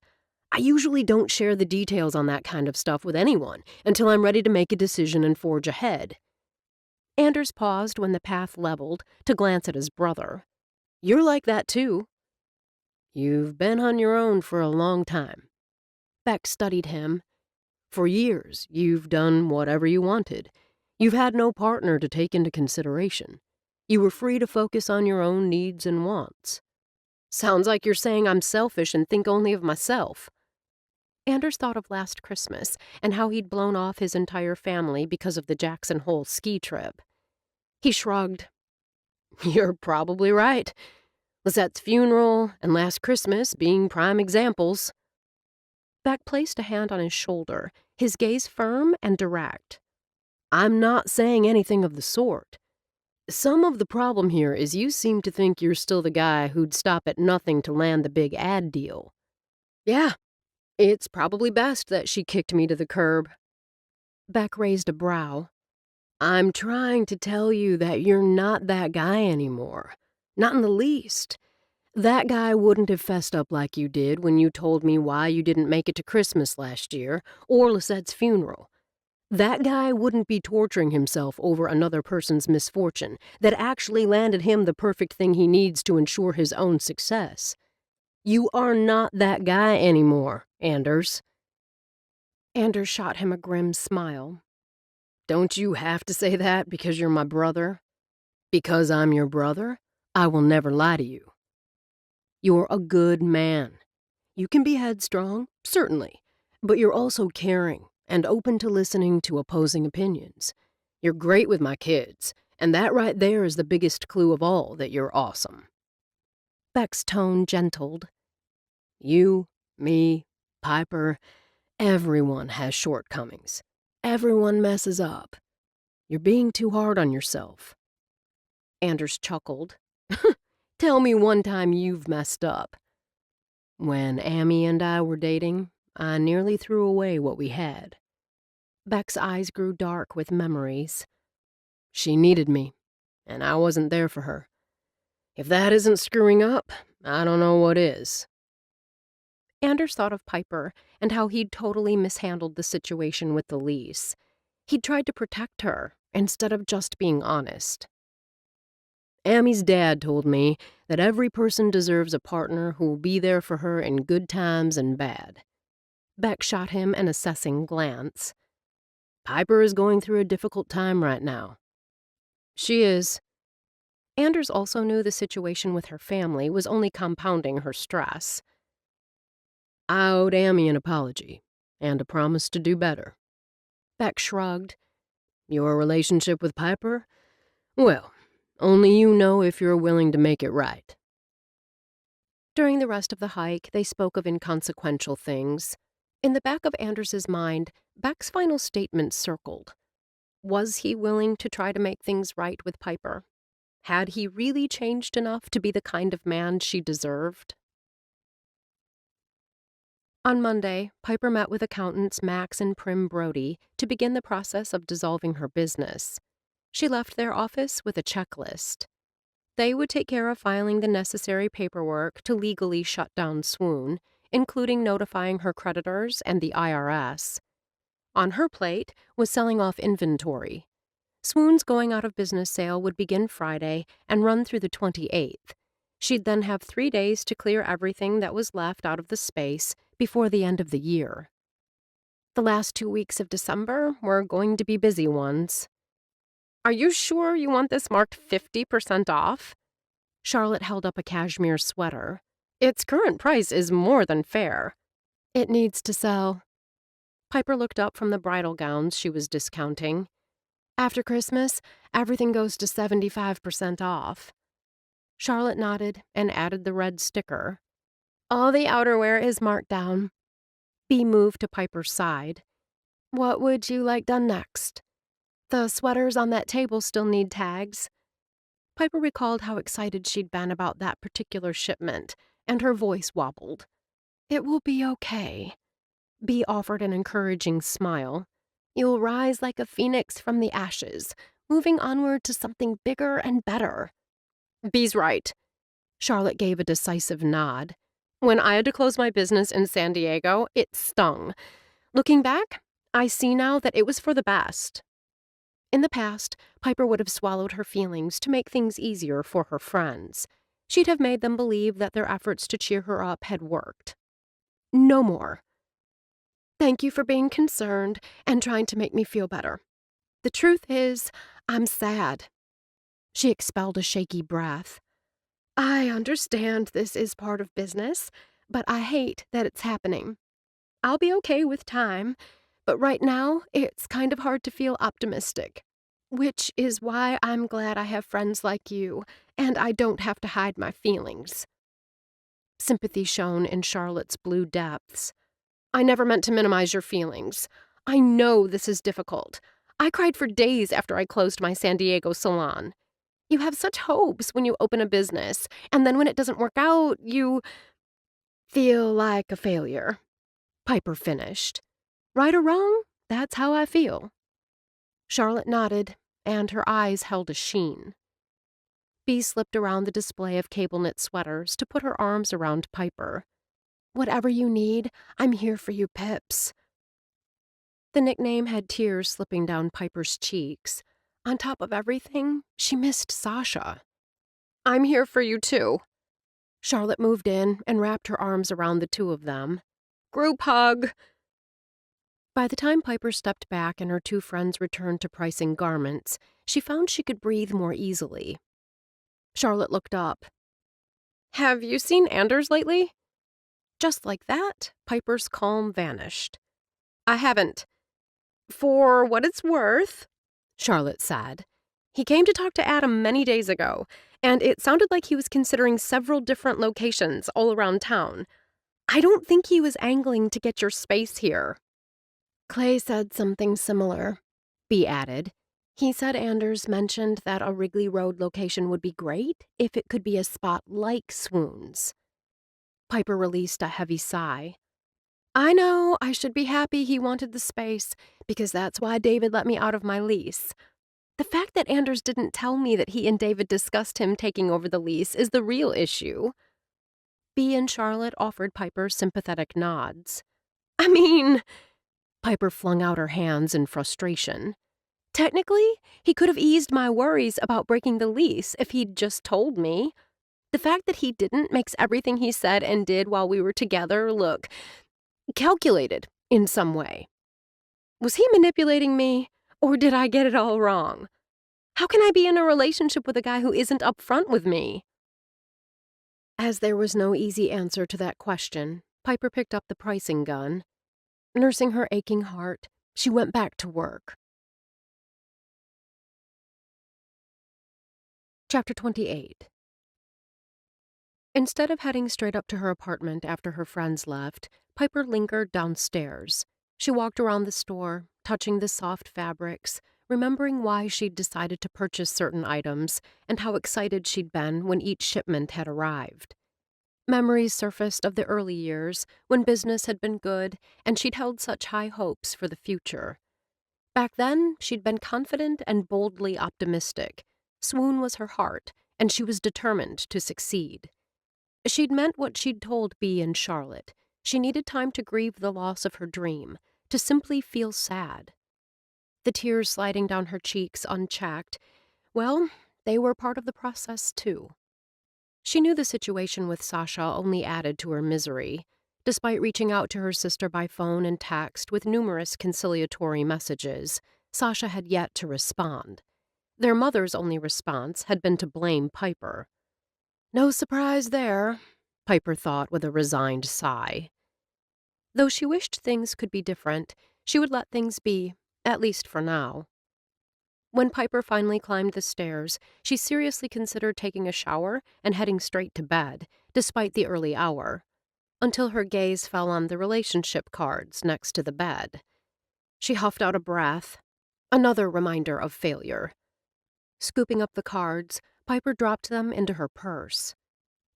[SPEAKER 1] I usually don't share the details on that kind of stuff with anyone until I'm ready to make a decision and forge ahead. Anders paused when the path leveled to glance at his brother. You're like that too. You've been on your own for a long time. Beck studied him. For years, you've done whatever you wanted. You've had no partner to take into consideration. You were free to focus on your own needs and wants. Sounds like you're saying I'm selfish and think only of myself. Anders thought of last Christmas and how he'd blown off his entire family because of the Jackson Hole ski trip. He shrugged. You're probably right. Lizette's funeral and last Christmas being prime examples. Beck placed a hand on his shoulder, his gaze firm and direct.
[SPEAKER 2] I'm not saying anything of the sort. Some of the problem here is you seem to think you're still the guy who'd stop at nothing to land the big ad deal. Yeah, it's probably best that she kicked me to the curb.
[SPEAKER 1] Beck raised a brow.
[SPEAKER 2] I'm trying to tell you that you're not that guy anymore. Not in the least. That guy wouldn't have fessed up like you did when you told me why you didn't make it to Christmas last year or Lisette's funeral. That guy wouldn't be torturing himself over another person's misfortune that actually landed him the perfect thing he needs to ensure his own success. You are not that guy anymore, Anders.
[SPEAKER 1] Anders shot him a grim smile.
[SPEAKER 2] Don't you have to say that because you're my brother? Because I'm your brother, I will never lie to you. You're a good man. You can be headstrong, certainly, but you're also caring and open to listening to opposing opinions. You're great with my kids, and that right there is the biggest clue of all that you're awesome.
[SPEAKER 1] Beck's tone gentled.
[SPEAKER 2] You, me, Piper, everyone has shortcomings. Everyone messes up. You're being too hard on yourself.
[SPEAKER 1] Anders chuckled.
[SPEAKER 2] Tell me one time you've messed up. When Amy and I were dating, I nearly threw away what we had.
[SPEAKER 1] Beck's eyes grew dark with memories.
[SPEAKER 2] She needed me, and I wasn't there for her. If that isn't screwing up, I don't know what is.
[SPEAKER 1] Anders thought of Piper and how he'd totally mishandled the situation with the lease. He'd tried to protect her instead of just being honest.
[SPEAKER 2] Amy's dad told me that every person deserves a partner who will be there for her in good times and bad.
[SPEAKER 1] Beck shot him an assessing glance.
[SPEAKER 2] Piper is going through a difficult time right now.
[SPEAKER 1] She is. Anders also knew the situation with her family was only compounding her stress.
[SPEAKER 2] I owed Amy an apology, and a promise to do better.
[SPEAKER 1] Beck shrugged.
[SPEAKER 2] Your relationship with Piper? Well, only you know if you're willing to make it right.
[SPEAKER 1] During the rest of the hike, they spoke of inconsequential things. In the back of Anders's mind, Beck's final statement circled. Was he willing to try to make things right with Piper? Had he really changed enough to be the kind of man she deserved? On Monday, Piper met with accountants Max and Prim Brody to begin the process of dissolving her business. She left their office with a checklist. They would take care of filing the necessary paperwork to legally shut down Swoon, including notifying her creditors and the IRS. On her plate was selling off inventory. Swoon's going out of business sale would begin Friday and run through the 28th. She'd then have 3 days to clear everything that was left out of the space before the end of the year. The last 2 weeks of December were going to be busy ones. "Are you sure you want this marked 50% off?" Charlotte held up a cashmere sweater. "Its current price is more than fair."
[SPEAKER 2] "It needs to sell."
[SPEAKER 1] Piper looked up from the bridal gowns she was discounting.
[SPEAKER 2] "After Christmas, everything goes to 75% off."
[SPEAKER 1] Charlotte nodded and added the red sticker.
[SPEAKER 2] "All the outerwear is marked down."
[SPEAKER 1] Bea moved to Piper's side.
[SPEAKER 2] "What would you like done next? The sweaters on that table still need tags."
[SPEAKER 1] Piper recalled how excited she'd been about that particular shipment, and her voice wobbled.
[SPEAKER 2] "It will be okay."
[SPEAKER 1] Bea offered an encouraging smile.
[SPEAKER 2] "You'll rise like a phoenix from the ashes, moving onward to something bigger and better."
[SPEAKER 1] "Bea's right." Charlotte gave a decisive nod. "When I had to close my business in San Diego, it stung. Looking back, I see now that it was for the best." In the past, Piper would have swallowed her feelings to make things easier for her friends. She'd have made them believe that their efforts to cheer her up had worked. No more.
[SPEAKER 2] "Thank you for being concerned and trying to make me feel better. The truth is, I'm sad."
[SPEAKER 1] She expelled a shaky breath.
[SPEAKER 2] "I understand this is part of business, but I hate that it's happening. I'll be okay with time, but right now it's kind of hard to feel optimistic, which is why I'm glad I have friends like you, and I don't have to hide my feelings."
[SPEAKER 1] Sympathy shone in Charlotte's blue depths. "I never meant to minimize your feelings. I know this is difficult. I cried for days after I closed my San Diego salon. You have such hopes when you open a business, and then when it doesn't work out, you feel like a failure. Piper finished. Right or wrong, that's how I feel. Charlotte nodded, and her eyes held a sheen. Bee slipped around the display of cable knit sweaters to put her arms around Piper. Whatever you need, I'm here for you, Pips. The nickname had tears slipping down Piper's cheeks. On top of everything, she missed Sasha. I'm here for you, too. Charlotte moved in and wrapped her arms around the two of them. Group hug! By the time Piper stepped back and her two friends returned to pricing garments, she found she could breathe more easily. Charlotte looked up. Have you seen Anders lately? Just like that, Piper's calm vanished. I haven't. For what it's worth, Charlotte said. He came to talk to Adam many days ago, and it sounded like he was considering several different locations all around town. I don't think he was angling to get your space here. Clay said something similar, Bea added. He said Anders mentioned that a Wrigley Road location would be great if it could be a spot like Swoon's. Piper released a heavy sigh. I know, I should be happy he wanted the space, because that's why David let me out of my lease. The fact that Anders didn't tell me that he and David discussed him taking over the lease is the real issue. Bea and Charlotte offered Piper sympathetic nods. I mean, Piper flung out her hands in frustration. Technically, he could have eased my worries about breaking the lease if he'd just told me. The fact that he didn't makes everything he said and did while we were together look calculated in some way. Was he manipulating me, or did I get it all wrong? How can I be in a relationship with a guy who isn't upfront with me? As there was no easy answer to that question, Piper picked up the pricing gun. Nursing her aching heart, she went back to work. Chapter 28. Instead of heading straight up to her apartment after her friends left, Piper lingered downstairs. She walked around the store, touching the soft fabrics, remembering why she'd decided to purchase certain items and how excited she'd been when each shipment had arrived. Memories surfaced of the early years when business had been good and she'd held such high hopes for the future. Back then, she'd been confident and boldly optimistic. Swoon was her heart, and she was determined to succeed. She'd meant what she'd told Bea and Charlotte. She needed time to grieve the loss of her dream, to simply feel sad. The tears sliding down her cheeks unchecked, well, they were part of the process, too. She knew the situation with Sasha only added to her misery. Despite reaching out to her sister by phone and text with numerous conciliatory messages, Sasha had yet to respond. Their mother's only response had been to blame Piper. No surprise there, Piper thought with a resigned sigh. Though she wished things could be different, she would let things be, at least for now. When Piper finally climbed the stairs, she seriously considered taking a shower and heading straight to bed, despite the early hour, until her gaze fell on the relationship cards next to the bed. She huffed out a breath, another reminder of failure. Scooping up the cards, Piper dropped them into her purse.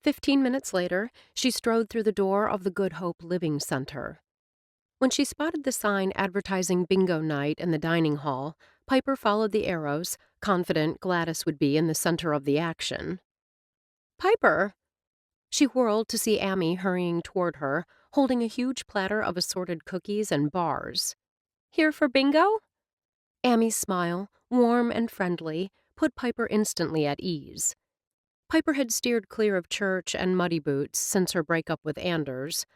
[SPEAKER 1] 15 minutes later, she strode through the door of the Good Hope Living Center. When she spotted the sign advertising bingo night in the dining hall, Piper followed the arrows, confident Gladys would be in the center of the action. Piper! She whirled to see Amy hurrying toward her, holding a huge platter of assorted cookies and bars. Here for bingo? Amy's smile, warm and friendly, put Piper instantly at ease. Piper had steered clear of church and muddy boots since her breakup with Anders.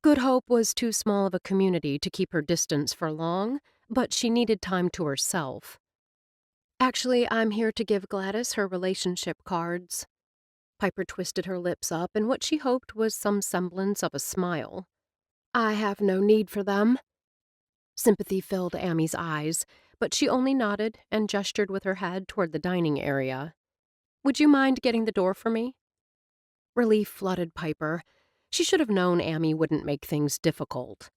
[SPEAKER 1] Good Hope was too small of a community to keep her distance for long, but she needed time to herself. Actually, I'm here to give Gladys her relationship cards. Piper twisted her lips up in what she hoped was some semblance of a smile. I have no need for them. Sympathy filled Amy's eyes, but she only nodded and gestured with her head toward the dining area. Would you mind getting the door for me? Relief flooded Piper. She should have known Amy wouldn't make things difficult.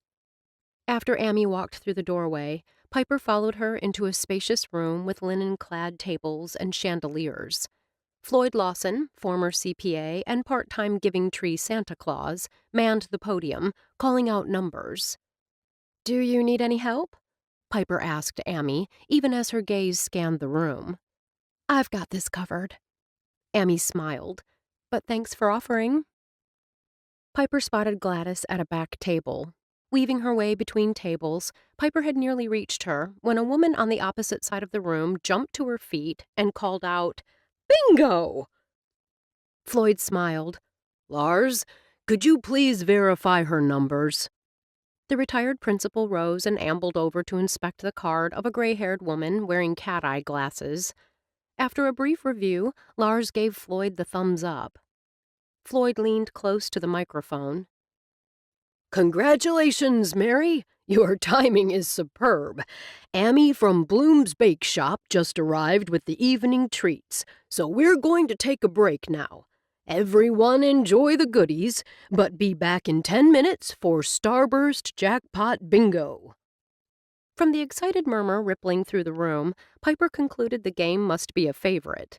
[SPEAKER 1] After Amy walked through the doorway, Piper followed her into a spacious room with linen-clad tables and chandeliers. Floyd Lawson, former CPA and part-time Giving Tree Santa Claus, manned the podium, calling out numbers. "Do you need any help?" Piper asked Amy, even as her gaze scanned the room. "I've got this covered." Amy smiled. "But thanks for offering." Piper spotted Gladys at a back table. Weaving her way between tables, Piper had nearly reached her when a woman on the opposite side of the room jumped to her feet and called out, "Bingo!" Floyd smiled. "Lars, could you please verify her numbers?" The retired principal rose and ambled over to inspect the card of a gray-haired woman wearing cat-eye glasses. After a brief review, Lars gave Floyd the thumbs up. Floyd leaned close to the microphone. "Congratulations, Mary! Your timing is superb. Amy from Bloom's Bake Shop just arrived with the evening treats, so we're going to take a break now. Everyone enjoy the goodies, but be back in 10 minutes for Starburst Jackpot Bingo." From the excited murmur rippling through the room, Piper concluded the game must be a favorite.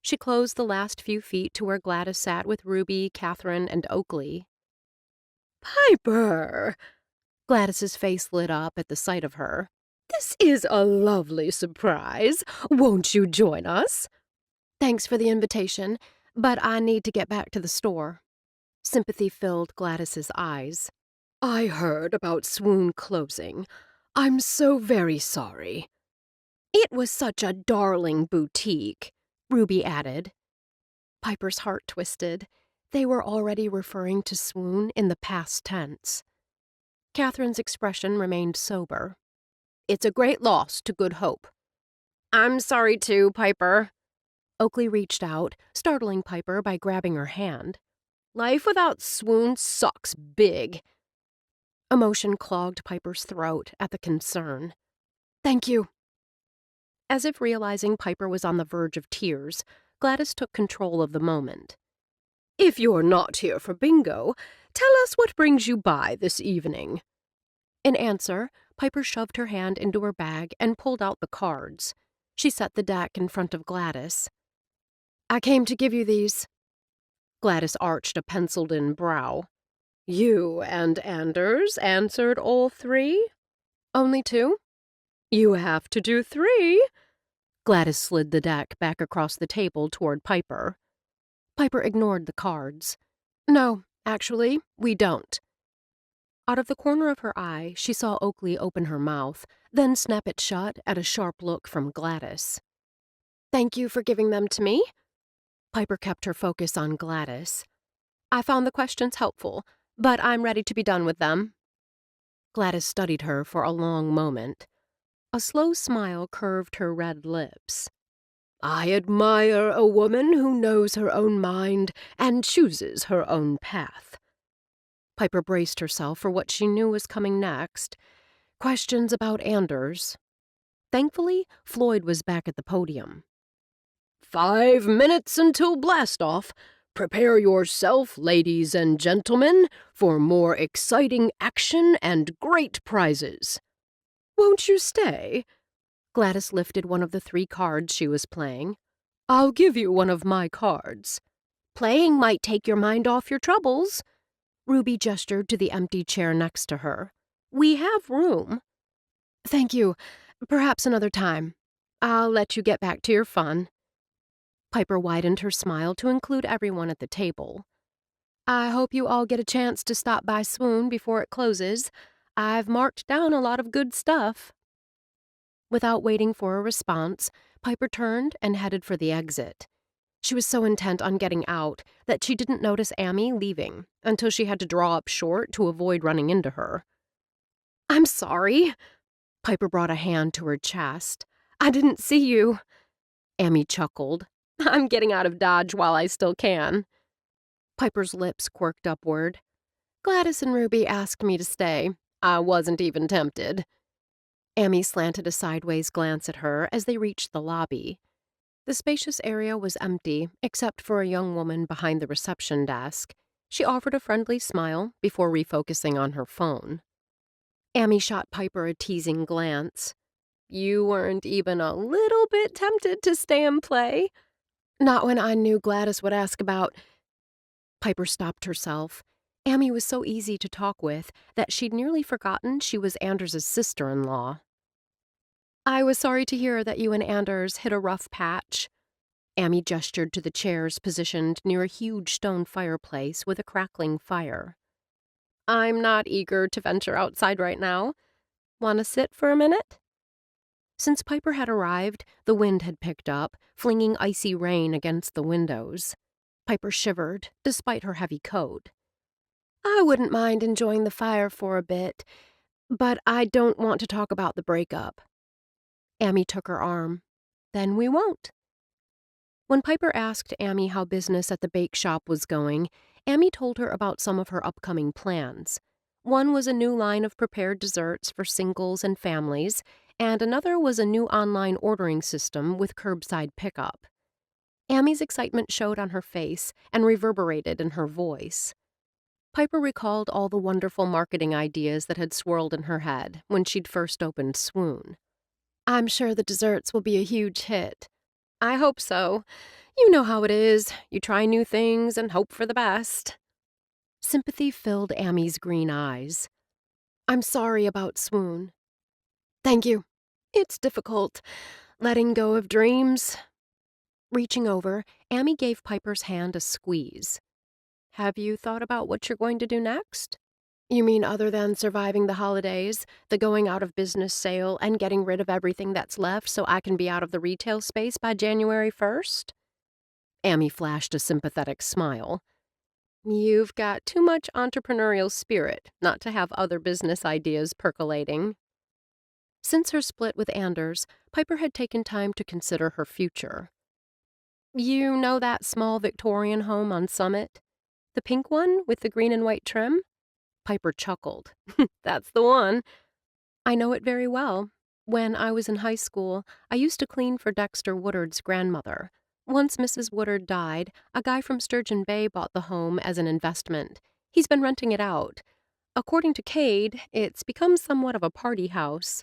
[SPEAKER 1] She closed the last few feet to where Gladys sat with Ruby, Catherine, and Oakley. "Piper!" Gladys's face lit up at the sight of her. "This is a lovely surprise. Won't you join us?" "Thanks for the invitation, but I need to get back to the store." Sympathy filled Gladys's eyes. "I heard about Swoon closing. I'm so very sorry." "It was such a darling boutique," Ruby added. Piper's heart twisted. They were already referring to Swoon in the past tense. Catherine's expression remained sober. "It's a great loss to Good Hope." "I'm sorry too, Piper." Oakley reached out, startling Piper by grabbing her hand. "Life without Swoon sucks big." Emotion clogged Piper's throat at the concern. "Thank you." As if realizing Piper was on the verge of tears, Gladys took control of the moment. "If you're not here for bingo, tell us what brings you by this evening." In answer, Piper shoved her hand into her bag and pulled out the cards. She set the deck in front of Gladys. "I came to give you these." Gladys arched a penciled-in brow. "You and Anders answered all 3? "Only 2? "You have to do 3. Gladys slid the deck back across the table toward Piper. Piper ignored the cards. "No, actually, we don't." Out of the corner of her eye, she saw Oakley open her mouth, then snap it shut at a sharp look from Gladys. "Thank you for giving them to me." Piper kept her focus on Gladys. "I found the questions helpful, but I'm ready to be done with them." Gladys studied her for a long moment. A slow smile curved her red lips. "I admire a woman who knows her own mind and chooses her own path." Piper braced herself for what she knew was coming next. Questions about Anders. Thankfully, Floyd was back at the podium. 5 minutes until blastoff. Prepare yourself, ladies and gentlemen, for more exciting action and great prizes. Won't you stay?" Gladys lifted one of the 3 cards she was playing. "I'll give you one of my cards." "Playing might take your mind off your troubles." Ruby gestured to the empty chair next to her. "We have room." "Thank you. Perhaps another time. I'll let you get back to your fun." Piper widened her smile to include everyone at the table. "I hope you all get a chance to stop by Swoon before it closes. I've marked down a lot of good stuff." Without waiting for a response, Piper turned and headed for the exit. She was so intent on getting out that she didn't notice Amy leaving until she had to draw up short to avoid running into her. "I'm sorry." Piper brought a hand to her chest. "I didn't see you." Amy chuckled. "I'm getting out of Dodge while I still can." Piper's lips quirked upward. "Gladys and Ruby asked me to stay. I wasn't even tempted." Amy slanted a sideways glance at her as they reached the lobby. The spacious area was empty, except for a young woman behind the reception desk. She offered a friendly smile before refocusing on her phone. Amy shot Piper a teasing glance. You weren't even a little bit tempted to stay and play? Not when I knew Gladys would ask about. Piper stopped herself. Amy was so easy to talk with that she'd nearly forgotten she was Anders's sister-in-law. I was sorry to hear that you and Anders hit a rough patch. Amy gestured to the chairs positioned near a huge stone fireplace with a crackling fire. I'm not eager to venture outside right now. Want to sit for a minute? Since Piper had arrived, the wind had picked up, flinging icy rain against the windows. Piper shivered, despite her heavy coat. I wouldn't mind enjoying the fire for a bit, but I don't want to talk about the breakup. Amy took her arm. Then we won't. When Piper asked Amy how business at the bake shop was going, Amy told her about some of her upcoming plans. One was a new line of prepared desserts for singles and families, and another was a new online ordering system with curbside pickup. Amy's excitement showed on her face and reverberated in her voice. Piper recalled all the wonderful marketing ideas that had swirled in her head when she'd first opened Swoon. I'm sure the desserts will be a huge hit. I hope so. You know how it is. You try new things and hope for the best. Sympathy filled Amy's green eyes. I'm sorry about Swoon. Thank you. It's difficult, letting go of dreams. Reaching over, Amy gave Piper's hand a squeeze. Have you thought about what you're going to do next? You mean other than surviving the holidays, the going out of business sale, and getting rid of everything that's left so I can be out of the retail space by January 1st? Amy flashed a sympathetic smile. You've got too much entrepreneurial spirit not to have other business ideas percolating. Since her split with Anders, Piper had taken time to consider her future. You know that small Victorian home on Summit? The pink one with the green and white trim? Piper chuckled. That's the one. I know it very well. When I was in high school, I used to clean for Dexter Woodard's grandmother. Once Mrs. Woodard died, a guy from Sturgeon Bay bought the home as an investment. He's been renting it out. According to Cade, it's become somewhat of a party house,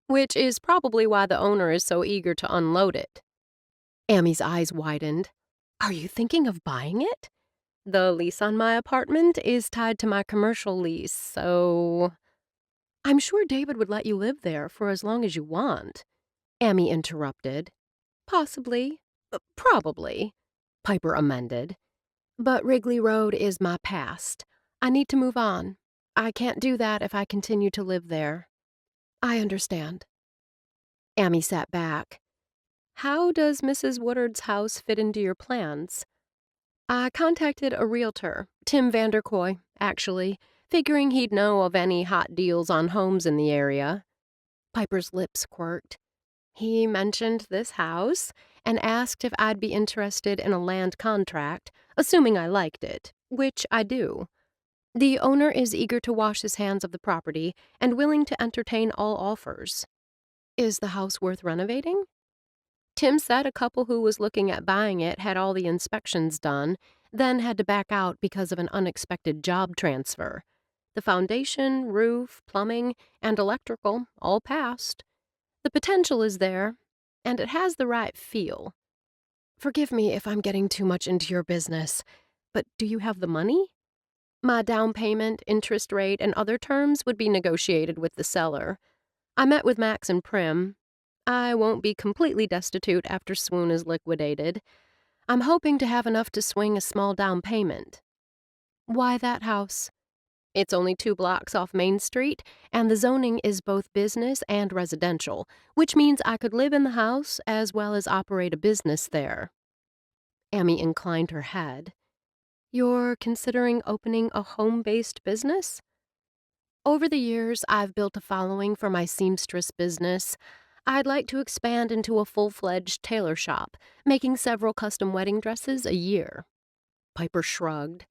[SPEAKER 1] which is probably why the owner is so eager to unload it. Amy's eyes widened. Are you thinking of buying it? The lease on my apartment is tied to my commercial lease, so... I'm sure David would let you live there for as long as you want. Amy interrupted. Possibly. Probably. Piper amended. But Wrigley Road is my past. I need to move on. I can't do that if I continue to live there. I understand. Amy sat back. How does Mrs. Woodard's house fit into your plans? I contacted a realtor, Tim Vanderkoy, actually, figuring he'd know of any hot deals on homes in the area. Piper's lips quirked. He mentioned this house and asked if I'd be interested in a land contract, assuming I liked it, which I do. The owner is eager to wash his hands of the property and willing to entertain all offers. Is the house worth renovating? Tim said a couple who was looking at buying it had all the inspections done, then had to back out because of an unexpected job transfer. The foundation, roof, plumbing, and electrical all passed. The potential is there, and it has the right feel. Forgive me if I'm getting too much into your business, but do you have the money? My down payment, interest rate, and other terms would be negotiated with the seller. I met with Max and Prim. I won't be completely destitute after Swoon is liquidated. I'm hoping to have enough to swing a small down payment. Why that house? It's only 2 blocks off Main Street, and the zoning is both business and residential, which means I could live in the house as well as operate a business there. Amy inclined her head. You're considering opening a home-based business? Over the years, I've built a following for my seamstress business. I'd like to expand into a full-fledged tailor shop, making several custom wedding dresses a year. Piper shrugged.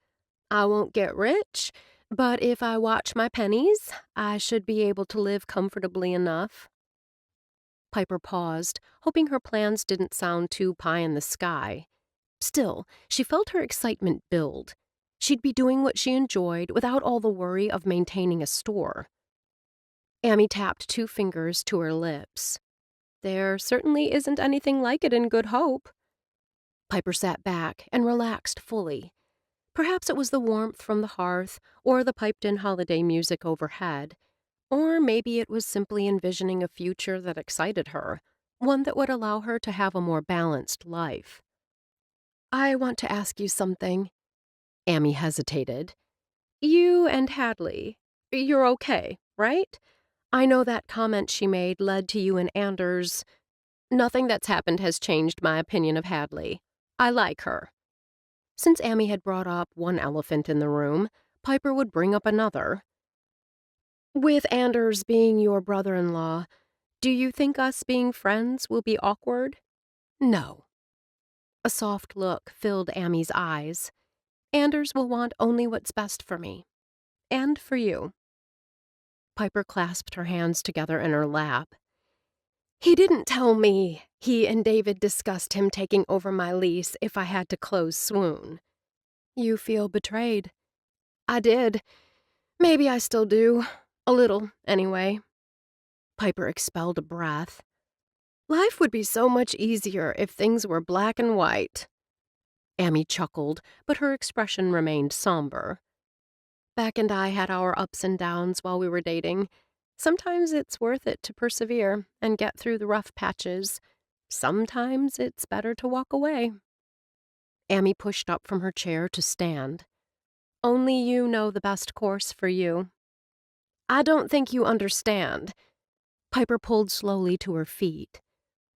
[SPEAKER 1] I won't get rich, but if I watch my pennies, I should be able to live comfortably enough. Piper paused, hoping her plans didn't sound too pie in the sky. Still, she felt her excitement build. She'd be doing what she enjoyed without all the worry of maintaining a store. Amy tapped 2 fingers to her lips. There certainly isn't anything like it in Good Hope. Piper sat back and relaxed fully. Perhaps it was the warmth from the hearth or the piped-in holiday music overhead, or maybe it was simply envisioning a future that excited her, one that would allow her to have a more balanced life. "I want to ask you something." Amy hesitated. "You and Hadley, you're okay, right? I know that comment she made led to you and Anders. Nothing that's happened has changed my opinion of Hadley. I like her." Since Amy had brought up one elephant in the room, Piper would bring up another. "With Anders being your brother-in-law, do you think us being friends will be awkward?" "No." A soft look filled Amy's eyes. "Anders will want only what's best for me. And for you." Piper clasped her hands together in her lap. "He didn't tell me he and David discussed him taking over my lease if I had to close Swoon." "You feel betrayed." "I did. Maybe I still do. A little, anyway." Piper expelled a breath. "Life would be so much easier if things were black and white." Amy chuckled, but her expression remained somber. "Beck and I had our ups and downs while we were dating. Sometimes it's worth it to persevere and get through the rough patches. Sometimes it's better to walk away." Amy pushed up from her chair to stand. "Only you know the best course for you." "I don't think you understand." Piper pulled slowly to her feet.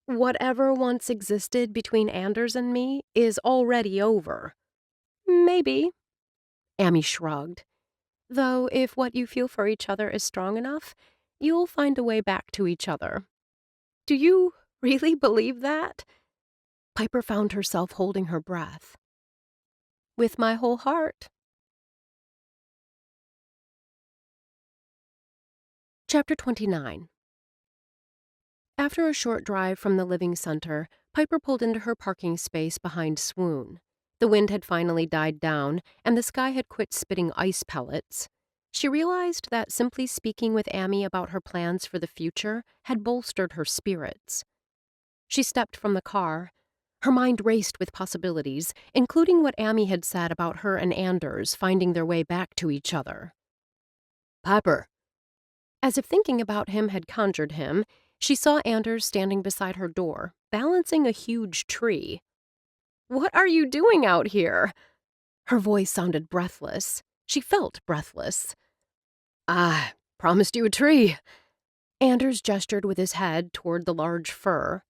[SPEAKER 1] "Whatever once existed between Anders and me is already over." "Maybe." Amy shrugged. "Though if what you feel for each other is strong enough, you'll find a way back to each other." "Do you really believe that?" Piper found herself holding her breath. "With my whole heart." Chapter 29. After a short drive from the living center, Piper pulled into her parking space behind Swoon. The wind had finally died down, and the sky had quit spitting ice pellets. She realized that simply speaking with Amy about her plans for the future had bolstered her spirits. She stepped from the car. Her mind raced with possibilities, including what Amy had said about her and Anders finding their way back to each other. "Piper." As if thinking about him had conjured him, she saw Anders standing beside her door, balancing a huge tree. "What are you doing out here?" Her voice sounded breathless. She felt breathless. "I promised you a tree." Anders gestured with his head toward the large fir.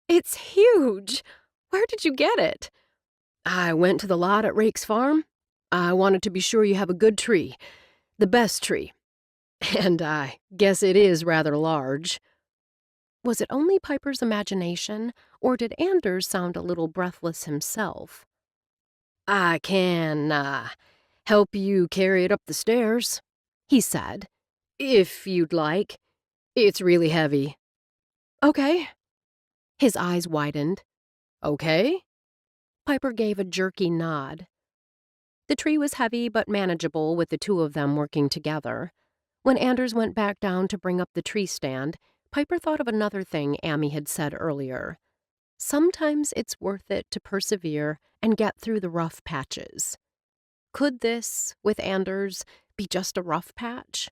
[SPEAKER 1] "It's huge! Where did you get it?" "I went to the lot at Rake's farm. I wanted to be sure you have a good tree. The best tree. And I guess it is rather large." Was it only Piper's imagination, or did Anders sound a little breathless himself? "I can, help you carry it up the stairs," he said. "If you'd like. It's really heavy." "Okay." His eyes widened. "Okay?" Piper gave a jerky nod. The tree was heavy but manageable with the two of them working together. When Anders went back down to bring up the tree stand, Piper thought of another thing Amy had said earlier. Sometimes it's worth it to persevere and get through the rough patches. Could this, with Anders, be just a rough patch?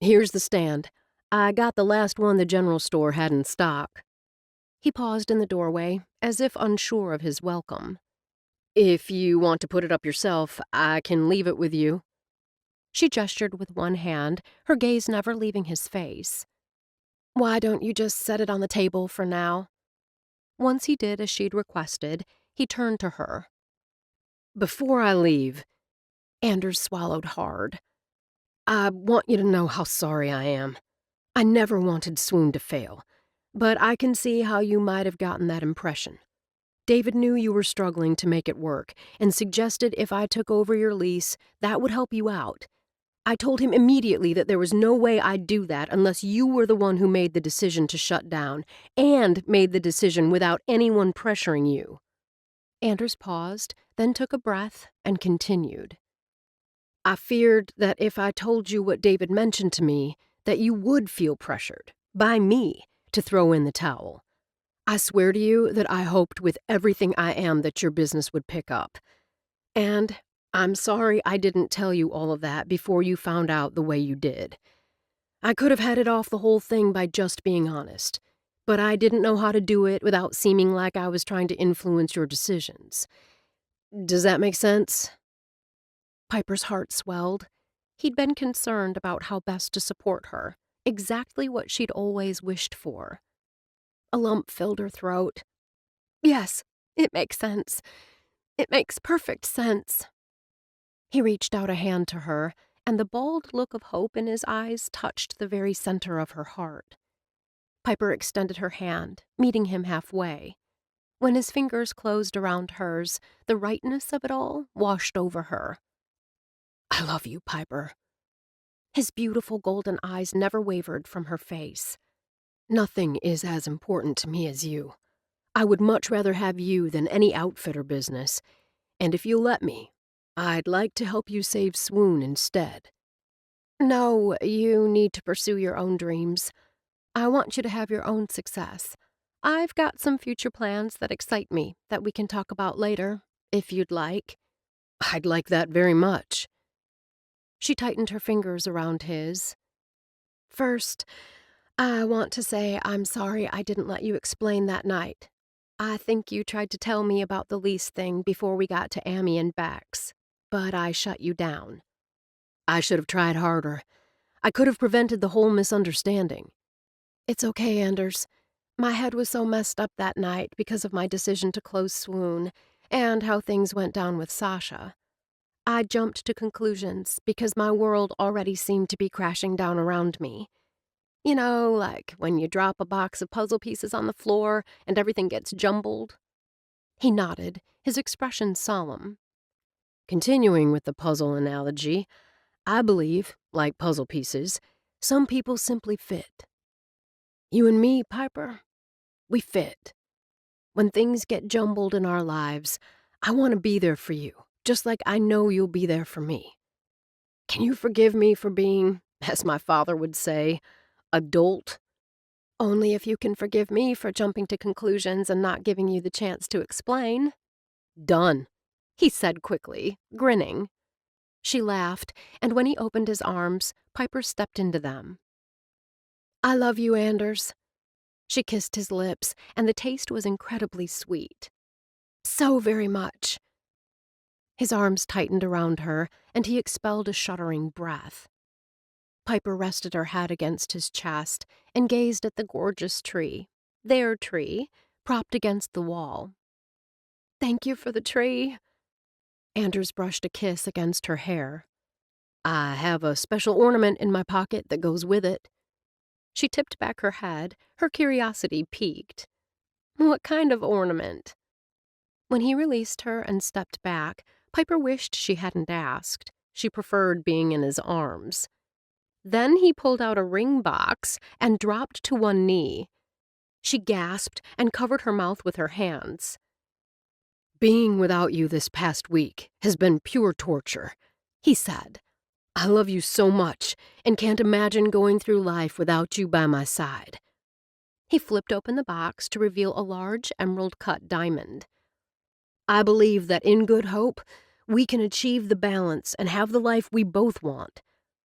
[SPEAKER 1] "Here's the stand. I got the last one the general store had in stock." He paused in the doorway, as if unsure of his welcome. "If you want to put it up yourself, I can leave it with you." She gestured with one hand, her gaze never leaving his face. "Why don't you just set it on the table for now?" Once he did as she'd requested, he turned to her. "Before I leave," Anders swallowed hard, "I want you to know how sorry I am. I never wanted Swoon to fail, but I can see how you might have gotten that impression. David knew you were struggling to make it work and suggested if I took over your lease, that would help you out. I told him immediately that there was no way I'd do that unless you were the one who made the decision to shut down, and made the decision without anyone pressuring you." Anders paused, then took a breath and continued. "I feared that if I told you what David mentioned to me,
[SPEAKER 2] that you would feel pressured, by me, to throw in the towel. I swear to you that I hoped with everything I am that your business would pick up. And I'm sorry I didn't tell you all of that before you found out the way you did. I could have headed off the whole thing by just being honest, but I didn't know how to do it without seeming like I was trying to influence your decisions. Does that make sense?
[SPEAKER 1] Piper's heart swelled. He'd been concerned about how best to support her, exactly what she'd always wished for. A lump filled her throat. Yes, it makes sense. It makes perfect sense. He reached out a hand to her, and the bald look of hope in his eyes touched the very center of her heart. Piper extended her hand, meeting him halfway. When his fingers closed around hers, the rightness of it all washed over her.
[SPEAKER 2] I love you, Piper.
[SPEAKER 1] His beautiful golden eyes never wavered from her face.
[SPEAKER 2] Nothing is as important to me as you. I would much rather have you than any outfitter business, and if you'll let me, I'd like to help you save Swoon instead.
[SPEAKER 1] No, you need to pursue your own dreams. I want you to have your own success. I've got some future plans that excite me that we can talk about later, if you'd like.
[SPEAKER 2] I'd like that very much.
[SPEAKER 1] She tightened her fingers around his. First, I want to say I'm sorry I didn't let you explain that night. I think you tried to tell me about the lease thing before we got to Amy and Bex, but I shut you down.
[SPEAKER 2] I should have tried harder. I could have prevented the whole misunderstanding.
[SPEAKER 1] It's okay, Anders. My head was so messed up that night because of my decision to close Swoon and how things went down with Sasha. I jumped to conclusions because my world already seemed to be crashing down around me. You know, like when you drop a box of puzzle pieces on the floor and everything gets jumbled. He nodded, his expression solemn.
[SPEAKER 2] Continuing with the puzzle analogy, I believe, like puzzle pieces, some people simply fit. You and me, Piper, we fit. When things get jumbled in our lives, I want to be there for you, just like I know you'll be there for me. Can you forgive me for being, as my father would say, a dolt?
[SPEAKER 1] Only if you can forgive me for jumping to conclusions and not giving you the chance to explain.
[SPEAKER 2] Done,
[SPEAKER 1] he said quickly, grinning. She laughed, and when he opened his arms, Piper stepped into them. I love you, Anders. She kissed his lips, and the taste was incredibly sweet. So very much. His arms tightened around her, and he expelled a shuddering breath. Piper rested her head against his chest and gazed at the gorgeous tree, their tree, propped against the wall. Thank you for the tree. Anders brushed a kiss against her hair.
[SPEAKER 2] I have a special ornament in my pocket that goes with it.
[SPEAKER 1] She tipped back her head, her curiosity piqued. What kind of ornament? When he released her and stepped back, Piper wished she hadn't asked. She preferred being in his arms. Then he pulled out a ring box and dropped to one knee. She gasped and covered her mouth with her hands.
[SPEAKER 2] Being without you this past week has been pure torture, he said. I love you so much and can't imagine going through life without you by my side.
[SPEAKER 1] He flipped open the box to reveal a large emerald-cut diamond.
[SPEAKER 2] I believe that in good hope, we can achieve the balance and have the life we both want.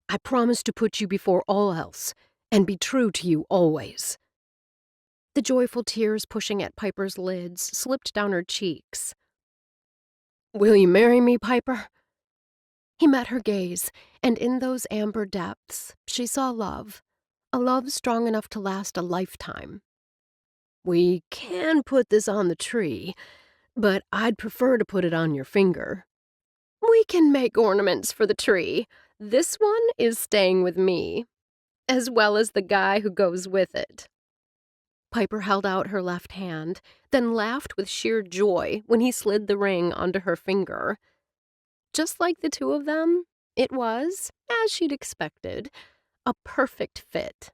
[SPEAKER 2] I promise to put you before all else and be true to you always.
[SPEAKER 1] The joyful tears pushing at Piper's lids slipped down her cheeks.
[SPEAKER 2] Will you marry me, Piper?
[SPEAKER 1] He met her gaze, and in those amber depths, she saw love, a love strong enough to last a lifetime.
[SPEAKER 2] We can put this on the tree, but I'd prefer to put it on your finger.
[SPEAKER 1] We can make ornaments for the tree. This one is staying with me, as well as the guy who goes with it. Piper held out her left hand, then laughed with sheer joy when he slid the ring onto her finger. Just like the two of them, it was, as she'd expected, a perfect fit.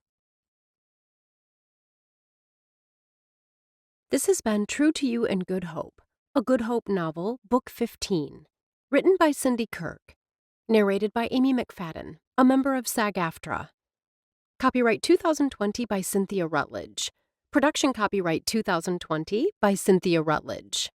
[SPEAKER 1] This has been True to You in Good Hope, a Good Hope novel, Book 15, written by Cindy Kirk, narrated by Amy McFadden, a member of SAG-AFTRA. Copyright 2020 by Cynthia Rutledge. Production copyright 2020 by Cynthia Rutledge.